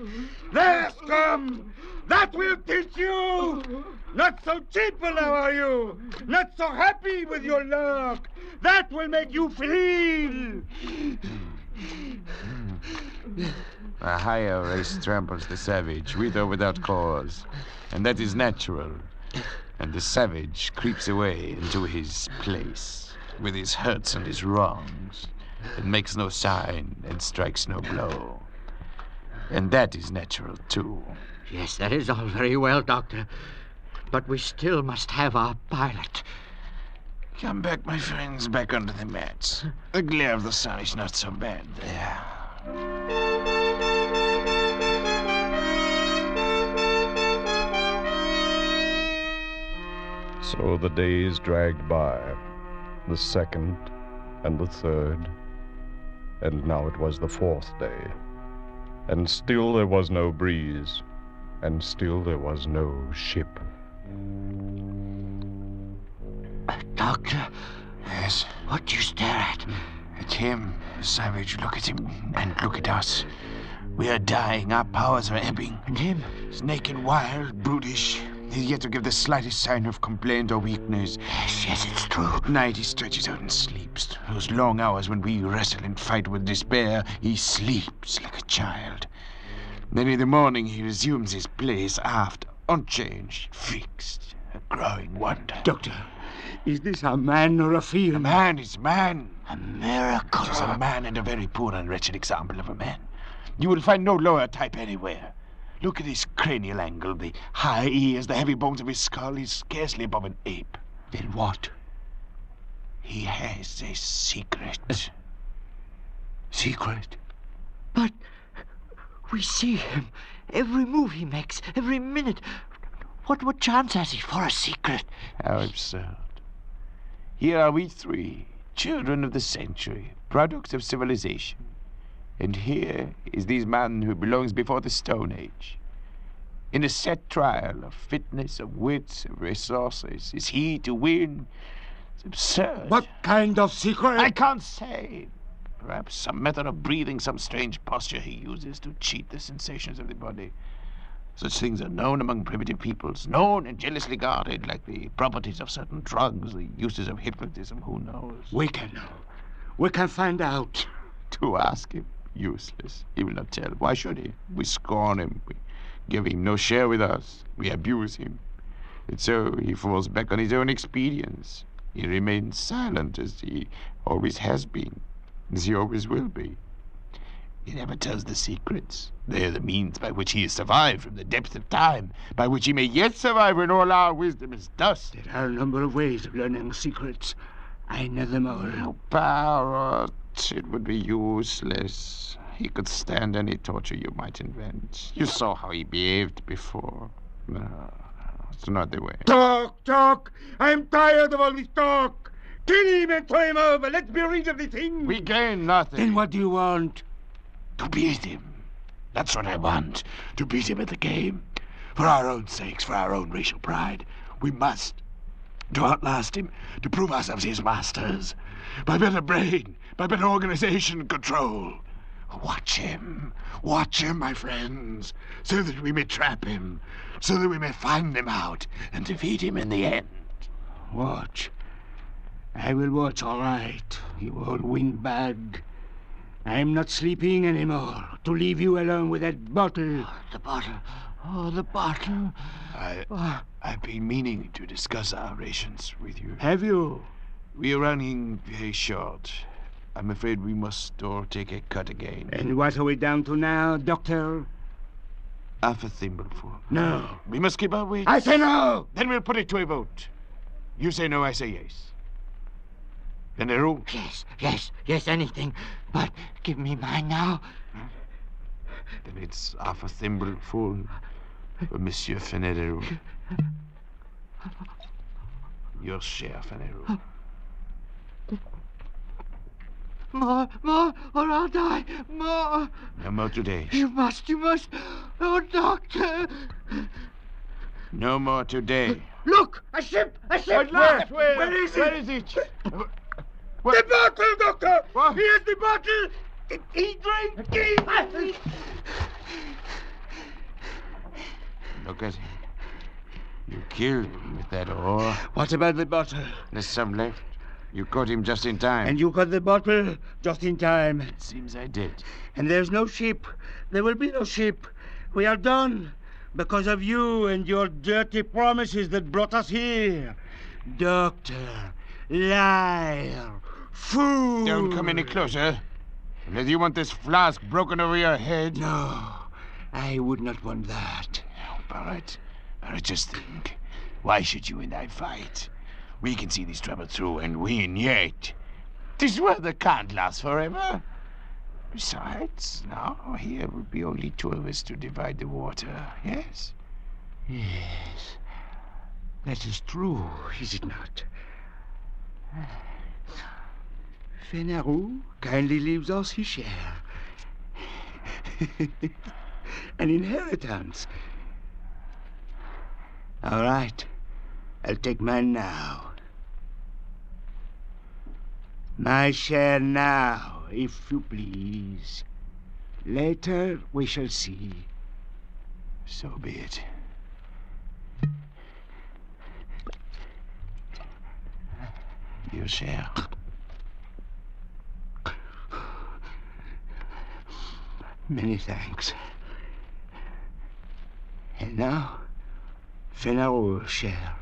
There, scum! That will teach you! Not so cheerful now, are you? Not so happy with your luck? That will make you feel! A higher race tramples the savage, with or without cause. And that is natural. And the savage creeps away into his place, with his hurts and his wrongs, and makes no sign and strikes no blow. And that is natural, too. Yes, that is all very well, Doctor. But we still must have our pilot. Come back, my friends, back under the mats. The glare of the sun is not so bad there. So the days dragged by, the second and the third, and now it was the fourth day. And still there was no breeze, and still there was no ship. Doctor? Yes? What do you stare at? At him, the savage. Look at him, and look at us. We are dying, our powers are ebbing. And him? He's naked, wild, brutish. He's yet to give the slightest sign of complaint or weakness. Yes, it's true. At night he stretches out and sleeps. Those long hours when we wrestle and fight with despair, he sleeps like a child. Then in the morning he resumes his place aft, unchanged, fixed, a growing wonder. Doctor, is this a man or a fiend? A man is man. A miracle. He's a man, and a very poor and wretched example of a man. You will find no lower type anywhere. Look at his cranial angle, the high ears, the heavy bones of his skull. He's scarcely above an ape. Then what? He has a secret. Secret? But we see him. Every move he makes, every minute. What chance has he for a secret? How absurd. Here are we three, children of the century, products of civilization. And here is this man who belongs before the Stone Age. In a set trial of fitness, of wits, of resources, is he to win? It's absurd. What kind of secret? I can't say. Perhaps some method of breathing, some strange posture he uses to cheat the sensations of the body. Such things are known among primitive peoples, known and jealously guarded, like the properties of certain drugs, the uses of hypnotism, who knows? We can know. We can find out. To ask him. Useless. He will not tell. Why should he? We scorn him. We give him no share with us. We abuse him. And so he falls back on his own expedience. He remains silent, as he always has been, as he always will be. He never tells the secrets. They are the means by which he has survived from the depth of time, by which he may yet survive when all our wisdom is dust. There are a number of ways of learning secrets. I know them all. No power. It would be useless. He could stand any torture you might invent. You saw how he behaved before. No, it's not the way. Talk! I'm tired of all this talk! Kill him and throw him over! Let's be rid of the thing! We gain nothing. Then what do you want? To beat him. That's what I want. To beat him at the game. For our own sakes, for our own racial pride. We must. To outlast him, to prove ourselves his masters. By better brain, by better organization and control. Watch him, my friends, so that we may trap him, so that we may find him out and defeat him in the end. Watch. I will watch, all right, you old windbag. I'm not sleeping anymore to leave you alone with that bottle. The bottle. Oh, the bottle. I've been meaning to discuss our rations with you. Have you? We are running very short. I'm afraid we must all take a cut again. And what are we down to now, Doctor? Half a thimbleful. No. We must keep our wits. I say no! Then we'll put it to a vote. You say no, I say yes. Fenero? Yes, anything. But give me mine now. Then it's half a thimbleful for Monsieur Fenero. Your share, Fenero. More, or I'll die. More. No more today. You must. Oh, Doctor. No more today. Look! A ship! Where is it? Where is it? The bottle, Doctor! What? Here's the bottle! He drank! Look at him. You killed him with that oar. What about the bottle? There's some left. You caught him just in time. And you got the bottle just in time. It seems I did. And there's no ship. There will be no ship. We are done. Because of you and your dirty promises that brought us here. Doctor, liar, fool. Don't come any closer. Unless you want this flask broken over your head. No, I would not want that. Barrett, just think. Why should you and I fight? We can see this trouble through and win yet. This weather can't last forever. Besides, now here would be only two of us to divide the water, yes? Yes. That is true, is it not? Fenarou kindly leaves us his share. An inheritance. All right. I'll take mine now. My share now, if you please. Later we shall see. So be it. Your share. Many thanks. And now, Fenarau's share.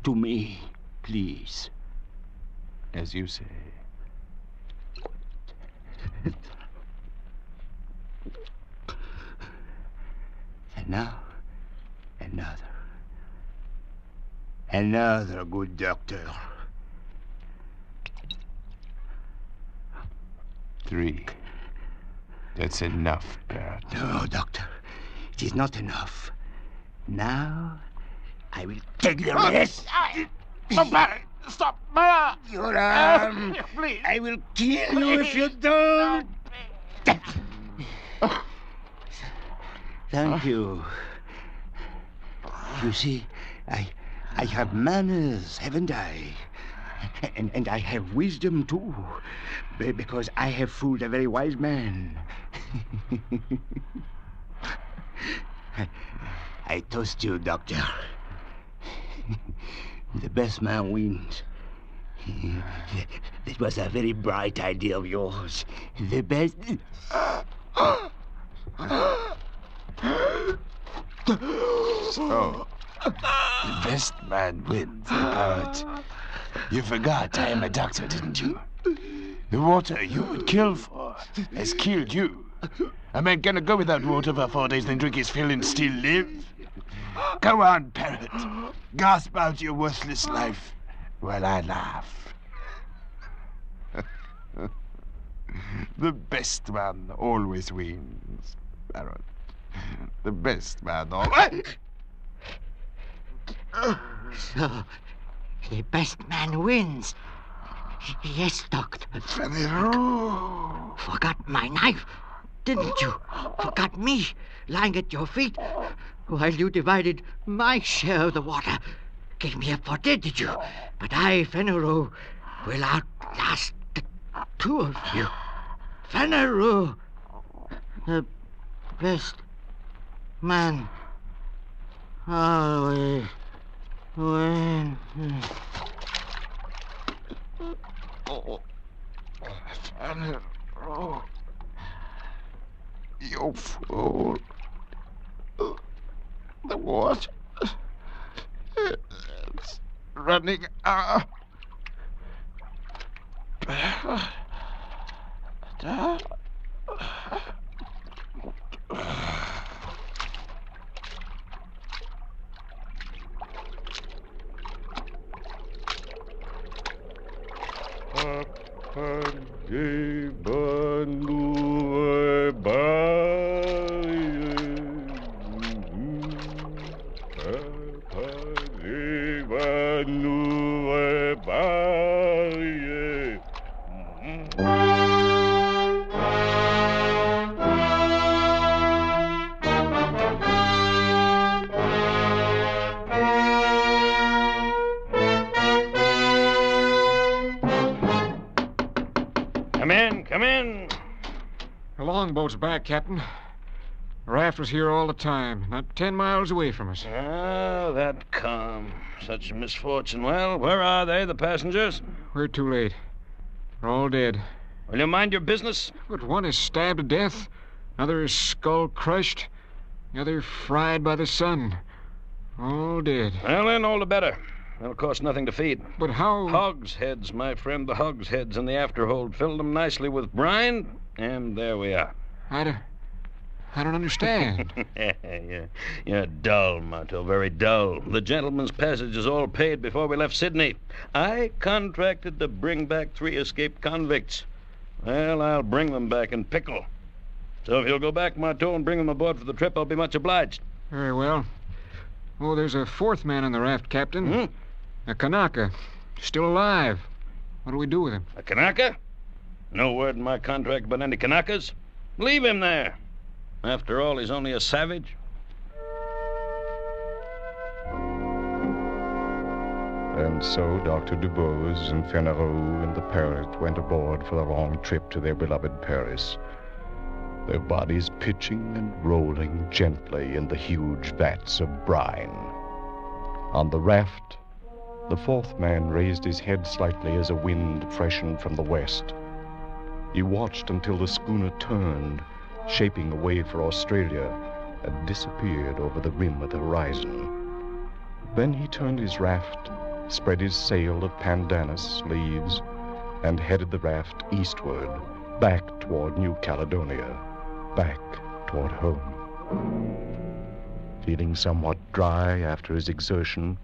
To me, please. As you say. And now, another good doctor. 3. That's enough, Barrett. No, Doctor. It is not enough. Now, I will take the rest. Oh, Barrett! Stop! My Your arm! Please! I will kill you if you don't! Thank you. You see, I have manners, haven't I? And I have wisdom, too. Because I have fooled a very wise man. I toast you, Doctor. The best man wins. That was a very bright idea of yours. The best... Oh. The best man wins, Barrett. You forgot I am a doctor, didn't you? The water you would kill for has killed you. A man cannot go without water for 4 days, then drink his fill and still live. Go on, Parrot. Gasp out your worthless life while I laugh. The best man always wins, Parrot. The best man always... So, the best man wins. Yes, Doctor. Forgot my knife, didn't you? Forgot me, lying at your feet, while you divided my share of the water. Gave me up for dead, did you? But I, Fenarau, will outlast the two of you. Fenarau, the best man always wins. Oh, Fenarau, you fool. The water. It's running out. Come in, come in. The longboat's back, Captain. The raft was here all the time, not 10 miles away from us. Ah, that calm. Such misfortune. Well, where are they, the passengers? We're too late. They're all dead. Will you mind your business? But one is stabbed to death, another is skull crushed, the other fried by the sun. All dead. Well, then, all the better. That'll cost nothing to feed. But how... Hogsheads, my friend, the hogsheads in the afterhold. Filled them nicely with brine, and there we are. I don't understand. You're dull, Marto, very dull. The gentleman's passage is all paid before we left Sydney. I contracted to bring back 3 escaped convicts. Well, I'll bring them back in pickle. So if you'll go back, Marto, and bring them aboard for the trip, I'll be much obliged. Very well. Oh, there's a 4th man on the raft, Captain. A Kanaka. Still alive. What do we do with him? A Kanaka? No word in my contract about any Kanakas. Leave him there. After all, he's only a savage. And so Dr. Dubose and Fennereau and the parrot went aboard for the long trip to their beloved Paris, their bodies pitching and rolling gently in the huge vats of brine. On the raft, the 4th man raised his head slightly as a wind freshened from the west. He watched until the schooner turned, shaping away for Australia, and disappeared over the rim of the horizon. Then he turned his raft, spread his sail of pandanus leaves, and headed the raft eastward, back toward New Caledonia, back toward home. Feeling somewhat dry after his exertion,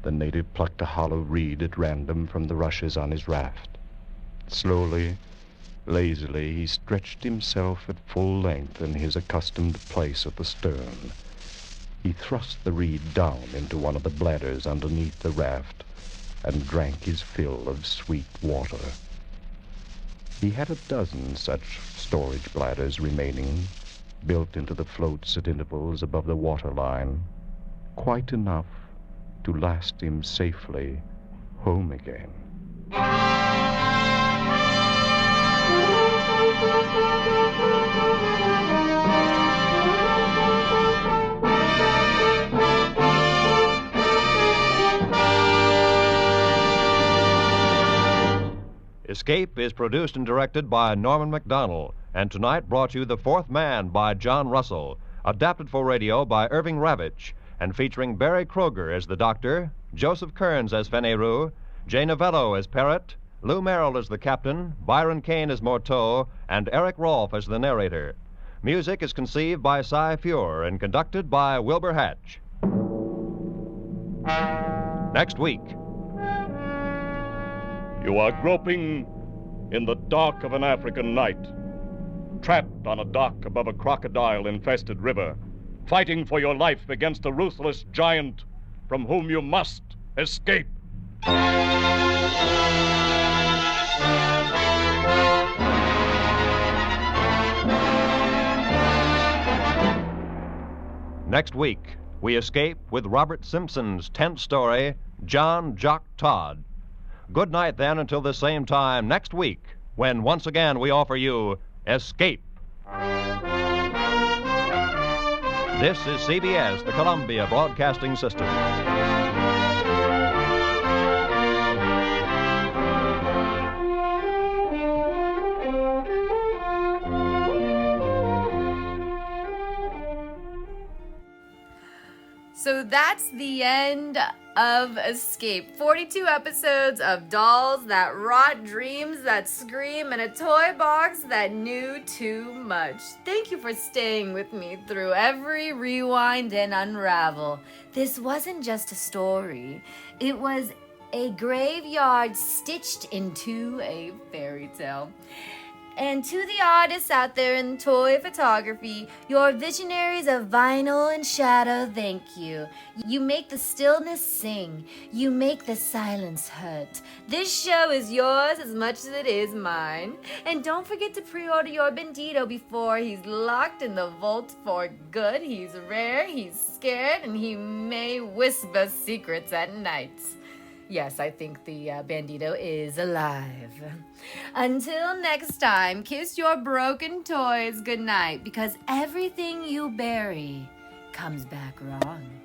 the native plucked a hollow reed at random from the rushes on his raft. Slowly, lazily, he stretched himself at full length in his accustomed place at the stern. He thrust the reed down into one of the bladders underneath the raft and drank his fill of sweet water. He had a dozen such storage bladders remaining, built into the floats at intervals above the waterline, quite enough to last him safely home again. Escape is produced and directed by Norman MacDonald, and tonight brought you The 4th Man by John Russell, adapted for radio by Irving Ravitch, and featuring Barry Kroger as the Doctor, Joseph Kearns as Fennereau, Jay Novello as Parrot, Lou Merrill as the Captain, Byron Kane as Morteau, and Eric Rolfe as the narrator. Music is conceived by Cy Feuer and conducted by Wilbur Hatch. Next week. You are groping in the dark of an African night, trapped on a dock above a crocodile-infested river, fighting for your life against a ruthless giant from whom you must escape. Next week, we escape with Robert Simpson's 10th story, John Jock Todd. Good night, then, until the same time next week, when once again we offer you Escape. This is CBS, the Columbia Broadcasting System. So that's the end of Escape. 42 episodes of dolls that rot dreams that scream and a toy box that knew too much. Thank you for staying with me through every rewind and unravel. This wasn't just a story. It was a graveyard stitched into a fairy tale. And to the artists out there in toy photography, your visionaries of vinyl and shadow, thank you. You make the stillness sing. You make the silence hurt. This show is yours as much as it is mine. And don't forget to pre-order your Bandito before he's locked in the vault for good. He's rare, he's scared, and he may whisper secrets at night. Yes, I think the Bandito is alive. Until next time, kiss your broken toys goodnight, because everything you bury comes back wrong.